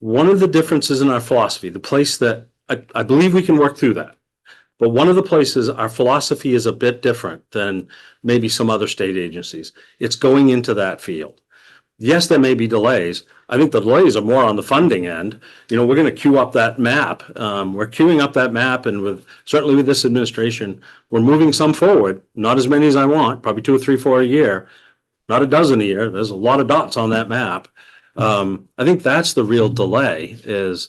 One of the differences in our philosophy, the place that I believe we can work through that, but one of the places our philosophy is a bit different than maybe some other state agencies. It's going into that field. yes, there may be delays. I think the delays are more on the funding end. You know, we're going to queue up that map. We're queuing up that map, and certainly with this administration, we're moving some forward. Not as many as I want, probably 2 or 3, 4 a year, not a dozen a year. There's a lot of dots on that map. I think that's the real delay is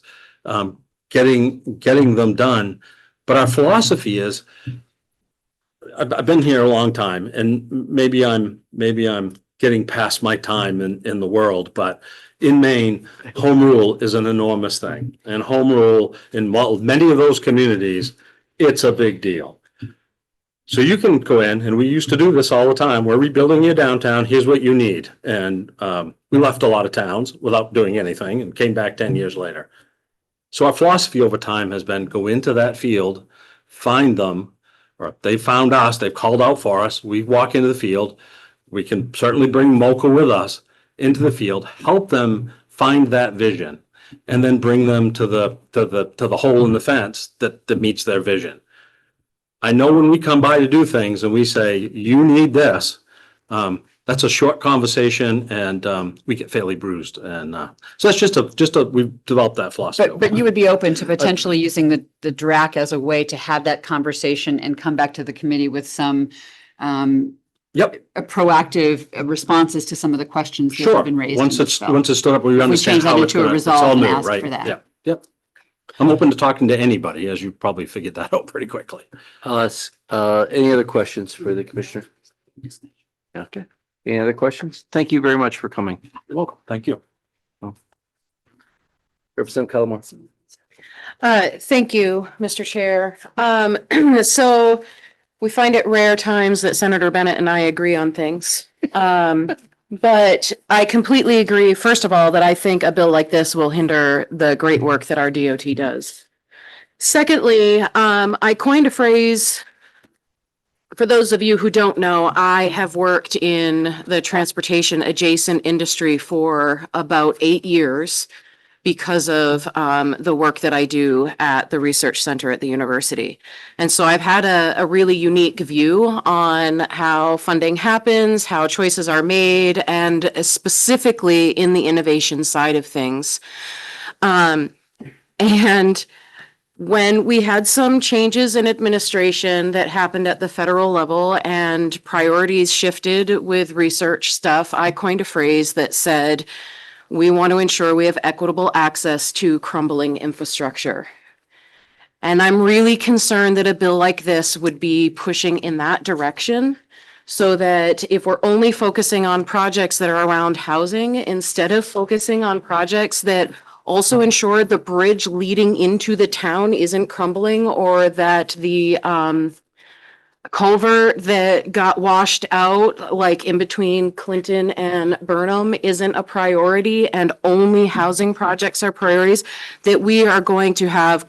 getting them done. But our philosophy is, I've been here a long time, and maybe I'm getting past my time in the world, but in Maine, home rule is an enormous thing. And home rule in many of those communities, it's a big deal. So you can go in, and we used to do this all the time. We're rebuilding your downtown. Here's what you need. And we left a lot of towns without doing anything and came back 10 years later. So our philosophy over time has been go into that field, find them, or they found us, they've called out for us. We walk into the field. We can certainly bring MOCA with us into the field, help them find that vision, and then bring them to the hole in the fence that meets their vision. I know when we come by to do things and we say, you need this, that's a short conversation, and we get fairly bruised. And so that's we've developed that philosophy. But you would be open to potentially using the DRAC as a way to have that conversation and come back to the committee with some proactive responses to some of the questions that have been raised. Once it's stood up, we understand change that how it's into a gonna, it's resolve all and new, ask right? for that. Yep. I'm open to talking to anybody, as you probably figured that out pretty quickly. I'll ask, any other questions for the commissioner? Okay. Any other questions? Thank you very much for coming. You're welcome. Thank you. Representative Callamore. Thank you, Mr. Chair. So we find it rare times that Senator Bennett and I agree on things. But I completely agree, first of all, that I think a bill like this will hinder the great work that our DOT does. Secondly, I coined a phrase. For those of you who don't know, I have worked in the transportation adjacent industry for about 8 years because of the work that I do at the research center at the university. And so I've had a really unique view on how funding happens, how choices are made, and specifically in the innovation side of things. And when we had some changes in administration that happened at the federal level and priorities shifted with research stuff, I coined a phrase that said, we want to ensure we have equitable access to crumbling infrastructure. And I'm really concerned that a bill like this would be pushing in that direction, so that if we're only focusing on projects that are around housing, instead of focusing on projects that also ensure the bridge leading into the town isn't crumbling, or that the culvert that got washed out, like in between Clinton and Burnham, isn't a priority, and only housing projects are priorities, that we are going to have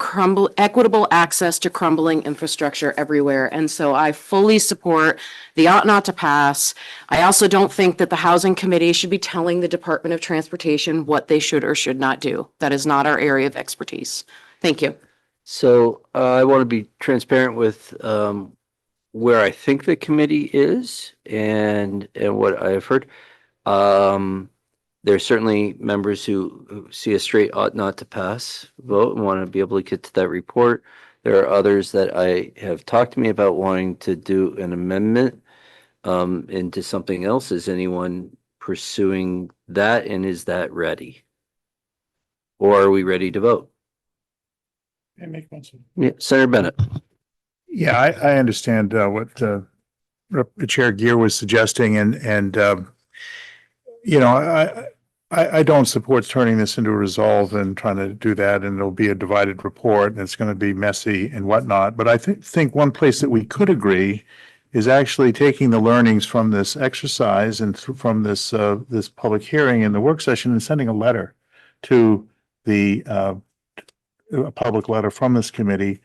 equitable access to crumbling infrastructure everywhere. And so I fully support the ought not to pass. I also don't think that the Housing Committee should be telling the Department of Transportation what they should or should not do. That is not our area of expertise. Thank you. So I want to be transparent with where I think the committee is and what I've heard. There's certainly members who see a straight ought not to pass vote and want to be able to get to that report. There are others that I have talked to me about wanting to do an amendment into something else. Is anyone pursuing that, and is that ready? Or are we ready to vote? Yeah, Senator Bennett. Yeah, I understand what Chair Gear was suggesting, and you know, I don't support turning this into a resolve and trying to do that, and it'll be a divided report, and it's going to be messy and whatnot. But I think one place that we could agree is actually taking the learnings from this exercise and from this this public hearing and the work session and sending a letter to the a public letter from this committee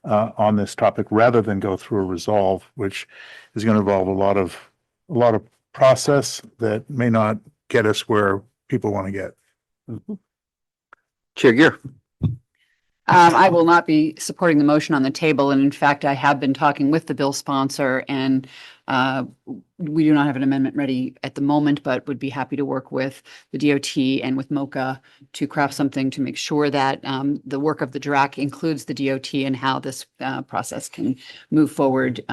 on this topic, rather than go through a resolve, which is going to involve a lot of process that may not get us where people want to get. Chair Gear. I will not be supporting the motion on the table, and in fact, I have been talking with the bill sponsor, and we do not have an amendment ready at the moment, but would be happy to work with the DOT and with MOCA to craft something to make sure that the work of the DRAC includes the DOT and how this process can move forward,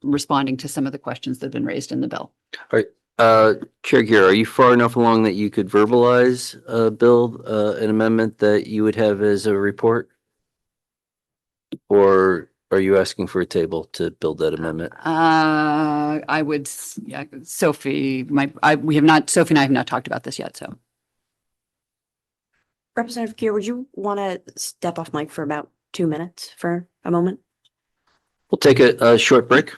responding to some of the questions that have been raised in the bill. All right, Chair Gear, are you far enough along that you could verbalize, Bill, an amendment that you would have as a report? Or are you asking for a table to build that amendment? I would, yeah, Sophie, Sophie and I have not talked about this yet, so. Representative Gear, would you want to step off mic for about 2 minutes for a moment? We'll take a short break.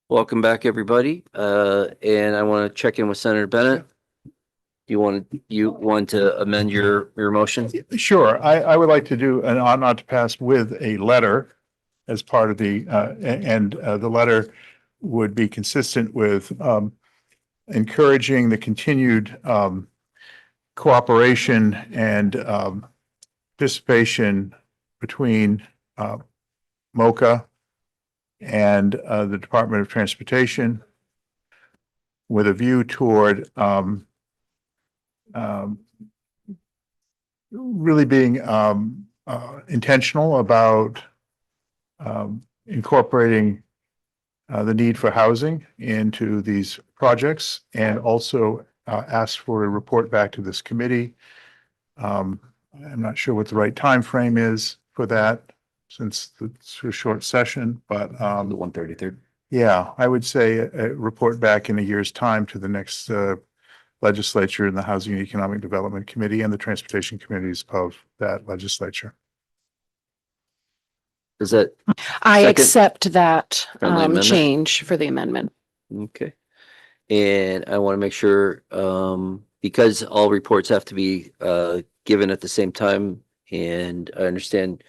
Welcome back, everybody. And I want to check in with Senator Bennett. You want to amend your motion? Sure, I would like to do an ought not to pass with a letter as part of the, the letter would be consistent with encouraging the continued cooperation and participation between MOCA and the Department of Transportation with a view toward really being intentional about incorporating the need for housing into these projects, and also ask for a report back to this committee. I'm not sure what the right time frame is for that, since it's a short session, but The 133rd. yeah, I would say a report back in a year's time to the next legislature and the Housing and Economic Development Committee and the Transportation Committees of that legislature. Is that I Second. accept that Friendly amendment? change for the amendment. okay? And I want to make sure, because all reports have to be given at the same time, and I understand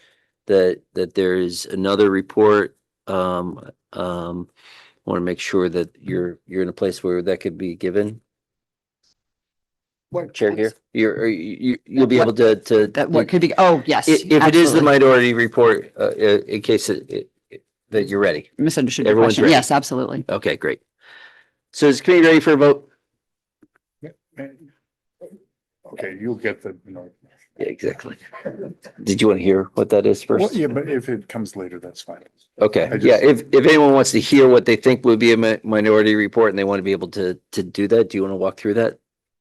that there is another report. Want to make sure that you're in a place where that could be given. Chair here, you'll be able to That what could be, oh, yes. If it is the absolutely. minority report, in case that you're ready. Misunderstood your Everyone's question. ready. Yes, absolutely. Okay, great. So is the committee ready for a vote? Okay, you'll get the. Yeah, exactly. Did you want to hear what that is Well, first? yeah, but if it comes later, that's fine. Okay, I just- yeah, if anyone wants to hear what they think would be a minority report and they want to be able to do that, do you want to walk through that?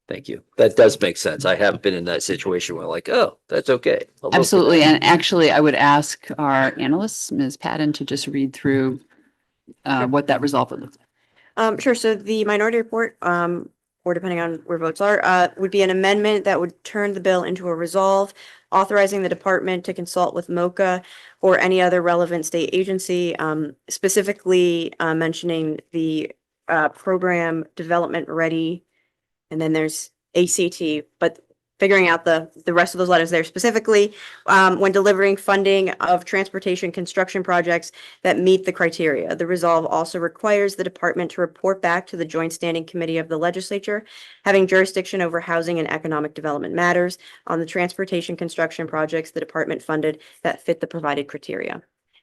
Thank you. That does make sense. I have been in that situation where like, oh, that's okay. I'll vote for Absolutely. that. And actually, I would ask our analyst, Ms. Patton, to just read through what that resolve would look like. Sure. So the minority report, or depending on where votes are, would be an amendment that would turn the bill into a resolve, authorizing the department to consult with MOCA or any other relevant state agency, specifically mentioning the program development ready. And then there's ACT, but figuring out the rest of those letters there specifically, when delivering funding of transportation construction projects that meet the criteria. The resolve also requires the department to report back to the Joint Standing Committee of the Legislature, having jurisdiction over housing and economic development matters on the transportation construction projects the department funded that fit the provided criteria.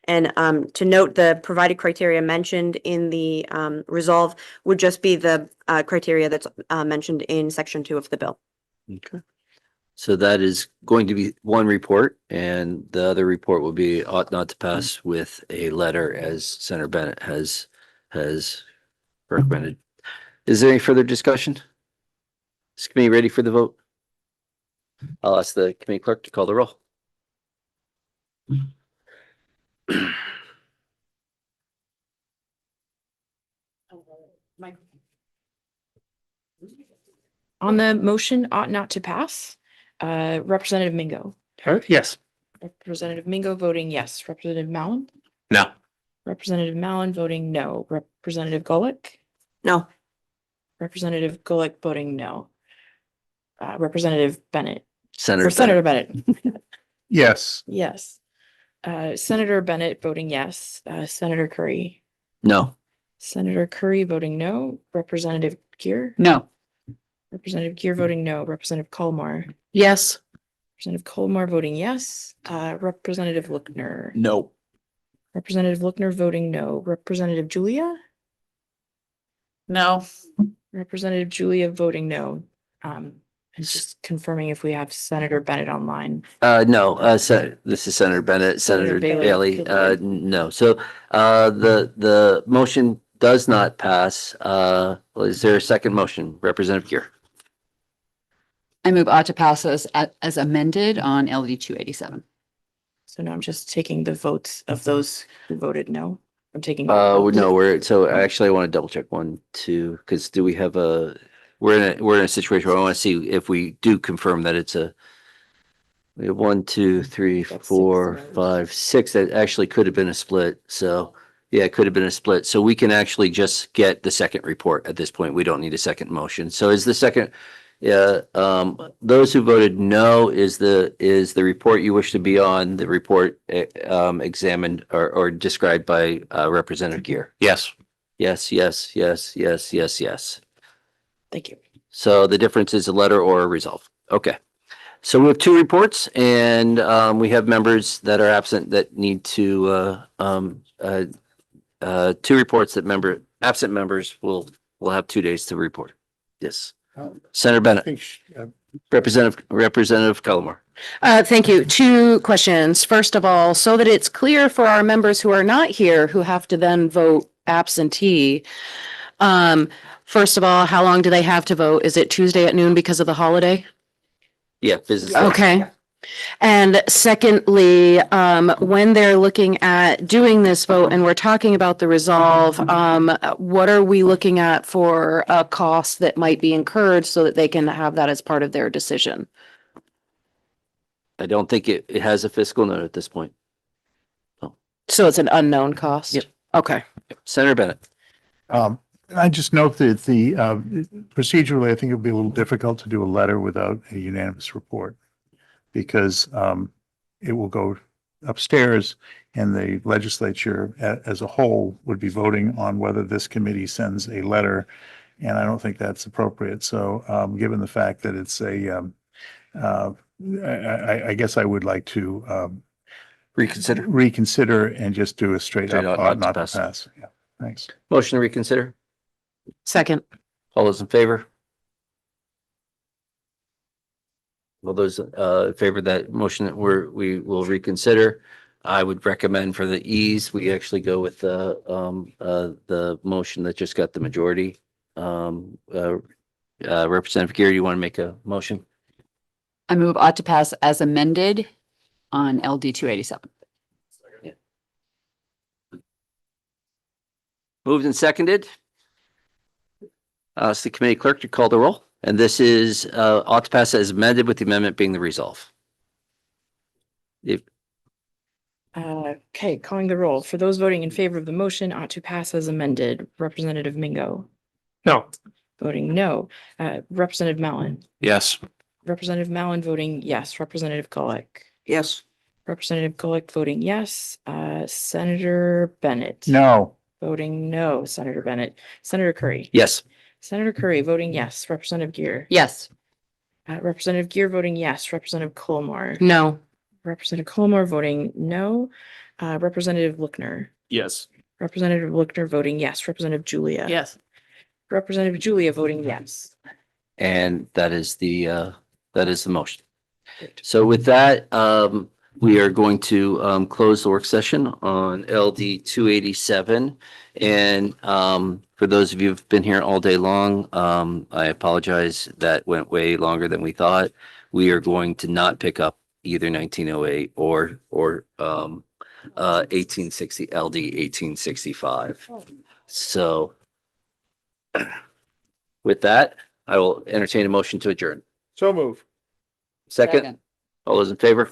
And to note, the provided criteria mentioned in the resolve would just be the criteria that's mentioned in section 2 of the bill. Okay. So that is going to be one report, and the other report will be ought not to pass with a letter, as Senator Bennett has recommended. Is there any further discussion? Is the committee ready for the vote? I'll ask the committee clerk to call the roll. On the motion ought not to pass, Representative Mingo. Yes. Representative Mingo voting yes. Representative Mallon. No. Representative Mallon voting no. Representative Golick. No. Representative Golick voting no. Representative Bennett. Senator Or Senator Bennett. Yes. Yes. Senator Bennett voting yes. Senator Curry. No. Senator Curry voting no. Representative Gear. No. Representative Gear voting no. Representative Colmar. Yes. Representative Colmar voting yes. Representative Lookner. No. Representative Lookner voting no. Representative Julia. No. Representative Julia voting no. It's just confirming if we have Senator Bennett online. No, this is Senator Bennett, Senator Bailey. Bailey, no. So, the motion does not pass. Is there a second motion? Representative Gear. I move ought to pass as amended on LD 287. So now I'm just taking the votes of those who voted no. I'm taking. No, so actually I want to double check 1, 2, because do we have we're in a situation where I want to see if we do confirm that it's We have 1, 2, 3, That's 4, six. 5, 6. That actually could have been a split. So yeah, it could have been a split. So we can actually just get the second report at this point. We don't need a second motion. So is the second, those who voted no, is the report you wish to be on, the report examined or described by Representative Gear? Yes. Yes, yes, yes, yes, yes, yes. Thank you. So the difference is a letter or a resolve. Okay. So we have two reports and we have members that are absent that need to two reports that absent members will have 2 days to report. Yes. Senator Bennett, Representative Cullimore. Thank you. Two questions. First of all, so that it's clear for our members who are not here, who have to then vote absentee. First of all, how long do they have to vote? Is it Tuesday at noon because of the holiday? Yeah, business. Okay. And secondly, when they're looking at doing this vote and we're talking about the resolve, what are we looking at for a cost that might be incurred so that they can have that as part of their decision? I don't think it has a fiscal note at this point. So it's an unknown cost? Yep. Okay. Senator Bennett. I just note that the procedurally, I think it would be a little difficult to do a letter without a unanimous report because it will go upstairs and the legislature as a whole would be voting on whether this committee sends a letter. And I don't think that's appropriate. So given the fact that it's I guess I would like to reconsider and just do a straight up ought not to pass. Yeah, thanks. Motion to reconsider. Second. All those in favor? All those in favor of that motion that we will reconsider. I would recommend for the ease, we actually go with the motion that just got the majority. Representative Gear, you want to make a motion? I move ought to pass as amended on LD 287. Moved and seconded. It's the committee clerk to call the roll. And this is ought to pass as amended with the amendment being the resolve. Okay, calling the roll. For those voting in favor of the motion, ought to pass as amended. Representative Mingo. No. Voting no. Representative Mallon. Yes. Representative Mallon voting yes. Representative Gulick. Yes. Representative Gulick voting yes. Senator Bennett. No. Voting no. Senator Bennett. Senator Curry. Yes. Senator Curry voting yes. Representative Gear. Yes. Representative Gear voting yes. Representative Colmar. No. Representative Colmar voting no. Representative Lookner. Yes. Representative Lookner voting yes. Representative Julia. Yes. Representative Julia voting yes. And that is the motion. So with that, we are going to close the work session on LD 287. And for those of you who've been here all day long, I apologize. That went way longer than we thought. We are going to not pick up either 1908 or 1860 LD 1865. So with that, I will entertain a motion to adjourn. So move. Second, all those in favor?